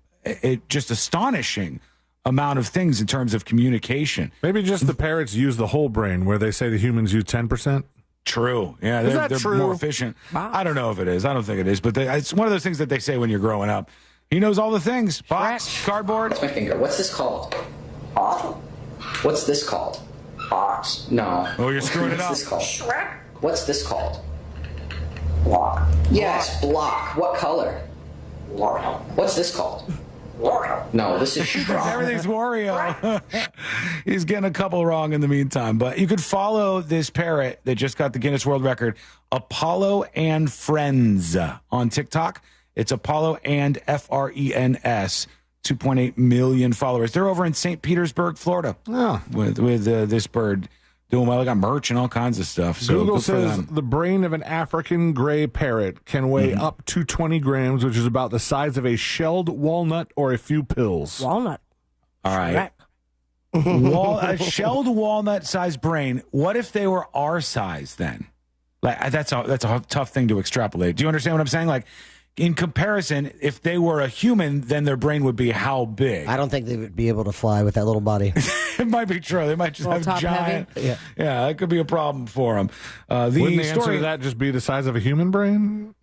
just astonishing amount of things in terms of communication. Maybe just the parrots use the whole brain where they say the humans use 10%. True. Yeah, they're true? more efficient. Wow. I don't know if it is. I don't think it is. But it's one of those things that they say when you're growing up. He knows all the things. Box, cardboard. What's my finger? What's this called? What's this called? Box. No. Oh, you're screwing it up. What's this called? Shrek. What's this called? Block. Yes, block. What color? Wario. What's this called? Wario. No, this is Shrek. Everything's Wario. He's getting a couple wrong in the meantime. But you could follow this parrot that just got the Guinness World Record, Apollo and Friends, on TikTok. It's Apollo and FRENS. 2.8 million followers. They're over in St. Petersburg, Florida. Oh. With this bird doing well. They got merch and all kinds of stuff. So Google good for says them. the brain of an African gray parrot can weigh up to 20 grams, which is about the size of a shelled walnut or a few pills. Walnut. All right. A shelled walnut-sized brain. What if they were our size then? Like that's a tough thing to extrapolate. Do you understand what I'm saying? Like, in comparison, if they were a human, then their brain would be how big? I don't think they would be able to fly with that little body. It might be true. They might just have top giant. heavy. Yeah, that could be a problem for them. Wouldn't the answer to that just be the size of a human brain?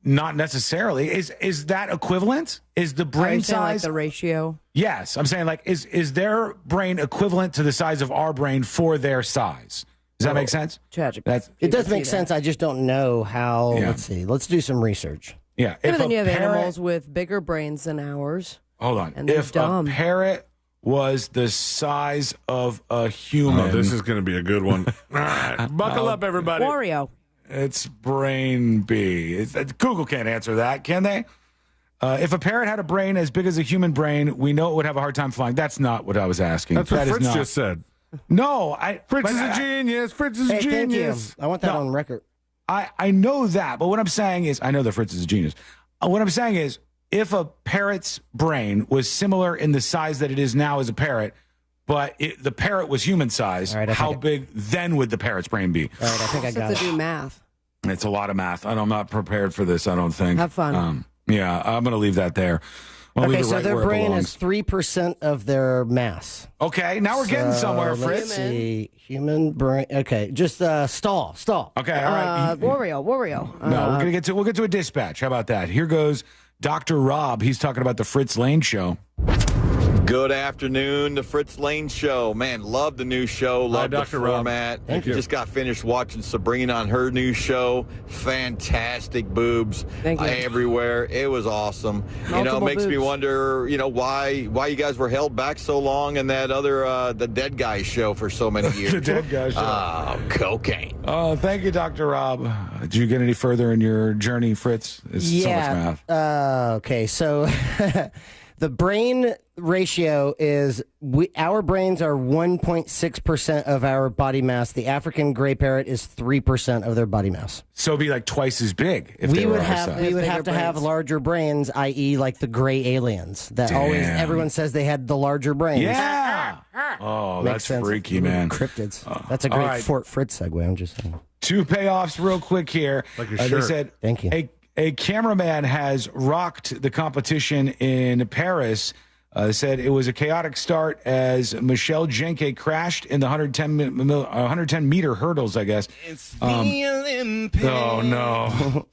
Not necessarily. Is that equivalent? Is the brain size like the ratio? Yes, I'm saying like is their brain equivalent to the size of our brain for their size? Does that make sense? Tragic. It does make sense. I just don't know how. Yeah. Let's see. Let's do some research. Yeah. But then you have animals with bigger brains than ours. Hold on. And they're If dumb. a parrot was the size of a human, this is going to be a good one. All right, buckle up, everybody. Wario. It's brain B. Google can't answer that, can they? If a parrot had a brain as big as a human brain, we know it would have a hard time flying. That's not what I was asking. That's what That is Fritz not. just said. No, Fritz is a genius. Fritz is a Hey, thank you. genius. I want that on record. I know that, but what I'm saying is, I know that Fritz is a genius. What I'm saying is, if a parrot's brain was similar in the size that it is now as a parrot, but the parrot was human size, how big then would the parrot's brain be? All right, I think I got Have to it. do math. It's a lot of math. I'm not prepared for this, I don't think. Have fun. Yeah, I'm going to leave that there. I'll leave Okay, it so right their where it brain belongs. is 3% of their mass. Okay, now we're getting somewhere, Fritz. Let's see. Human brain. Okay, just stall. Okay, all right. Wario. No, we'll get to a dispatch. How about that? Here goes Dr. Rob. He's talking about the Fritz Lane Show. Good afternoon, the Fritz Lane Show. Man, love the new show. Love the Dr. Rob. format. Thank you. Just got finished watching Sabrina on her new show. Fantastic boobs Thank you. everywhere. It was awesome. Multiple Makes me boobs. wonder, why you guys were held back so long in that other the Dead Guy show for so many years. The Dead Guy Show. Oh, cocaine. Oh, thank you, Dr. Rob. Did you get any further in your journey, Fritz? It's so much math. Okay, so the brain ratio is our brains are 1.6% of our body mass. The African gray parrot is 3% of their body mass. So it'd be like twice as big if We they were would our have size. we would have to Bigger have brains. larger brains, i.e., like the gray aliens. That always Damn. everyone says they had the larger brains. Yeah. Oh, Makes that's sense. freaky, man. Cryptids. That's a all great right. Fort Fritz segue. I'm just saying. Two payoffs real quick here. Like your They shirt. said Thank you. a cameraman has rocked the competition in Paris. Said it was a chaotic start as Michelle Jenke crashed in the 110 meter hurdles, I guess. Oh, no.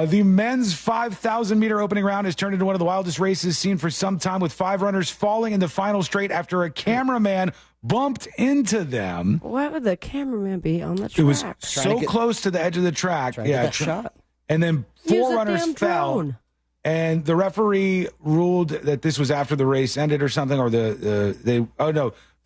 The men's 5,000 meter opening round has turned into one of the wildest races seen for some time, with 5 runners falling in the final straight after a cameraman bumped into them. Why would the cameraman be on the track? It was so close to the edge of the track. to get that shot. And then Use 4 a runners damn fell. drone. And the referee ruled that this was after the race ended or something, or the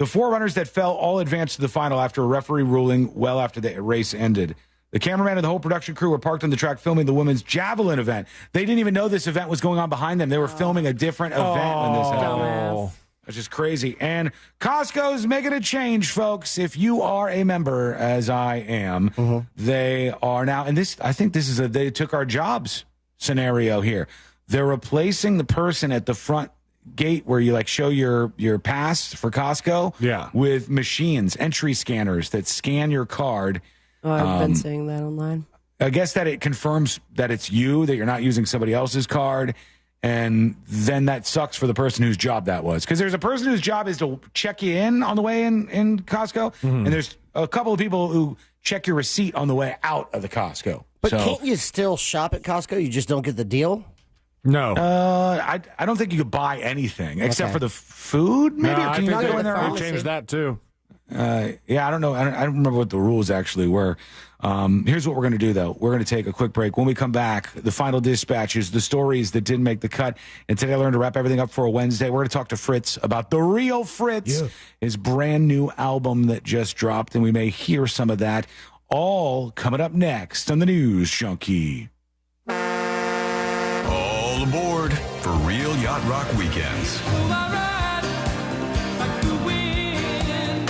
4 runners that fell all advanced to the final after a referee ruling well after the race ended. The cameraman and the whole production crew were parked on the track filming the women's javelin event. They didn't even know this event was going on behind them. They were filming a different event when this happened. Dumbass. Which is crazy. And Costco's making a change, folks. If you are a member, as I am, they are now, and this, I think this is they took our jobs scenario here. They're replacing the person at the front gate where you like show your pass for Costco with machines, entry scanners that scan your card. Oh, I've been seeing that online. I guess that it confirms that it's you, that you're not using somebody else's card. And then that sucks for the person whose job that was. Because there's a person whose job is to check you in on the way in Costco. And there's a couple of people who check your receipt on the way out of the Costco. But can't you still shop at Costco? You just don't get the deal? No. I don't think you could buy anything except for the food. Maybe No, can you not go in there? They changed that too. Yeah, I don't know. I don't remember what the rules actually were. Here's what we're going to do, though. We're going to take a quick break. When we come back, the final dispatches, the stories that didn't make the cut. And today I learned to wrap everything up for a Wednesday. We're going to talk to Fritz about The Real Fritz, his brand new album that just dropped. And we may hear some of that all coming up next on the News Junkie. All aboard for Real Yacht Rock Weekends.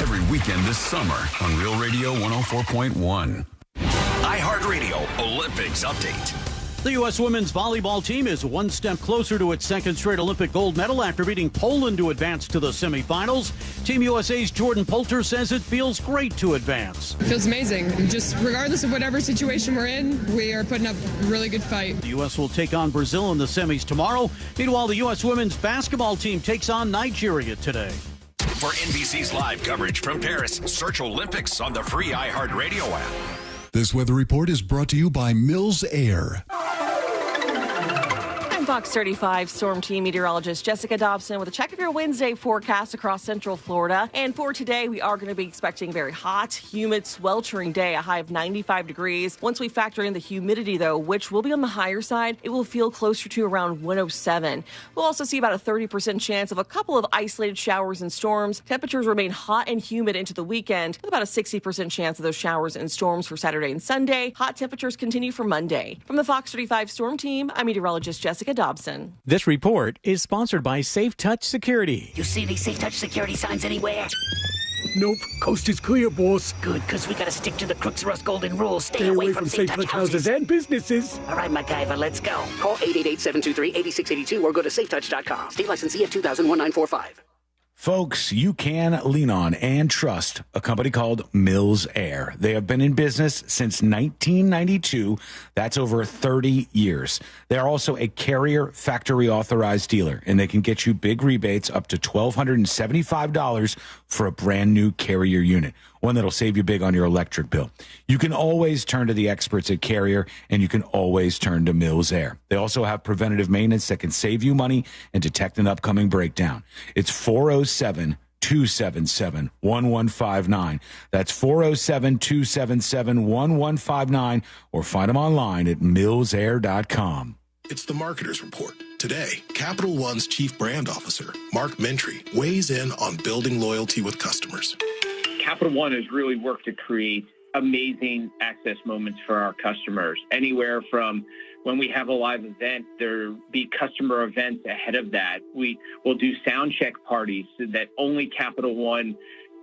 Every weekend this summer on Real Radio 104.1. iHeartRadio Olympics Update. The U.S. women's volleyball team is one step closer to its second straight Olympic gold medal after beating Poland to advance to the semifinals. Team USA's Jordan Poulter says it feels great to advance. It feels amazing. Just regardless of whatever situation we're in, we are putting up a really good fight. The U.S. will take on Brazil in the semis tomorrow. Meanwhile, the U.S. women's basketball team takes on Nigeria today. For NBC's live coverage from Paris, search Olympics on the free iHeartRadio app. This weather report is brought to you by Mills Air. Fox 35 Storm Team meteorologist Jessica Dobson with a check of your Wednesday forecast across central Florida. And for today, we are going to be expecting a very hot, humid, sweltering day, a high of 95 degrees. Once we factor in the humidity, though, which will be on the higher side, it will feel closer to around 107. We'll also see about a 30% chance of a couple of isolated showers and storms. Temperatures remain hot and humid into the weekend, with about a 60% chance of those showers and storms for Saturday and Sunday. Hot temperatures continue for Monday. From the Fox 35 Storm Team, I'm meteorologist Jessica Dobson. This report is sponsored by Safe Touch Security. You see these Safe Touch security signs anywhere? Nope. Coast is clear, boss. Good, because we got to stick to the Crooks Rust Golden Rule. Stay away from Safe Touch houses and businesses. All right, MacGyver, let's go. Call 888-723-8682 or go to safetouch.com. State license CF 2000-1945. Folks, you can lean on and trust a company called Mills Air. They have been in business since 1992. That's over 30 years. They are also a Carrier factory authorized dealer, and they can get you big rebates up to $1,275 for a brand new Carrier unit, one that'll save you big on your electric bill. You can always turn to the experts at Carrier, and you can always turn to Mills Air. They also have preventative maintenance that can save you money and detect an upcoming breakdown. It's 407-277-1159. That's 407-277-1159, or find them online at millsair.com. It's the Marketer's Report. Today, Capital One's Chief Brand Officer, Mark Mentry, weighs in on building loyalty with customers. Capital One has really worked to create amazing access moments for our customers. Anywhere from when we have a live event, there be customer events ahead of that. We will do sound check parties so that only Capital One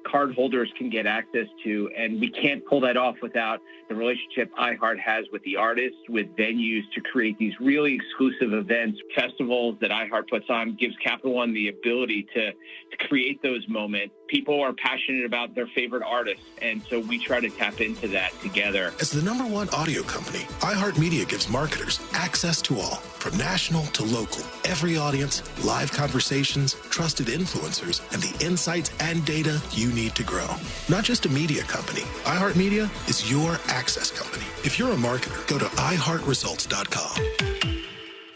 cardholders can get access to, and we can't pull that off without the relationship iHeart has with the artists, with venues to create these really exclusive events. Festivals that iHeart puts on gives Capital One the ability to create those moments. People are passionate about their favorite artists, and so we try to tap into that together. As the #1 audio company, iHeartMedia gives marketers access to all, from national to local. Every audience, live conversations, trusted influencers, and the insights and data you need to grow. Not just a media company, iHeartMedia is your access company. If you're a marketer, go to iHeartResults.com.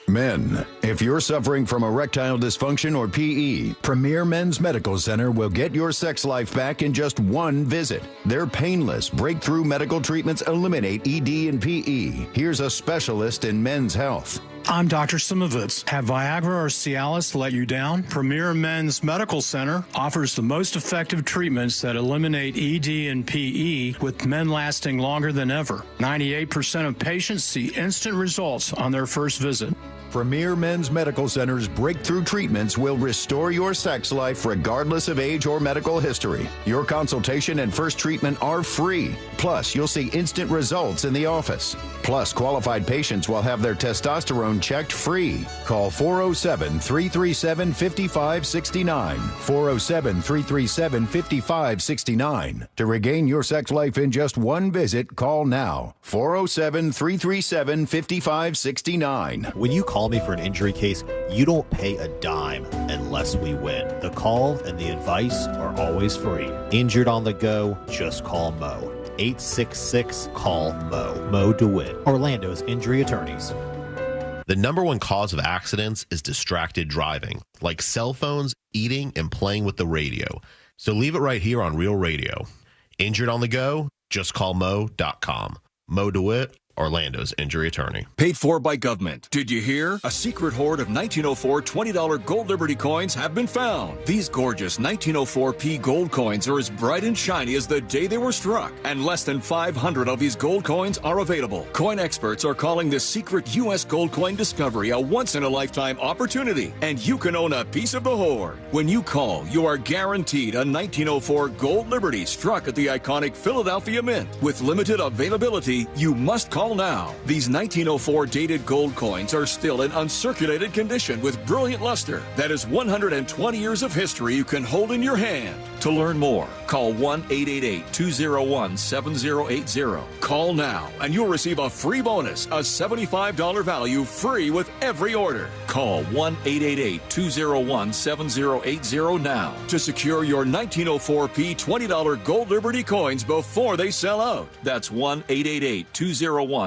Men, if you're suffering from erectile dysfunction or PE, Premier Men's Medical Center will get your sex life back in just one visit. Their painless breakthrough medical treatments eliminate ED and PE. Here's a specialist in men's health. I'm Dr. Simovitz. Have Viagra or Cialis let you down? Premier Men's Medical Center offers the most effective treatments that eliminate ED and PE, with men lasting longer than ever. 98% of patients see instant results on their first visit. Premier Men's Medical Center's breakthrough treatments will restore your sex life regardless of age or medical history. Your consultation and first treatment are free. Plus, you'll see instant results in the office. Plus, qualified patients will have their testosterone checked free. Call 407-337-5569. 407-337-5569. To regain your sex life in just one visit, call now. 407-337-5569. When you call me for an injury case, you don't pay a dime unless we win. The call and the advice are always free. Injured on the go, just call Mo. 866-CALL-MO. Mo DeWitt, Orlando's injury attorneys. The #1 cause of accidents is distracted driving, like cell phones, eating, and playing with the radio. So leave it right here on Real Radio. Injured on the go? Just call Mo.com. Mo DeWitt, Orlando's injury attorney. Paid for by government. Did you hear? A secret hoard of 1904 $20 Gold Liberty coins have been found. These gorgeous 1904p gold coins are as bright and shiny as the day they were struck, and less than 500 of these gold coins are available. Coin experts are calling this secret U.S. gold coin discovery a once-in-a-lifetime opportunity, and you can own a piece of the hoard. When you call, you are guaranteed a 1904 Gold Liberty struck at the iconic Philadelphia Mint. With limited availability, you must call Call now. These 1904 dated gold coins are still in uncirculated condition with brilliant luster. That is 120 years of history you can hold in your hand. To learn more, call 1-888-201-7080. Call now and you'll receive a free bonus, a $75 value free with every order. Call 1-888-201-7080 now to secure your 1904P $20 Gold Liberty coins before they sell out. That's 1-888-201-7080.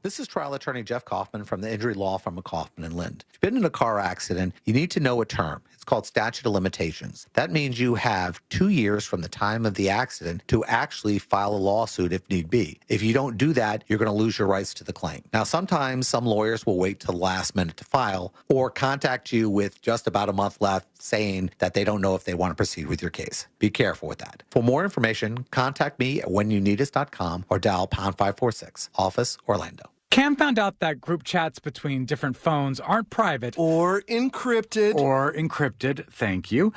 This is trial attorney Jeff Kaufman from the injury law firm of Kaufman and Lind. If you've been in a car accident, you need to know a term. It's called statute of limitations. That means you have 2 years from the time of the accident to actually file a lawsuit if need be. If you don't do that, you're going to lose your rights to the claim. Now, sometimes some lawyers will wait till the last minute to file or contact you with just about a month left saying that they don't know if they want to proceed with your case. Be careful with that. For more information, contact me at whenyounneedus.com or dial pound 546, office Orlando. Cam found out that group chats between different phones aren't private. Or encrypted. Thank you.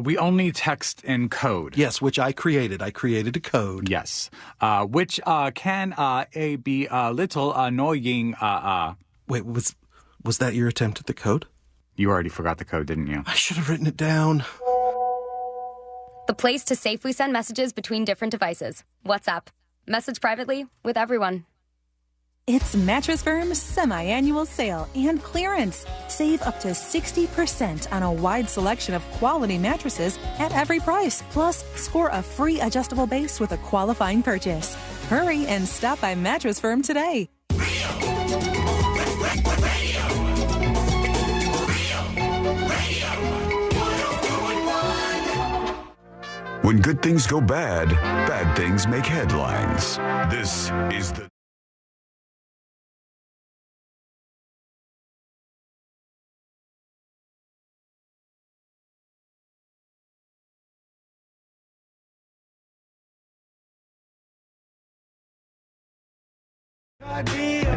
We only text in code. Yes, which I created. I created a code. Yes. Which can be a little annoying. Wait, was that your attempt at the code? You already forgot the code, didn't you? I should have written it down. The place to safely send messages between different devices. WhatsApp. Message privately with everyone. It's Mattress Firm's semi-annual sale and clearance. Save up to 60% on a wide selection of quality mattresses at every price. Plus, score a free adjustable base with a qualifying purchase. Hurry and stop by Mattress Firm today. When good things go bad, bad things make headlines. This is the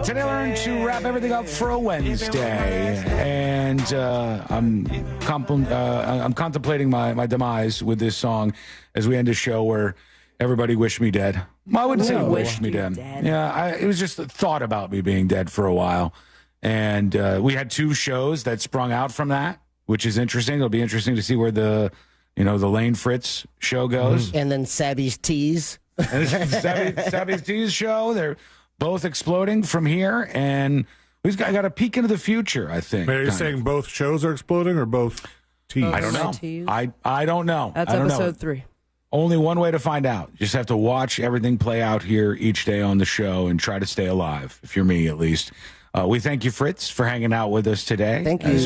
Today, I learned to wrap everything up for a Wednesday, and I'm contemplating my demise with this song as we end a show where everybody wished me dead. Well, I wouldn't say wished me dead. Yeah, it was just a thought about me being dead for a while, and we had 2 shows that sprung out from that, which is interesting. It'll be interesting to see where the Lane Fritz show goes, and then Sabby's Tease, Sabby's Tease show. They're both exploding from here, and I got a peek into the future, I think. Wait, are you saying both shows are exploding or both teams? I don't know. I don't know. That's episode 3. Only one way to find out. You just have to watch everything play out here each day on the show and try to stay alive, if you're me at least. We thank you, Fritz, for hanging out with us today. Thank you, as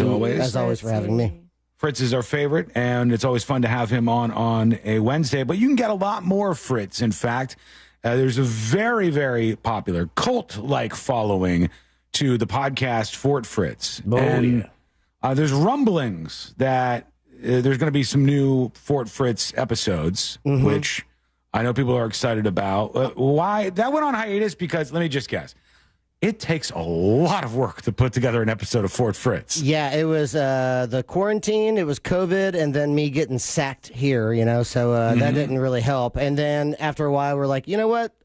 always, for having me. Fritz is our favorite, and it's always fun to have him on a Wednesday. But you can get a lot more Fritz, in fact. There's a very, very popular cult-like following to the podcast Fort Fritz. There's rumblings that there's going to be some new Fort Fritz episodes, which I know people are excited about. Why? That went on hiatus because, let me just guess, it takes a lot of work to put together an episode of Fort Fritz. Yeah, it was the quarantine, it was COVID, and then me getting sacked here, so that didn't really help. And then after a while, we're like, you know what?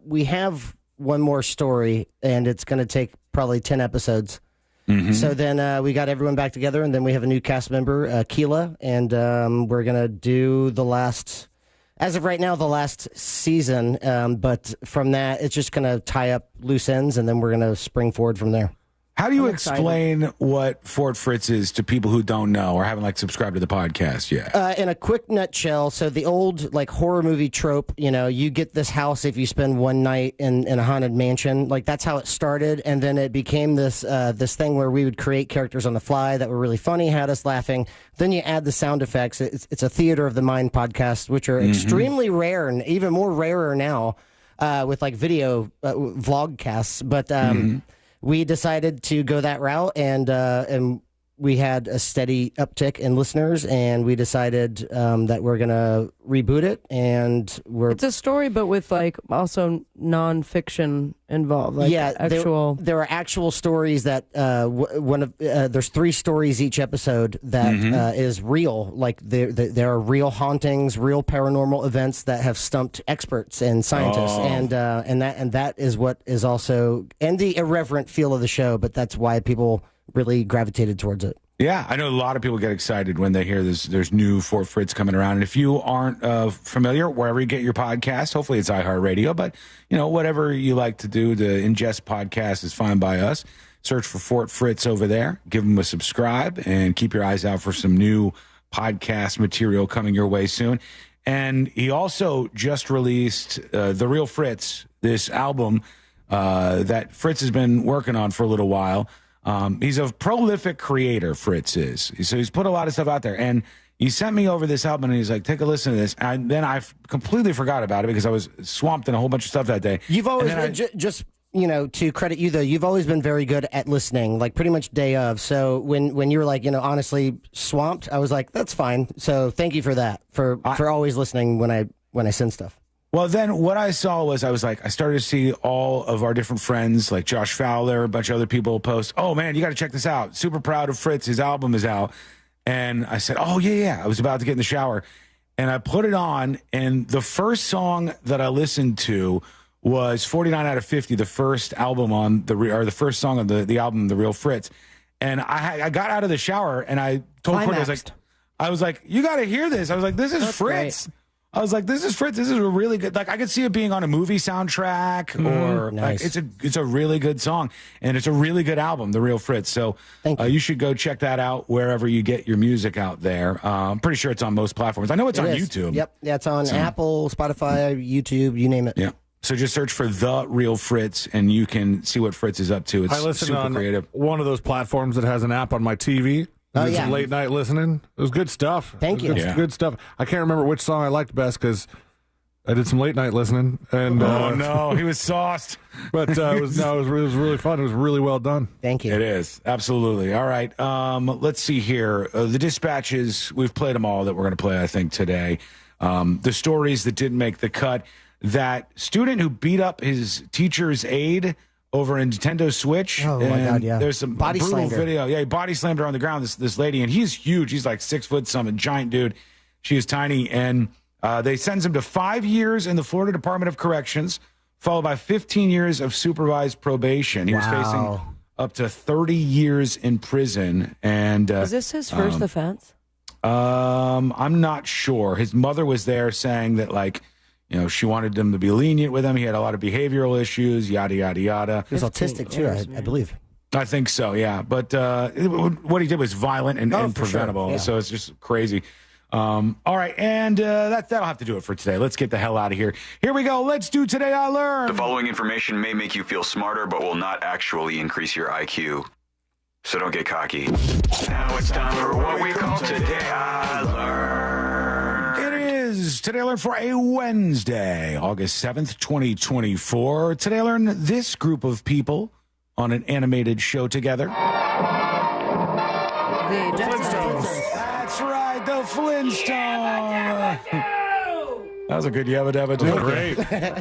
We have one more story, and it's going to take probably 10 episodes. So then we got everyone back together, and then we have a new cast member, Keela, and we're going to do the last... As of right now, the last season, but from that, it's just going to tie up loose ends, and then we're going to spring forward from there. How do you explain what Fort Fritz is to people who don't know or haven't subscribed to the podcast yet? In a quick nutshell, so the old horror movie trope, you get this house if you spend one night in a haunted mansion. That's how it started, and then it became this this thing where we would create characters on the fly that were really funny, had us laughing. Then you add the sound effects. It's a theater of the mind podcast, which are extremely rare and even more rarer now with video vlogcasts. But we decided to go that route, and we had a steady uptick in listeners, and we decided that we're going to reboot it. And it's a story, but with like also nonfiction involved. Like actual. There are actual stories that there's 3 stories each episode that is real. Like there are real hauntings, real paranormal events that have stumped experts and scientists, and that is what is also and the irreverent feel of the show. But that's why people really gravitated towards it. Yeah, I know a lot of people get excited when they hear there's new Fort Fritz coming around. And if you aren't familiar, wherever you get your podcast, hopefully it's iHeartRadio, but whatever you like to do to ingest podcasts is fine by us. Search for Fort Fritz over there. Give them a subscribe and keep your eyes out for some new podcast material coming your way soon. And he also just released The Real Fritz, this album that Fritz has been working on for a little while. He's a prolific creator, Fritz is. So he's put a lot of stuff out there. And he sent me over this album, and he's like, take a listen to this. And then I completely forgot about it because I was swamped in a whole bunch of stuff that day. You've always been, just to credit you, though, you've always been very good at listening, like pretty much day of. So when you were like, honestly swamped, I was like, that's fine. So thank you for that, for always listening when I send stuff. Well, then what I saw was I started to see all of our different friends, like Josh Fowler, a bunch of other people post, oh, man, you got to check this out. Super proud of Fritz. His album is out. And I said, oh, yeah. I was about to get in the shower. And I put it on, and the first song that I listened to was 49 out of 50, the first album on the first song on the album, The Real Fritz. And I got out of the shower, and I told Courtney, I was like, you got to hear this. I was like, this is Fritz. Great. I was like, this is Fritz. This is a really good, I could see it being on a movie soundtrack or nice. It's a really good song, and it's a really good album, The Real Fritz. So you should go check that out wherever you get your music out there. I'm pretty sure it's on most platforms. I know it's on YouTube. Yep. Yeah, it's on Apple, Spotify, YouTube, you name it. Yeah. So just search for The Real Fritz, and you can see what Fritz is up to. It's super creative. One of those platforms that has an app on my TV. Some late night listening. It was good stuff. Thank you. Good stuff. I can't remember which song I liked best because I did some late night listening. And no, he was sauced. But it was really fun. It was really well done. Thank you. It is absolutely all right. Let's see here. The dispatches, we've played them all that we're going to play, I think, today. The stories that didn't make the cut. That student who beat up his teacher's aide over in Nintendo Switch. Oh, my God, yeah. There's some body brutal video. Yeah, he body slammed her on the ground, this lady, and he's huge. He's like 6 foot something, giant dude. She is tiny, and they sentenced him to 5 years in the Florida Department of Corrections, followed by 15 years of supervised probation. He was facing up to 30 years in prison. And is this his first offense? I'm not sure. His mother was there saying that, she wanted him to be lenient with him. He had a lot of behavioral issues, yada, yada, yada. He was autistic, too, I believe. I think so, yeah. But what he did was violent and preventable, sure. So it's just crazy. All right, and that'll have to do it for today. Let's get the hell out of here. Here we go. Let's do Today I Learned. The following information may make you feel smarter, but will not actually increase your IQ. So don't get cocky. Now it's time for what we call Today I Learned. Today I Learned for a Wednesday, August 7th, 2024. Today I Learned this group of people on an animated show together. The Flintstones. That's right, the Flintstones. That was a good yabba dabba too. Great.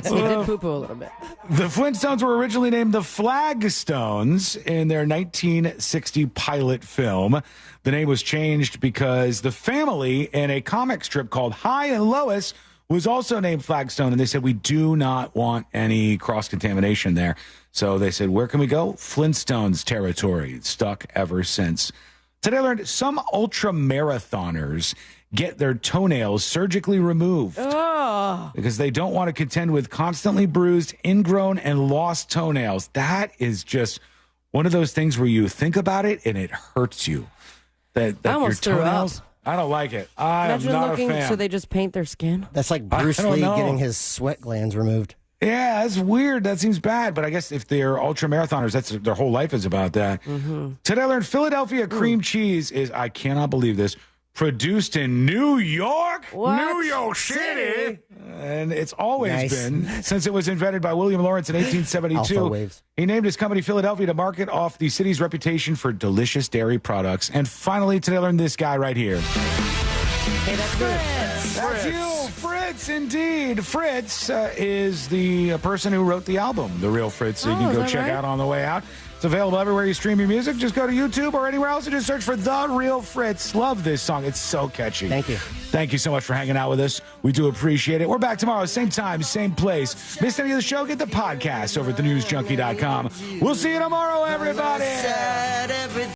So you did poo-poo a little bit. The Flintstones were originally named the Flagstones in their 1960 pilot film. The name was changed because the family in a comic strip called Hi and Lois was also named Flagstone, and they said, we do not want any cross-contamination there. So they said, where can we go? Flintstones territory. It's stuck ever since. Today I learned some ultra-marathoners get their toenails surgically removed because they don't want to contend with constantly bruised, ingrown, and lost toenails. That is just one of those things where you think about it and it hurts you. That I almost your threw toenails, up. I don't like it. I'm not a fan. So they just paint their skin? That's like Bruce Lee getting his sweat glands removed. Yeah, that's weird. That seems bad. But I guess if they're ultra marathoners, that's their whole life is about that. Mm-hmm. Today I learned Philadelphia cream cheese is, I cannot believe this, produced in New York, What? New York City. And it's always Nice. been since it was invented by William Lawrence in Alpha 1872. waves. He named his company Philadelphia to market off the city's reputation for delicious dairy products. And finally, today I learned this guy right here. Hey, that's Fritz. That's you, Fritz, indeed. Fritz is the person who wrote the album, The Real Fritz. So you can is go that check right? out on the way out. It's available everywhere you stream your music. Just go to YouTube or anywhere else and just search for The Real Fritz. Love this song. It's so catchy. Thank you. Thank you so much for hanging out with us. We do appreciate it. We're back tomorrow, same time, same place. Missed any of the show? Get the podcast over at thenewsjunkie.com. We'll see you tomorrow, everybody.